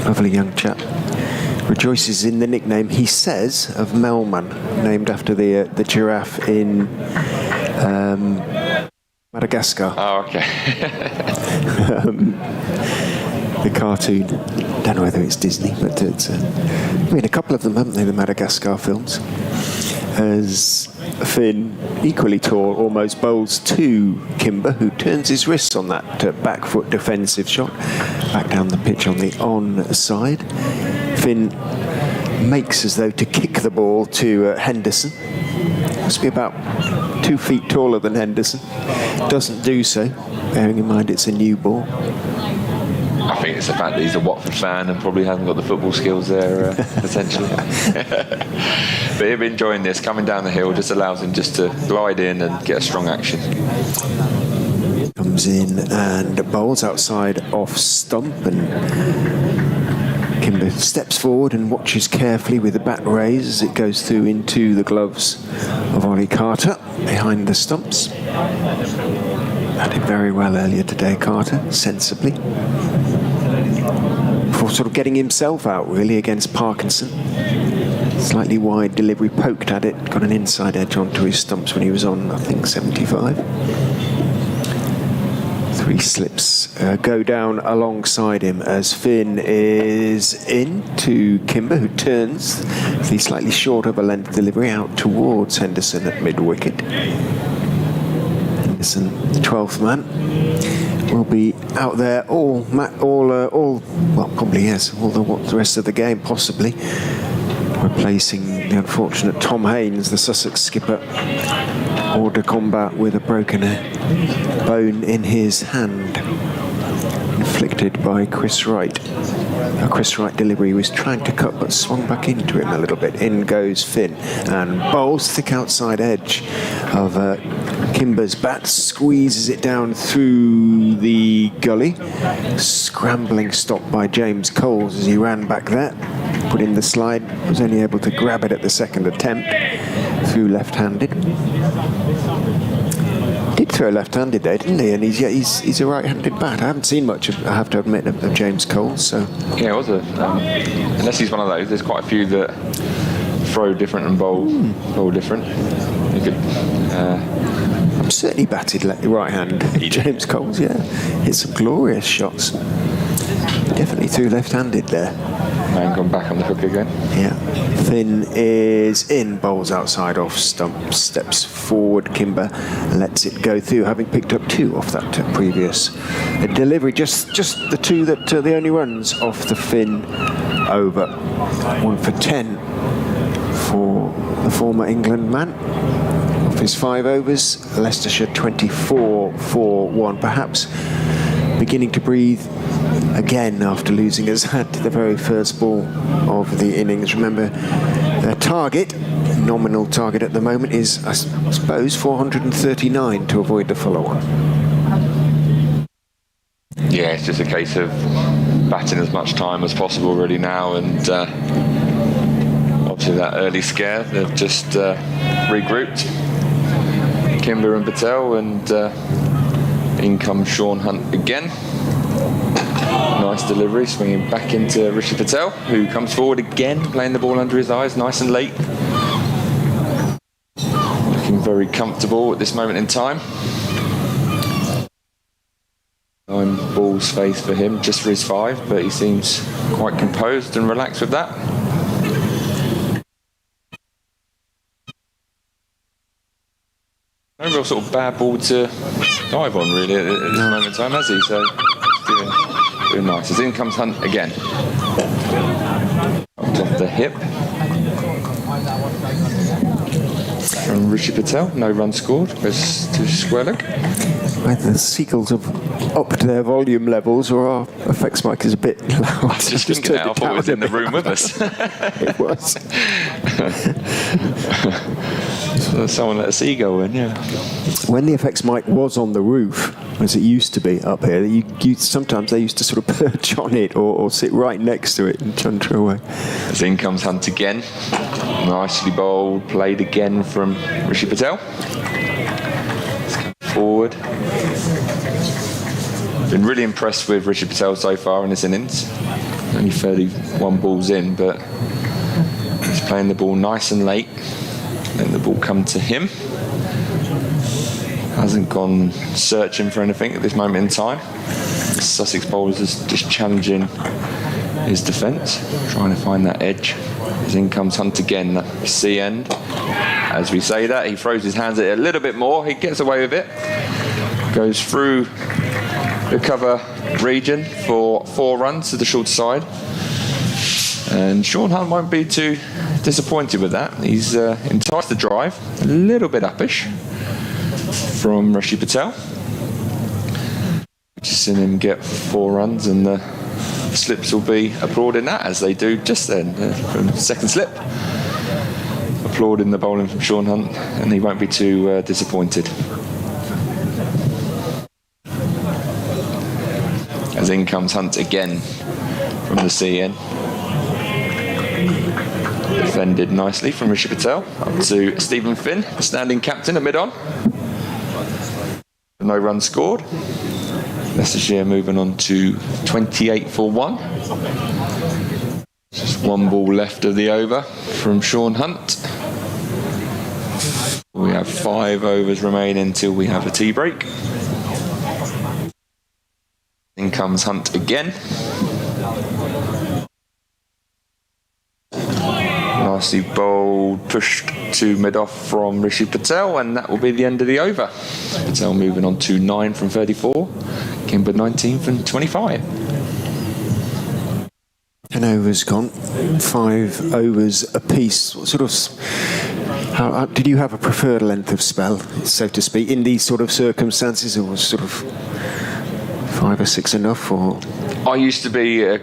Lovely young chap. Rejoices in the nickname, he says, of Melman, named after the giraffe in Madagascar. Oh, okay. The cartoon. Don't know whether it's Disney, but it's. I mean, a couple of them, haven't they? The Madagascar films. As Finn, equally tall, almost bowls to Kimber, who turns his wrists on that back foot defensive shot, back down the pitch on the on side. Finn makes as though to kick the ball to Henderson. Must be about 2 feet taller than Henderson. Doesn't do so, bearing in mind it's a new ball. I think it's the fact that he's a Watford fan and probably hasn't got the football skills there, potentially. But him enjoying this, coming down the hill, just allows him just to glide in and get a strong action. Comes in and bowls outside off stump, and Kimber steps forward and watches carefully with the bat raised as it goes through into the gloves of Ollie Carter behind the stumps. Batted very well earlier today, Carter, sensibly. Before sort of getting himself out really against Parkinson. Slightly wide delivery, poked at it, got an inside edge onto his stumps when he was on, I think, 75. 3 slips go down alongside him as Finn is in to Kimber, who turns the slightly short of a length delivery out towards Henderson at mid-wicket. Henderson, the 12th man, will be out there all probably yes, all the rest of the game, possibly. Replacing the unfortunate Tom Haynes, the Sussex skipper, hors de combat with a broken bone in his hand, inflicted by Chris Wright. A Chris Wright delivery was trying to cut but swung back into him a little bit. In goes Finn and bowls thick outside edge of Kimber's bat, squeezes it down through the gully. Scrambling stop by James Coles as he ran back there. Put in the slide, was only able to grab it at the second attempt through left-handed. Did throw left-handed there, didn't he? And he's a right-handed bat. I haven't seen much, I have to admit, of James Coles. So yeah, it was unless he's one of those. There's quite a few that throw different and bowl different. You could. I'm certainly batted right-hand. James Coles, yeah, hit some glorious shots. Definitely threw left-handed there. Man gone back on the hook again. Yeah. Finn is in, bowls outside off stump, steps forward, Kimber lets it go through, having picked up 2 off that previous delivery. Just the 2 that the only runs off the Finn over. 1 for 10 for the former England man. Off his 5 overs, Leicestershire 24 for 1, perhaps beginning to breathe again after losing his hat to the very first ball of the innings. Remember, their target, nominal target at the moment, is, I suppose, 439 to avoid the follow-on. Yeah, it's just a case of batting as much time as possible really now, and obviously that early scare, they've just regrouped Kimber and Patel, and in comes Sean Hunt again. Nice delivery, swinging back into Rishi Patel, who comes forward again, playing the ball under his eyes, nice and late. Looking very comfortable at this moment in time. 9 balls faced for him, just for his 5, but he seems quite composed and relaxed with that. No real sort of bad ball to dive on, really, at this moment in time, has he? So, doing nice. As in comes Hunt again. Up off the hip. From Rishi Patel, no run scored, goes to square leg. Either the Seagulls have upped their volume levels, or our effects mic is a bit loud. I was just thinking that, I thought it was in the room with us. It was. So someone let a seagull in, yeah. When the effects mic was on the roof, as it used to be up here, sometimes they used to sort of perch on it or sit right next to it and chunter away. As in comes Hunt again. Nicely bowled, played again from Rishi Patel. Let's come forward. Been really impressed with Richard Patel so far in this innings. Only 31 balls in, but he's playing the ball nice and late. Letting the ball come to him. Hasn't gone searching for anything at this moment in time. The Sussex bowlers is just challenging his defence, trying to find that edge. As in comes Hunt again, that C end. As we say that, he throws his hands at it a little bit more. He gets away with it. Goes through the cover region for 4 runs to the short side. And Sean Hunt won't be too disappointed with that. He's enticed the drive, a little bit uppish from Rishi Patel. Just seen him get 4 runs, and the slips will be applauding that, as they do just then from the second slip. Applauding the bowling from Sean Hunt, and he won't be too disappointed. As in comes Hunt again from the CN. Defended nicely from Rishi Patel. Up to Stephen Finn, the standing captain at mid-on. No runs scored. Leicestershire moving on to 28 for 1. Just 1 ball left of the over from Sean Hunt. We have 5 overs remaining until we have a tea break. In comes Hunt again. Nicely bowled, pushed to mid-off from Rishi Patel, and that will be the end of the over. Patel moving on to 9 from 34. Kimber 19 from 25. An over's gone. 5 overs apiece. What sort of... How, did you have a preferred length of spell, so to speak, in these sort of circumstances, or was sort of 5 or 6 enough, or...? I used to be a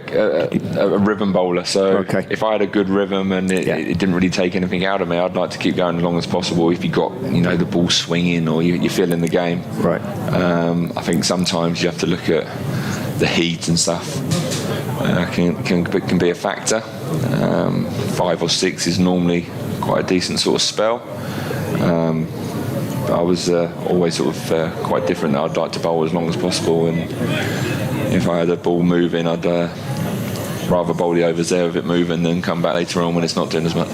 rhythm bowler, so if I had a good rhythm and it didn't really take anything out of me, I'd like to keep going as long as possible. If you got, the ball swinging or you're feeling the game, right? I think sometimes you have to look at the heat and stuff. Can be a factor. 5 or 6 is normally quite a decent sort of spell. But I was always sort of quite different. I'd like to bowl as long as possible, and if I had a ball moving, I'd rather bowl the overs there with it moving than come back later on when it's not doing as much.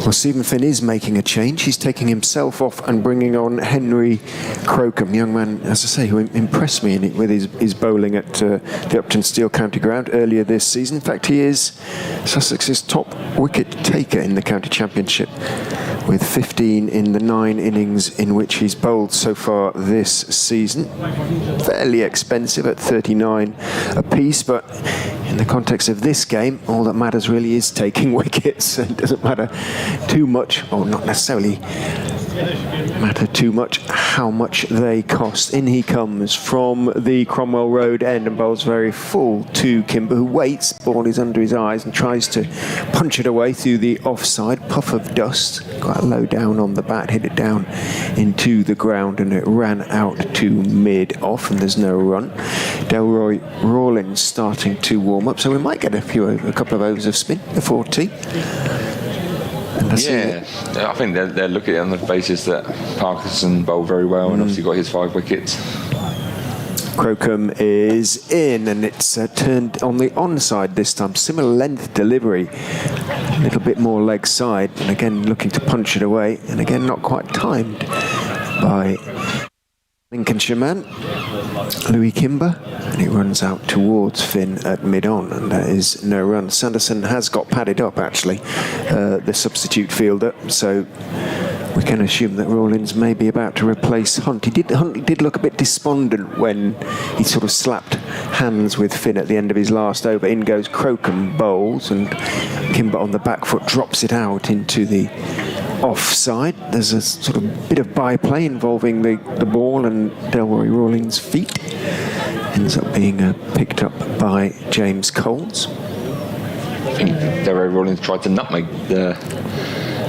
Well, Stephen Finn is making a change. He's taking himself off and bringing on Henry Crocombe, young man, as I say, who impressed me with his bowling at the Upton Steel County Ground earlier this season. In fact, he is Sussex's top wicket taker in the county championship, with 15 in the 9 innings in which he's bowled so far this season. Fairly expensive at 39 apiece, but in the context of this game, all that matters really is taking wickets. It doesn't matter too much, or not necessarily matter too much, how much they cost. In he comes from the Cromwell Road end and bowls very full to Kimber, who waits, ball is under his eyes, and tries to punch it away through the offside. Puff of dust, quite low down on the bat, hit it down into the ground, and it ran out to mid-off, and there's no run. Delroy Rawlins starting to warm up, so we might get a couple of overs of spin before tea. Yeah, I think they're looking at it on the basis that Parkinson bowled very well and obviously got his 5 wickets. Crocombe is in, and it's turned on the onside this time. Similar length delivery, a little bit more leg side, and again looking to punch it away, and again not quite timed by Lincolnshire man Louis Kimber, and he runs out towards Finn at mid-on, and there is no run. Sanderson has got padded up, actually, the substitute fielder, so we can assume that Rawlins may be about to replace Hunt. Hunt did look a bit despondent when he sort of slapped hands with Finn at the end of his last over. In goes Crocombe, bowls, and Kimber on the back foot drops it out into the offside. There's a sort of bit of byplay involving the ball and Delroy Rawlins' feet. Ends up being picked up by James Coles. I think Delroy Rawlins tried to nutmeg the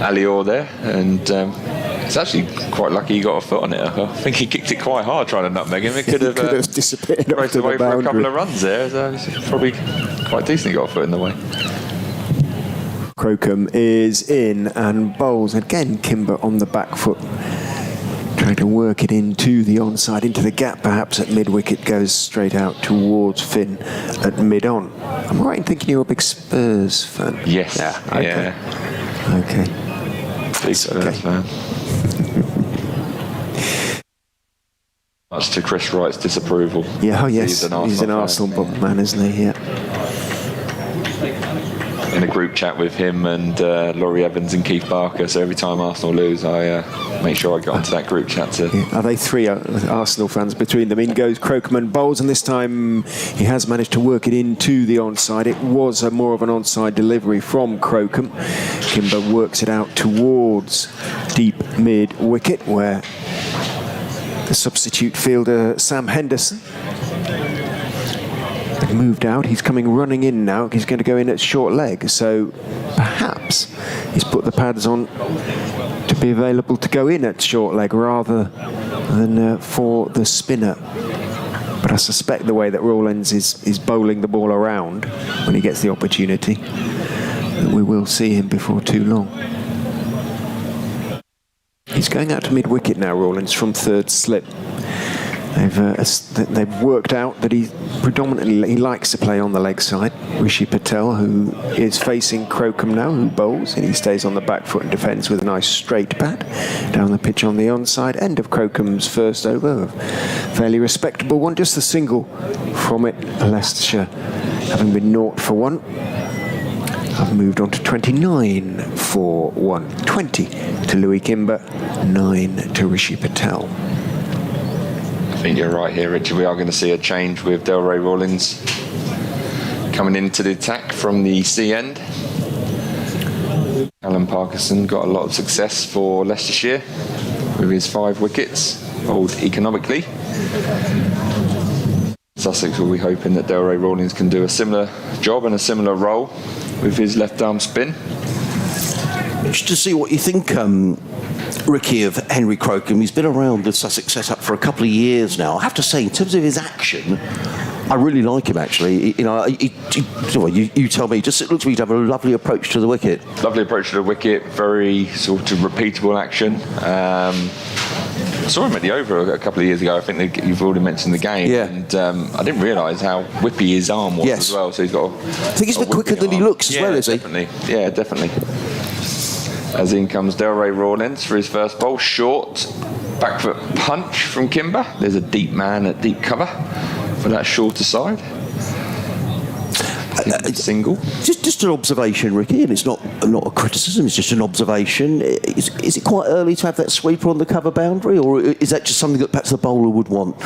alley-or there, and it's actually quite lucky he got a foot on it. I think he kicked it quite hard trying to nutmeg him. It could have disappeared raced away for a couple of runs there. So it's probably quite decent he got a foot in the way. Crocombe is in and bowls again. Kimber on the back foot, Trying to work it into the onside, into the gap perhaps at mid-wicket, goes straight out towards Finn at mid-on. I'm right in thinking you're a big Spurs fan? Yes. Yeah. Okay. Yeah. Okay. Big Spurs fan. Much to Chris Wright's disapproval. Yeah, oh yes, he's an fan. Arsenal man, isn't he? Yeah. In a group chat with him and Laurie Evans and Keith Barker, so every time Arsenal lose, I make sure I get onto that group chat to... Yeah. Are they three Arsenal fans between them? In goes Crocombe bowls, and this time he has managed to work it into the onside. It was more of an onside delivery from Crocombe. Kimber works it out towards deep mid-wicket, where the substitute fielder Sam Henderson moved out. He's coming running in now. He's going to go in at short leg, so perhaps he's put the pads on to be available to go in at short leg rather than for the spinner. But I suspect the way that Rawlins is bowling the ball around when he gets the opportunity, that we will see him before too long. He's going out to mid-wicket now, Rawlins, from third slip. They've worked out that he likes to play on the leg side. Rishi Patel, who is facing Crocombe now, who bowls, and he stays on the back foot and defends with a nice straight bat down the pitch on the onside. End of Crocombe's first over, a fairly respectable one, just a single from it. Leicestershire having been 0 for 1. I've moved on to 29 for 1. 20 to Louis Kimber, 9 to Rishi Patel. I think you're right here, Richard. We are going to see a change with Delray Rawlins coming into the attack from the C end. Alan Parkinson got a lot of success for Leicestershire with his 5 wickets, bowled economically. Sussex will be hoping that Delray Rawlins can do a similar job and a similar role with his left arm spin. Just to see what you think, Ricky, of Henry Crocombe. He's been around the Sussex setup for a couple of years now. I have to say, in terms of his action, I really like him, actually. You tell me. Just it looks to me to have a lovely approach to the wicket. Lovely approach to the wicket, very sort of repeatable action. I saw him at the Oval a couple of years ago. I think you've already mentioned the game. Yeah. And I didn't realise how whippy his arm was as well. So he's got I think he's a bit quicker than he looks as well, is he? Definitely. Yeah, definitely. As in comes Delray Rawlins for his first bowl. Short back foot punch from Kimber. There's a deep man at deep cover for that shorter side. Single. Just an observation, Ricky, and it's not a criticism, it's just an observation. Is it quite early to have that sweeper on the cover boundary, or is that just something that perhaps the bowler would want?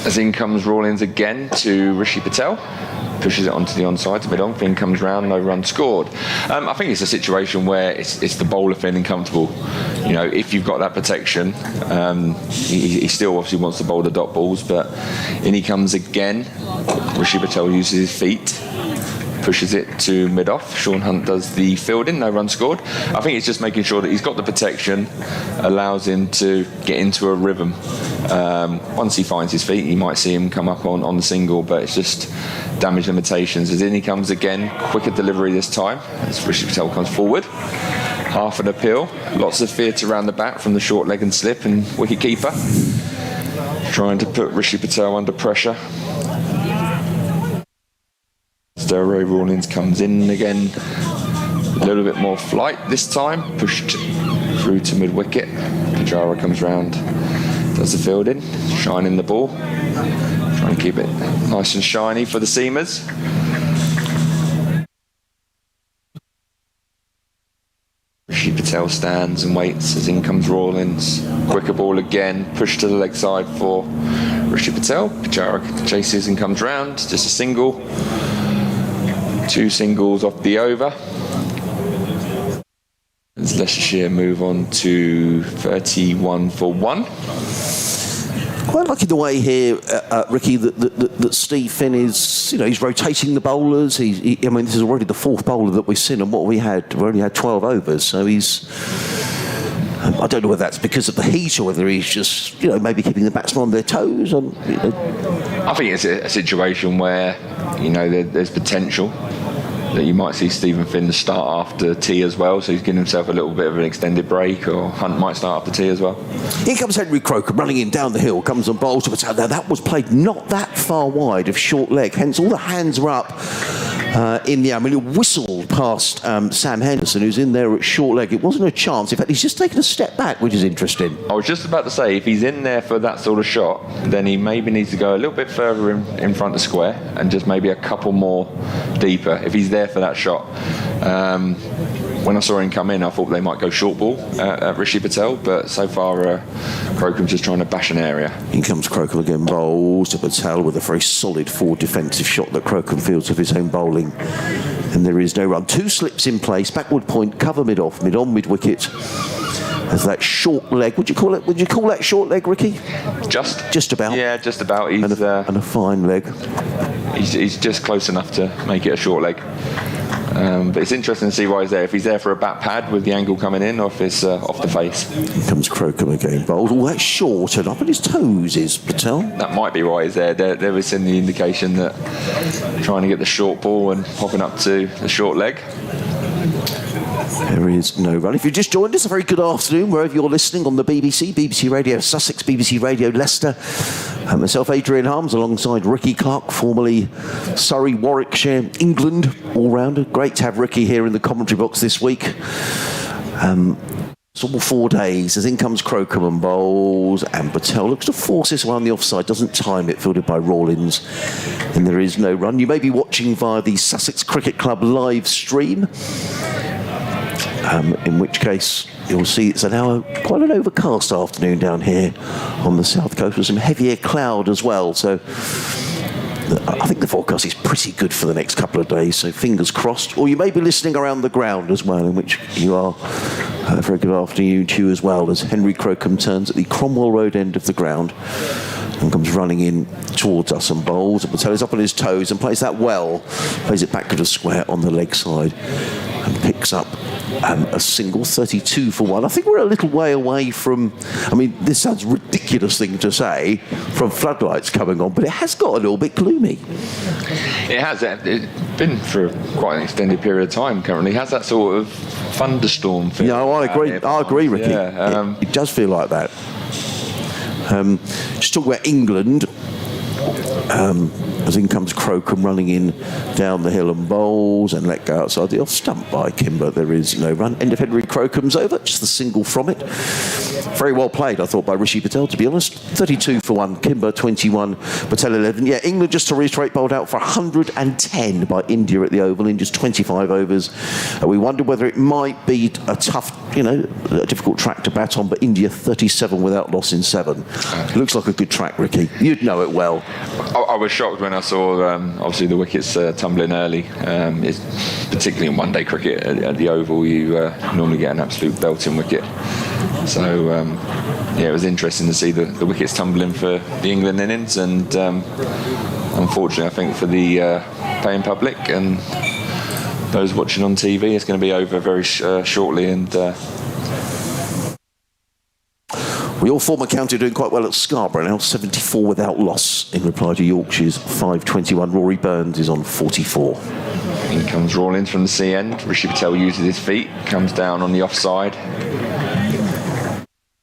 As in comes Rawlins again to Rishi Patel. Pushes it onto the onside to mid-on. Finn comes round, no run scored. I think it's a situation where it's the bowler feeling comfortable. You know, if you've got that protection, he still obviously wants to bowl the dot balls, but in he comes again. Rishi Patel uses his feet, pushes it to mid-off. Sean Hunt does the fielding, no run scored. I think it's just making sure that he's got the protection, allows him to get into a rhythm. Once he finds his feet, you might see him come up on the single, but it's just damage limitations. As in he comes again, quicker delivery this time, as Rishi Patel comes forward. Half an appeal, lots of theatre around the bat from the short leg and slip and wicket keeper. Trying to put Rishi Patel under pressure. Delray Rawlins comes in again, a little bit more flight this time, pushed through to mid-wicket. Pujara comes round, does the fielding, shining the ball, trying to keep it nice and shiny for the seamers. Rishi Patel stands and waits as in comes Rawlins. Quicker ball again, pushed to the leg side for Rishi Patel. Pujara chases and comes round, just a single. 2 singles off the over. As Leicestershire move on to 31 for 1. Quite liking the way here, Ricky, that Steve Finn is, he's rotating the bowlers. This is already the 4th bowler that we've seen, and what we only had 12 overs, so he's... I don't know whether that's because of the heat or whether he's just, maybe keeping the batsmen on their toes. I think it's a situation where, there's potential. that you might see Stephen Finn start after tea as well, so he's giving himself a little bit of an extended break, or Hunt might start after tea as well. Here comes Henry Crocombe running in down the hill, comes on bowl to Patel. Now that was played not that far wide of short leg, hence all the hands were up in the air. I mean, it whistled past Sam Henderson, who's in there at short leg. It wasn't a chance. In fact, he's just taken a step back, which is interesting. I was just about to say, if he's in there for that sort of shot, then he maybe needs to go a little bit further in front of square and just maybe a couple more deeper if he's there for that shot. When I saw him come in, I thought they might go short ball at Rishi Patel, but so far Crocombe's just trying to bash an area. In comes Crocombe again, bowls to Patel with a very solid forward defensive shot that Crocombe fields of his own bowling. And there is no run. 2 slips in place, backward point, cover mid-off, mid-on, mid-wicket. As that short leg, would you call that short leg, Ricky? Just about. Yeah, just about. He's, and a fine leg. He's just close enough to make it a short leg. But it's interesting to see why he's there. If he's there for a bat pad with the angle coming in, or if it's off the face. Here comes Crocombe again, bowled. Oh, that's short and up on his toes is Patel. That might be why he's there. There was in the indication that trying to get the short ball and popping up to the short leg. There is no run. If you've just joined us, a very good afternoon wherever you're listening on the BBC, BBC Radio Sussex, BBC Radio Leicester. And myself, Adrian Harms, alongside Ricky Clark, formerly Surrey, Warwickshire, England, all-rounder. Great to have Ricky here in the commentary box this week. It's all 4 days. As in comes Crocombe and bowls, and Patel looks to force this one on the offside, doesn't time it, fielded by Rawlins, and there is no run. You may be watching via the Sussex Cricket Club live stream. In which case you'll see it's quite an overcast afternoon down here on the south coast with some heavier cloud as well. So I think the forecast is pretty good for the next couple of days, so fingers crossed. Or you may be listening around the ground as well, in which you are. A very good afternoon to you as well, as Henry Crocombe turns at the Cromwell Road end of the ground and comes running in towards us and bowls. And Patel is up on his toes and plays that well. Plays it back to the square on the leg side and picks up a single, 32 for 1. I think we're a little way away from, I mean, this sounds a ridiculous thing to say, from floodlights coming on, but it has got a little bit gloomy. It has. It's been for quite an extended period of time currently. It has that sort of thunderstorm feel. No, I agree, Ricky. Yeah, it does feel like that. Just talk about England. As in comes Crocombe running in down the hill and bowls and let go outside the off stump by Kimber. There is no run. End of Henry Crocombe's over, just the single from it. Very well played, I thought, by Rishi Patel, to be honest. 32 for 1, Kimber 21, Patel 11. Yeah, England, just to reiterate, bowled out for 110 by India at the Oval in just 25 overs. We wondered whether it might be a tough, a difficult track to bat on, but India 37 without loss in 7. Looks like a good track, Ricky. You'd know it well. I was shocked when I saw, obviously, the wickets tumbling early. Particularly in one-day cricket at the Oval, you normally get an absolute belting wicket. So, it was interesting to see the wickets tumbling for the England innings, and unfortunately, I think for the paying public and those watching on TV, it's going to be over very shortly. And we all former county doing quite well at Scarborough now, 74 without loss in reply to Yorkshire's 521. Rory Burns is on 44. In comes Rawlins from the sea end. Rishi Patel uses his feet, comes down on the offside,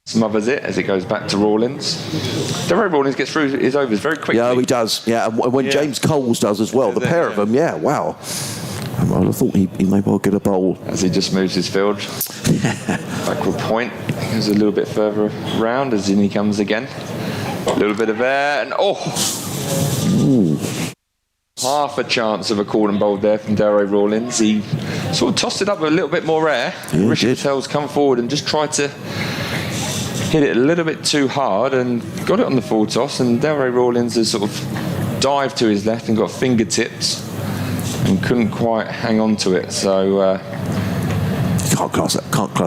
smothers it as it goes back to Rawlins. Derek Rawlins gets through his overs very quickly. Yeah, he does. Yeah, and when James Coles does as well, the pair of them. Yeah, wow. I thought he may well get a bowl. As he just moves his field. Backward point. Goes a little bit further round as in he comes again. A little bit of air and Ooh. Half a chance of a call and bowled there from Darrow Rawlins. He sort of tossed it up with a little bit more air. Yeah, Rishi Patel's come forward and just tried to hit it a little bit too hard and got it on the full toss, and Darrow Rawlins has sort of dived to his left and got fingertips and couldn't quite hang on to it. So can't class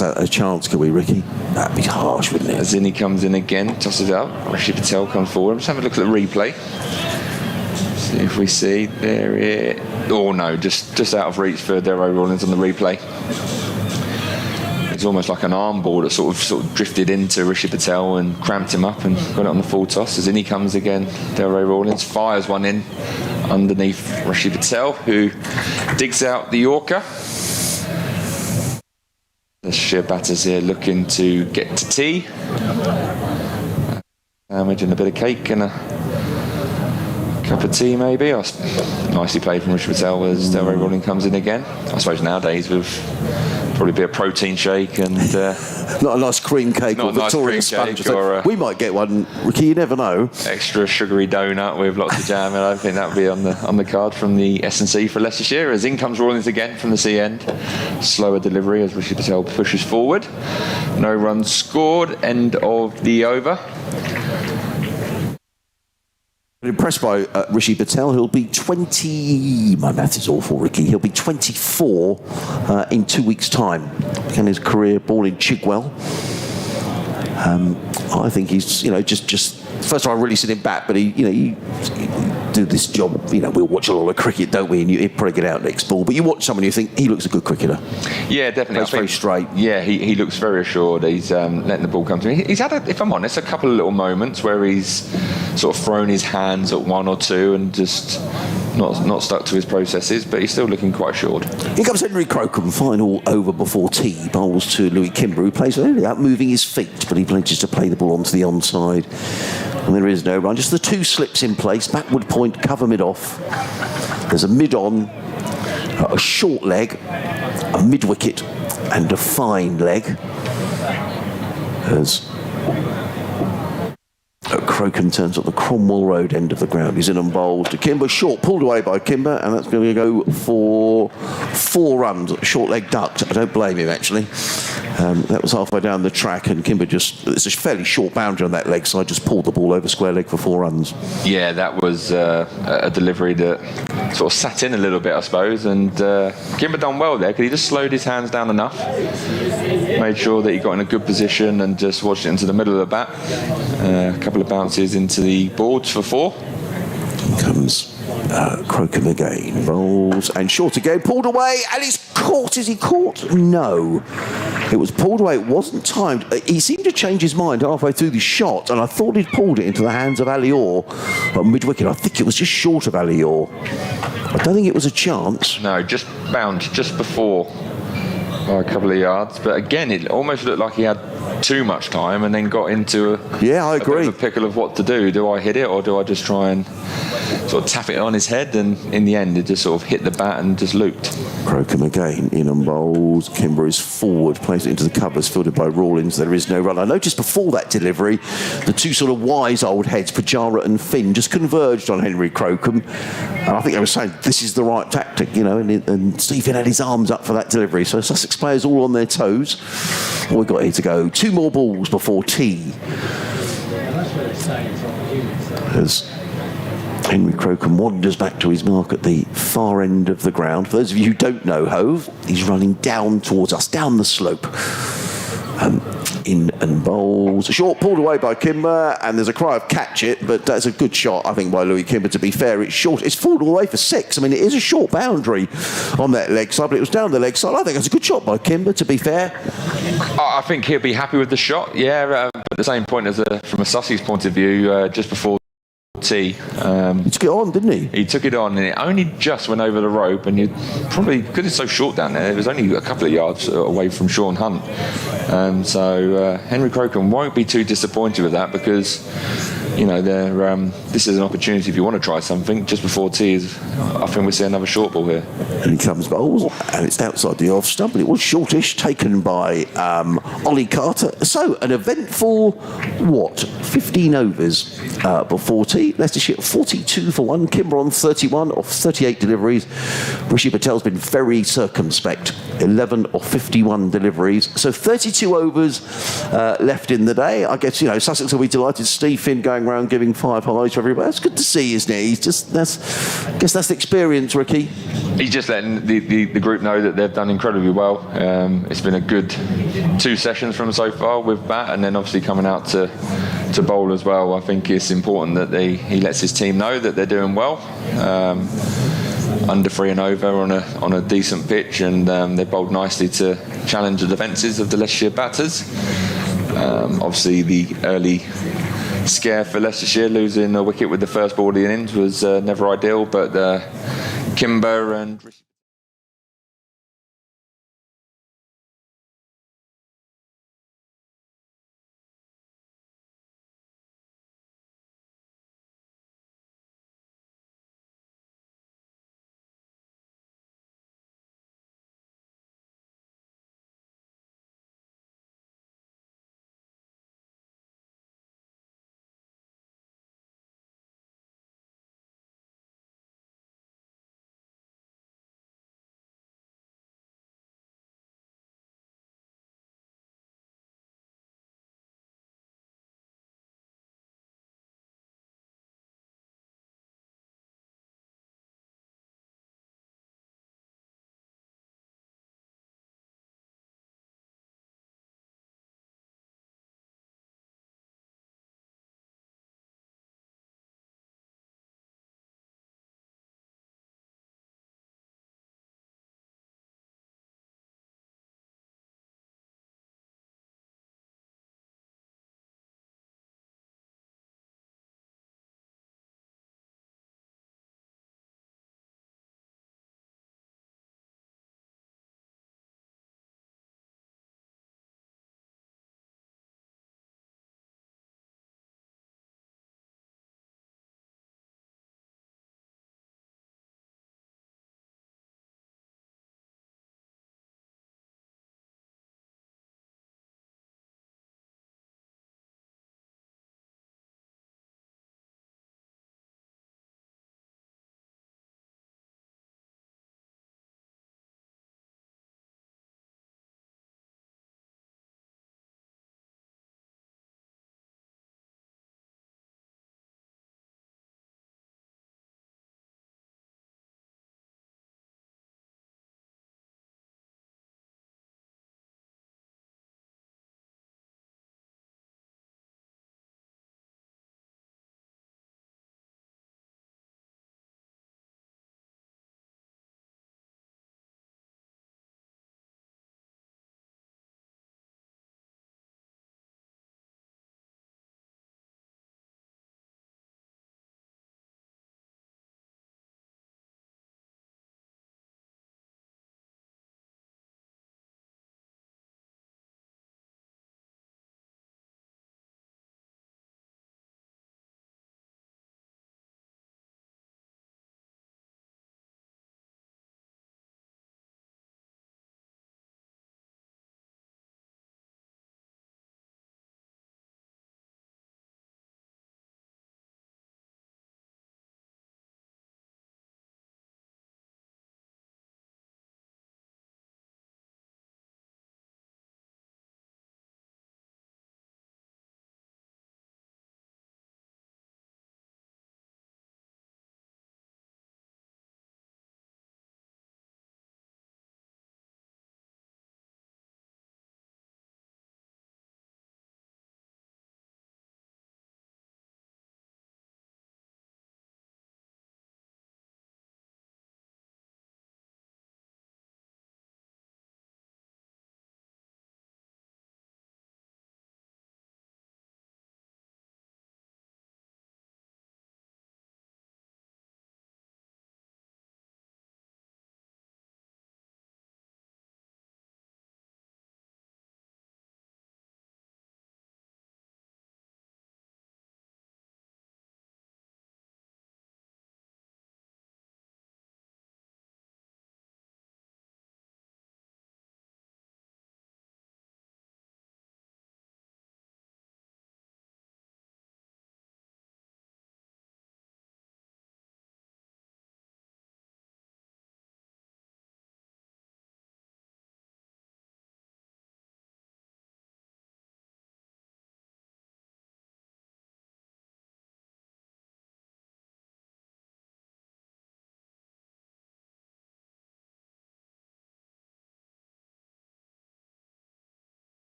that a chance, can we, Ricky? That'd be harsh, wouldn't it? As in he comes in again, tosses it up. Rishi Patel comes forward. Let's have a look at the replay. See if we see there it. Oh no, just out of reach for Darrow Rawlins on the replay. It's almost like an arm ball that sort of drifted into Rishi Patel and cramped him up and got it on the full toss. As in he comes again, Darrow Rawlins fires one in underneath Rishi Patel, who digs out the Yorker. The sheer batters here looking to get to tee. Sandwich and a bit of cake and a cup of tea maybe. Nicely played from Rishi Patel as Delray Rolling comes in again. I suppose nowadays with probably be a protein shake and not a nice cream cake or Victoria sponge. We might get one, Ricky. You never know. Extra sugary donut with lots of jam, and I think that would be on the card from the S&C for Leicestershire. As in comes Rawlings again from the sea end. Slower delivery as Rishi Patel pushes forward. No runs scored. End of the over. Impressed by Rishi Patel. He'll be 20. My math is awful, Ricky. He'll be 24 in 2 weeks' time. Began his career born in Chigwell. I think he's, just first time I really seen him bat, but he do this job. We'll watch a lot of cricket, don't we? And he'd probably get out next ball. But you watch someone, you think he looks a good cricketer. Yeah, definitely. Plays very straight. Yeah, he looks very assured. He's letting the ball come to him. He's had, if I'm honest, a couple of little moments where he's sort of thrown his hands at one or two and just not stuck to his processes, but he's still looking quite assured. Here comes Henry Crocombe, final over before tea. Bowls to Louis Kimber, who plays only without moving his feet, but he manages to play the ball onto the onside. And there is no run, just the two slips in place. Backward point, cover mid off. There's a mid on, a short leg, a mid wicket, and a fine leg. As Crocombe turns up the Cromwell Road end of the ground. He's in and bowls to Kimber. Short, pulled away by Kimber, and that's going to go for 4 runs. Short leg ducked. I don't blame him, actually. That was halfway down the track, and Kimber it's a fairly short boundary on that leg, so I just pulled the ball over square leg for 4 runs. Yeah, that was a delivery that sort of sat in a little bit, I suppose, and Kimber done well there because he just slowed his hands down enough, made sure that he got in a good position and just watched it into the middle of the bat. A couple of bounces into the boards for 4. Comes Crocombe again, bowls and short again, pulled away, and it's caught. Is he caught? No, it was pulled away. It wasn't timed. He seemed to change his mind halfway through the shot, and I thought he'd pulled it into the hands of Ali Orr on mid wicket. I think it was just short of Ali Orr. I don't think it was a chance. No, just bounced just before by a couple of yards, but again it almost looked like he had too much time and then got into I agree. A bit of a pickle of what to do. Do I hit it or do I just try and sort of tap it on his head? And in the end it just sort of hit the bat and just looped. Crocombe again in and bowls. Kimber is forward, plays it into the covers, fielded by Rawlings. There is no run. I noticed before that delivery the two sort of wise old heads, Pujara and Finn, just converged on Henry Crocombe, and I think they were saying this is the right tactic, and Steve Finn had his arms up for that delivery. So Sussex players all on their toes. What we got here to go? 2 more balls before tea. As Henry Crocombe wanders back to his mark at the far end of the ground. For those of you who don't know Hove, he's running down towards us, down the slope. In and bowls. A short pulled away by Kimber, and there's a cry of catch it, but that's a good shot, I think, by Louis Kimber. To be fair, it's short. It's pulled away for 6. I mean, it is a short boundary on that leg side, but it was down the leg side. I think it's a good shot by Kimber, to be fair. I think he'll be happy with the shot, but at the same point, from a Sussex point of view, just before tea. He took it on, didn't he? He took it on, and it only just went over the rope, and you probably, because it's so short down there, it was only a couple of yards away from Sean Hunt. So Henry Crocombe won't be too disappointed with that, because this is an opportunity if you want to try something just before tea. I think we'll see another short ball here. And he comes bowls, and it's outside the off stump, but it was shortish, taken by Ollie Carter. So an eventful 15 overs before tea. Leicestershire 42 for 1. Kimber on 31 off 38 deliveries. Rishi Patel's been very circumspect. 11 or 51 deliveries. So 32 overs left in the day. I guess, Sussex will be delighted. Steve Finn going around giving 5 highs to everybody. That's good to see, isn't it? I guess that's the experience, Ricky. He's just letting the group know that they've done incredibly well. It's been a good 2 sessions from so far with bat, and then obviously coming out to bowl as well. I think it's important that he lets his team know that they're doing well. Under 3 and over on a decent pitch, and they bowled nicely to challenge the defences of the Leicestershire batters. Obviously the early scare for Leicestershire. Losing a wicket with the first ball of the innings was never ideal, but Kimber and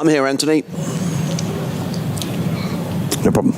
I'm here, Anthony. No problem.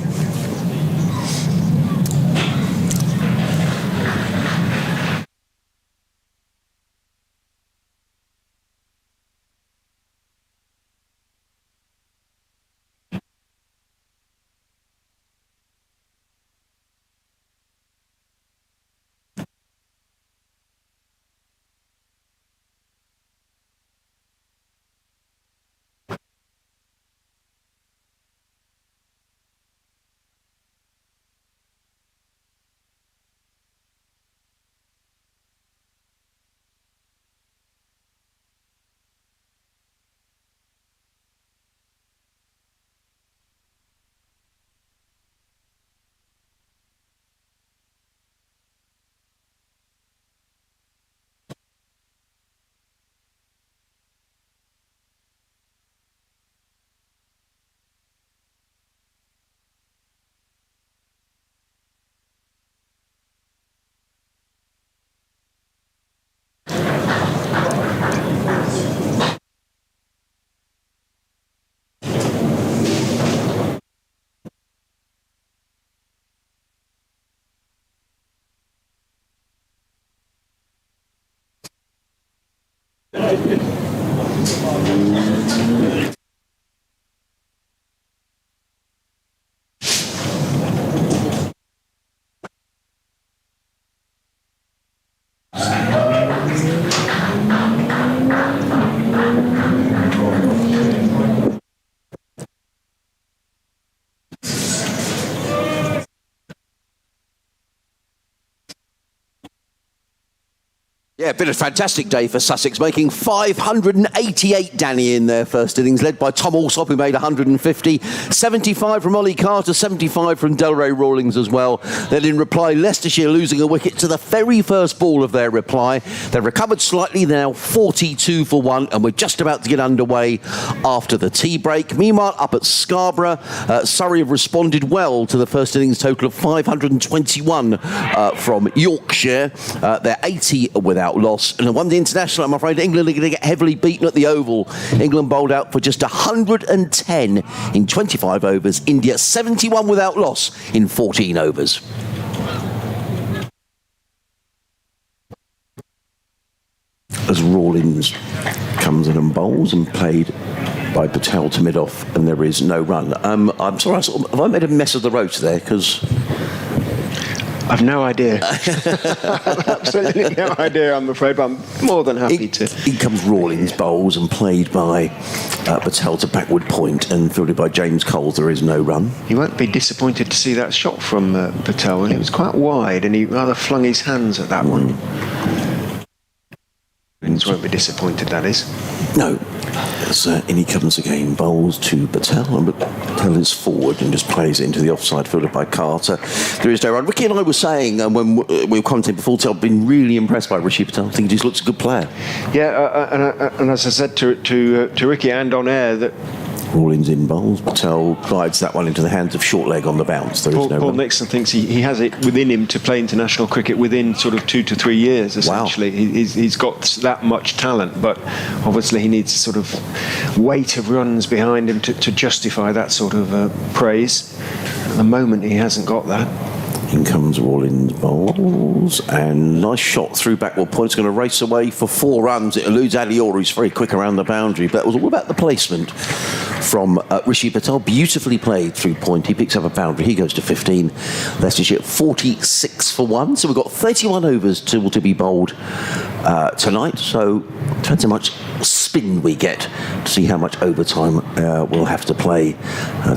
Yeah, been a fantastic day for Sussex, making 588, Danny, in their first innings, led by Tom Alsop, who made 150, 75 from Ollie Carter, 75 from Delray Rawlings as well. Then in reply, Leicestershire losing a wicket to the very first ball of their reply. They've recovered slightly, they're now 42 for 1, and we're just about to get underway after the tea break. Meanwhile, up at Scarborough, Surrey have responded well to the first innings total of 521 from Yorkshire. They're 80 without loss. And one day international, I'm afraid England are going to get heavily beaten at the Oval. England bowled out for just 110 in 25 overs. India 71 without loss in 14 overs. As Rawlings comes in and bowls and played by Patel to mid-off, and there is no run. I'm sorry, have I made a mess of the rotor there? Because I've no idea. I've absolutely no idea, I'm afraid, but I'm more than happy to. In comes Rawlings, bowls and played by Patel to backward point and fielded by James Coles. There is no run. He won't be disappointed to see that shot from Patel, and it was quite wide, and he rather flung his hands at that one. Won't be disappointed, that is. No. As in he comes again, bowls to Patel, and Patel is forward and just plays it into the offside, fielded by Carter. There is no run. Ricky and I were saying, when we were commenting before, I've been really impressed by Rishi Patel. I think he just looks a good player. Yeah, and as I said to Ricky and on air, that Rawlings in bowls. Patel glides that one into the hands of short leg on the bounce. There is no Paul run. Nixon thinks he has it within him to play international cricket within sort of 2 to 3 years, essentially. Wow. He's got that much talent, but obviously he needs a sort of weight of runs behind him to justify that sort of praise. At the moment, he hasn't got that. In comes Rawlings, bowls, and nice shot through backward point. It's going to race away for 4 runs. It eludes Adiora, who's very quick around the boundary, but it was all about the placement from Rishi Patel. Beautifully played through point. He picks up a boundary. He goes to 15. Leicestershire 46 for 1. So we've got 31 overs to be bowled tonight. So depends how much spin we get to see how much overtime we'll have to play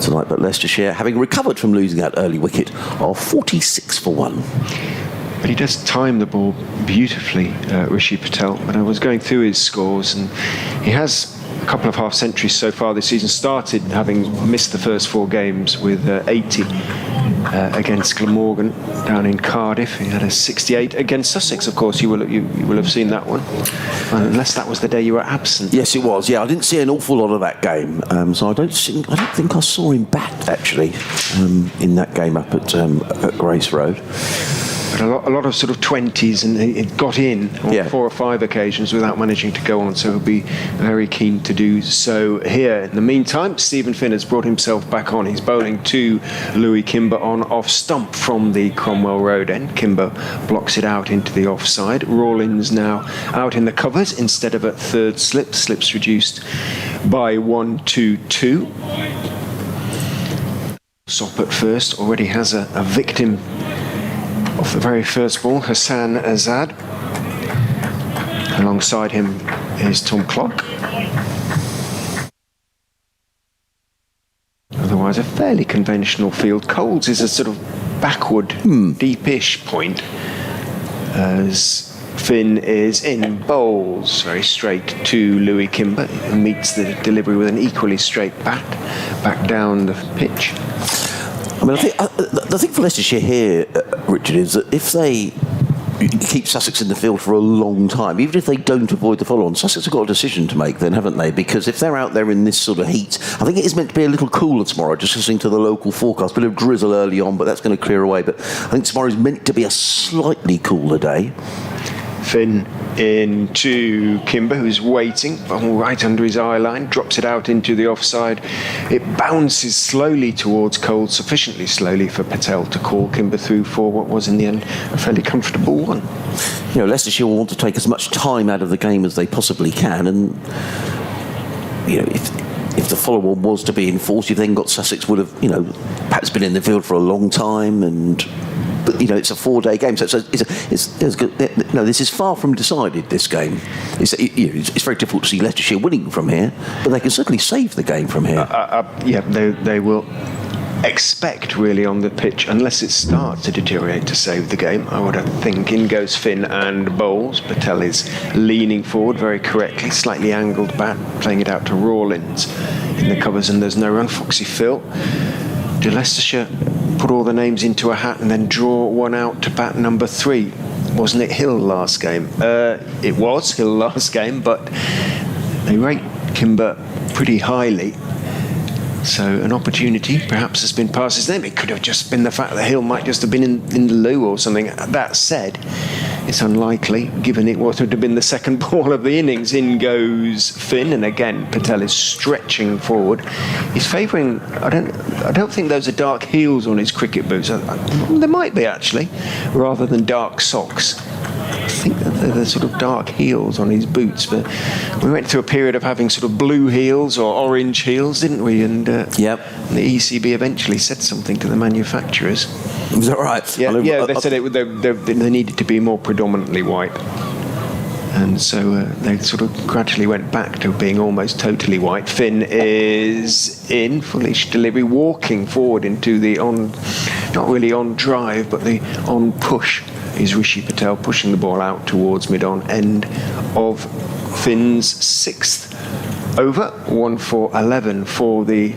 tonight. But Leicestershire, having recovered from losing that early wicket, are 46 for 1. But he does time the ball beautifully, Rishi Patel. When I was going through his scores, and he has a couple of half centuries so far this season. Started having missed the first 4 games with 80 against Glamorgan down in Cardiff. He had a 68 against Sussex. Of course, you will have seen that one, unless that was the day you were absent. Yes, it was. Yeah, I didn't see an awful lot of that game, so I don't think I saw him bat actually in that game up at Grace Road. But a lot of sort of 20s, and it got in on 4 or 5 occasions without managing to go on, so he'll be very keen to do so here. In the meantime, Stephen Finn has brought himself back on. He's bowling to Louis Kimber on off stump from the Cromwell Road end. Kimber blocks it out into the offside. Rawlins now out in the covers instead of at third slip. Slips reduced by 1-2-2. Sop at first already has a victim off the very first ball, Hassan Azad. Alongside him is Tom Clark. Otherwise, a fairly conventional field. Coles is a sort of backward, deepish point, as Finn is in, bowls very straight to Louis Kimber, who meets the delivery with an equally straight bat back down the pitch. I mean, the thing for Leicestershire here, Richard, is that if they keep Sussex in the field for a long time, even if they don't avoid the follow-on, Sussex have got a decision to make then, haven't they? Because if they're out there in this sort of heat, I think it is meant to be a little cooler tomorrow, just listening to the local forecast. A bit of drizzle early on, but that's going to clear away. But I think tomorrow is meant to be a slightly cooler day. Finn into Kimber, who's waiting, ball right under his eye line, drops it out into the offside. It bounces slowly towards Cole, sufficiently slowly for Patel to call Kimber through for what was in the end a fairly comfortable one. You know, Leicestershire will want to take as much time out of the game as they possibly can, and you know, if the follow-on was to be enforced, you've then got Sussex would have, you know, perhaps been in the field for a long time, but you know, it's a 4-day game, so this is far from decided. This game, it's very difficult to see Leicestershire winning from here, but they can certainly save the game from here. They will expect really on the pitch, unless it starts to deteriorate, to save the game. I would think. In goes Finn and bowls. Patel is leaning forward very correctly, slightly angled bat, playing it out to Rawlins in the covers, and there's no run. Foxy Phil. Do Leicestershire put all the names into a hat and then draw one out to bat number 3? Wasn't it Hill last game? It was Hill last game, but they rate Kimber pretty highly. So an opportunity perhaps has been past his name. It could have just been the fact that Hill might just have been in the loo or something. That said, it's unlikely, given it would have been the second ball of the innings. In goes Finn, and again Patel is stretching forward. He's favouring. I don't think those are dark heels on his cricket boots. There might be actually, rather than dark socks. I think that they're sort of dark heels on his boots, but we went through a period of having sort of blue heels or orange heels, didn't we? And the ECB eventually said something to the manufacturers. Was that right? Yeah, they said they needed to be more predominantly white. And so they sort of gradually went back to being almost totally white. Finn is in, foolish delivery, walking forward into the not really on drive, but the on push is Rishi Patel, pushing the ball out towards mid-on. End of Finn's 6th over, 1-for-11 for the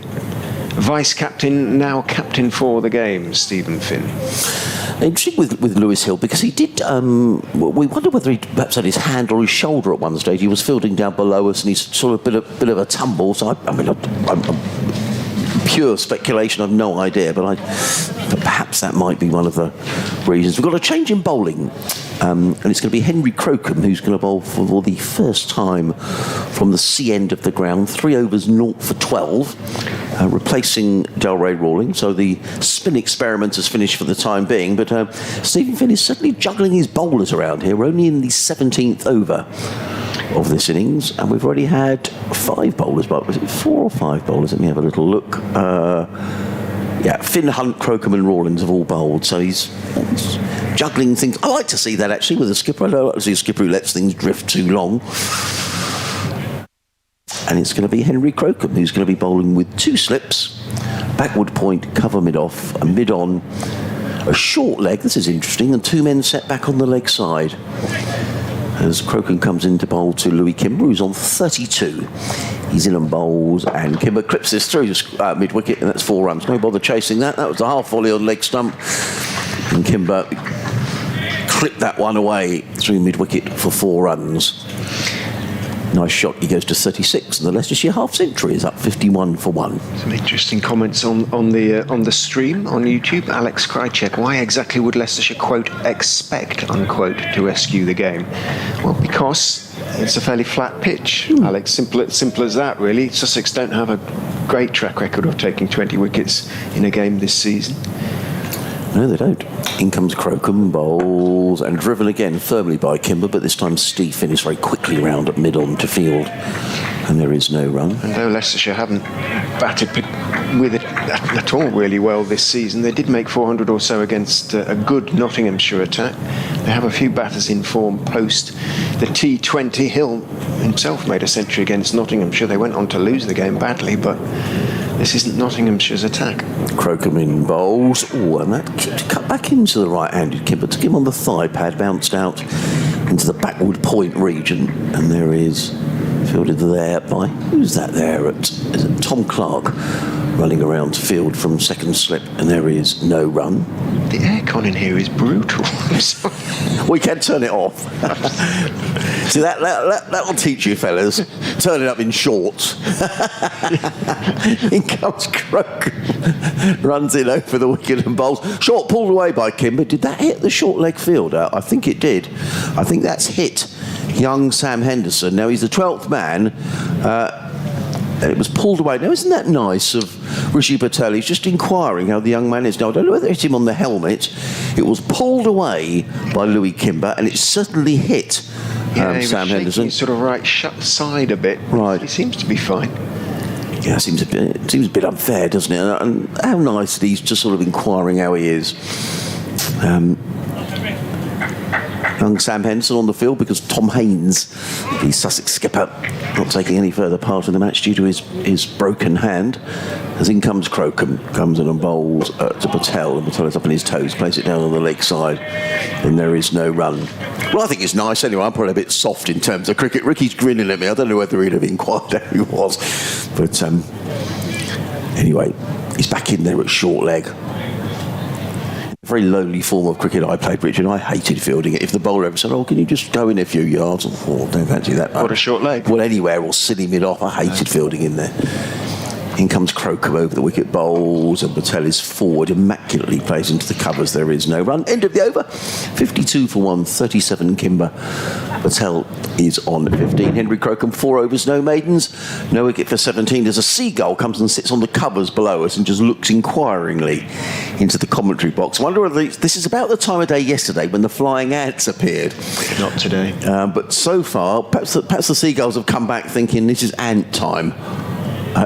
vice-captain, now captain for the game, Stephen Finn. Interesting with Lewis Hill, because he did, we wonder whether he perhaps had his hand or his shoulder at one stage. He was fielding down below us and he's sort of a bit of a tumble, so I'm pure speculation, I've no idea, but perhaps that might be one of the reasons. We've got a change in bowling, and it's going to be Henry Crocombe who's going to bowl for the first time from the C end of the ground, 3 overs 0 for 12, replacing Delray Rawling. So the spin experiment has finished for the time being, but Stephen Finn is certainly juggling his bowlers around here. We're only in the 17th over of this innings, and we've already had 5 bowlers, but was it 4 or 5 bowlers? Let me have a little look. Finn, Hunt, Crocombe and Rawlins have all bowled, so he's juggling things. I like to see that actually with a skipper. I don't like to see a skipper who lets things drift too long. And it's going to be Henry Crocombe who's going to be bowling with 2 slips, backward point, cover mid-off, a mid-on, a short leg, this is interesting, and 2 men set back on the leg side. As Crocombe comes in to bowl to Louis Kimber, who's on 32. He's in and bowls, and Kimber clips this through mid-wicket, and that's 4 runs. No bother chasing that. That was a half volley on leg stump. And Kimber clipped that one away through mid-wicket for 4 runs. Nice shot. He goes to 36, and the Leicestershire half century is up 51 for 1. Some interesting comments on the stream on YouTube. Alex Krychek, why exactly would Leicestershire, quote, expect, unquote, to rescue the game? Well, because it's a fairly flat pitch, Alex. Simple as that, really. Sussex don't have a great track record of taking 20 wickets in a game this season. No, they don't. In comes Crocombe, bowls, and driven again firmly by Kimber, but this time Steve finished very quickly round at mid-on to field, and there is no run. And though Leicestershire haven't batted with it at all really well this season, they did make 400 or so against a good Nottinghamshire attack. They have a few batters in form post the T20. Hill himself made a century against Nottinghamshire. They went on to lose the game badly, but this isn't Nottinghamshire's attack. Crocombe in bowls. Oh, and that cut back into the right-handed Kimber. Took him on the thigh pad, bounced out into the backward point region, and there is fielded there by, who's that there? Is it Tom Clark running around field from second slip, and there is no run. The aircon in here is brutal. I'm sorry. We can turn it off. See, that'll teach you, fellas. Turn it up in shorts. In comes Croak. Runs in over the wicket and bowls. Short pulled away by Kimber. Did that hit the short leg fielder? I think it did. I think that's hit young Sam Henderson. Now, he's the 12th man. And it was pulled away. Now, isn't that nice of Rishi Patel? He's just inquiring how the young man is. Now, I don't know whether it hit him on the helmet. It was pulled away by Louis Kimber, and it certainly hit Sam Henderson. His sort of right side a bit. Right. He seems to be fine. Yeah, it seems a bit unfair, doesn't it? And how nice that he's just sort of inquiring how he is. Young Sam Henderson on the field because Tom Haynes, the Sussex skipper, not taking any further part in the match due to his broken hand. As in comes Crocombe, comes in and bowls to Patel, and Patel is up on his toes, plays it down on the leg side, and there is no run. Well, I think it's nice anyway. I'm probably a bit soft in terms of cricket. Ricky's grinning at me. I don't know whether he'd have inquired how he was, but anyway, he's back in there at short leg. Very lowly form of cricket I played, Richard. I hated fielding it. If the bowler ever said, "Oh, can you just go in a few yards?" Oh, don't fancy that. What a short leg. Well, anywhere or silly mid off. I hated fielding in there. In comes Crocombe over the wicket, bowls, and Patel is forward, immaculately plays into the covers. There is no run. End of the over. 52 for 1, 37 Kimber. Patel is on 15. Henry Crocombe, 4 overs, no maidens. No wicket for 17. There's a seagull comes and sits on the covers below us and just looks inquiringly into the commentary box. I wonder whether this is about the time of day yesterday when the flying ants appeared. Not today. But so far, perhaps the seagulls have come back thinking this is ant time.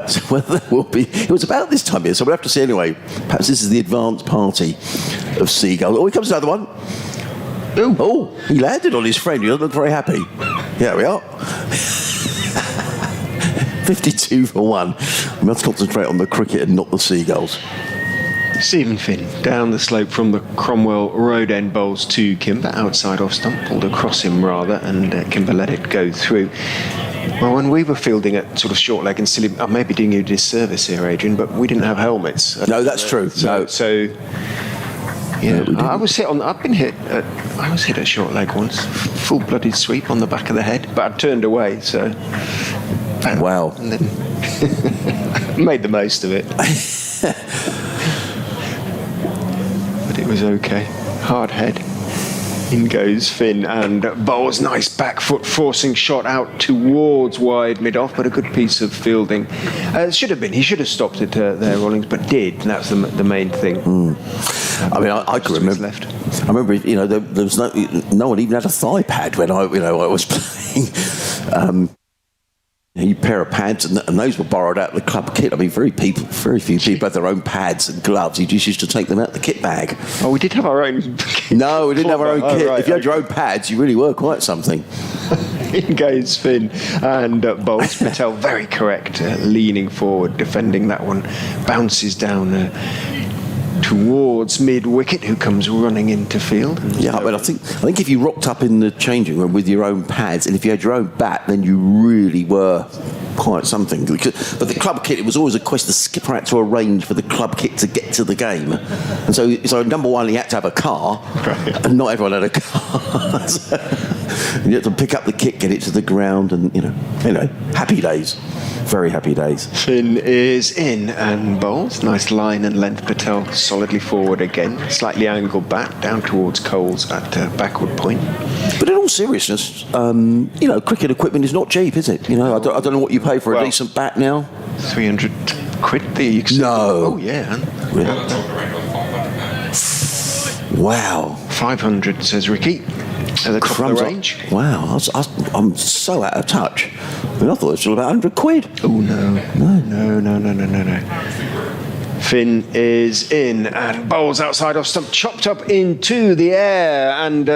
So whether there will be, it was about this time here, so we'll have to see anyway. Perhaps this is the advanced party of seagulls. Oh, here comes another one. Oh, he landed on his friend. He doesn't look very happy. Here we are. 52 for 1. We must concentrate on the cricket and not the seagulls. Stephen Finn down the slope from the Cromwell Road end bowls to Kimber, outside off stump, pulled across him rather, and Kimber let it go through. Well, when we were fielding at sort of short leg and silly, I may be doing you a disservice here, Adrian, but we didn't have helmets. No, that's true. So yeah, I was hit at short leg once, full-blooded sweep on the back of the head, but I turned away. So wow, and then made the most of it. But it was okay. Hard head. In goes Finn and bowls nice back foot forcing shot out towards wide mid off, but a good piece of fielding. He should have stopped it there, Rollins, but did. And that's the main thing. I mean, I can remember. Left. I remember, there was no one even had a thigh pad when I was playing. A pair of pads, and those were borrowed out of the club kit. I mean, very few people had their own pads and gloves. You just used to take them out of the kit bag. Oh, we did have our own kit. No, we didn't have our own kit. Right, if you had your own pads, you really were quite something. In goes Finn and bowls. Patel very correct, leaning forward, defending that one. Bounces down towards mid-wicket, who comes running into field. Yeah, but I think if you rocked up in the changing room with your own pads, and if you had your own bat, then you really were quite something. But the club kit, it was always a question. The skipper had to arrange for the club kit to get to the game, and so number one, he had to have a car, and not everyone had a car. So you had to pick up the kit, get it to the ground, and anyway, happy days. Very happy days. Finn is in and bowls. Nice line and length. Patel solidly forward again. Slightly angled back down towards Coles at backward point. But in all seriousness, cricket equipment is not cheap, is it? I don't know what you pay for a decent bat now. 300 quid. No. Oh, yeah. Wow. 500, says Ricky. At the top of the range. Wow, I'm so out of touch. I thought it was all about 100 quid. Oh, no. Finn is in and bowls outside off stump, chopped up into the air and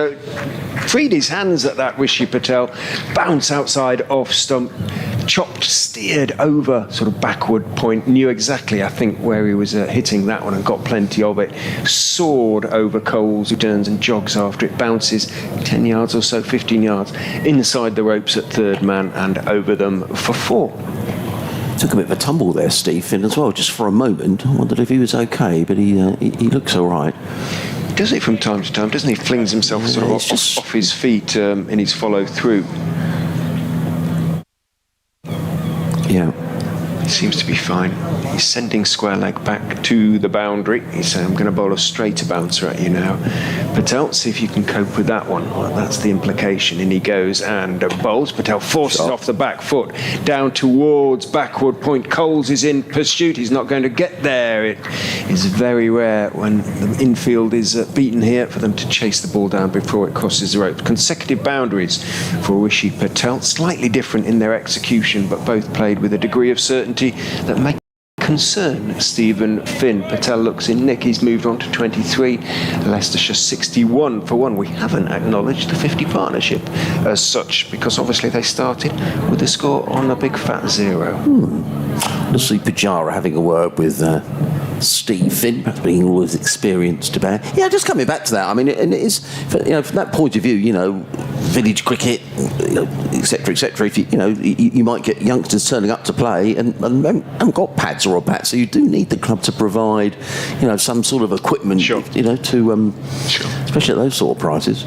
freed his hands at that, Rishi Patel. Bounce outside off stump, chopped, steered over sort of backward point, knew exactly, I think, where he was hitting that one and got plenty of it. Soared over Coles, who turns and jogs after it, bounces 10 yards or so, 15 yards inside the ropes at third man and over them for 4. Took a bit of a tumble there, Steve Finn, as well, just for a moment. I wondered if he was okay, but he looks all right. He does it from time to time, doesn't he? Flings himself sort of off his feet in his follow through. Yeah. He seems to be fine. He's sending square leg back to the boundary. He's saying, I'm going to bowl a straighter bouncer at you now. Patel, see if you can cope with that one. Well, that's the implication. In he goes and bowls. Patel forces off the back foot down towards backward point. Coles is in pursuit. He's not going to get there. It is very rare when the infield is beaten here for them to chase the ball down before it crosses the rope. Consecutive boundaries for Rishi Patel. Slightly different in their execution, but both played with a degree of certainty that may concern Stephen Finn. Patel looks in nick. He's moved on to 23. Leicestershire 61 for 1. We haven't acknowledged the 50 partnership as such, because obviously they started with the score on a big fat 0. Let's see Pujara having a word with Steve Finn, perhaps being always experienced about. Yeah, just coming back to that. I mean, and it is, from that point of view, village cricket, etc., etc. If you might get youngsters turning up to play and haven't got pads or a bat, so you do need the club to provide, some sort of equipment, sure. to, especially at those sort of prices.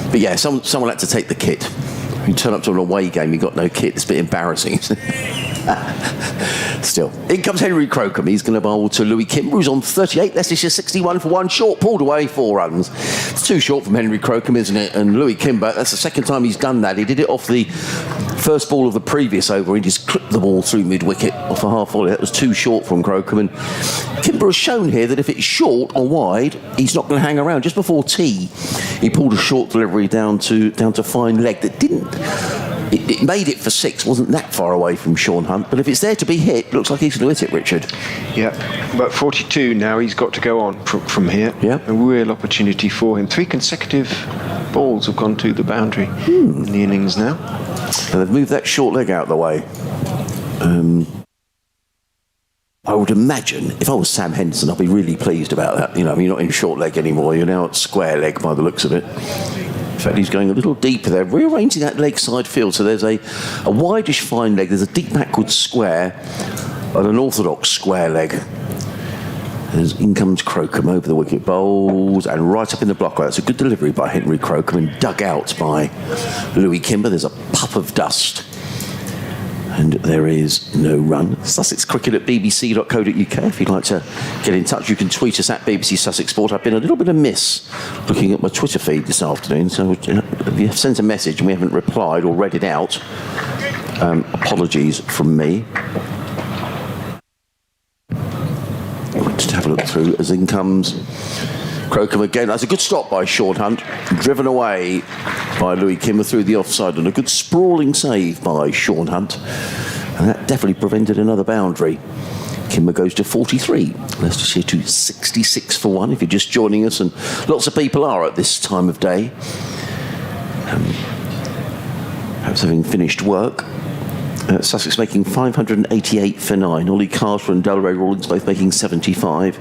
But yeah, someone had to take the kit. You turn up to an away game, you've got no kit. It's a bit embarrassing, isn't it? Still, in comes Henry Crocombe. He's going to bowl to Louis Kimber, who's on 38. Leicestershire 61 for 1. Short, pulled away, 4 runs. It's too short from Henry Crocombe, isn't it? And Louis Kimber, that's the second time he's done that. He did it off the first ball of the previous over. He just clipped the ball through mid-wicket off a half volley. That was too short from Crocombe. And Kimber has shown here that if it's short or wide, he's not going to hang around. Just before tea, he pulled a short delivery down to fine leg that didn't. It made it for 6, wasn't that far away from Sean Hunt, but if it's there to be hit, looks like he's going to hit it, Richard. Yeah, but 42 now, he's got to go on from here. Yeah. A real opportunity for him. 3 consecutive balls have gone to the boundary in the innings now. And they've moved that short leg out of the way. I would imagine, if I was Sam Henderson, I'd be really pleased about that. You're not in short leg anymore, you're now at square leg by the looks of it. In fact, he's going a little deeper there, rearranging that leg side field. So there's a wideish fine leg, there's a deep backward square, and an orthodox square leg. In comes Crocombe over the wicket, bowls, and right up in the block. That's a good delivery by Henry Crocombe, and dug out by Louis Kimber. There's a puff of dust. And there is no run. Sussex Cricket at bbc.co.uk. If you'd like to get in touch, you can tweet us at BBC Sussex Sport. I've been a little bit amiss looking at my Twitter feed this afternoon, so if you have sent a message and we haven't replied or read it out, apologies from me. Just have a look through as in comes Crocombe again. That's a good stop by Sean Hunt, driven away by Louis Kimber through the offside, and a good sprawling save by Sean Hunt, and that definitely prevented another boundary. Kimber goes to 43. Leicestershire to 66 for 1, if you're just joining us, and lots of people are at this time of day. Perhaps having finished work. Sussex making 588 for 9. Ollie Carter and Delray Rawlings both making 75.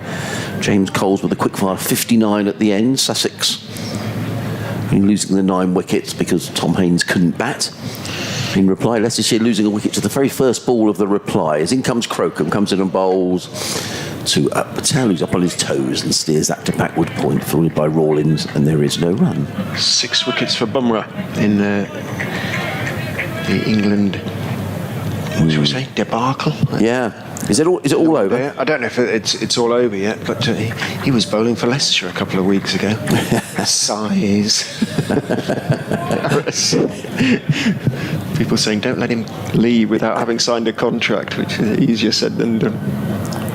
James Coles with a quick-fire 59 at the end. Sussex losing the 9 wickets because Tom Haynes couldn't bat. In reply, Leicestershire losing a wicket to the very first ball of the reply. As in comes Crocombe, comes in and bowls to Patel, who's up on his toes and steers that to backward point, followed by Rawlins, and there is no run. 6 wickets for Bumrah in the England, what should we say, debacle? Yeah. Is it all over? Yeah, I don't know if it's all over yet, but he was bowling for Leicestershire a couple of weeks ago. Sighs. People saying don't let him leave without having signed a contract, which is easier said than done.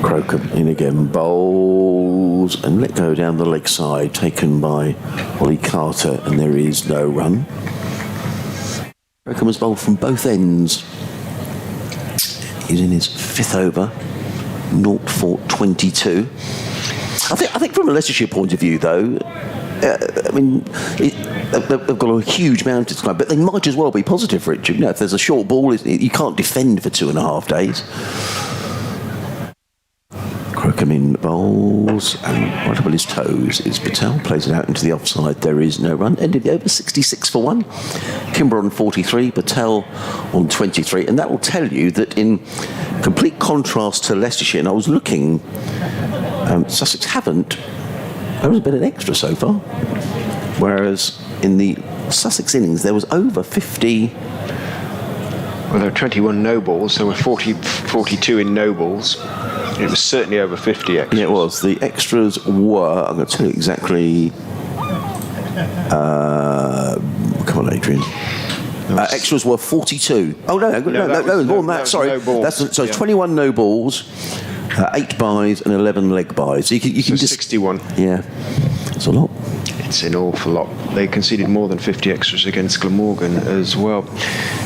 Crocombe in again, bowls and let go down the leg side, taken by Ollie Carter, and there is no run. Crocombe has bowled from both ends. He's in his 5th over, 0 for 22. I think from a Leicestershire point of view, though, they've got a huge mountain to climb, but they might as well be positive, Richard. If there's a short ball, you can't defend for 2.5 days. Crocombe in bowls, and right up on his toes is Patel, plays it out into the offside, there is no run. Ended the over 66 for 1. Kimber on 43, Patel on 23, and that will tell you that in complete contrast to Leicestershire, and I was looking, Sussex haven't, there has been an extra so far, whereas in the Sussex innings there was over 50. Well, there were 21 no balls, there were 42 in no balls. It was certainly over 50 extras. Yeah, it was. The extras were, I'm going to tell you exactly. Come on, Adrian. Extras were 42. Oh, no, more than that. Sorry. So 21 no balls, 8 byes, and 11 leg byes. So you can just. 61. Yeah. It's a lot. It's an awful lot. They conceded more than 50 extras against Glamorgan as well.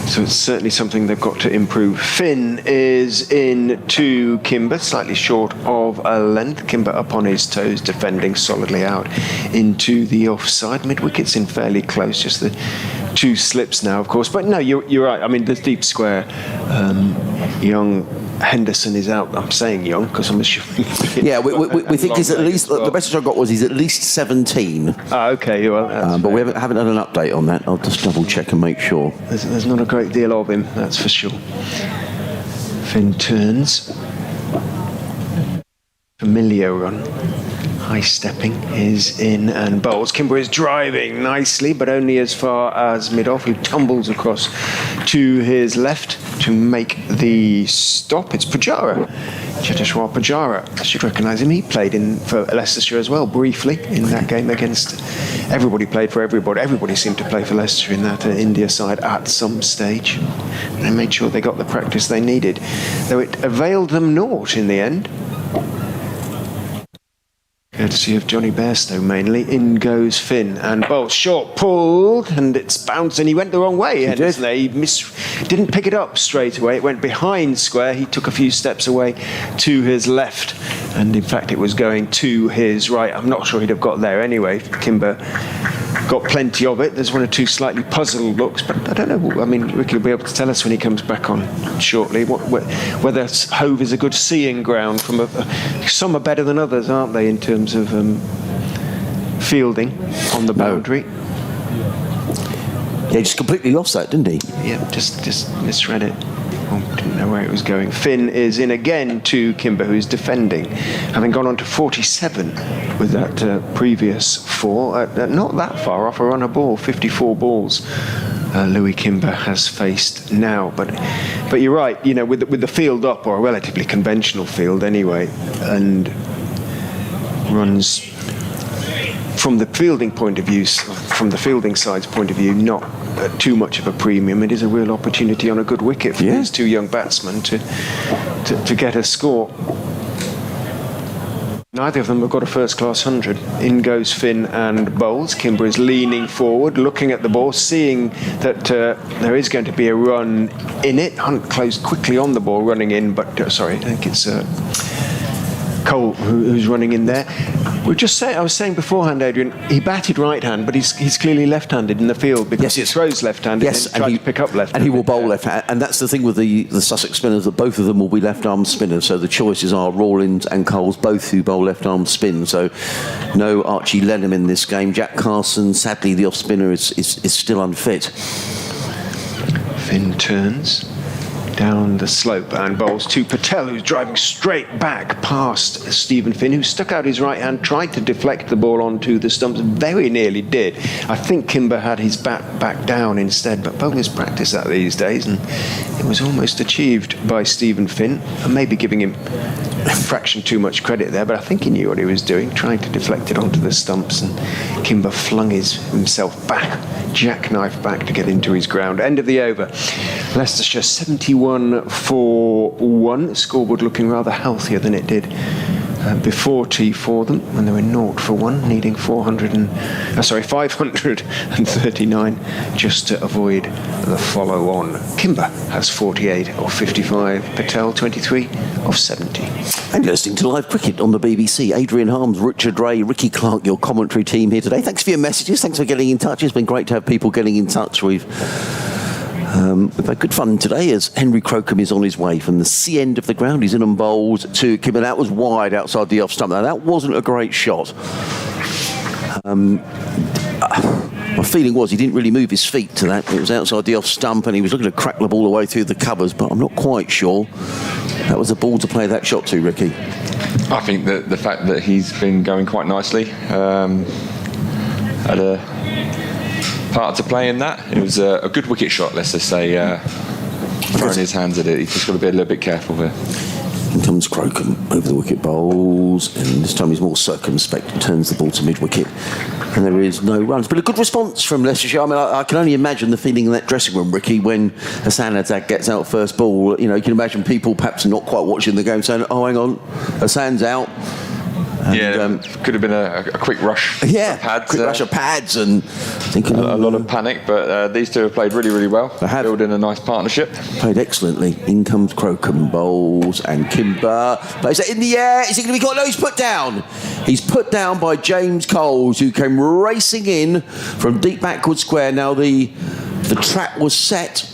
So it's certainly something they've got to improve. Finn is in to Kimber, slightly short of a length. Kimber up on his toes, defending solidly out into the offside. Mid-wicket's in fairly close, just the 2 slips now, of course. But no, you're right. I mean, the deep square, Young Henderson is out. I'm saying young because I'm assuming. Yeah, we think he's at least. The message I got was he's at least 17. Okay, well, but we haven't had an update on that. I'll just double check and make sure. There's not a great deal of him, that's for sure. Finn turns. Familiar run. High stepping is in and bowls. Kimber is driving nicely, but only as far as mid-off. He tumbles across to his left to make the stop. It's Pujara, Cheteshwar Pujara. I should recognise him. He played for Leicestershire as well, briefly, in that game against... Everybody played for everybody. Everybody seemed to play for Leicestershire in that India side at some stage. They made sure they got the practice they needed, though it availed them naught in the end. Courtesy of Johnny Bairstow mainly. In goes Finn and bowls short, pulled, and it's bounced, and he went the wrong way. He didn't pick it up straight away. It went behind square. He took a few steps away to his left, and in fact it was going to his right. I'm not sure he'd have got there anyway. Kimber got plenty of it. There's 1 or 2 slightly puzzled looks, but I don't know. I mean, Ricky will be able to tell us when he comes back on shortly whether Hove is a good seeing ground. Some are better than others, aren't they, in terms of fielding on the boundary? Yeah, he just completely lost that, didn't he? Yeah, just misread it. Didn't know where it was going. Finn is in again to Kimber, who's defending, having gone on to 47 with that previous 4. Not that far off a run a ball, 54 balls. Louis Kimber has faced now, but you're right. With the field up, or a relatively conventional field anyway, and runs from the fielding point of view, from the fielding side's point of view, not too much of a premium. It is a real opportunity on a good wicket for these 2 young batsmen to get a score. Neither of them have got a first-class 100. In goes Finn and bowls. Kimber is leaning forward, looking at the ball, seeing that there is going to be a run in it. Hunt closed quickly on the ball, running in, but I think it's Cole who's running in there. I was saying beforehand, Adrian, he batted right-hand, but he's clearly left-handed in the field because he throws left-handed and tried to pick up left-handed. And he will bowl left-handed. And that's the thing with the Sussex spinners, that both of them will be left-arm spinners. So the choices are Rawlins and Coles, both who bowl left-arm spin. So no Archie Lenham in this game. Jack Carson, sadly, the off-spinner is still unfit. Finn turns down the slope and bowls to Patel, who's driving straight back past Stephen Finn, who stuck out his right hand, tried to deflect the ball onto the stumps, very nearly did. I think Kimber had his bat back down instead, but bowlers practice that these days, and it was almost achieved by Stephen Finn. And maybe giving him a fraction too much credit there, but I think he knew what he was doing, trying to deflect it onto the stumps, and Kimber flung himself back, jackknife back to get into his ground. End of the over. Leicestershire 71 for 1. Scoreboard looking rather healthier than it did before tea for them when they were 0 for 1, needing 539 just to avoid the follow on. Kimber has 48 of 55, Patel 23 of 70. And you're listening to live cricket on the BBC. Adrian Harms, Richard Ray, Ricky Clark, your commentary team here today. Thanks for your messages. Thanks for getting in touch. It's been great to have people getting in touch. We've had good fun today as Henry Crocombe is on his way from the C end of the ground. He's in and bowls to Kimber. That was wide outside the off stump. Now, that wasn't a great shot. My feeling was he didn't really move his feet to that. It was outside the off stump and he was looking to crack the ball away through the covers, but I'm not quite sure that was the ball to play that shot to, Ricky. I think that the fact that he's been going quite nicely had a part to play in that. It was a good wicket shot, let's just say, throwing his hands at it. He's just got to be a little bit careful there. In comes Crocombe over the wicket bowls, and this time he's more circumspect and turns the ball to mid-wicket, and there is no runs. But a good response from Leicestershire. I mean, I can only imagine the feeling in that dressing room, Ricky, when Hassan Azad gets out first ball. You know, you can imagine people perhaps not quite watching the game saying, oh, hang on, Hassan's out. And, could have been a quick rush. Yeah, of pads, quick rush of pads, and thinking a lot of panic. But these two have played really, really well. They have building a nice partnership. Played excellently. In comes Crocombe bowls, and Kimber plays it in the air. Is he going to be caught? No, he's put down. He's put down by James Coles, who came racing in from deep backward square. Now the trap was set.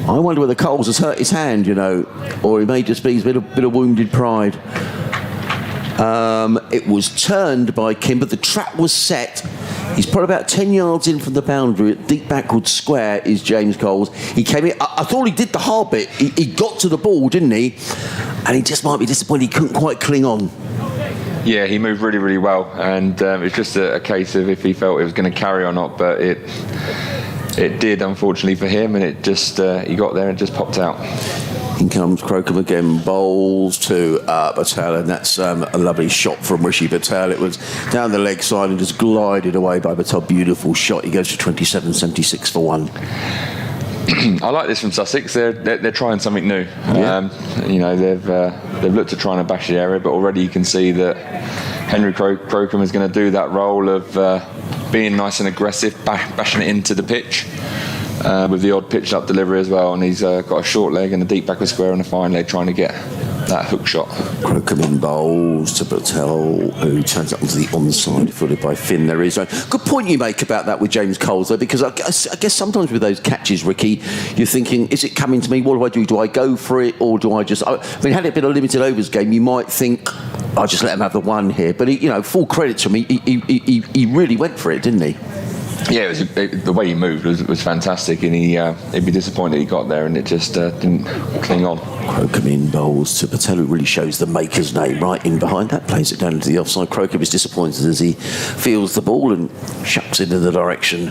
I wonder whether Coles has hurt his hand, you know, or he may just be a bit of wounded pride. It was turned by Kimber. The trap was set. He's probably about 10 yards in from the boundary at deep backward square is James Coles. He came in. I thought he did the hard bit. He got to the ball, didn't he? And he just might be disappointed he couldn't quite cling on. Yeah, he moved really, really well. And it's just a case of if he felt it was going to carry or not. But it did, unfortunately for him. And it just, he got there and just popped out. In comes Crocombe again, bowls to Patel, and that's a lovely shot from Rishi Patel. It was down the leg side and just glided away by Patel. Beautiful shot. He goes to 27, 76 for 1. I like this from Sussex. They're trying something new. Yeah. You know, they've looked at trying to bash the area, but already you can see that Henry Crocombe is going to do that role of being nice and aggressive, bashing it into the pitch. With the odd pitch up delivery as well, and he's got a short leg and a deep backward square and a fine leg trying to get that hook shot. Crocombe in bowls to Patel, who turns up onto the onside, footed by Finn. There is a good point you make about that with James Coles, though, because I guess sometimes with those catches, Ricky, you're thinking, is it coming to me? What do I do? Do I go for it, or do I just? I mean, had it been a limited overs game, you might think, I'll just let him have the one here. But he, you know, full credit to him, he really went for it, didn't he? Yeah, the way he moved was fantastic, and he'd be disappointed he got there, and it just didn't cling on. Crocombe in bowls to Patel, who really shows the maker's name right in behind that, plays it down into the offside. Crocombe is disappointed as he feels the ball and shucks it in the direction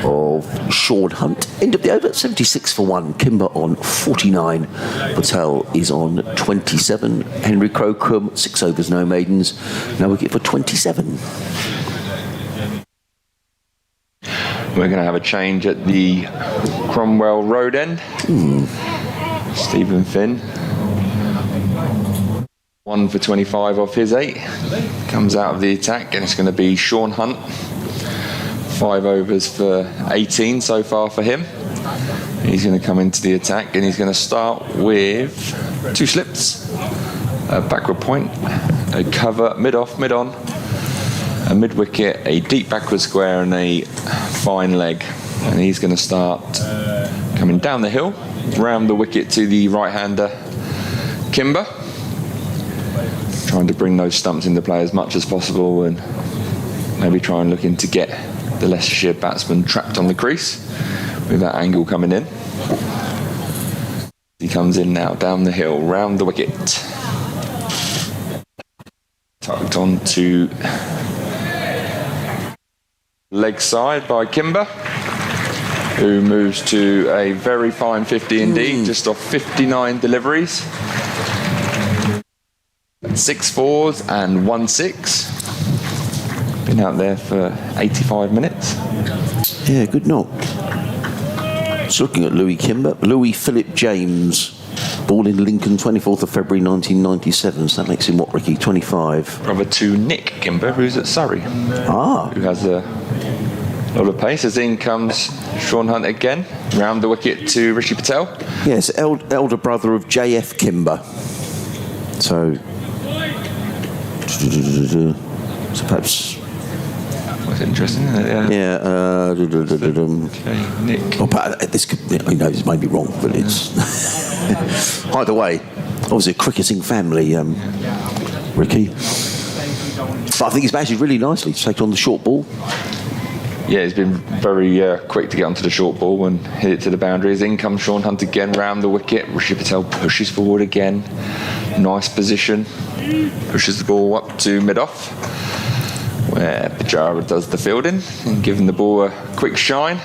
of Sean Hunt. End of the over, 76 for 1. Kimber on 49. Patel is on 27. Henry Crocombe, 6 overs, no maidens. No wicket for 27. We're going to have a change at the Cromwell Road end. Stephen Finn, 1 for 25 off his 8, comes out of the attack, and it's going to be Sean Hunt. 5 overs for 18 so far for him. He's going to come into the attack, and he's going to start with 2 slips, a backward point, a cover, mid-off, mid-on, a mid-wicket, a deep backward square, and a fine leg. And he's going to start coming down the hill, round the wicket to the right-hander Kimber, trying to bring those stumps into play as much as possible, and maybe try and looking to get the Leicestershire batsman trapped on the crease with that angle coming in. He comes in now, down the hill, round the wicket. Tucked on to leg side by Kimber, who moves to a very fine 50 indeed, just off 59 deliveries. 6 fours and 1 6. Been out there for 85 minutes. Yeah, good knock. Just looking at Louis Kimber. Louis Philip James, born in Lincoln, 24th of February 1997. So that makes him what, Ricky? 25. Brother to Nick Kimber, who's at Surrey. Who has a lot of pace. As in comes Sean Hunt again, round the wicket to Rishi Patel. Yes, elder brother of J.F. Kimber. So perhaps... That's interesting, isn't it? Yeah. Okay, Nick. Oh, this could, you know, this may be wrong, but it's... Either way, obviously a cricketing family, Ricky. But I think he's batted really nicely to take on the short ball. Yeah, he's been very quick to get onto the short ball and hit it to the boundaries. In comes Sean Hunt again, round the wicket. Rishi Patel pushes forward again. Nice position. Pushes the ball up to mid-off, where Pujara does the fielding and giving the ball a quick shine.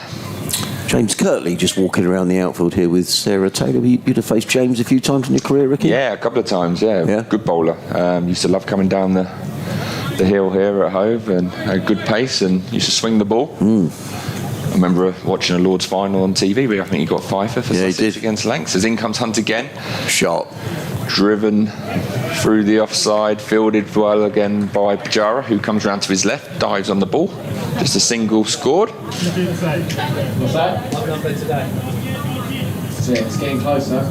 James Kirtley just walking around the outfield here with Sarah Taylor. You'd have faced James a few times in your career, Ricky? Yeah, a couple of times, yeah. Good bowler. Used to love coming down the hill here at Hove, and had good pace and used to swing the ball. I remember watching a Lord's final on TV where I think he got Fifer for Sussex against Lancs. As in comes Hunt again. Shot. Driven through the offside, fielded well again by Pujara, who comes round to his left, dives on the ball. Just a single scored. What's that? What number today? Yeah, it's getting closer.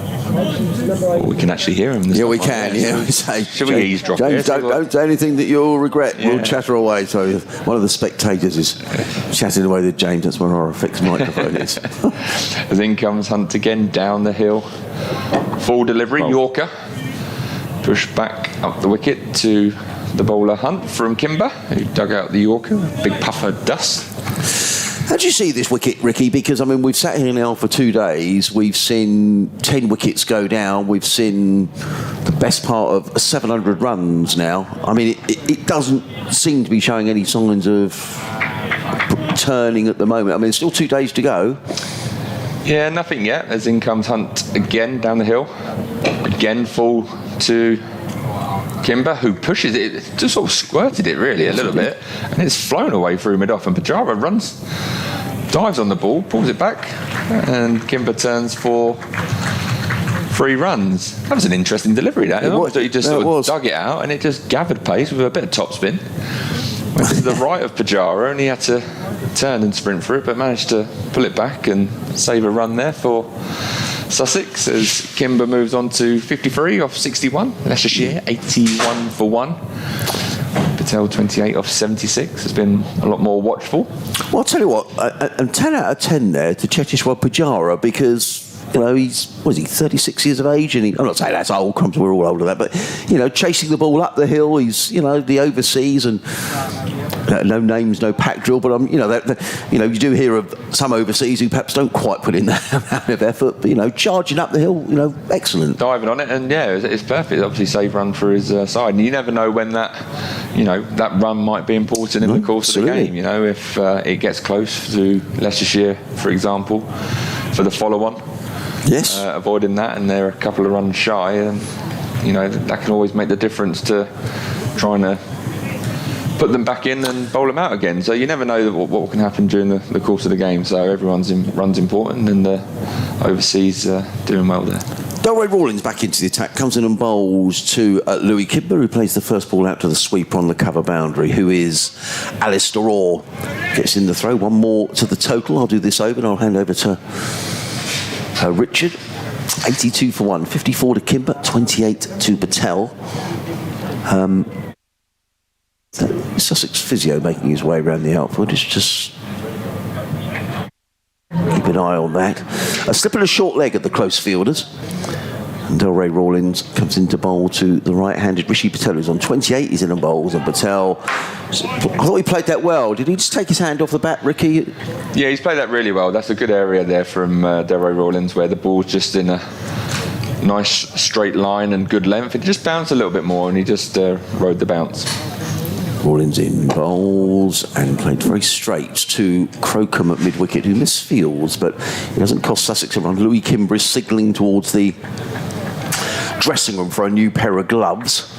We can actually hear him. Yeah, we can. Yeah, we say. Should we eavesdrop? James, don't say anything that you'll regret. Yeah. We'll chatter away. So one of the spectators is chatting away with James. That's where our fixed microphone is. As in comes Hunt again down the hill. Full delivery, Yorker. Push back up the wicket to the bowler Hunt from Kimber, who dug out the Yorker. Big puff of dust. How do you see this wicket, Ricky? Because, I mean, we've sat here now for 2 days. We've seen 10 wickets go down. We've seen the best part of 700 runs now. I mean, it doesn't seem to be showing any signs of turning at the moment. I mean, it's still 2 days to go. Yeah, nothing yet. As in comes Hunt again down the hill. Again full to Kimber, who pushes it, just sort of squirted it really a little bit, and it's flown away through mid-off, and Pujara dives on the ball, pulls it back, and Kimber turns for 3 runs. That was an interesting delivery, that. He just sort of dug it out, and it just gathered pace with a bit of topspin. Went to the right of Pujara, and he had to turn and sprint through it, but managed to pull it back and save a run there for Sussex, as Kimber moves on to 53 off 61. Leicestershire 81 for 1. Patel 28 off 76. Has been a lot more watchful. Well, I'll tell you what, and 10 out of 10 there to Cheteshwar Pujara, because, you know, he's 36 years of age, and I'm not saying that's old, crumbs, we're all older than that, but, you know, chasing the ball up the hill, he's, you know, the overseas, and no names, no pack drill, but you know, you do hear of some overseas who perhaps don't quite put in that amount of effort, but, you know, charging up the hill, you know, excellent. Diving on it, and yeah, it's perfect. Obviously, save run for his side, and you never know when that, you know, that run might be important in the course of the game. You know, if it gets close to Leicestershire, for example, for the follow-on. Yes. Avoiding that, and they're a couple of runs shy, and you know that can always make the difference to trying to put them back in and bowl them out again. So you never know what can happen during the course of the game. So everyone's run's important, and the overseas doing well there. Delray Rawlings back into the attack, comes in and bowls to Louis Kimber, who plays the first ball out to the sweeper on the cover boundary, who is Alistair Orr. Gets in the throw, 1 more to the total. I'll do this over and I'll hand over to Richard. 82 for 1, 54 to Kimber, 28 to Patel. Sussex physio making his way around the outfield. It's just keep an eye on that. A slip and a short leg at the close fielders. And Delray Rawlings comes into bowl to the right-handed Rishi Patel, who's on 28. He's in and bowls, and Patel, I thought he played that well. Did he just take his hand off the bat, Ricky? Yeah, he's played that really well. That's a good area there from Delray Rawlings, where the ball's just in a nice straight line and good length. It just bounced a little bit more, and he just rode the bounce. Rawlins in bowls and played very straight to Crocombe at mid-wicket, who misfields, but it doesn't cost Sussex a run. Louis Kimber is signalling towards the dressing room for a new pair of gloves.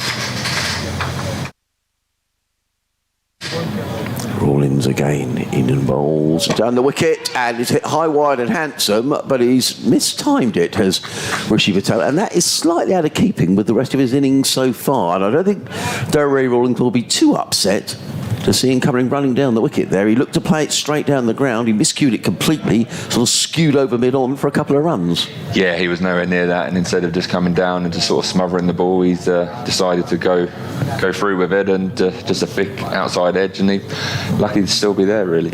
Rawlins again in and bowls down the wicket, and it's hit high, wide and handsome, but he's mistimed it, has Rishi Patel, and that is slightly out of keeping with the rest of his innings so far. And I don't think Ray Rawlins will be too upset to see him coming running down the wicket there. He looked to play it straight down the ground. He miscued it completely, sort of skewed over mid-on for a couple of runs. Yeah, he was nowhere near that, and instead of just coming down and just sort of smothering the ball, he's decided to go through with it, and just a thick outside edge, and he lucky to still be there, really.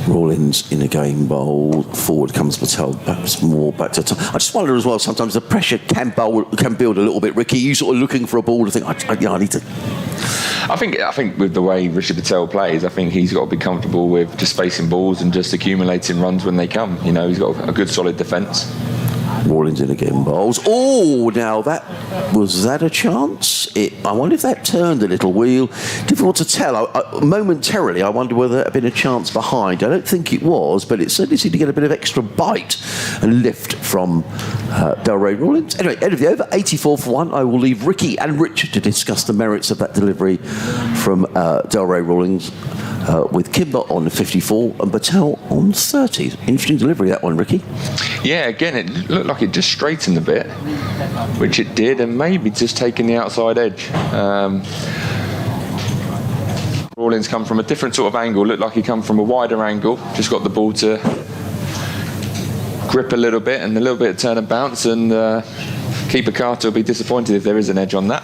Rawlins in a game bowl. Forward comes Patel, perhaps more back to top. I just wonder as well, sometimes the pressure can build a little bit. Ricky, you sort of looking for a ball to think, I need to... I think with the way Rishi Patel plays, I think he's got to be comfortable with just facing balls and just accumulating runs when they come. You know, he's got a good solid defence. Rawlins in again bowls. Oh, now was that a chance? I wonder if that turned a little wheel. Difficult to tell. Momentarily, I wonder whether there had been a chance behind. I don't think it was, but it certainly seemed to get a bit of extra bite and lift from Delray Rawlins. Anyway, end of the over, 84 for 1. I will leave Ricky and Richard to discuss the merits of that delivery from Delray Rawlins with Kimber on 54 and Patel on 30. Interesting delivery, that one, Ricky. Yeah, again, it looked like it just straightened a bit, which it did, and maybe just taking the outside edge. Rawlins come from a different sort of angle, looked like he come from a wider angle, just got the ball to grip a little bit and a little bit of turn and bounce, and keeper Carter will be disappointed if there is an edge on that.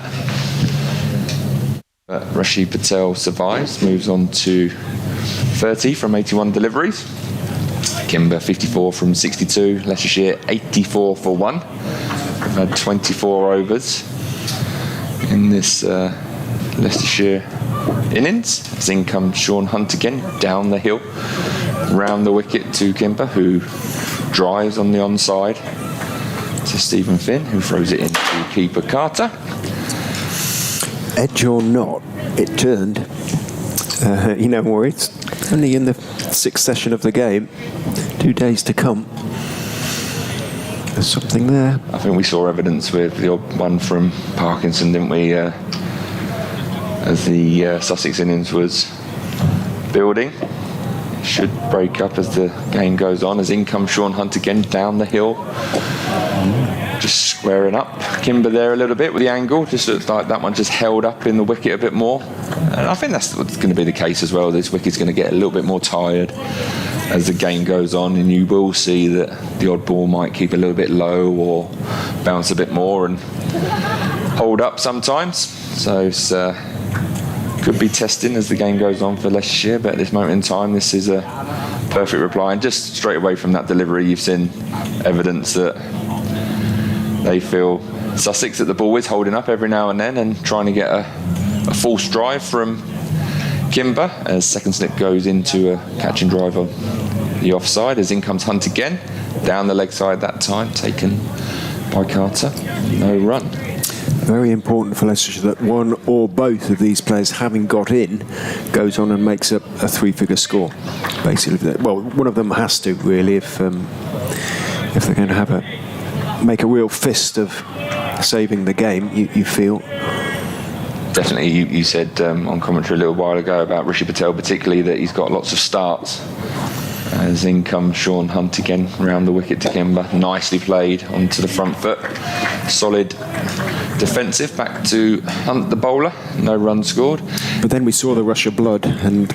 But Rishi Patel survives, moves on to 30 from 81 deliveries. Kimber 54 from 62, Leicestershire 84 for 1. We've had 24 overs in this Leicestershire innings. As in comes Sean Hunt again, down the hill, round the wicket to Kimber, who drives on the onside to Stephen Finn, who throws it into keeper Carter. Edge or not, it turned. It's only in the sixth session of the game. 2 days to come. There's something there. I think we saw evidence with the odd one from Parkinson, didn't we? As the Sussex innings was building. It should break up as the game goes on. As in comes Sean Hunt again down the hill. Just squaring up Kimber there a little bit with the angle. Just looks like that one just held up in the wicket a bit more. And I think that's what's going to be the case as well. This wicket's going to get a little bit more tired as the game goes on, and you will see that the odd ball might keep a little bit low or bounce a bit more and hold up sometimes. So it's could be testing as the game goes on for Leicestershire, but at this moment in time, this is a perfect reply. And just straight away from that delivery, you've seen evidence that they feel Sussex, that the ball is holding up every now and then and trying to get a false drive from Kimber as second slip goes into a catch and drive on the offside. As in comes Hunt again, down the leg side that time, taken by Carter. No run. Very important for Leicestershire that one or both of these players, having got in, goes on and makes up a three-figure score. Basically, well, one of them has to really if they're going to make a real fist of saving the game. You feel. Definitely, you said on commentary a little while ago about Rishi Patel particularly that he's got lots of starts. As in comes Sean Hunt again round the wicket to Kimber. Nicely played onto the front foot. Solid defensive back to Hunt the bowler. No run scored. But then we saw the rush of blood and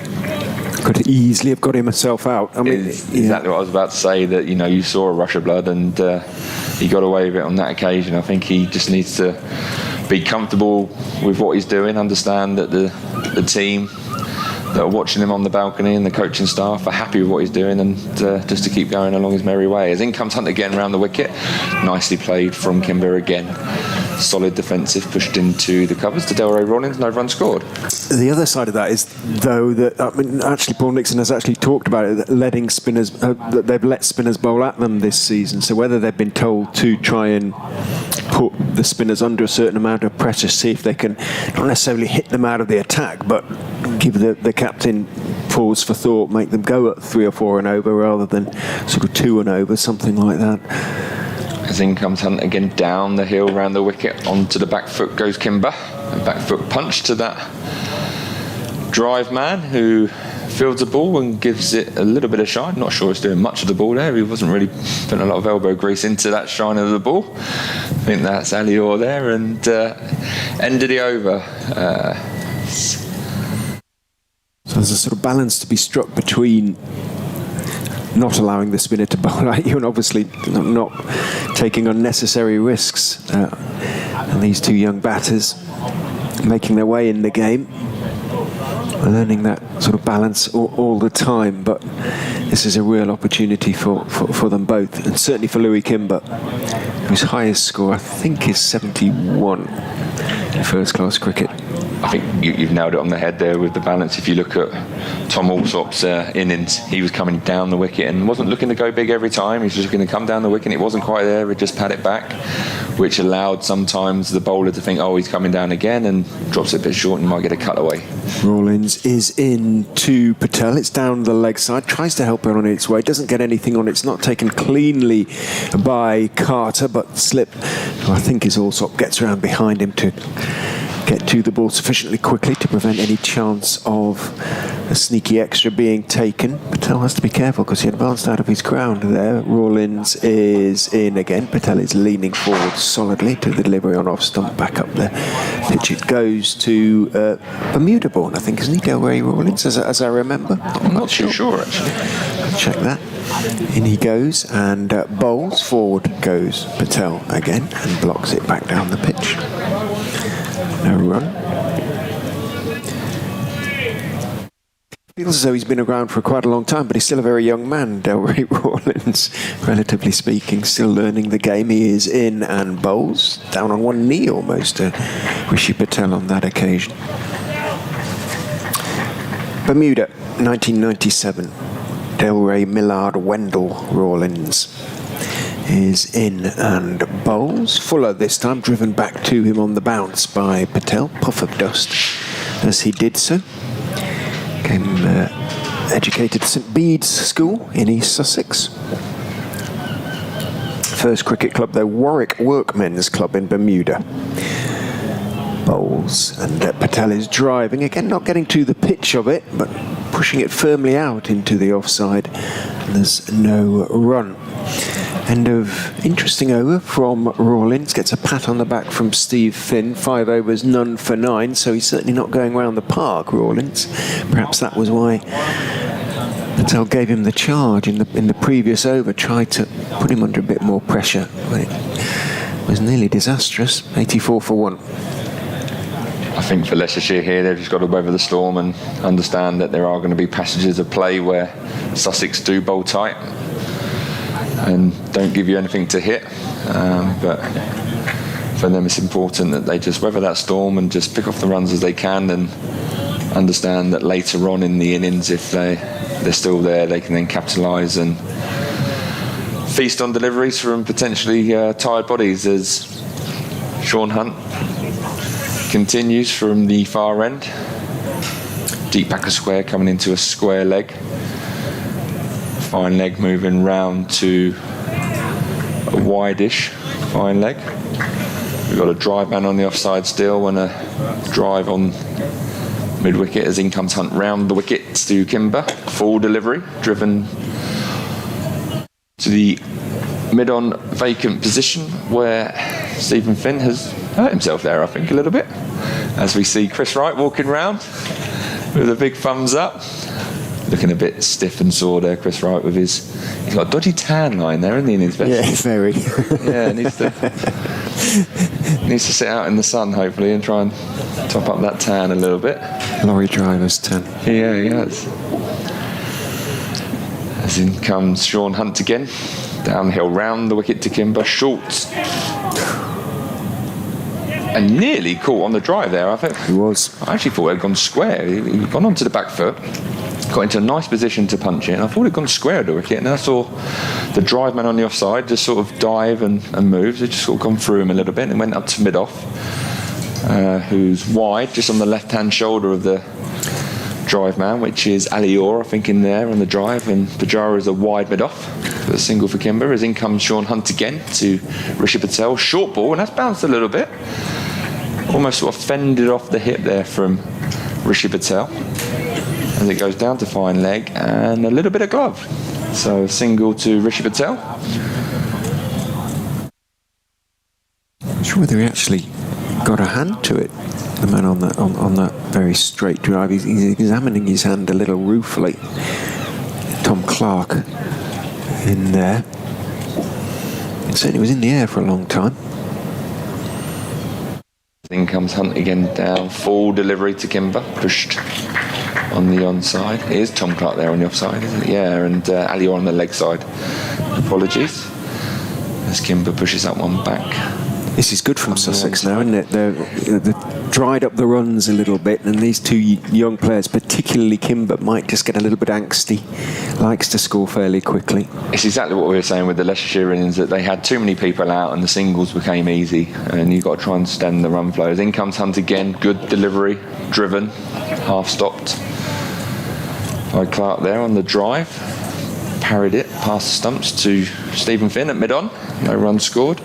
could easily have got himself out. I mean, exactly what I was about to say, that you saw a rush of blood and he got away with it on that occasion. I think he just needs to be comfortable with what he's doing, understand that the team that are watching him on the balcony and the coaching staff are happy with what he's doing, and just to keep going along his merry way. As in comes Hunt again round the wicket. Nicely played from Kimber again solid defensive, pushed into the covers to Delray Rawlins, no run scored. The other side of that is, though, that actually Paul Nixon has actually talked about it, that letting spinners, that they've let spinners bowl at them this season. So whether they've been told to try and put the spinners under a certain amount of pressure, see if they can not necessarily hit them out of the attack, but give the captain pause for thought, make them go at 3 or 4 and over rather than sort of 2 and over, something like that. As in comes Hunt again down the hill, round the wicket, onto the back foot goes Kimber. A back foot punch to that drive man who fields the ball and gives it a little bit of shine. Not sure he's doing much of the ball there. He wasn't really putting a lot of elbow grease into that shine of the ball. I think that's Ali Orr there, and ended the over. So there's a sort of balance to be struck between not allowing the spinner to bowl at you and obviously not taking unnecessary risks. And these two young batters making their way in the game, learning that sort of balance all the time. But this is a real opportunity for them both, and certainly for Louis Kimber, whose highest score I think is 71 in first-class cricket. I think you've nailed it on the head there with the balance. If you look at Tom Alsop's innings, he was coming down the wicket and wasn't looking to go big every time. He was just going to come down the wicket and it wasn't quite there. It just pat it back, which allowed sometimes the bowler to think, oh, he's coming down again, and drops it a bit short and might get a cut away. Rawlins is in to Patel. It's down the leg side, tries to help it on its way, doesn't get anything on it. It's not taken cleanly by Carter, but slip, who I think is Alsop, gets around behind him to get to the ball sufficiently quickly to prevent any chance of a sneaky extra being taken. Patel has to be careful because he advanced out of his ground there. Rawlins is in again. Patel is leaning forward solidly to the delivery on off stump, back up the pitch. It goes to Bermuda born, I think, isn't he, Delray Rawlins, as I remember? I'm not too sure actually. I'll check that. In he goes and bowls. Forward goes Patel again and blocks it back down the pitch. No run. Feels as though he's been around for quite a long time, but he's still a very young man, Delray Rawlins, relatively speaking, still learning the game. He is in and bowls, down on one knee almost, Rishi Patel on that occasion. Bermuda, 1997. Delray Millard Wendell Rawlins is in and bowls. Fuller this time, driven back to him on the bounce by Patel. Puff of dust as he did so. Came educated at St Bede's School in East Sussex. First cricket club, though, Warwick Workmen's Club in Bermuda. Bowls, and Patel is driving again, not getting to the pitch of it, but pushing it firmly out into the offside. And there's no run. End of interesting over from Rawlins. Gets a pat on the back from Steve Finn. 5 overs, none for 9. So he's certainly not going round the park, Rawlins. Perhaps that was why Patel gave him the charge in the previous over. Tried to put him under a bit more pressure, but it was nearly disastrous. 84 for 1. I think for Leicestershire here, they've just got to weather the storm and understand that there are going to be passages of play where Sussex do bowl tight and don't give you anything to hit, but for them it's important that they just weather that storm and just pick off the runs as they can, and understand that later on in the innings, if they're still there, they can then capitalise and feast on deliveries from potentially tired bodies, as Sean Hunt continues from the far end, deep back of square, coming into a square leg. Fine leg moving round to a wide-ish fine leg. We've got a drive man on the offside still and a drive on mid-wicket as in comes Hunt round the wickets to Kimber. Full delivery, driven to the mid-on vacant position where Stephen Finn has hurt himself there, I think, a little bit. As we see Chris Wright walking round with a big thumbs up. Looking a bit stiff and sore there, Chris Wright, with he's got a dodgy tan line there, isn't he, in his vest? Yeah, very. Yeah, needs to sit out in the sun, hopefully, and try and top up that tan a little bit. Lorry driver's tan. Yeah, he has. As in comes Sean Hunt again. Downhill, round the wicket to Kimber. Short. and nearly caught on the drive there. I actually thought it had gone square. He'd gone onto the back foot, got into a nice position to punch it, and I thought it had gone square at the wicket, and then I saw the drive man on the offside just sort of dive and move. It just sort of gone through him a little bit and went up to mid-off, who's wide, just on the left-hand shoulder of the drive man, which is Alior, I think, in there on the drive, and Pujara is a wide mid-off. A single for Kimber. As in comes Sean Hunt again to Rishi Patel. Short ball, and that's bounced a little bit. Almost sort of fended off the hip there from Rishi Patel. As it goes down to fine leg and a little bit of glove. So a single to Rishi Patel. I'm not sure whether he actually got a hand to it. The man on that very straight drive. He's examining his hand a little ruefully. Tom Clark in there. It certainly was in the air for a long time. In comes Hunt again down. Full delivery to Kimber. Pushed on the onside. It is Tom Clark there on the offside, isn't it? Yeah, and Alior on the leg side. Apologies. As Kimber pushes that one back. This is good from Sussex now, isn't it? They've dried up the runs a little bit, and these two young players, particularly Kimber, might just get a little bit angsty. Likes to score fairly quickly. It's exactly what we were saying with the Leicestershire innings, that they had too many people out and the singles became easy, and you've got to try and stem the run flows. In comes Hunt again, good delivery, driven, half stopped by Clark there on the drive. Parried it past the stumps to Stephen Finn at mid-on. No run scored.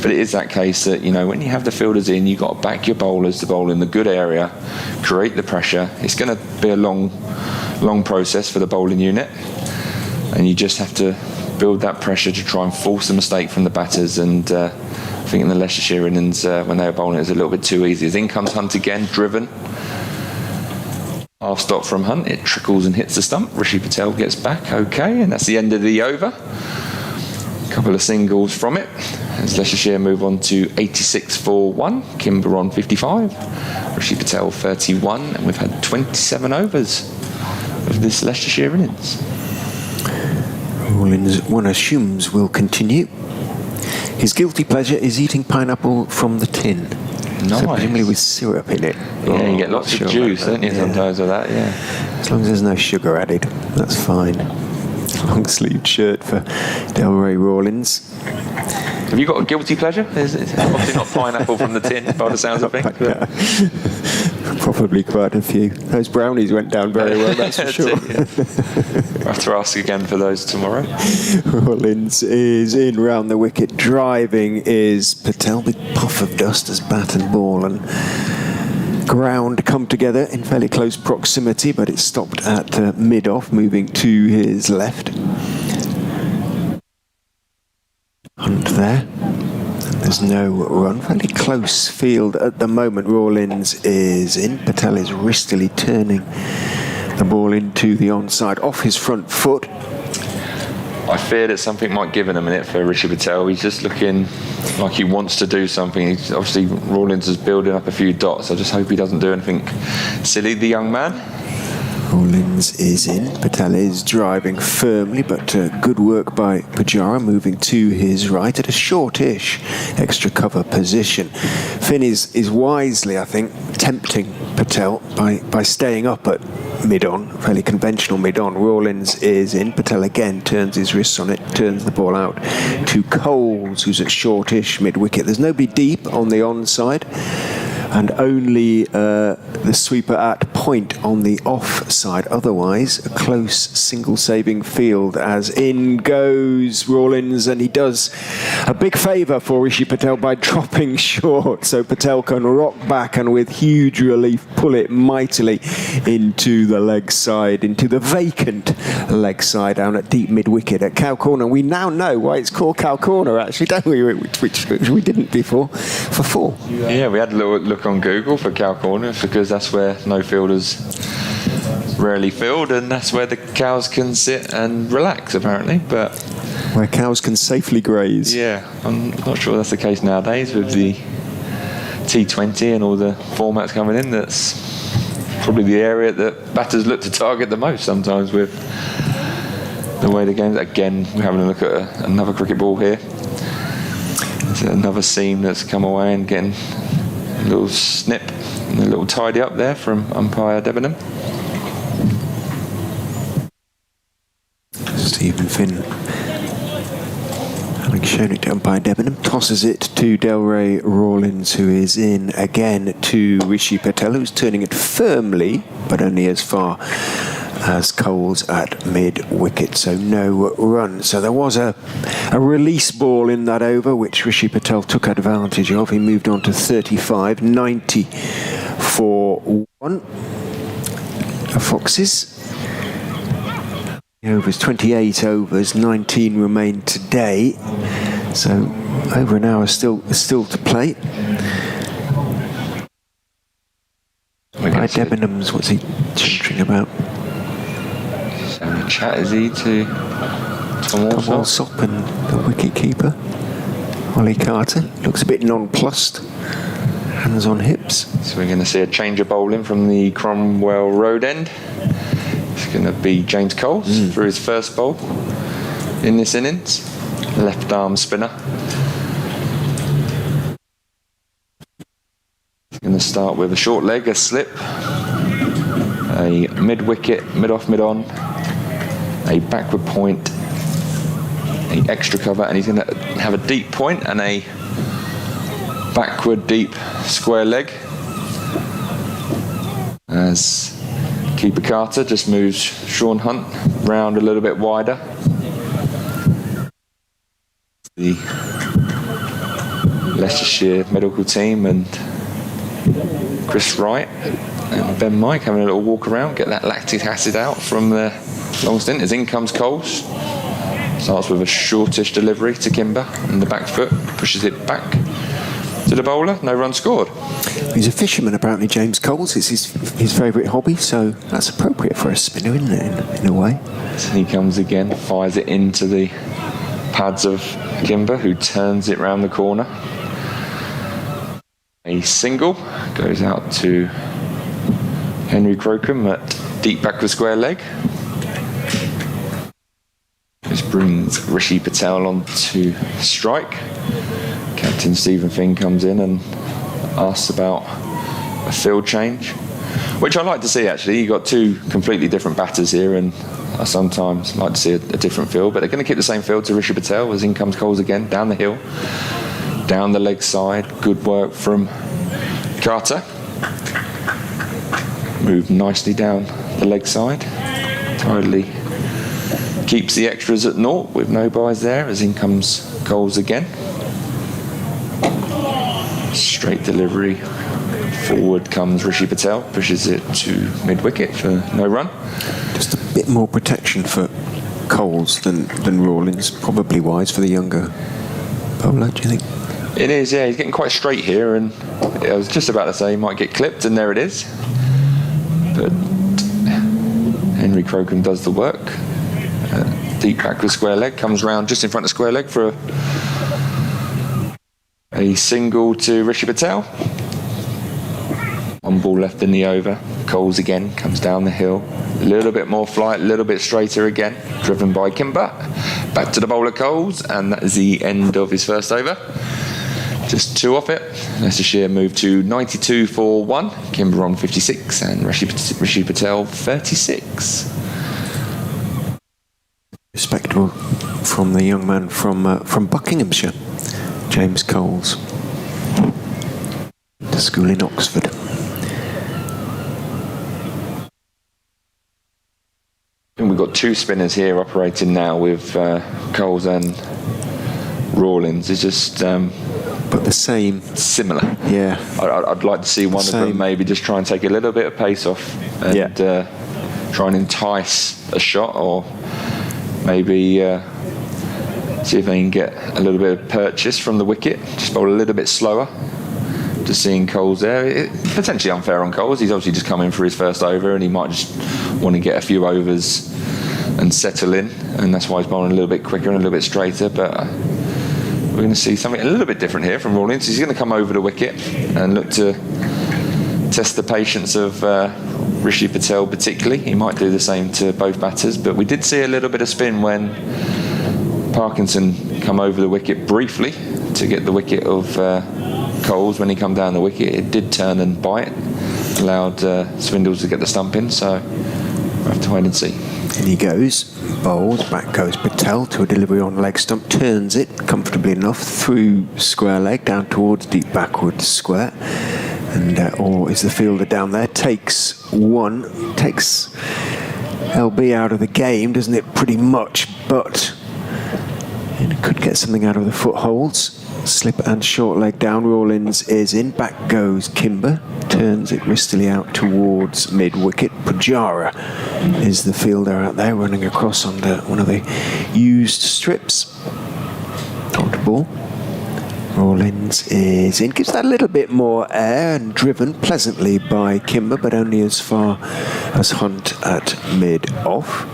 But it is that case that, when you have the fielders in, you've got to back your bowlers to bowl in the good area, create the pressure. It's going to be a long process for the bowling unit, and you just have to build that pressure to try and force a mistake from the batters. And I think in the Leicestershire innings, when they were bowling, it was a little bit too easy. As in comes Hunt again, driven. Half stop from Hunt, it trickles and hits the stump. Rishi Patel gets back, okay, and that's the end of the over. A couple of singles from it, as Leicestershire move on to 86 for 1. Kimber on 55, Rishi Patel 31, and we've had 27 overs of this Leicestershire innings. Rawlins, one assumes, will continue. His guilty pleasure is eating pineapple from the tin. Nice. So presumably with syrup in it. Yeah, you get lots of juice, don't you, sometimes with that, yeah. As long as there's no sugar added, that's fine. Long-sleeved shirt for Delray Rawlins. Have you got a guilty pleasure? It's obviously not pineapple from the tin, by the sounds of things. Probably quite a few. Those brownies went down very well, that's for sure. We'll have to ask again for those tomorrow. Rawlins is in round the wicket. Driving is Patel with puff of dust as bat and ball and ground come together in fairly close proximity, but it's stopped at mid-off, moving to his left. Hunt there. There's no run. Fairly close field at the moment. Rawlins is in. Patel is wristily turning the ball into the onside off his front foot. I fear that something might give in a minute for Rishi Patel. He's just looking like he wants to do something. Obviously, Rawlins is building up a few dots. I just hope he doesn't do anything silly, the young man. Rawlins is in. Patel is driving firmly, but good work by Pujara, moving to his right at a shortish extra cover position. Finn is wisely, I think, tempting Patel by staying up at mid-on, fairly conventional mid-on. Rawlins is in. Patel again turns his wrists on it, turns the ball out to Coles, who's at shortish mid-wicket. There's nobody deep on the onside, and only the sweeper at point on the off side. Otherwise, a close single saving field, as in goes Rawlins, and he does a big favour for Rishi Patel by dropping short, so Patel can rock back and with huge relief pull it mightily into the leg side, into the vacant leg side down at deep mid-wicket at Cow Corner. We now know why it's called Cow Corner, actually, don't we? Which we didn't before, for 4. Yeah, we had a little look on Google for Cow Corner, because that's where no fielders rarely field, and that's where the cows can sit and relax, apparently. But where cows can safely graze. Yeah, I'm not sure that's the case nowadays with the T20 and all the formats coming in. That's probably the area that batters look to target the most sometimes with the way the game's. Again, we're having a look at another cricket ball here. It's another seam that's come away and getting A little snip and a little tidy up there from umpire Debenham. Stephen Finn, having shown it to umpire Debenham, tosses it to Delray Rawlins, who is in again to Rishi Patel, who's turning it firmly, but only as far as Coles at mid-wicket, so no run. So there was a release ball in that over, which Rishi Patel took advantage of. He moved on to 35, 90 for 1. The Foxes. The overs, 28 overs, 19 remain today. So over an hour still to play. By Debenhams, what's he chuntering about? Having a chat, is he, to Tom Alsop and the wicket keeper Ollie Carter. Looks a bit nonplussed, hands on hips. So we're going to see a change of bowling from the Cromwell Road end. It's going to be James Coles for his first bowl in this innings, left arm spinner. He's going to start with a short leg, a slip, a mid wicket, mid off, mid on, a backward point, a extra cover, and he's going to have a deep point and a backward deep square leg as keeper Carter just moves Sean Hunt round a little bit wider. The Leicestershire medical team and Chris Wright and Ben Mike having a little walk around, get that lactic acid out from the long stint. As in comes Coles. Starts with a shortish delivery to Kimber and the back foot, pushes it back to the bowler, no run scored. He's a fisherman apparently, James Coles. It's his favourite hobby, so that's appropriate for a spinner, isn't it, in a way? So he comes again, fires it into the pads of Kimber, who turns it round the corner. A single goes out to Henry Crocombe at deep backward square leg. This brings Rishi Patel on to strike. Captain Stephen Finn comes in and asks about a field change, which I like to see actually. You've got two completely different batters here, and I sometimes like to see a different field, but they're going to keep the same field to Rishi Patel as in comes Coles again, down the hill, down the leg side. Good work from Carter. Moved nicely down the leg side. Tidily keeps the extras at naught with no buys there as in comes Coles again. Straight delivery. Forward comes Rishi Patel, pushes it to mid-wicket for no run. Just a bit more protection for Coles than Rawlins, probably wise for the younger bowler, do you think? It is, yeah. He's getting quite straight here, and I was just about to say he might get clipped, and there it is. But Henry Crocombe does the work. Deep backward square leg, comes round just in front of square leg for a single to Rishi Patel. One ball left in the over. Coles again comes down the hill. A little bit more flight, a little bit straighter again. Driven by Kimber. Back to the bowler Coles, and that is the end of his first over. Just two off it. Leicestershire moved to 92 for 1. Kimber on 56 and Rishi Patel 36. Respectable from the young man from Buckinghamshire, James Coles, to school in Oxford. And we've got two spinners here operating now with Coles and Rawlins. It's just but the same, similar. Yeah, I'd like to see one of them maybe just try and take a little bit of pace off and try and entice a shot, or maybe see if they can get a little bit of purchase from the wicket. Just bowl a little bit slower. Just seeing Coles there. Potentially unfair on Coles. He's obviously just come in for his first over, and he might just want to get a few overs and settle in, and that's why he's bowling a little bit quicker and a little bit straighter. But we're going to see something a little bit different here from Rawlins. He's going to come over the wicket and look to test the patience of Rishi Patel particularly. He might do the same to both batters, but we did see a little bit of spin when Parkinson come over the wicket briefly to get the wicket of Coles when he come down the wicket. It did turn and bite, allowed Swindles to get the stump in, so we'll have to wait and see. And he goes, bowls, back goes Patel to a delivery on leg stump, turns it comfortably enough through square leg down towards deep backward square. And or is the fielder down there, takes LB out of the game, doesn't it, pretty much, but it could get something out of the footholds. Slip and short leg down, Rawlins is in, back goes Kimber, turns it wristily out towards mid-wicket. Pujara is the fielder out there running across under one of the used strips. Dot ball. Rawlins is in, gives that a little bit more air and driven pleasantly by Kimber, but only as far as Hunt at mid-off.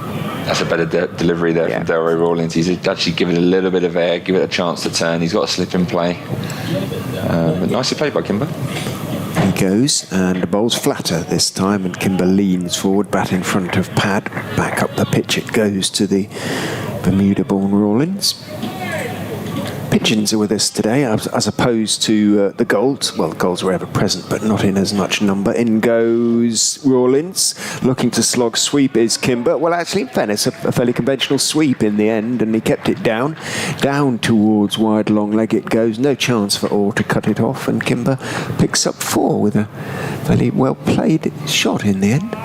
That's a better delivery there from Delroy Rawlins. He's actually given it a little bit of air, give it a chance to turn. He's got a slip in play. But nicely played by Kimber. He goes, and the bowl's flatter this time, and Kimber leans forward, bat in front of pad. Back up the pitch it goes to the Bermuda-born Rawlins. Pigeons are with us today, as opposed to the Golds. Well, the Golds were ever present, but not in as much number. In goes Rawlins, looking to slog. Sweep is Kimber. Well, actually, in fairness, a fairly conventional sweep in the end, and he kept it down towards wide long leg it goes. No chance for Orr to cut it off, and Kimber picks up 4 with a fairly well played shot in the end.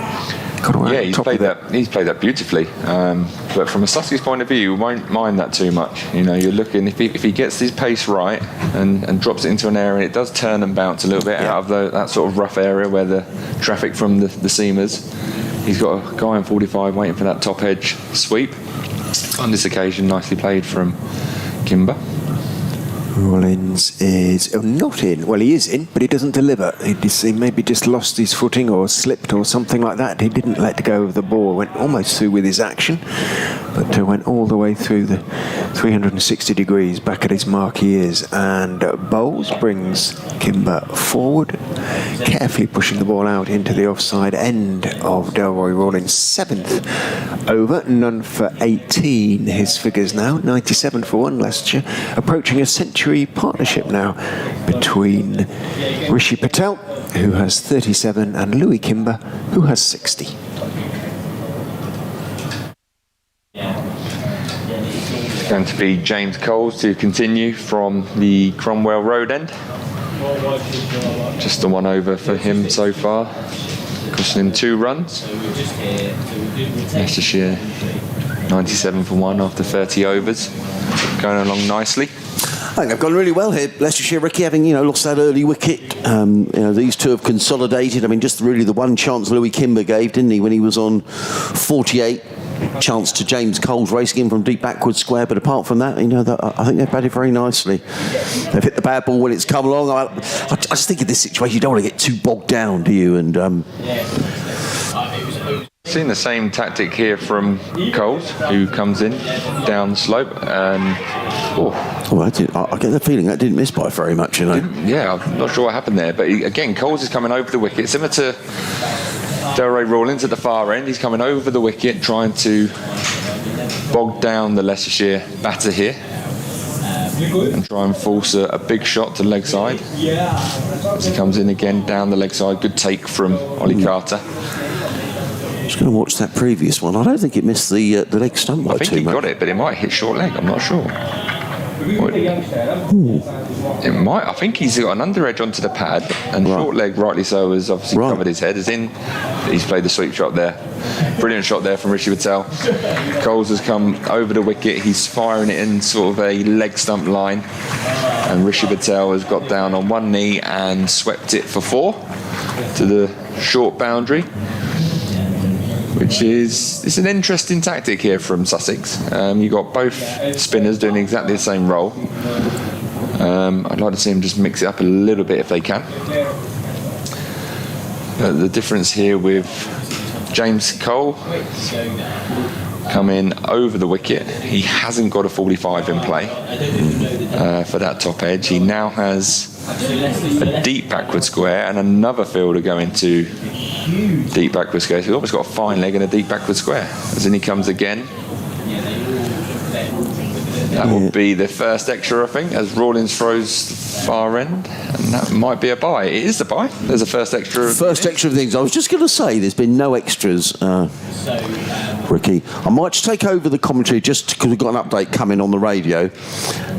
Yeah, he's played that beautifully. But from a Sussex point of view, you won't mind that too much. You know, you're looking, if he gets his pace right and drops it into an area, it does turn and bounce a little bit out of that sort of rough area where the traffic from the seamers. He's got a guy on 45 waiting for that top edge sweep. On this occasion, nicely played from Kimber. Rawlins is not in. Well, he is in, but he doesn't deliver. He maybe just lost his footing or slipped or something like that. He didn't let go of the ball. Went almost through with his action, but went all the way through the 360 degrees back at his mark he is. And bowls, brings Kimber forward, carefully pushing the ball out into the offside end of Delroy Rawlins' 7th over. None for 18, his figures now. 97 for 1, Leicestershire. Approaching a century partnership now between Rishi Patel, who has 37, and Louis Kimber, who has 60. It's going to be James Coles to continue from the Cromwell Road end. Just the 1 over for him so far, costing him 2 runs. Leicestershire 97 for 1 after 30 overs, going along nicely. I think they've gone really well here. Leicestershire, Ricky, having lost that early wicket. These two have consolidated. I mean, just really the one chance Louis Kimber gave, didn't he, when he was on 48. Chance to James Coles racing in from deep backward square, but apart from that, I think they've batted very nicely. They've hit the bad ball when it's come along. I just think in this situation you don't want to get too bogged down, do you? And seen the same tactic here from Coles, who comes in down the slope and I get the feeling that didn't miss by very much, Yeah, I'm not sure what happened there, but again, Coles is coming over the wicket, similar to Delroy Rawlins at the far end. He's coming over the wicket, trying to bog down the Leicestershire batter here and try and force a big shot to leg side. As he comes in again down the leg side, good take from Ollie Carter. Just going to watch that previous one. I don't think it missed the leg stump by too much. I think he got it, but it might hit short leg. I'm not sure. It might. I think he's got an under edge onto the pad, and short leg, rightly so, has obviously covered his head. He's played the sweep shot there. Brilliant shot there from Rishi Patel. Coles has come over the wicket. He's firing it in sort of a leg stump line, and Rishi Patel has got down on one knee and swept it for 4 to the short boundary, which it's an interesting tactic here from Sussex. You've got both spinners doing exactly the same role. I'd like to see them just mix it up a little bit if they can. The difference here with James Cole coming over the wicket, he hasn't got a 45 in play for that top edge. He now has a deep backward square and another fielder going to deep backward square. So he's almost got a fine leg and a deep backward square. As in he comes again, That will be the first extra, I think, as Rawlins throws the far end, and that might be a buy. It is a buy. There's a first extra. First extra of things. I was just going to say, there's been no extras, Ricky. I might just take over the commentary just because we've got an update coming on the radio,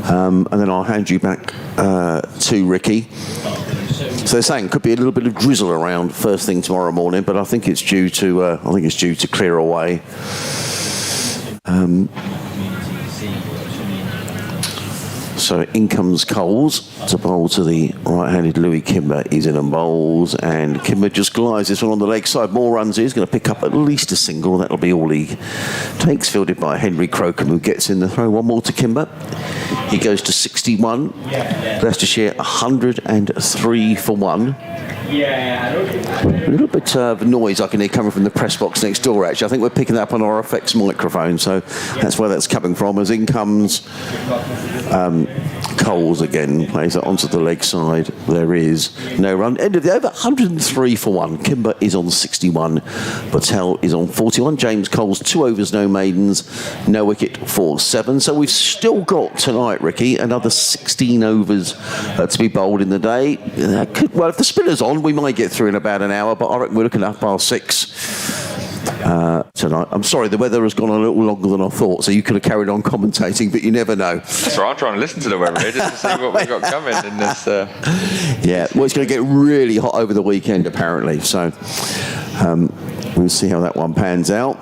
and then I'll hand you back to Ricky. So they're saying could be a little bit of drizzle around first thing tomorrow morning, but I think it's due to clear away. So in comes Coles to bowl to the right-handed Louis Kimber. He's in and bowls, and Kimber just glides this one on the leg side. More runs. He's going to pick up at least a single. That'll be all he takes. Fielded by Henry Crocombe, who gets in the throw. One more to Kimber. He goes to 61. Leicestershire 103 for 1. A little bit of noise I can hear coming from the press box next door, actually. I think we're picking that up on our effects microphone, so that's where that's coming from. As in comes Coles again, plays it onto the leg side. There is no run. End of the over, 103 for 1. Kimber is on 61. Patel is on 41. James Coles, 2 overs, no maidens, no wicket for 7. So we've still got tonight, Ricky, another 16 overs to be bowled in the day. Well, if the spinner's on, we might get through in about an hour, but I reckon we're looking at 6:30 tonight. I'm sorry, the weather has gone a little longer than I thought, so you could have carried on commentating, but you never know. That's right, I'm trying to listen to the weather here just to see what we've got coming in this. Yeah, well, it's going to get really hot over the weekend, apparently, so we'll see how that one pans out.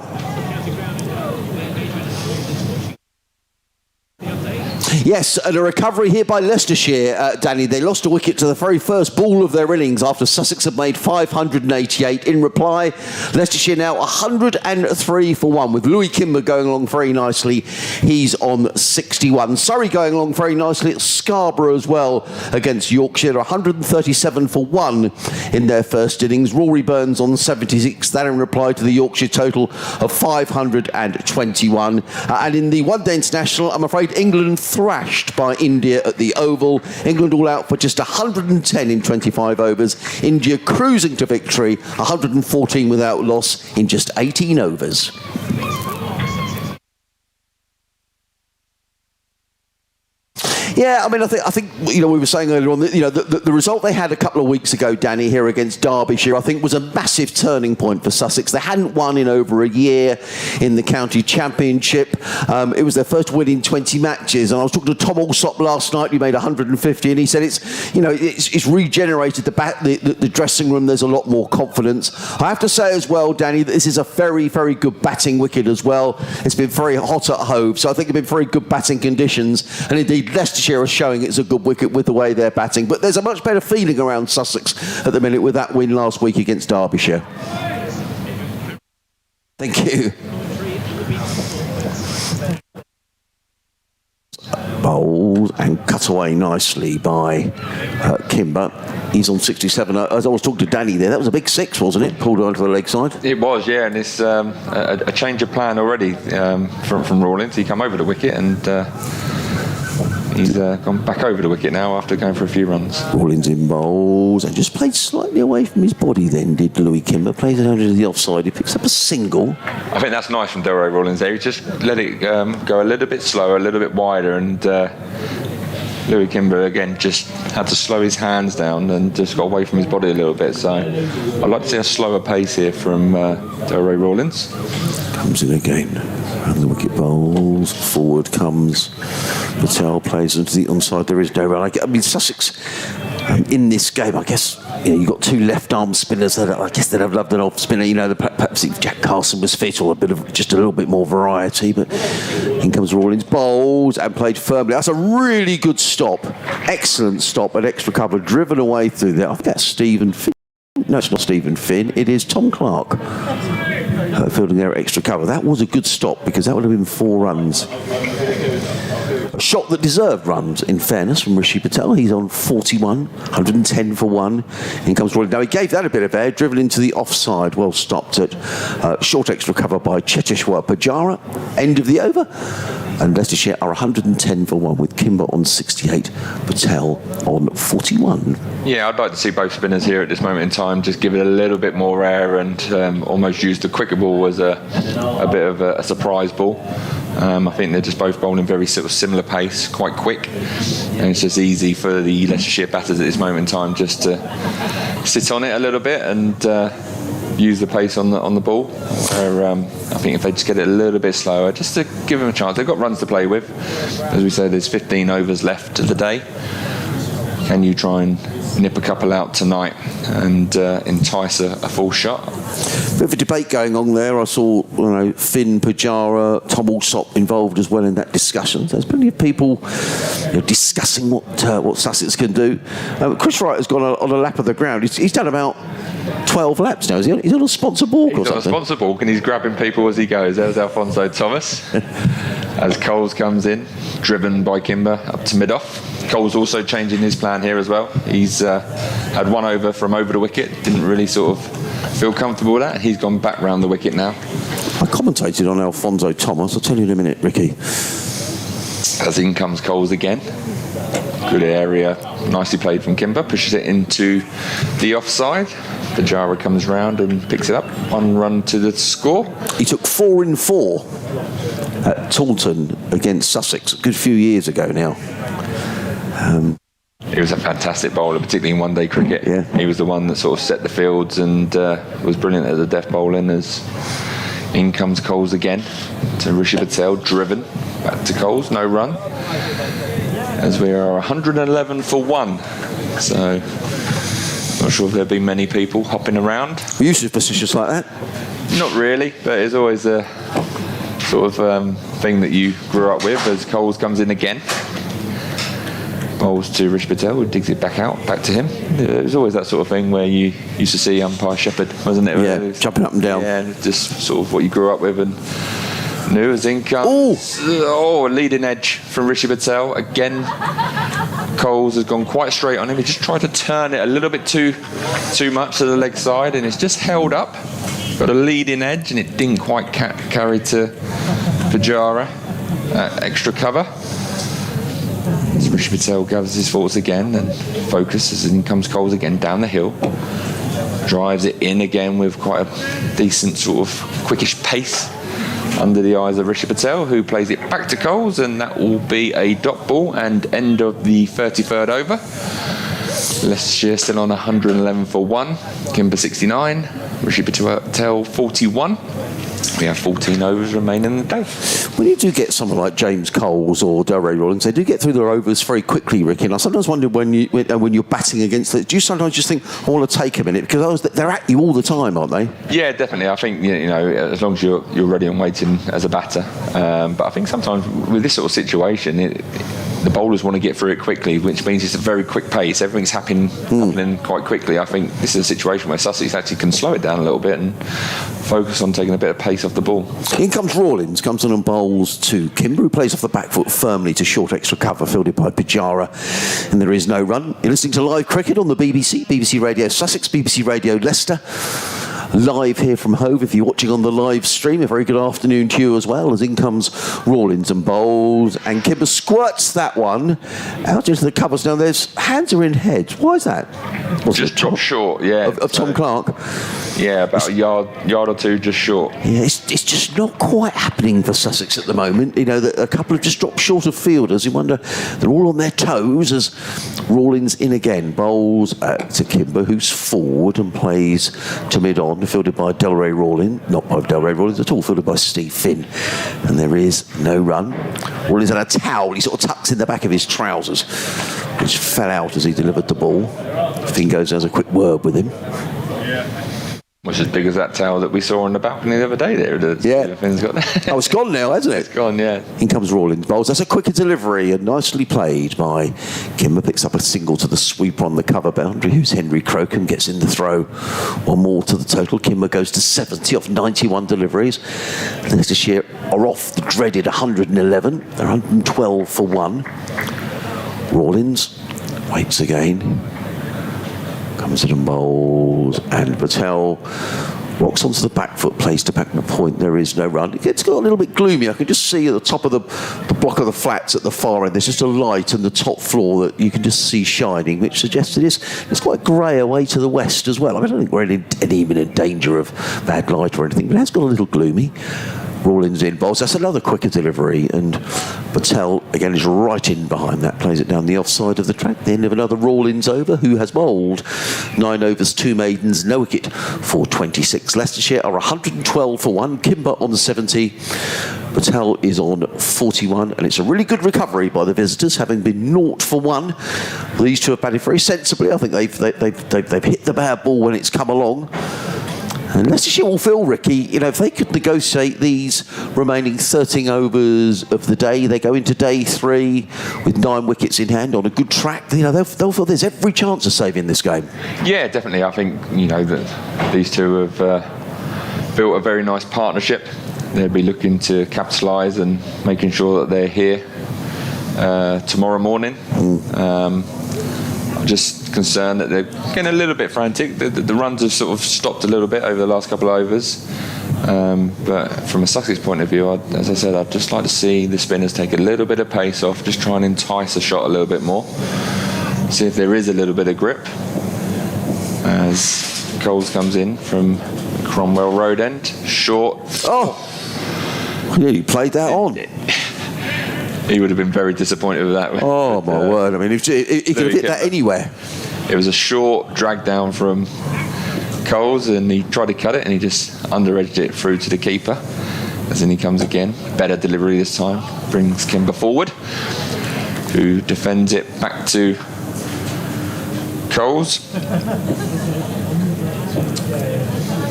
Yes, and a recovery here by Leicestershire, Danny. They lost a wicket to the very first ball of their innings after Sussex had made 588. In reply, Leicestershire now 103 for 1, with Louis Kimber going along very nicely. He's on 61. Surrey going along very nicely at Scarborough as well against Yorkshire, 137 for 1 in their first innings. Rory Burns on 76. That in reply to the Yorkshire total of 521. And in the one-day international, I'm afraid England thrashed by India at the Oval. England all out for just 110 in 25 overs. India cruising to victory, 114 without loss in just 18 overs. Yeah, I mean, I think we were saying earlier on that the result they had a couple of weeks ago, Danny, here against Derbyshire, I think was a massive turning point for Sussex. They hadn't won in over a year in the county championship. It was their first win in 20 matches, and I was talking to Tom Alsop last night. He made 150, and he said it's regenerated the dressing room. There's a lot more confidence. I have to say as well, Danny, that this is a very, very good batting wicket as well. It's been very hot at Hove, so I think it's been very good batting conditions, and indeed Leicestershire are showing it's a good wicket with the way they're batting. But there's a much better feeling around Sussex at the minute with that win last week against Derbyshire. Thank you. Bowled and cut away nicely by Kimber. He's on 67. As I was talking to Danny there, that was a big 6, wasn't it? Pulled onto the leg side. It was, yeah, and it's a change of plan already from Rawlins. He come over the wicket and he's gone back over the wicket now after going for a few runs. Rawlins in bowls and just played slightly away from his body then, did Louis Kimber. Plays it under the offside. He picks up a single. I think that's nice from Delroy Rawlins there. He just let it go a little bit slower, a little bit wider, and Louis Kimber again just had to slow his hands down and just got away from his body a little bit. So I'd like to see a slower pace here from Delroy Rawlins. Comes in again. Around the wicket bowls. Forward comes Patel, plays into the onside. There is no run. I mean, Sussex in this game, I guess, you've got 2 left-arm spinners that they'd have loved an off spinner. Perhaps if Jack Carson was fit, or just a little bit more variety. But in comes Rawlins, bowls and played firmly. That's a really good stop. Excellent stop. An extra cover driven away through there. I think that's Stephen Finn. No, it's not Stephen Finn. It is Tom Clark. Fielding there at extra cover. That was a good stop because that would have been 4 runs. A shot that deserved runs, in fairness, from Rishi Patel. He's on 41, 110 for 1. In comes Rawlins. Now, he gave that a bit of air, driven into the offside. Well stopped at short extra cover by Cheteshwar Pujara. End of the over. And Leicestershire are 110 for 1 with Kimber on 68, Patel on 41. Yeah, I'd like to see both spinners here at this moment in time. Just give it a little bit more air and almost use the quicker ball as a bit of a surprise ball. I think they're just both bowling very sort of similar pace, quite quick, and it's just easy for the Leicestershire batters at this moment in time just to sit on it a little bit and use the pace on the ball. I think if they just get it a little bit slower, just to give them a chance. They've got runs to play with. As we say, there's 15 overs left of the day. Can you try and nip a couple out tonight and entice a full shot? Bit of a debate going on there. I saw, Finn, Pujara, Tom Alsop involved as well in that discussion. There's plenty of people discussing what Sussex can do. Chris Wright has gone on a lap of the ground. He's done about 12 laps now. He's on a sponsor balk or something. He's on a sponsor balk and he's grabbing people as he goes. There's Alfonso Thomas as Coles comes in, driven by Kimber up to mid-off. Cole's also changing his plan here as well. He's had one over from over the wicket, didn't really sort of feel comfortable with that. He's gone back round the wicket now. I commentated on Alfonso Thomas. I'll tell you in a minute, Ricky. As in comes Coles again. Good area, nicely played from Kimber, pushes it into the offside. Pujara comes round and picks it up. 1 run to the score. He took 4 in 4 at Taunton against Sussex a good few years ago now. He was a fantastic bowler, particularly in one-day cricket. Yeah. He was the one that sort of set the fields and was brilliant at the death bowling. As in comes Coles again to Rishi Patel, driven back to Coles, no run. As we are 111 for 1. So, not sure if there'll be many people hopping around. Were you superstitious like that? Not really, but it's always a sort of thing that you grew up with. As Coles comes in again, bowls to Rishi Patel, who digs it back to him. It was always that sort of thing where you used to see umpire Shepherd, wasn't it? Yeah, jumping up and down. Yeah, just sort of what you grew up with and knew. As in comes, a leading edge from Rishi Patel again. Coles has gone quite straight on him. He just tried to turn it a little bit too much to the leg side, and it's just held up. Got a leading edge, and it didn't quite carry to Pujara. Extra cover. As Rishi Patel gathers his thoughts again and focuses, and in comes Coles again down the hill. Drives it in again with quite a decent sort of quickish pace under the eyes of Rishi Patel, who plays it back to Coles, and that will be a dot ball and end of the 33rd over. Leicestershire still on 111 for 1. Kimber 69, Rishi Patel 41. We have 14 overs remaining in the day. When you do get someone like James Coles or Delray Rawlings, they do get through their overs very quickly, Ricky. And I sometimes wonder when you're batting against it, do you sometimes just think, I want to take a minute? Because they're at you all the time, aren't they? Yeah, definitely. I think, as long as you're ready and waiting as a batter. But I think sometimes with this sort of situation, the bowlers want to get through it quickly, which means it's a very quick pace. Everything's happening quite quickly. I think this is a situation where Sussex actually can slow it down a little bit and focus on taking a bit of pace off the ball. In comes Rawlings, comes on and bowls to Kimber, who plays off the back foot firmly to short extra cover, fielded by Pujara, and there is no run. You're listening to live cricket on the BBC Radio Sussex, BBC Radio Leicester. Live here from Hove, if you're watching on the live stream, a very good afternoon to you as well, as in comes Rawlings and bowls, and Kimber squirts that one out into the covers. Now there's hands are in heads. Why is that? Just dropped short, yeah. Of Tom Clark? Yeah, about a yard or two just short. Yeah, it's just not quite happening for Sussex at the moment. A couple have just dropped short of fielders. You wonder, they're all on their toes as Rawlings in again. Bowls to Kimber, who's forward and plays to mid-on, fielded by Delray Rawlings. Not by Delray Rawlings at all, fielded by Steve Finn. And there is no run. Rawlings had a towel. He sort of tucks in the back of his trousers, which fell out as he delivered the ball. Finn goes and has a quick word with him. Which is as big as that towel that we saw on the balcony the other day there. Yeah. Finn's got that. Oh, it's gone now, hasn't it? It's gone, yeah. In comes Rawlings bowls. That's a quicker delivery and nicely played by Kimber. Picks up a single to the sweeper on the cover boundary, who's Henry Crocombe, gets in the throw. One more to the total. Kimber goes to 70 off 91 deliveries. Leicestershire are off the dreaded 111. They're 112 for 1. Rawlings waits again. Comes in and bowls, and Patel rocks onto the back foot, plays to back the point. There is no run. It's got a little bit gloomy. I can just see at the top of the block of the flats at the far end, there's just a light on the top floor that you can just see shining, which suggests it's quite grey away to the west as well. I don't think we're in any imminent danger of bad light or anything, but it has got a little gloomy. Rawlins in bowls. That's another quicker delivery, and Patel again is right in behind that, plays it down the offside of the track. The end of another Rawlins over, who has bowled 9 overs, 2 maidens, no wicket for 26. Leicestershire are 112 for 1. Kimber on 70. Patel is on 41, and it's a really good recovery by the visitors, having been 0 for 1. These two have batted very sensibly. I think they've hit the bad ball when it's come along. And Leicestershire will feel, Ricky, you know, if they could negotiate these remaining 13 overs of the day, they go into day 3 with 9 wickets in hand on a good track, you know, they'll feel there's every chance of saving this game. Yeah, definitely. I think, you know, that these two have built a very nice partnership. They'll be looking to capitalise and making sure that they're here tomorrow morning. I'm just concerned that they're getting a little bit frantic. The runs have sort of stopped a little bit over the last couple of overs. But from a Sussex point of view, as I said, I'd just like to see the spinners take a little bit of pace off, just try and entice a shot a little bit more. See if there is a little bit of grip. As Coles comes in from Cromwell Road end, short. Oh! Yeah, you played that on. He would have been very disappointed with that. Oh, my word. I mean, he could have hit that anywhere. It was a short drag down from Coles, and he tried to cut it, and he just under-edged it through to the keeper. As in he comes again. Better delivery this time. Brings Kimber forward, who defends it back to Coles.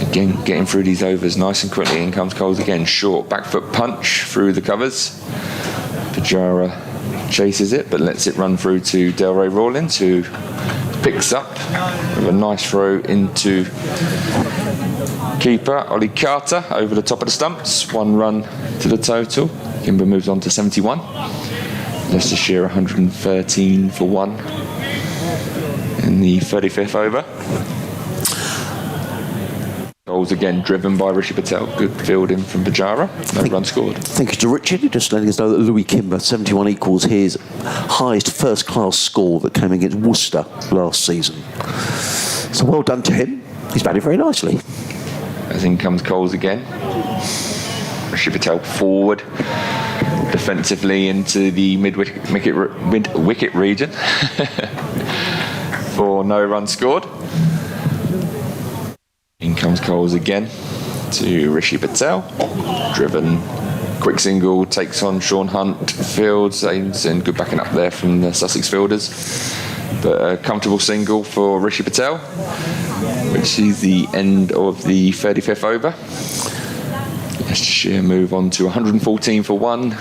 Again, getting through these overs nice and quickly. In comes Coles again. Short back foot punch through the covers. Pujara chases it, but lets it run through to Delray Rawlins, who picks up with a nice throw into keeper Ollie Carter over the top of the stumps. 1 run to the total. Kimber moves on to 71. Leicestershire 113 for 1 in the 35th over. Goals again driven by Rishi Patel. Good fielding from Pujara. No run scored. Thank you to Richard. Just letting us know that Louis Kimber, 71, equals his highest first-class score that came against Worcester last season. So well done to him. He's batted very nicely. As in comes Coles again. Rishi Patel forward, defensively into the mid-wicket region for no run scored. In comes Coles again to Rishi Patel. Driven, quick single, takes on Sean Hunt, fields, aims, and good backing up there from the Sussex fielders. But a comfortable single for Rishi Patel, which is the end of the 35th over. Leicestershire move on to 114 for 1.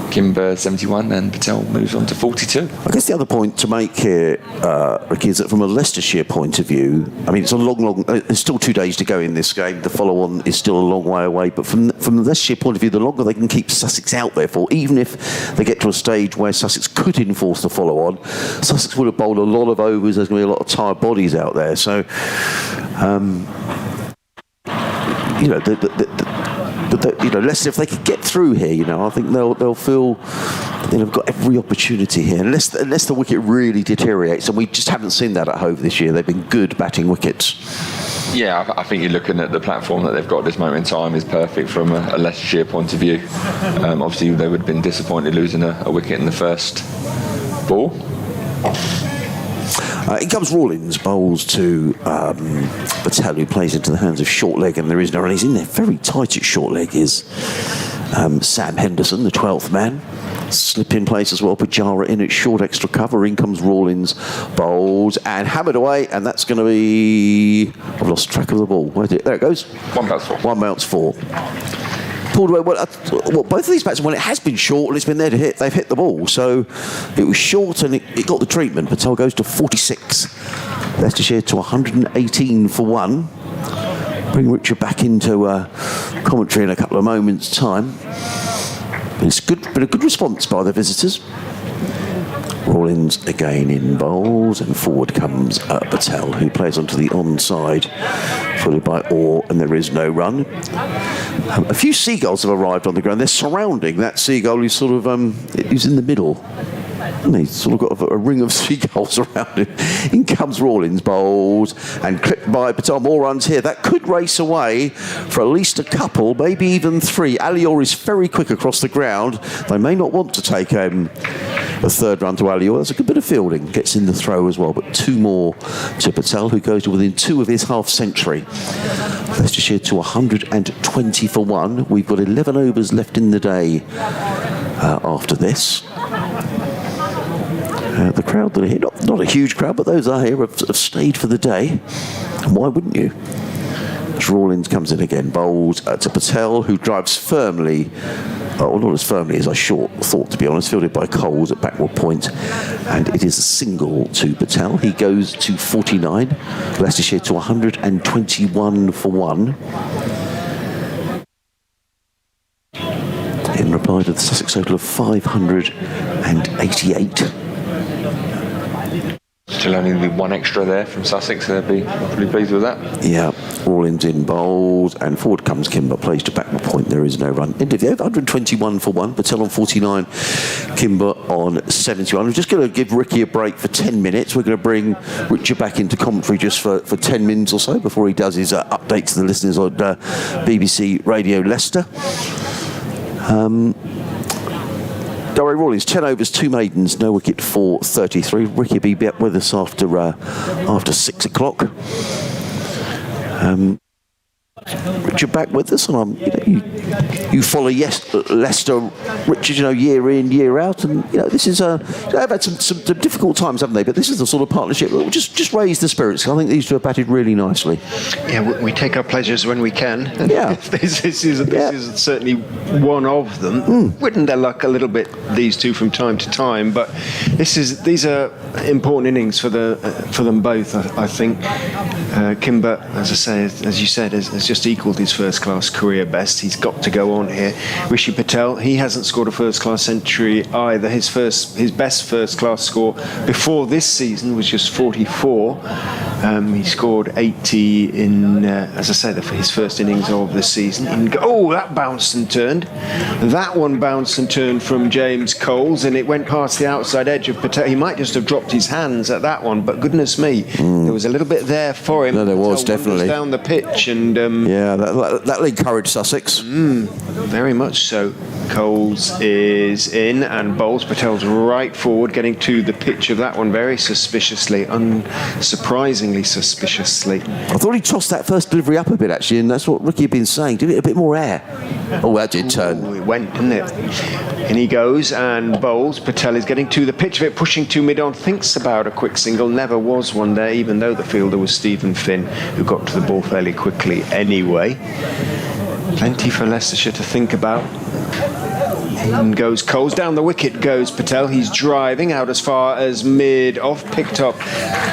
Kimber 71, and Patel moves on to 42. I guess the other point to make here, Ricky, is that from a Leicestershire point of view, I mean, it's a long, there's still 2 days to go in this game. The follow-on is still a long way away, but from the Leicestershire point of view, the longer they can keep Sussex out there for, even if they get to a stage where Sussex could enforce the follow-on, Sussex would have bowled a lot of overs. There's going to be a lot of tired bodies out there. So, you know, Leicester, if they could get through here, you know, I think they'll feel they've got every opportunity here, unless the wicket really deteriorates, and we just haven't seen that at Hove this year. They've been good batting wickets. Yeah, I think you're looking at the platform that they've got at this moment in time is perfect from a Leicestershire point of view. Obviously, they would have been disappointed losing a wicket in the first ball. In comes Rawlins, bowls to Patel, who plays into the hands of short leg, and there is no run. He's in there very tight at short leg is Sam Henderson, the 12th man. Slip in place as well. Pujara in at short extra cover. In comes Rawlins, bowls and hammered away, and that's going to be... I've lost track of the ball. There it goes. 1 bounce 4. 1 bounce 4. Pulled away. Well, both of these batsmen, when it has been short and it's been there to hit, they've hit the ball. So it was short and it got the treatment. Patel goes to 46. Leicestershire to 118 for 1. Bring Richard back into commentary in a couple of moments' time. But it's been a good response by the visitors. Rawlins again in bowls, and forward comes Patel, who plays onto the onside, followed by Orr, and there is no run. A few seagulls have arrived on the ground. They're surrounding that seagull who's sort of who's in the middle. And he's sort of got a ring of seagulls around him. In comes Rawlins, bowled and clipped by Patel. More runs here. That could race away for at least a couple, maybe even three. Alior is very quick across the ground. They may not want to take a third run to Alior. That's a good bit of fielding. Gets in the throw as well, but two more to Patel, who goes to within 2 of his half century. Leicestershire to 120 for 1. We've got 11 overs left in the day after this. The crowd that are here, not a huge crowd, but those are here, have stayed for the day. And why wouldn't you? As Rawlins comes in again, bowls to Patel, who drives firmly, well, not as firmly as I thought, to be honest, fielded by Coles at backward point. And it is a single to Patel. He goes to 49. Leicestershire to 121 for 1. In reply to the Sussex total of 588. Still only the one extra there from Sussex, so they'll be pretty pleased with that. Yeah, Rawlins in bowls, and forward comes Kimber, plays to backward point. There is no run. End of the over, 121 for 1. Patel on 49, Kimber on 71. I'm just going to give Ricky a break for 10 minutes. We're going to bring Richard back into commentary just for 10 minutes or so before he does his update to the listeners on BBC Radio Leicester. Darry Rawlins, 10 overs, 2 maidens, no wicket for 33. Ricky will be back with us after 6 o'clock. Richard back with us, and you follow Leicester, Richard, year in, year out, and this is they've had some difficult times, haven't they? But this is the sort of partnership that will just raise the spirits. I think these two have batted really nicely. Yeah, we take our pleasures when we can. Yeah, this is certainly one of them. Wouldn't their luck a little bit, these two, from time to time? But these are important innings for them both. I think Kimber, as I say, as you said, has just equalled his first-class career best. He's got to go on here. Rishi Patel, he hasn't scored a first-class century either. His best first-class score before this season was just 44. He scored 80 in, as I said, his first innings of the season. That bounced and turned. That one bounced and turned from James Coles, and it went past the outside edge of Patel. He might just have dropped his hands at that one, but goodness me, there was a little bit there for him. No, there was, Patel definitely. down the pitch, and that'll encourage Sussex. Very much so. Coles is in and bowls. Patel's right forward, getting to the pitch of that one very suspiciously, unsurprisingly suspiciously. I thought he tossed that first delivery up a bit, actually, and that's what Ricky had been saying. Give it a bit more air. Oh, that did turn. It went, didn't it? And he goes and bowls. Patel is getting to the pitch of it, pushing to mid-on, thinks about a quick single. Never was one there, even though the fielder was Stephen Finn, who got to the ball fairly quickly anyway. Plenty for Leicestershire to think about. In goes Coles, down the wicket goes Patel. He's driving out as far as mid-off, picked up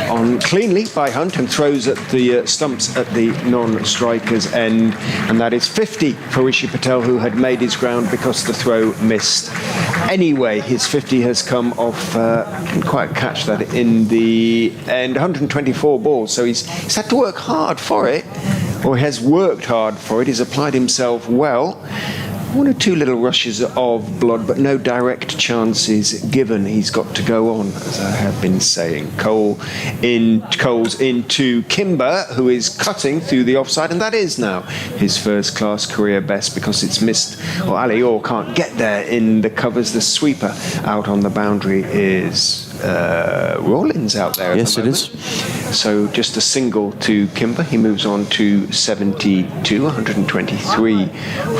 on cleanly by Hunt, and throws at the stumps at the non-striker's end, and that is 50 for Rishi Patel, who had made his ground because the throw missed. Anyway, his 50 has come off, didn't quite catch that in the end, 124 balls, so he's had to work hard for it, or has worked hard for it. He's applied himself well. 1 or 2 little rushes of blood, but no direct chances given. He's got to go on, as I have been saying. Coles into Kimber, who is cutting through the offside, and that is now his first-class career best, because it's missed, or Alior can't get there in the covers. The sweeper out on the boundary is Rawlins out there. Yes, it is. So just a single to Kimber. He moves on to 72, 123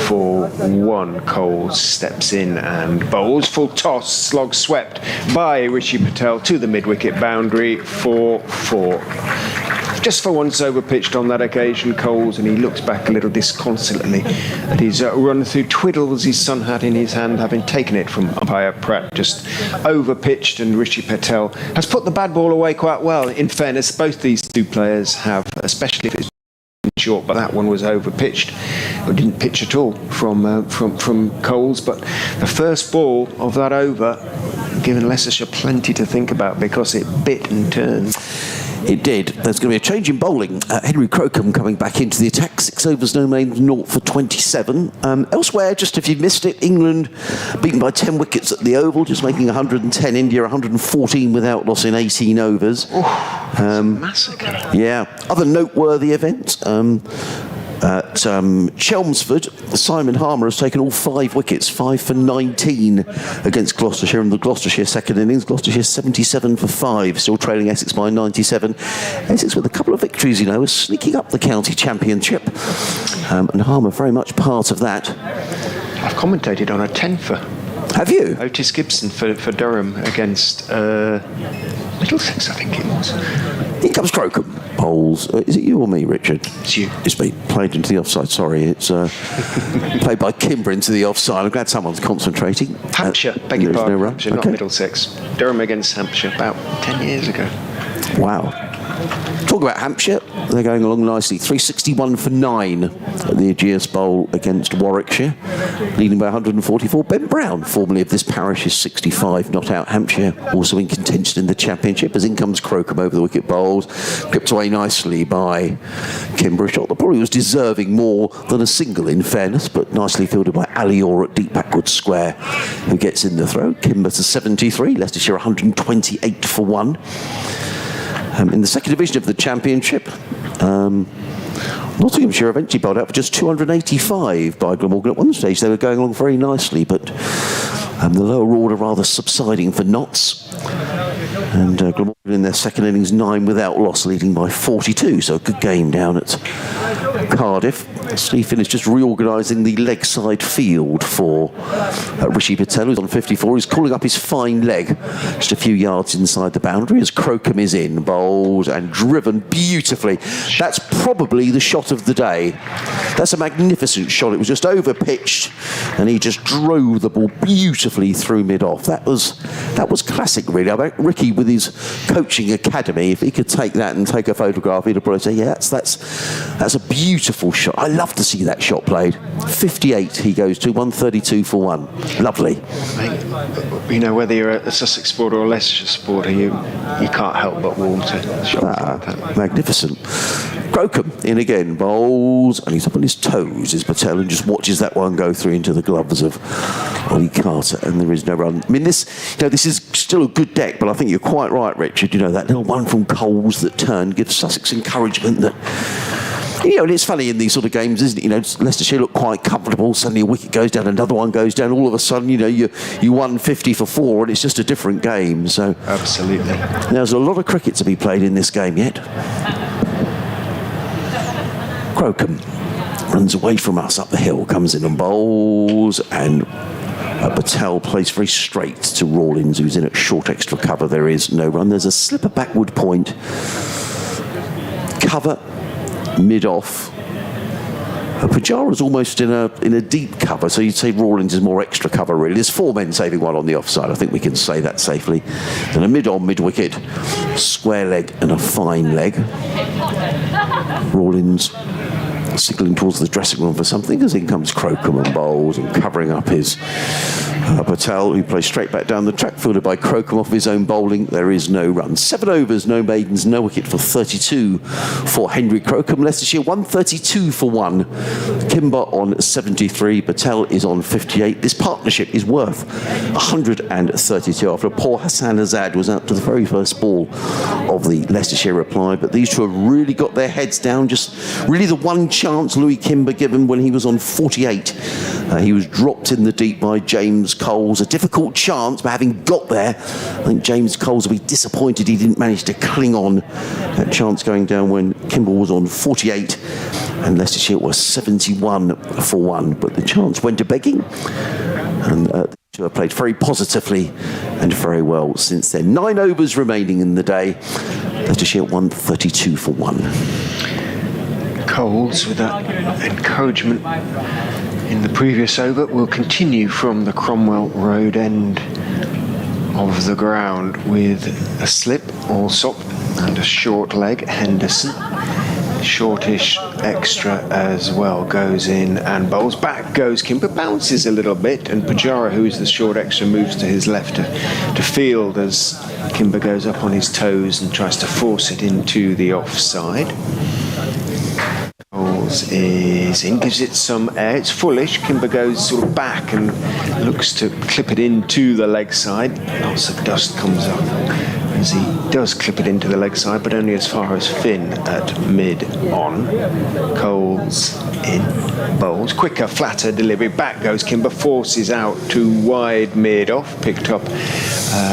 for 1. Coles steps in and bowls. Full toss, slog swept by Rishi Patel to the mid-wicket boundary for 4. Just for once over-pitched on that occasion, Coles, and he looks back a little disconsolately at his run through. Twiddles his sun hat in his hand, having taken it from umpire Pratt. Just over-pitched, and Rishi Patel has put the bad ball away quite well. In fairness, both these two players have, especially if it's short, but that one was over-pitched, or didn't pitch at all from Coles. But the first ball of that over given Leicestershire plenty to think about, because it bit and turned. It did. There's going to be a change in bowling. Henry Crocombe coming back into the attack. 6 overs, no maidens, 0 for 27. Elsewhere, just if you've missed it, England beaten by 10 wickets at the Oval, just making 110. India 114 without loss in 18 overs. Massacre. Yeah. Other noteworthy events. At Chelmsford, Simon Harmer has taken all 5 wickets, 5 for 19 against Gloucestershire in the Gloucestershire second innings. Gloucestershire 77 for 5, still trailing Essex by 97. Essex with a couple of victories, you know, is sneaking up the county championship. And Harmer very much part of that. I've commentated on a 10 for. Have you? Otis Gibson for Durham against Middlesex, I think it was. Here comes Crocombe. Bowls. Is it you or me, Richard? It's you. It's me. Played into the offside. Sorry, it's played by Kimber into the offside. I'm glad someone's concentrating. Hampshire, beg your there's pardon. no run. Hampshire, not Okay. Middlesex. Durham against Hampshire about 10 years ago. Wow. Talk about Hampshire. They're going along nicely. 361 for 9 at the Aegeus Bowl against Warwickshire, leading by 144. Ben Brown, formerly of this parish, is 65, not out. Hampshire also in contention in the championship as in comes Crocombe over the wicket bowls, clipped away nicely by Kimber. A shot that probably was deserving more than a single, in fairness, but nicely fielded by Ali Orr at deep backward square, who gets in the throw. Kimber to 73. Leicestershire 128 for 1. In the second division of the championship, Nottinghamshire eventually bowled out for just 285 by Glamorgan. At one stage they were going along very nicely, but the lower order rather subsiding for Notts. And Glamorgan in their second innings 9 without loss, leading by 42. So a good game down at Cardiff. Steve Finn is just reorganising the leg side field for Rishi Patel, who's on 54. He's calling up his fine leg just a few yards inside the boundary as Crocombe is in, bowled and driven beautifully. That's probably the shot of the day. That's a magnificent shot. It was just over pitched and he just drove the ball beautifully through mid-off. That was classic, really. I bet Ricky, with his coaching academy, if he could take that and take a photograph, he'd probably say, yeah, that's a beautiful shot. I love to see that shot played. 58 he goes to, 132 for 1. Lovely. Mate, you know, whether you're a Sussex supporter or a Leicestershire supporter, you can't help but warm to shots like that. Magnificent. Crocombe in again, bowls, and he's up on his toes, is Patel, and just watches that one go through into the gloves of Ollie Carter, and there is no run. I mean, this is still a good deck, but I think you're quite right, Richard. You know, that little one from Coles that turned gives Sussex encouragement that, you know, and it's funny in these sort of games, isn't it? You know, Leicestershire look quite comfortable. Suddenly a wicket goes down, another one goes down. All of a sudden, you know, you won 50 for 4, and it's just a different game. So Absolutely. there's a lot of cricket to be played in this game yet. Crocombe runs away from us up the hill, comes in and bowls, and Patel plays very straight to Rawlins, who's in at short extra cover. There is no run. There's a slipper backward point. Cover mid-off. Pujara's almost in a deep cover, so you'd say Rawlins is more extra cover, really. There's 4 men saving one on the offside. I think we can say that safely. And a mid-on, mid-wicket, square leg and a fine leg. Rawlins signalling towards the dressing room for something as in comes Crocombe and bowls and covering up his Patel, who plays straight back down the track, fielded by Crocombe off his own bowling. There is no run. 7 overs, no maidens, no wicket for 32 for Henry Crocombe. Leicestershire 132 for 1. Kimber on 73. Patel is on 58. This partnership is worth 132 after poor Hassan Azad was out to the very first ball of the Leicestershire reply. But these two have really got their heads down. Just really the one chance Louis Kimber given when he was on 48. He was dropped in the deep by James Coles. A difficult chance, but having got there, I think James Coles will be disappointed he didn't manage to cling on. That chance going down when Kimber was on 48 and Leicestershire was 71 for 1. But the chance went to begging, and the two have played very positively and very well since then. 9 overs remaining in the day. Leicestershire 132 for 1. Coles, with that encouragement in the previous over, will continue from the Cromwell Road end of the ground with a slip, Allsop, and a short leg, Henderson. Shortish extra as well goes in and bowls. Back goes Kimber, bounces a little bit, and Pujara, who is the short extra, moves to his left to field as Kimber goes up on his toes and tries to force it into the offside. Coles is in, gives it some air. It's fullish. Kimber goes sort of back and looks to clip it into the leg side. Lots of dust comes up as he does clip it into the leg side, but only as far as Finn at mid-on. Coles in, bowls. Quicker, flatter delivery. Back goes Kimber, forces out to wide mid-off. Picked up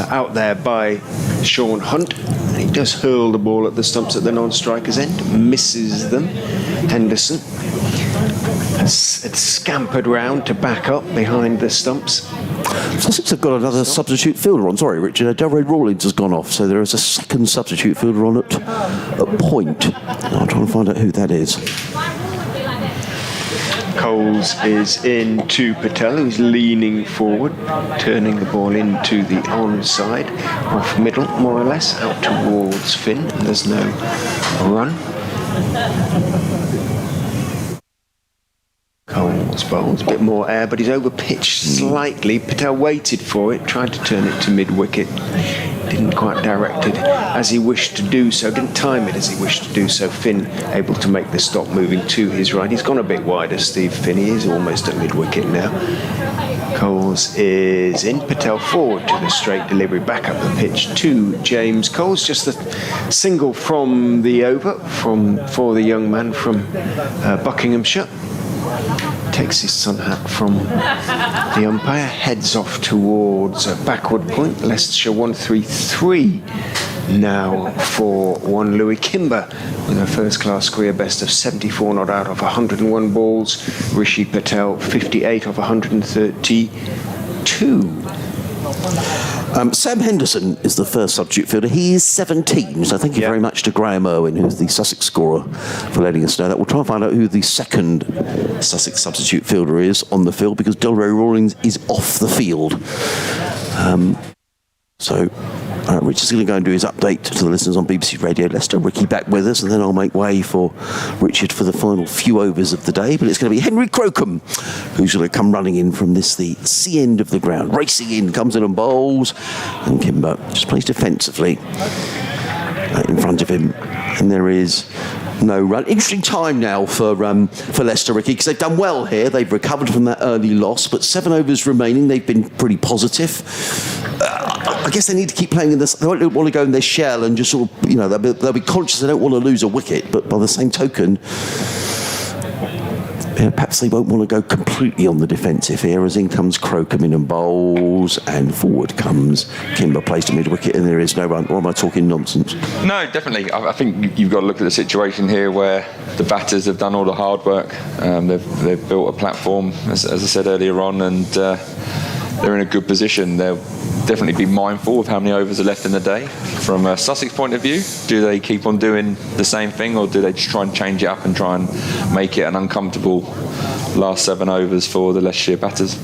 out there by Sean Hunt. He does hurl the ball at the stumps at the non-striker's end. Misses them. Henderson has scampered round to back up behind the stumps. Sussex have got another substitute fielder on. Sorry, Richard. Delray Rawlins has gone off, so there is a second substitute fielder on at point. I'll try and find out who that is. Coles is in to Patel, who's leaning forward, turning the ball into the onside, off middle, more or less, out towards Finn, and there's no run. Coles bowls, a bit more air, but he's over-pitched slightly. Patel waited for it, tried to turn it to mid-wicket. Didn't quite direct it as he wished to do so, didn't time it as he wished to do so. Finn able to make the stop, moving to his right. He's gone a bit wider, Steve Finn. He is almost at mid-wicket now. Coles is in. Patel forward to the straight delivery, back up the pitch to James Coles. Just a single from the over for the young man from Buckinghamshire. Takes his sun hat from the umpire, heads off towards a backward point. Leicestershire 133 now for one Louis Kimber with a first-class career best of 74 not out of 101 balls. Rishi Patel 58 of 132. Sam Henderson is the first substitute fielder. He is 17, so thank you very much to Graham Irwin, who's the Sussex scorer, for letting us know that. We'll try and find out who the second Sussex substitute fielder is on the field, because Delray Rawlins is off the field. Richard's going to go and do his update to the listeners on BBC Radio Leicester. Ricky back with us, and then I'll make way for Richard for the final few overs of the day. But it's going to be Henry Crocombe who's going to come running in from the C end of the ground. Racing in, comes in and bowls, and Kimber just plays defensively in front of him. And there is no run. Interesting time now for Leicester, Ricky, because they've done well here. They've recovered from that early loss, but 7 overs remaining. They've been pretty positive. I guess they need to keep playing in this. They don't want to go in their shell and just sort of, they'll be conscious they don't want to lose a wicket, but by the same token, perhaps they won't want to go completely on the defensive here, as in comes Crocombe in and bowls, and forward comes Kimber, plays to mid-wicket, and there is no run. Or am I talking nonsense? No, definitely. I think you've got to look at the situation here where the batters have done all the hard work. They've built a platform, as I said earlier on, and they're in a good position. They'll definitely be mindful of how many overs are left in the day. From a Sussex point of view, do they keep on doing the same thing, or do they just try and change it up and try and make it an uncomfortable last 7 overs for the Leicestershire batters?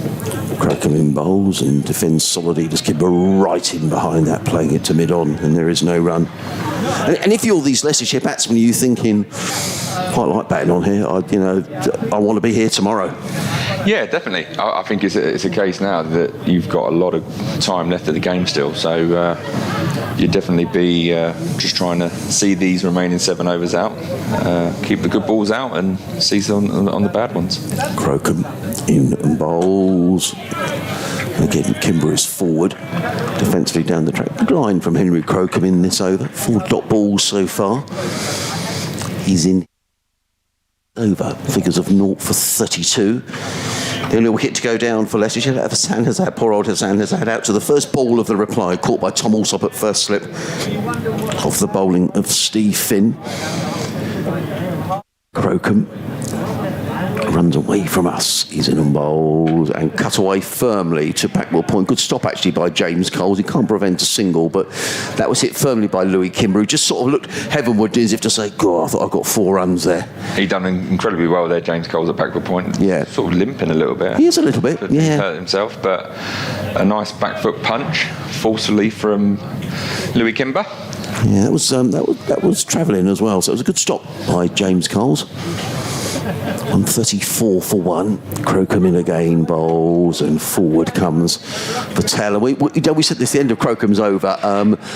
Crocombe in bowls and defends solidly, just keep right in behind that, playing it to mid-on, and there is no run. And if you're these Leicestershire batsmen, you're thinking, quite like batting on here, I want to be here tomorrow. Yeah, definitely. I think it's a case now that you've got a lot of time left of the game still, so you'd definitely be just trying to see these remaining 7 overs out, keep the good balls out and seize on the bad ones. Crocombe in and bowls. And again, Kimber is forward, defensively down the track. Good line from Henry Crocombe in this over. 4 dot balls so far. He's in over. Figures of 0 for 32. The only wicket to go down for Leicestershire. Hassan Hazard, poor old Hassan Hazard, out to the first ball of the reply, caught by Tom Alsop at first slip, off the bowling of Steve Finn. Crocombe runs away from us. He's in and bowls and cut away firmly to backward point. Good stop actually by James Coles. He can't prevent a single, but that was hit firmly by Louis Kimber, who just sort of looked heavenward as if to say, God, I thought I got 4 runs there. He done incredibly well there, James Coles, at backward point. Yeah. Sort of limping a little bit. He is a little bit, He hurt himself, but a nice back foot punch, forcefully from Louis Kimber. Yeah, that was travelling as well. So it was a good stop by James Coles. 134 for 1. Crocombe in again, bowls, and forward comes Patel. And we said this at the end of Crocombe's over.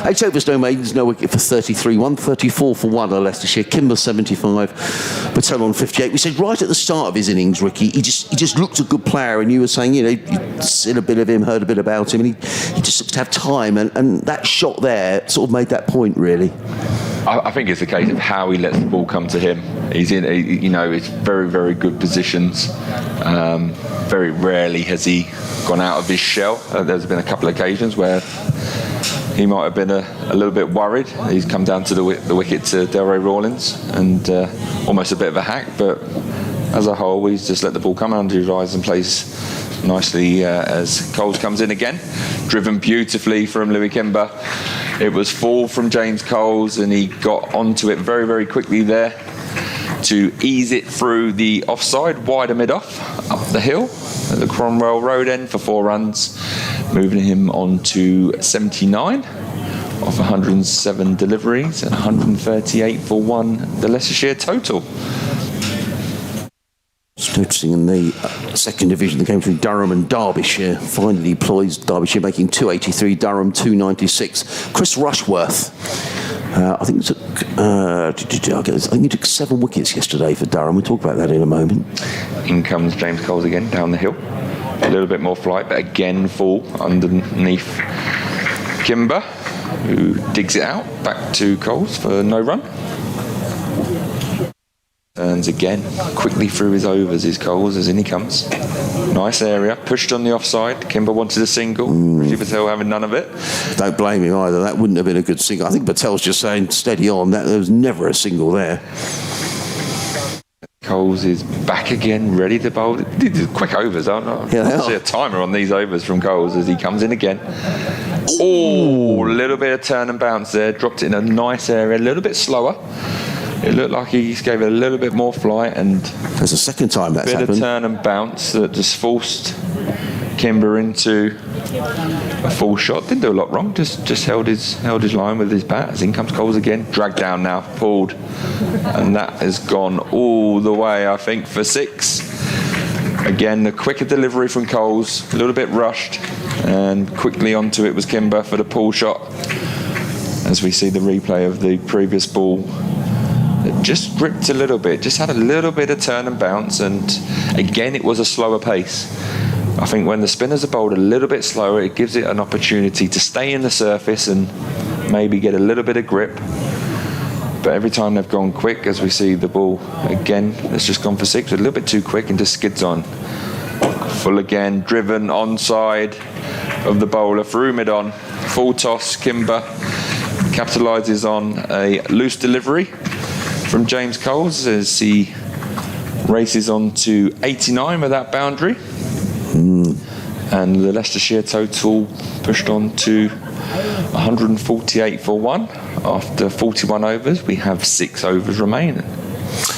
8 overs, no maidens, no wicket for 33. 134 for 1 at Leicestershire. Kimber 75. Patel on 58. We said right at the start of his innings, Ricky, he just looked a good player. And you were saying, you'd seen a bit of him, heard a bit about him, and he just looks to have time. And that shot there sort of made that point, really. I think it's a case of how he lets the ball come to him. He's in, it's very, very good positions. Very rarely has he gone out of his shell. There's been a couple of occasions where he might have been a little bit worried. He's come down to the wicket to Delray Rawlins and almost a bit of a hack, but as a whole, he's just let the ball come under his eyes and plays nicely as Coles comes in again. Driven beautifully from Louis Kimber. It was full from James Coles and he got onto it very, very quickly there to ease it through the offside, wider mid-off, up the hill at the Cromwell Road end for 4 runs, moving him on to 79 off 107 deliveries and 138 for 1, the Leicestershire total. It's interesting in the second division, the game between Durham and Derbyshire finally ploys Derbyshire, making 283, Durham 296. Chris Rushworth, I think he took 7 wickets yesterday for Durham. We'll talk about that in a moment. In comes James Coles again down the hill. A little bit more flight, but again full underneath Kimber, who digs it out back to Coles for no run. Turns again, quickly through his overs, his Coles, as in he comes. Nice area, pushed on the offside. Kimber wanted a single. Richie Patel having none of it. Don't blame him either. That wouldn't have been a good single. I think Patel's just saying steady on. There was never a single there. Coles is back again, ready to bowl. These are quick overs, aren't they? Yeah, they I see are. a timer on these overs from Coles as he comes in again. Oh, a little bit of turn and bounce there. Dropped it in a nice area, a little bit slower. It looked like he gave it a little bit more flight and There's a second time that's happened. a bit of turn and bounce that just forced Kimber into a full shot. Didn't do a lot wrong, just held his line with his bat. As in comes Coles again, dragged down now, pulled, and that has gone all the way, I think, for 6. Again, the quicker delivery from Coles, a little bit rushed, and quickly onto it was Kimber for the pull shot. As we see the replay of the previous ball, it just gripped a little bit, just had a little bit of turn and bounce, and again it was a slower pace. I think when the spinners are bowled a little bit slower, it gives it an opportunity to stay in the surface and maybe get a little bit of grip. But every time they've gone quick, as we see the ball again, it's just gone for 6, a little bit too quick and just skids on. Full again, driven onside of the bowler through mid-on, full toss, Kimber capitalises on a loose delivery from James Coles as he races on to 89 with that boundary. And the Leicestershire total pushed on to 148 for 1. After 41 overs, we have 6 overs remaining.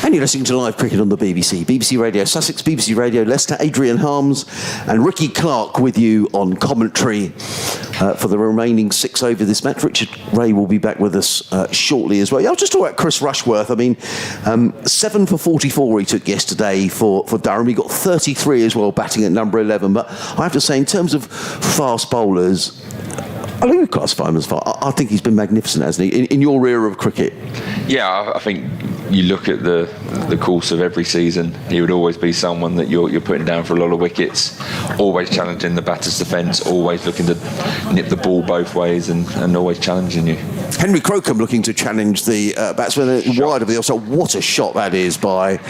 And you're listening to live cricket on the BBC. BBC Radio Sussex, BBC Radio Leicester, Adrian Harms and Ricky Clark with you on commentary for the remaining 6 over this match. Richard Ray will be back with us shortly as well. Yeah, I'll just talk about Chris Rushworth. I mean, 7 for 44 he took yesterday for Durham. He got 33 as well, batting at number 11. But I have to say, in terms of fast bowlers, I think we've classified him as far. I think he's been magnificent, hasn't he, in your era of cricket? Yeah, I think you look at the course of every season, he would always be someone that you're putting down for a lot of wickets, always challenging the batter's defence, always looking to nip the ball both ways and always challenging you. Henry Crocombe looking to challenge the batsman wide of the offside. What a shot that is by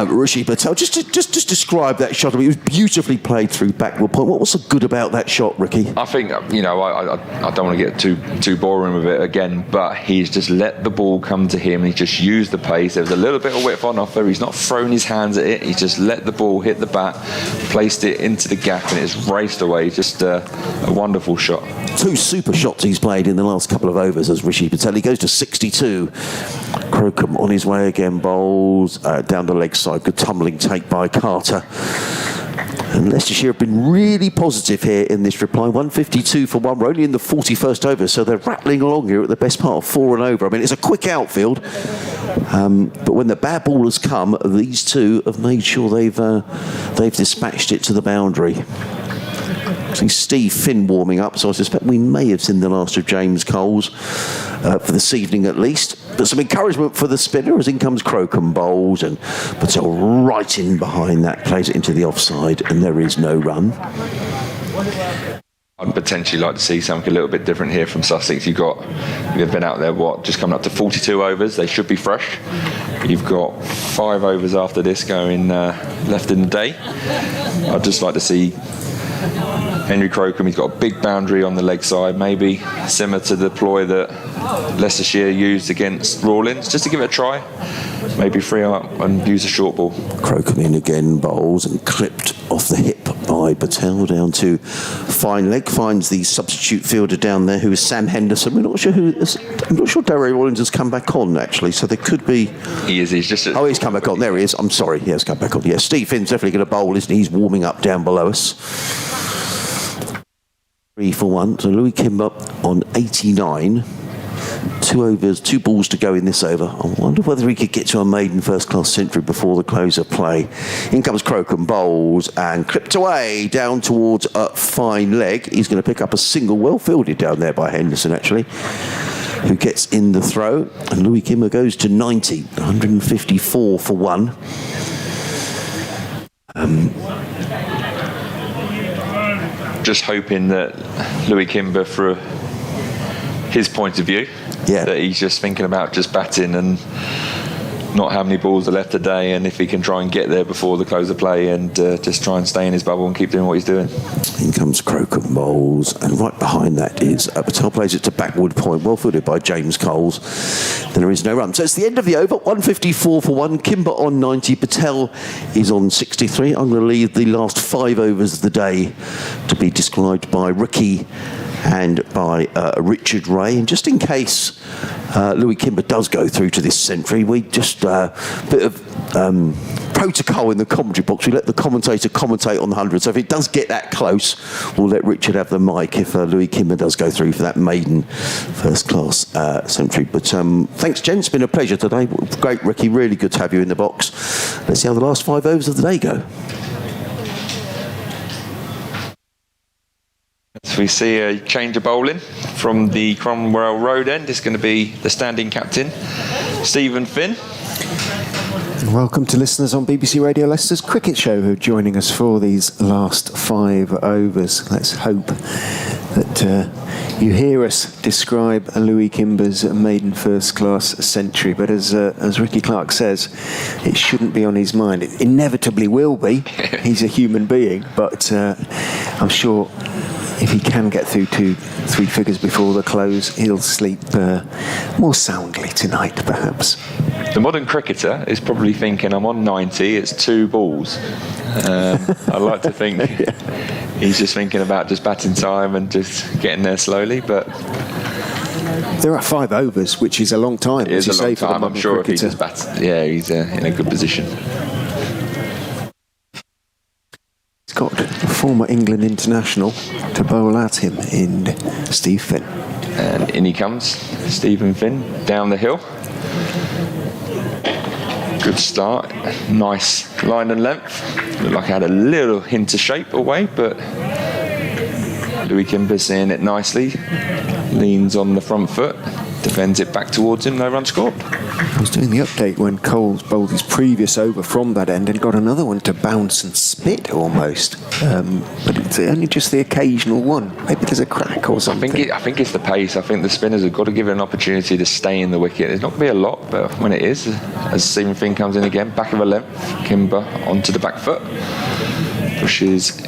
Rishi Patel. Just describe that shot. I mean, it was beautifully played through backward point. What was so good about that shot, Ricky? I think, I don't want to get too boring with it again, but he's just let the ball come to him. He just used the pace. There was a little bit of width on offer. He's not thrown his hands at it. He's just let the ball hit the bat, placed it into the gap, and it's raced away. Just a wonderful shot. 2 super shots he's played in the last couple of overs as Rishi Patel. He goes to 62. Crocombe on his way again, bowls down the leg side. Good tumbling take by Carter. And Leicestershire have been really positive here in this reply. 152 for one. We're only in the 41st over, so they're rattling along here at the best part of 4 and over. I mean, it's a quick outfield, but when the bad ballers come, these two have made sure they've dispatched it to the boundary. See Steve Finn warming up, so I suspect we may have seen the last of James Coles for this evening at least. But some encouragement for the spinner as in comes Crocombe bowls, and Patel right in behind that, plays it into the offside, and there is no run. I'd potentially like to see something a little bit different here from Sussex. You've been out there, just coming up to 42 overs. They should be fresh. You've got 5 overs after this going left in the day. I'd just like to see Henry Crocombe. He's got a big boundary on the leg side, maybe similar to the ploy that Leicestershire used against Rawlins, just to give it a try. Maybe free up and use a short ball. Crocombe in again, bowls and clipped off the hip by Patel down to fine leg. Finds the substitute fielder down there, who is Sam Henderson. We're not sure who. I'm not sure Darry Rawlins has come back on actually, so there could be. He is. He's just. He's come back on. There he is. I'm sorry. He has come back on. Yeah, Steve Finn's definitely going to bowl, isn't he? He's warming up down below us. 3 for 1. So Louis Kimber on 89. 2 overs, 2 balls to go in this over. I wonder whether he could get to a maiden first-class century before the close of play. In comes Crocombe bowls and clipped away down towards a fine leg. He's going to pick up a single, well fielded down there by Henderson actually, who gets in the throw. And Louis Kimber goes to 90, 154 for 1. Just hoping that Louis Kimber, for his point of view, that he's just thinking about just batting and not how many balls are left today, and if he can try and get there before the close of play and just try and stay in his bubble and keep doing what he's doing. In comes Crocombe bowls, and right behind that is Patel, plays it to backward point, well footed by James Coles. There is no run. So it's the end of the over, 154 for 1. Kimber on 90, Patel is on 63. I'm going to leave the last 5 overs of the day to be described by Ricky and by Richard Ray. And just in case Louis Kimber does go through to this century, we just bit of protocol in the commentary box. We let the commentator commentate on the 100. So if it does get that close, we'll let Richard have the mic if Louis Kimber does go through for that maiden first-class century. But thanks, gents. It's been a pleasure today. Great, Ricky. Really good to have you in the box. Let's see how the last 5 overs of the day go. So we see a change of bowling from the Cromwell Road end. It's going to be the standing captain, Stephen Finn. Welcome to listeners on BBC Radio Leicester's cricket show who are joining us for these last 5 overs. Let's hope that you hear us describe Louis Kimber's maiden first-class century. But as Ricky Clark says, it shouldn't be on his mind. It inevitably will be. He's a human being, but I'm sure if he can get through to 3 figures before the close, he'll sleep more soundly tonight, perhaps. The modern cricketer is probably thinking, I'm on 90, it's 2 balls. I like to think he's just thinking about just batting time and just getting there slowly, but there are 5 overs, which is a long time. It is a long time. I'm sure if he just bats, he's in a good position. He's got a former England international to bowl at him in Steve Finn. And in he comes, Stephen Finn, down the hill. Good start, nice line and length. Looked like I had a little hint of shape away, but Louis Kimber seeing it nicely. Leans on the front foot, defends it back towards him, no run scored. I was doing the update when Coles bowled his previous over from that end and got another one to bounce and spit almost. But it's only just the occasional one. Maybe there's a crack or something. I think it's the pace. I think the spinners have got to give it an opportunity to stay in the wicket. There's not going to be a lot, but when it is, as Stephen Finn comes in again, back of a length, Kimber onto the back foot, pushes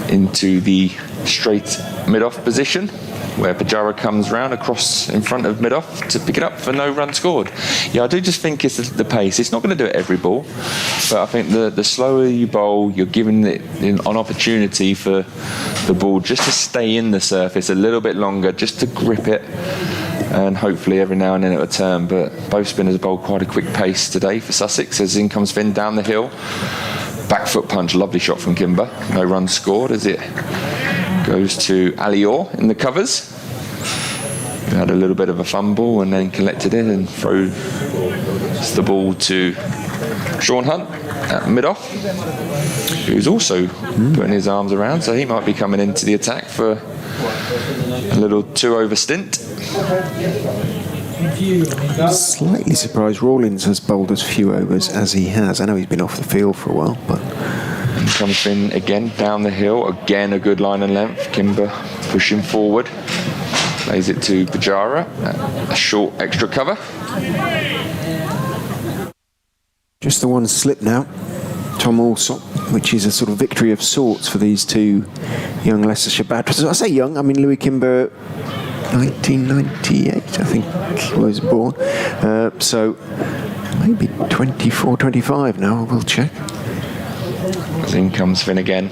into the straight mid-off position, where Pujara comes round across in front of mid-off to pick it up for no run scored. Yeah, I do just think it's the pace. It's not going to do it every ball, but I think the slower you bowl, you're giving it an opportunity for the ball just to stay in the surface a little bit longer, just to grip it, and hopefully every now and then it'll turn. But both spinners bowled quite a quick pace today for Sussex, as in comes Finn down the hill. Back foot punch, lovely shot from Kimber. No runs scored as it goes to Alior in the covers. He had a little bit of a fumble and then collected it and throws the ball to Sean Hunt at mid-off, who's also putting his arms around, so he might be coming into the attack for a little 2-over stint. Slightly surprised Rawlins has bowled as few overs as he has. I know he's been off the field for a while, but... And comes Finn again down the hill. Again, a good line and length. Kimber pushing forward. Plays it to Pujara. A short extra cover. Just the one slip now. Tom Alsop, which is a sort of victory of sorts for these two young Leicestershire batters. I say young, I mean Louis Kimber, 1998, I think he was born. So maybe 24, 25 now, we'll check. In comes Finn again.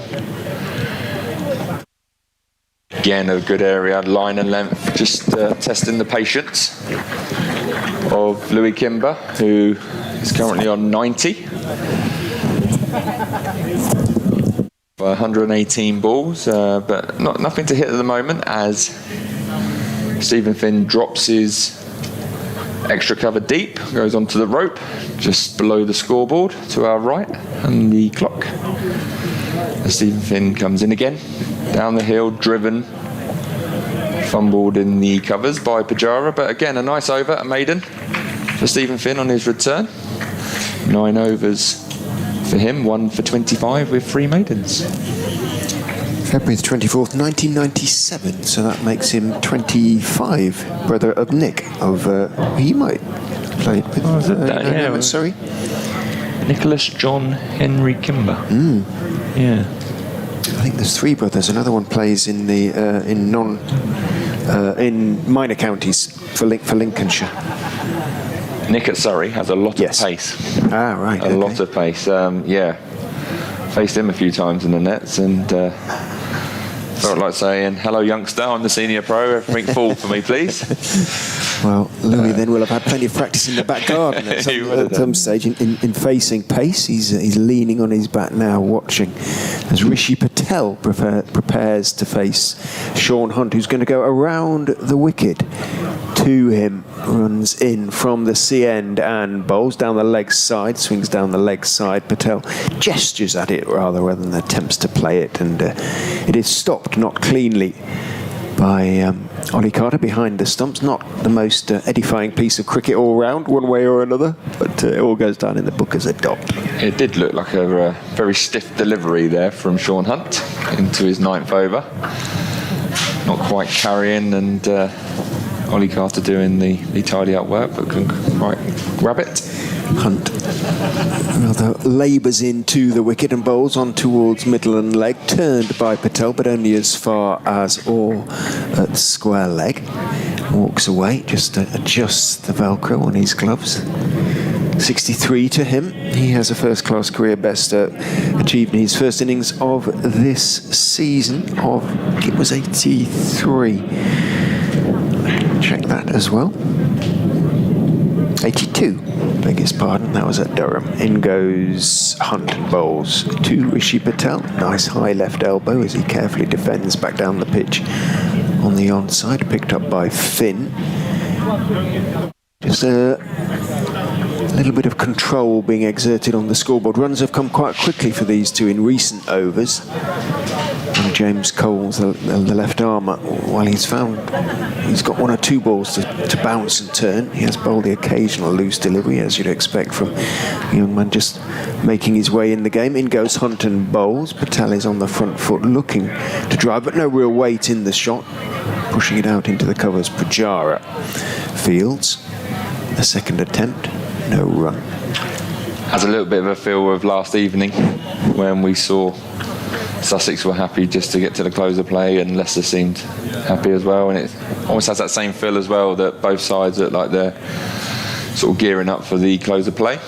Again, a good area, line and length, just testing the patience of Louis Kimber, who is currently on 90. 118 balls, but nothing to hit at the moment as Stephen Finn drops his extra cover deep, goes onto the rope, just below the scoreboard to our right and the clock. As Stephen Finn comes in again, down the hill, driven, fumbled in the covers by Pujara, but again a nice over, a maiden for Stephen Finn on his return. 9 overs for him, 1 for 25 with 3 maidens. February the 24th, 1997, so that makes him 25, brother of Nick, of he might have played with. Sorry? Nicholas John Henry Kimber. Yeah. I think there's 3 brothers. Another one plays in the in minor counties for Lincolnshire. Nick at Surrey has a lot of pace. Ah, right. A lot of pace. Yeah. Faced him a few times in the nets and felt like saying, "Hello, youngster. I'm the senior pro. Everything full for me, please." Well, Louis then will have had plenty of practice in the back garden at some stage in facing pace. He's leaning on his bat now, watching as Rishi Patel prepares to face Sean Hunt, who's going to go around the wicket to him. Runs in from the sea end and bowls down the leg side, swings down the leg side. Patel gestures at it rather than attempts to play it, and it is stopped, not cleanly, by Ollie Carter behind the stumps. Not the most edifying piece of cricket all round, one way or another, but it all goes down in the book as a dot. It did look like a very stiff delivery there from Sean Hunt into his 9th over. Not quite carrying, and Ollie Carter doing the tidy up work, but couldn't quite grab it. Hunt rather labours into the wicket and bowls on towards middle and leg, turned by Patel, but only as far as or at square leg. Walks away, just adjusts the Velcro on his gloves. 63 to him. He has a first-class career best achieved in his first innings of this season of, it was 83. Check that as well. 82, biggest pardon, that was at Durham. In goes Hunt and bowls to Rishi Patel. Nice high left elbow as he carefully defends back down the pitch on the onside, picked up by Finn. Just a little bit of control being exerted on the scoreboard. Runs have come quite quickly for these two in recent overs. And James Cole's the left armour, while he's got 1 or 2 balls to bounce and turn. He has bowled the occasional loose delivery, as you'd expect from a young man just making his way in the game. In goes Hunt and bowls. Patel is on the front foot looking to drive, but no real weight in the shot. Pushing it out into the covers, Pujara fields. A second attempt, no run. Has a little bit of a feel of last evening when we saw Sussex were happy just to get to the close of play, and Leicester seemed happy as well, and it almost has that same feel as well, that both sides look like they're sort of gearing up for the close of play.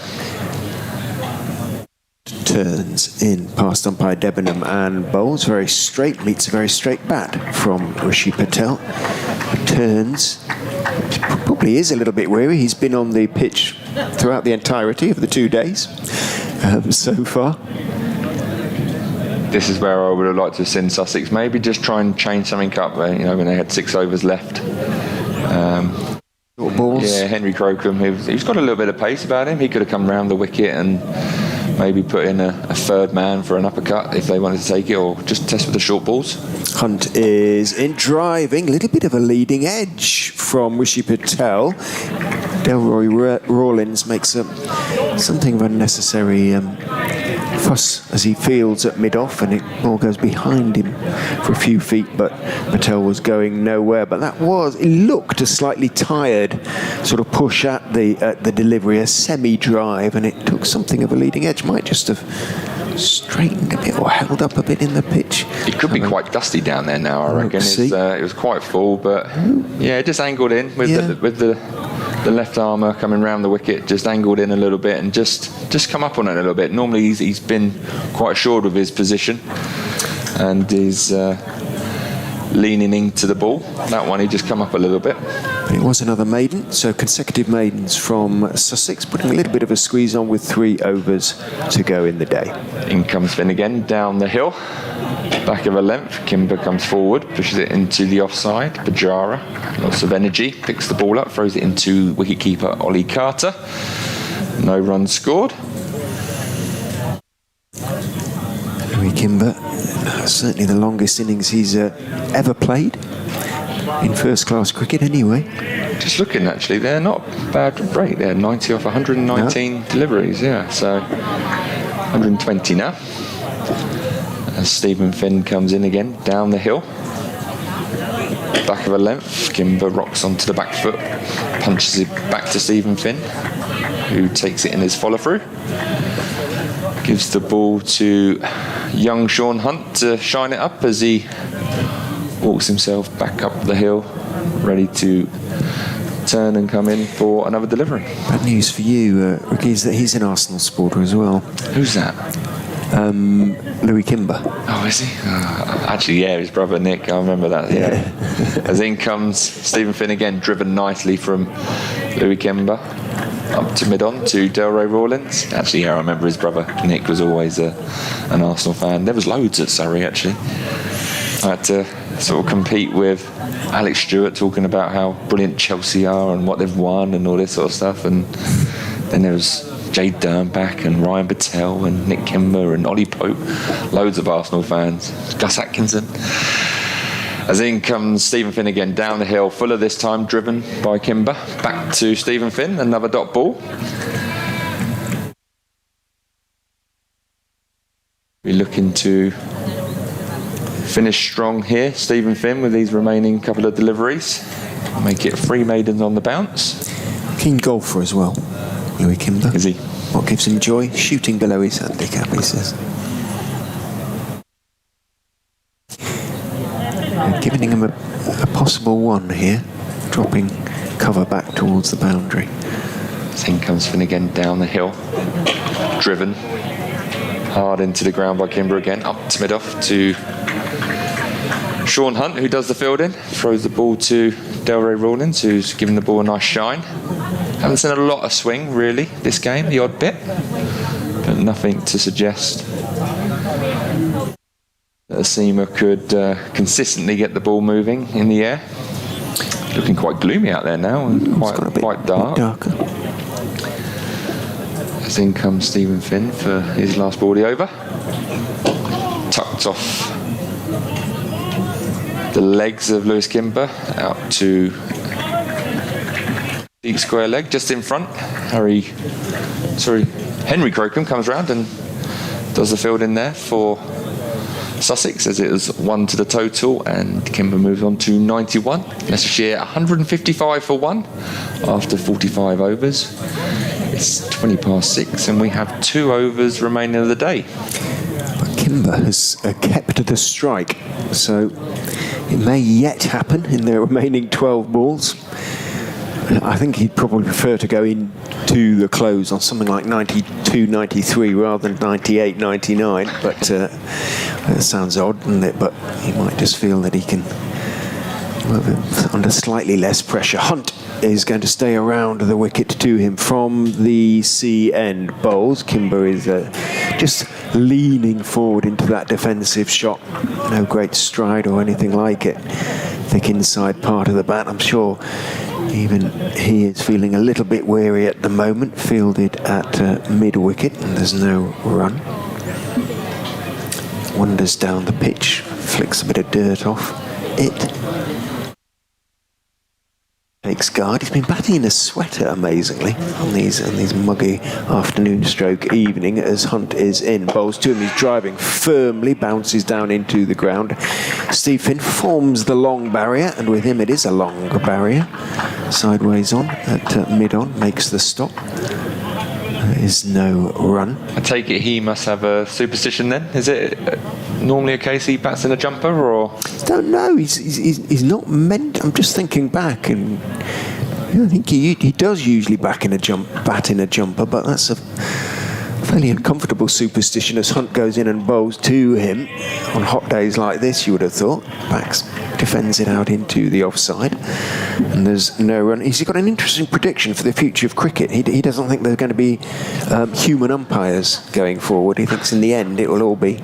Turns in past umpire Debenham and bowls very straight, meets a very straight bat from Rishi Patel. Turns, probably is a little bit weary. He's been on the pitch throughout the entirety of the 2 days so far. this is where I would have liked to have seen Sussex maybe just try and change something up, you know, when they had 6 overs left. Balls. Yeah, Henry Crocombe, he's got a little bit of pace about him. He could have come round the wicket and maybe put in a third man for an uppercut if they wanted to take it, or just test with the short balls. Hunt is in driving, a little bit of a leading edge from Rishi Patel. Delroy Rawlins makes something of unnecessary fuss as he fields at mid-off, and it all goes behind him for a few feet, but Patel was going nowhere. But it looked a slightly tired sort of push at the delivery, a semi-drive, and it took something of a leading edge. Might just have straightened a bit or held up a bit in the pitch. It could be quite dusty down there now, I reckon. It was quite full, but yeah, it just angled in with the left armour coming round the wicket, just angled in a little bit and just come up on it a little bit. Normally he's been quite assured of his position and is leaning into the ball. That one he just come up a little bit. But it was another maiden, so consecutive maidens from Sussex, putting a little bit of a squeeze on with 3 overs to go in the day. In comes Finn again, down the hill. Back of a length, Kimber comes forward, pushes it into the offside. Pujara, lots of energy, picks the ball up, throws it into wicketkeeper Ollie Carter. No runs scored. Louis Kimber, certainly the longest innings he's ever played in first-class cricket anyway. Just looking, actually, they're not bad break. They're 90 off 119 deliveries, yeah, so 120 now. As Stephen Finn comes in again, down the hill. Back of a length, Kimber rocks onto the back foot, punches it back to Stephen Finn, who takes it in his follow-through. Gives the ball to young Sean Hunt to shine it up as he walks himself back up the hill, ready to turn and come in for another delivery. Bad news for you, Ricky, is that he's an Arsenal supporter as well. Who's that? Louis Kimber. Oh, is he? Actually, yeah, his brother Nick. I remember that. Yeah. As in comes Stephen Finn again, driven nicely from Louis Kimber up to mid-on to Delroy Rawlins. Actually, yeah, I remember his brother Nick was always an Arsenal fan. There was loads at Surrey, actually. I had to sort of compete with Alex Stewart talking about how brilliant Chelsea are and what they've won and all this sort of stuff, and then there was Jade Dernbach and Ryan Patel and Nick Kimber and Ollie Pope, loads of Arsenal fans, Gus Atkinson. As in comes Stephen Finn again, down the hill, Fuller this time, driven by Kimber. Back to Stephen Finn, another dot ball. We're looking to finish strong here, Stephen Finn, with these remaining couple of deliveries. Make it 3 maidens on the bounce. Keen golfer as well, Louis Kimber. Is he? What gives him joy? Shooting below his handicap, he says. Giving him a possible one here, dropping cover back towards the boundary. In comes Finn again, down the hill, driven hard into the ground by Kimber again, up to mid-off to Sean Hunt, who does the fielding, throws the ball to Delroy Rawlins, who's giving the ball a nice shine. Haven't seen a lot of swing, really, this game, the odd bit, but nothing to suggest that a seamer could consistently get the ball moving in the air. Looking quite gloomy out there now, and quite dark. Darker. As in comes Stephen Finn for his last ball over. Tucked off the legs of Lewis Kimber out to deep square leg just in front. Henry Crocombe comes round and does the field in there for Sussex, as it was 1 to the total, and Kimber moves on to 91. Leicestershire 155 for 1 after 45 overs. It's 20 past 6 and we have 2 overs remaining of the day. But Kimber has kept the strike, so it may yet happen in the remaining 12 balls. I think he'd probably prefer to go into the close on something like 92, 93 rather than 98, 99. But that sounds odd, doesn't it? But he might just feel that he can move under slightly less pressure. Hunt is going to stay around the wicket to him from the C end. Bowls. Kimber is just leaning forward into that defensive shot. No great stride or anything like it. Thick inside part of the bat. I'm sure even he is feeling a little bit weary at the moment. Fielded at mid-wicket and there's no run. Wanders down the pitch, flicks a bit of dirt off it. Takes guard. He's been batting in a sweater, amazingly, on these muggy afternoon stroke evening as Hunt is in. Bowls to him, he's driving firmly, bounces down into the ground. Steve Finn forms the long barrier, and with him it is a long barrier. Sideways on at mid-on, makes the stop. There is no run. I take it he must have a superstition then? Is it normally a case he bats in a jumper, or? I don't know. He's not meant. I'm just thinking back, and I think he does usually bat in a jumper, but that's a fairly uncomfortable superstition as Hunt goes in and bowls to him on hot days like this. You would have thought. Backs defends it out into the offside, and there's no run. He's got an interesting prediction for the future of cricket. He doesn't think there's going to be human umpires going forward. He thinks in the end it will all be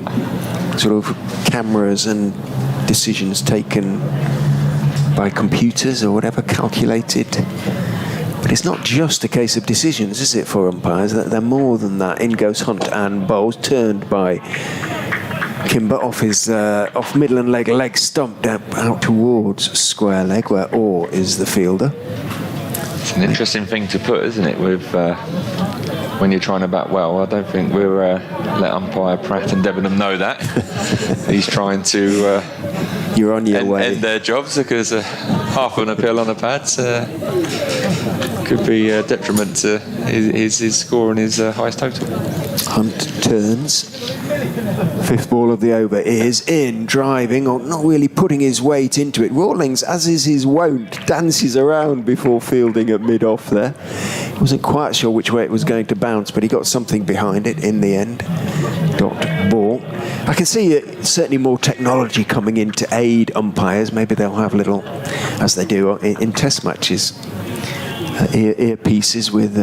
sort of cameras and decisions taken by computers or whatever, calculated. But it's not just a case of decisions, is it, for umpires? They're more than that. In goes Hunt and bowls, turned by Kimber off his off middle and leg stumped out towards square leg, where Orr is the fielder. It's an interesting thing to put, isn't it, with when you're trying to bat well. I don't think we're let umpire Pratt and Debenham know that. He's trying to you're on your way. End their jobs, because half an appeal on a pad could be a detriment to his score and his highest total. Hunt turns. Fifth ball of the over is in, driving, or not really putting his weight into it. Rawlings, as is his wont, dances around before fielding at mid-off there. He wasn't quite sure which way it was going to bounce, but he got something behind it in the end. Dot ball. I can see certainly more technology coming in to aid umpires. Maybe they'll have little, as they do in test matches, earpieces with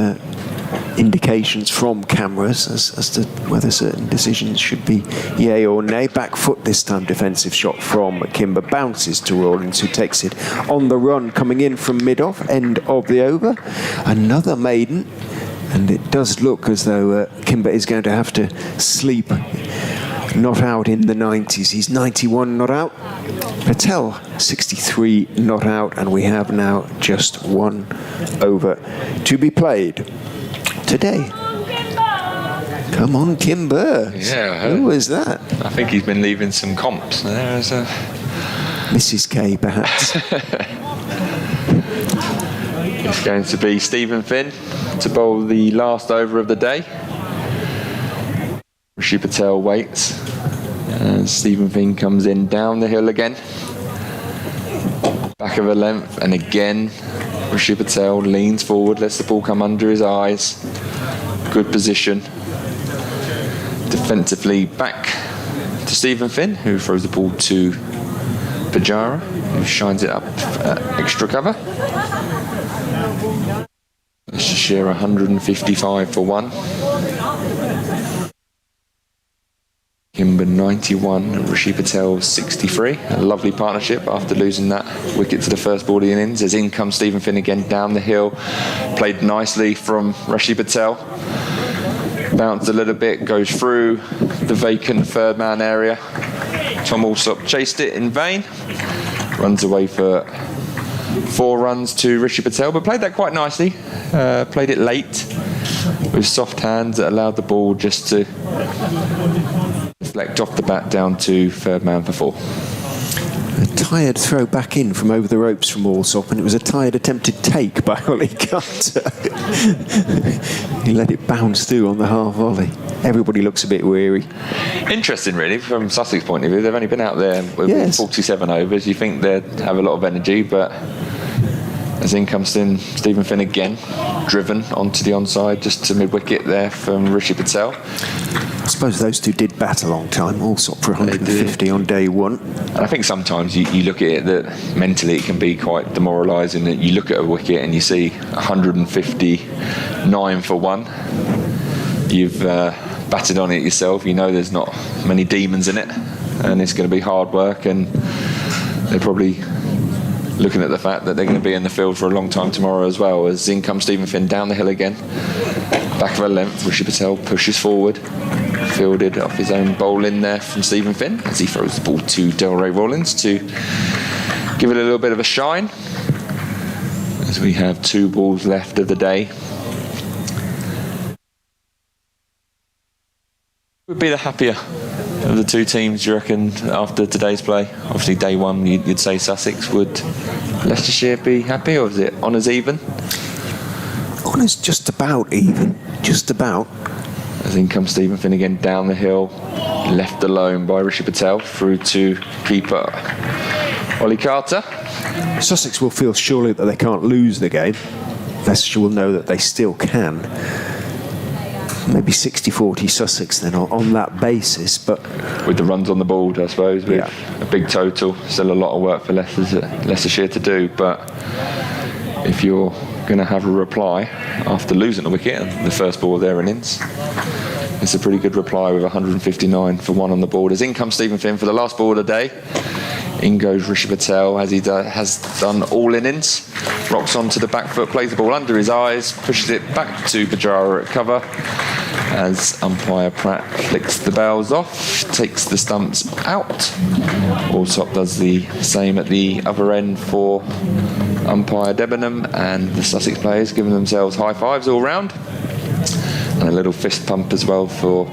indications from cameras as to whether certain decisions should be yay or nay. Back foot this time, defensive shot from Kimber, bounces to Rawlings, who takes it on the run, coming in from mid-off, end of the over. Another maiden, and it does look as though Kimber is going to have to sleep not out in the 90s. He's 91 not out. Patel 63 not out, and we have now just one over to be played today. Come on, Kimber. Yeah. Who was that? I think he's been leaving some comps. There's a Mrs. K, perhaps. It's going to be Stephen Finn to bowl the last over of the day. Rishi Patel waits, and Stephen Finn comes in down the hill again. Back of a length, and again Rishi Patel leans forward, lets the ball come under his eyes. Good position. Defensively back to Stephen Finn, who throws the ball to Pujara, who shines it up extra cover. Leicestershire 155 for 1. Kimber 91 and Rishi Patel 63. A lovely partnership after losing that wicket to the first ball of the innings. As in comes Stephen Finn again down the hill. Played nicely from Rishi Patel. Bounced a little bit, goes through the vacant third man area. Tom Alsop chased it in vain. Runs away for 4 runs to Rishi Patel, but played that quite nicely. Played it late with soft hands that allowed the ball just to deflect off the bat down to third man for 4. A tired throw back in from over the ropes from Alsop, and it was a tired attempted take by Ollie Carter. He let it bounce through on the half volley. Everybody looks a bit weary. Interesting, really, from Sussex point of view. They've only been out there with 47 overs. You think they'd have a lot of energy, but as in comes Stephen Finn again, driven onto the onside just to mid-wicket there from Rishi Patel. I suppose those two did bat a long time, Alsop for 150 on day one. And I think sometimes you look at it that mentally it can be quite demoralising, that you look at a wicket and you see 159 for 1. You've batted on it yourself, you know there's not many demons in it, and it's going to be hard work, and they're probably looking at the fact that they're going to be in the field for a long time tomorrow as well. As in comes Stephen Finn down the hill again, back of a length. Rishi Patel pushes forward, fielded off his own bowl in there from Stephen Finn as he throws the ball to Delray Rawlins to give it a little bit of a shine, as we have 2 balls left of the day. Who would be the happier of the 2 teams, do you reckon, after today's play? Obviously, day one, you'd say Sussex. Would Leicestershire be happy, or is it honours even? Honours just about even. Just about. As in comes Stephen Finn again down the hill, left alone by Rishi Patel, through to keeper Ollie Carter. Sussex will feel surely that they can't lose the game. Leicestershire will know that they still can. Maybe 60-40 Sussex then on that basis, but with the runs on the board, I suppose, with a big total, still a lot of work for Leicestershire to do. But if you're going to have a reply after losing the wicket and the first ball of their innings, it's a pretty good reply with 159 for 1 on the board. As in comes Stephen Finn for the last ball of the day. In goes Rishi Patel, as he has done all innings. Rocks onto the back foot, plays the ball under his eyes, pushes it back to Pujara at cover, as umpire Pratt flicks the bails off, takes the stumps out. Allsop does the same at the other end for umpire Debenham, and the Sussex players giving themselves high fives all round. And a little fist pump as well for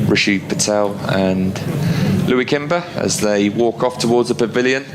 Rishi Patel and Louis Kimber as they walk off towards the pavilion.